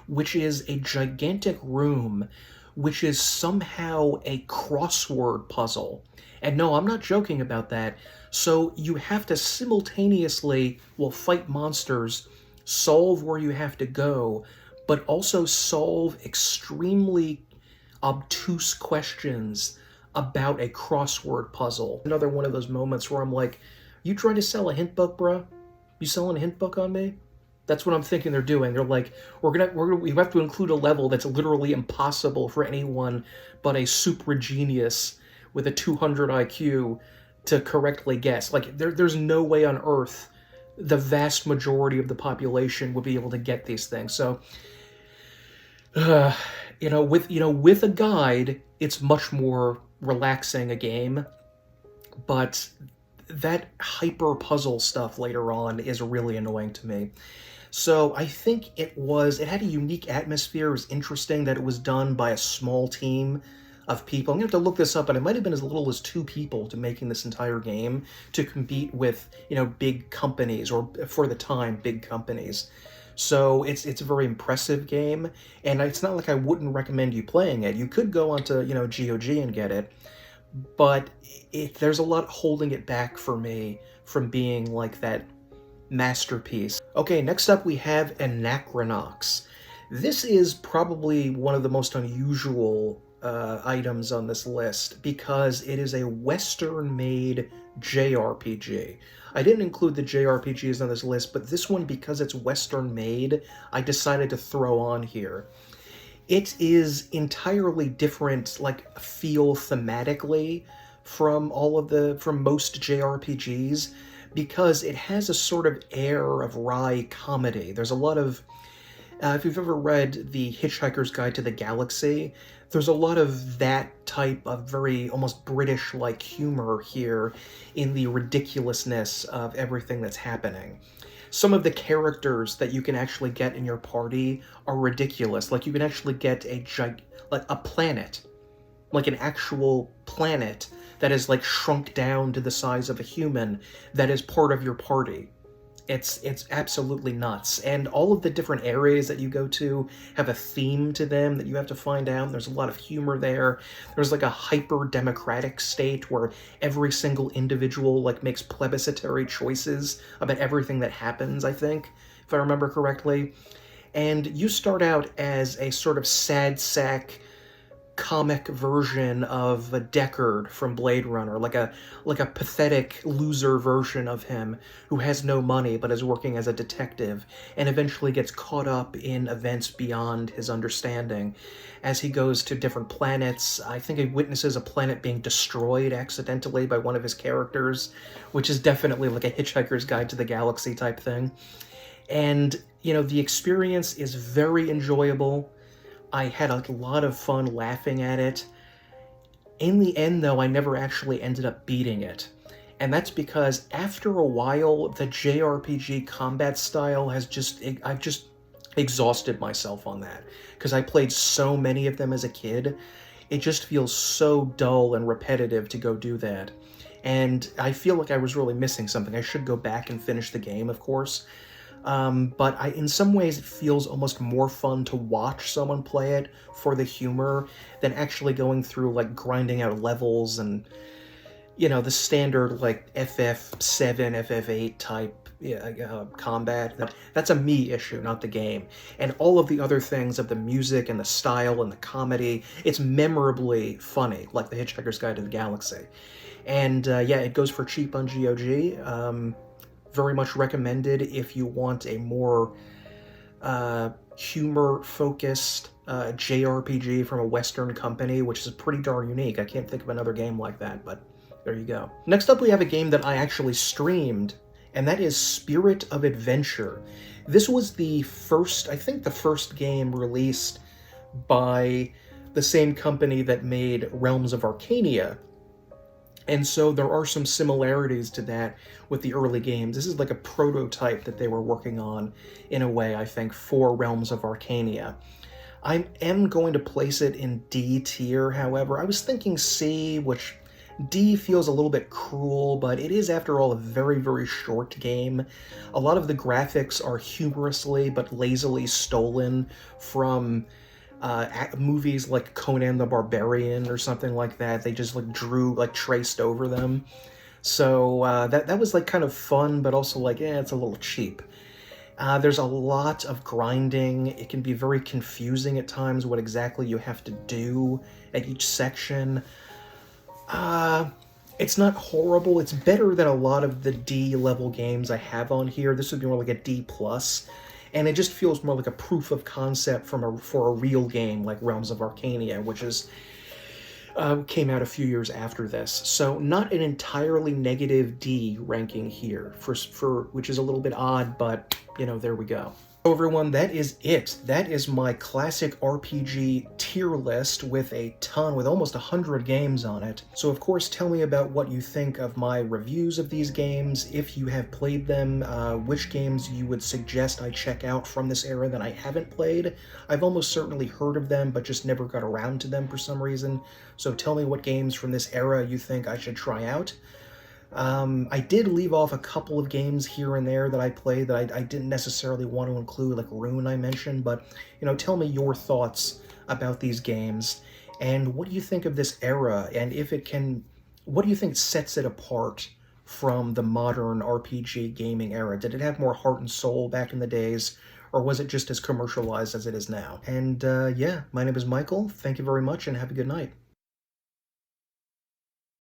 which is a gigantic room which is somehow a crossword puzzle. And no, I'm not joking about that. So you have to simultaneously, fight monsters, solve where you have to go, but also solve extremely obtuse questions about a crossword puzzle. Another one of those moments where I'm like, you trying to sell a hint book, bruh? You selling a hint book on me? That's what I'm thinking they're doing. They're like, we have to include a level that's literally impossible for anyone but a super genius with a 200 IQ to correctly guess. Like, there's no way on earth the vast majority of the population would be able to get these things. So, with a guide, it's much more relaxing a game, but that hyper puzzle stuff later on is really annoying to me. So I think it had a unique atmosphere. It was interesting that it was done by a small team of people. I'm going to have to look this up, but it might have been as little as 2 people to making this entire game to compete with, big companies, or for the time, big companies. So it's a very impressive game, and it's not like I wouldn't recommend you playing it. You could go onto, GOG and get it, but there's a lot holding it back for me from being like that masterpiece. Okay, next up we have Anachronox. This is probably one of the most unusual items on this list because it is a Western-made JRPG. I didn't include the JRPGs on this list, but this one, because it's Western-made, I decided to throw on here. It is entirely different, feel thematically from most JRPGs, because it has a sort of air of wry comedy. There's a lot of If you've ever read The Hitchhiker's Guide to the Galaxy, there's a lot of that type of very almost British-like humor here in the ridiculousness of everything that's happening. Some of the characters that you can actually get in your party are ridiculous. Like, you can actually get a planet, like an actual planet that is like shrunk down to the size of a human that is part of your party. It's absolutely nuts. And all of the different areas that you go to have a theme to them that you have to find out. There's a lot of humor there. There's like a hyper-democratic state where every single individual like makes plebiscitary choices about everything that happens, I think, if I remember correctly. And you start out as a sort of sad sack comic version of a Deckard from Blade Runner, like a pathetic loser version of him who has no money but is working as a detective and eventually gets caught up in events beyond his understanding. As he goes to different planets, I think he witnesses a planet being destroyed accidentally by one of his characters, which is definitely like a Hitchhiker's Guide to the Galaxy type thing. And, you know, the experience is very enjoyable. I had a lot of fun laughing at it. In the end, though, I never actually ended up beating it. And that's because after a while, the JRPG combat style has I've just exhausted myself on that. Because I played so many of them as a kid, it just feels so dull and repetitive to go do that. And I feel like I was really missing something. I should go back and finish the game, of course. But in some ways it feels almost more fun to watch someone play it for the humor than actually going through, like, grinding out levels and, you know, the standard, like, FF7, FF8 type combat. That's a me issue, not the game. And all of the other things of the music and the style and the comedy, it's memorably funny, like The Hitchhiker's Guide to the Galaxy. And, yeah, it goes for cheap on GOG. Very much recommended if you want a more humor-focused JRPG from a Western company, which is pretty darn unique. I can't think of another game like that, but there you go. Next up, we have a game that I actually streamed, and that is Spirit of Adventure. This was the first game released by the same company that made Realms of Arkania. And so there are some similarities to that with the early games. This is like a prototype that they were working on, in a way, I think, for Realms of Arkania. I am going to place it in D tier, however. I was thinking C, which D feels a little bit cruel, but it is, after all, a very, very short game. A lot of the graphics are humorously but lazily stolen from movies like Conan the Barbarian or something like that. They just traced over them. So that was like kind of fun, but also like, it's a little cheap. There's a lot of grinding. It can be very confusing at times what exactly you have to do at each section. It's not horrible. It's better than a lot of the D level games I have on here. This would be more like a D+. And it just feels more like a proof of concept for a real game like Realms of Arkania, which came out a few years after this. So not an entirely negative D ranking here, which is a little bit odd, but, you know, there we go. So everyone, that is it. That is my classic RPG tier list with almost 100 games on it. So of course, tell me about what you think of my reviews of these games, if you have played them, which games you would suggest I check out from this era that I haven't played. I've almost certainly heard of them, but just never got around to them for some reason. So tell me what games from this era you think I should try out. I did leave off a couple of games here and there that I played that I didn't necessarily want to include, like Rune I mentioned, but, you know, tell me your thoughts about these games, and what do you think of this era, and what do you think sets it apart from the modern RPG gaming era? Did it have more heart and soul back in the days, or was it just as commercialized as it is now? And, yeah, my name is Michael. Thank you very much, and have a good night.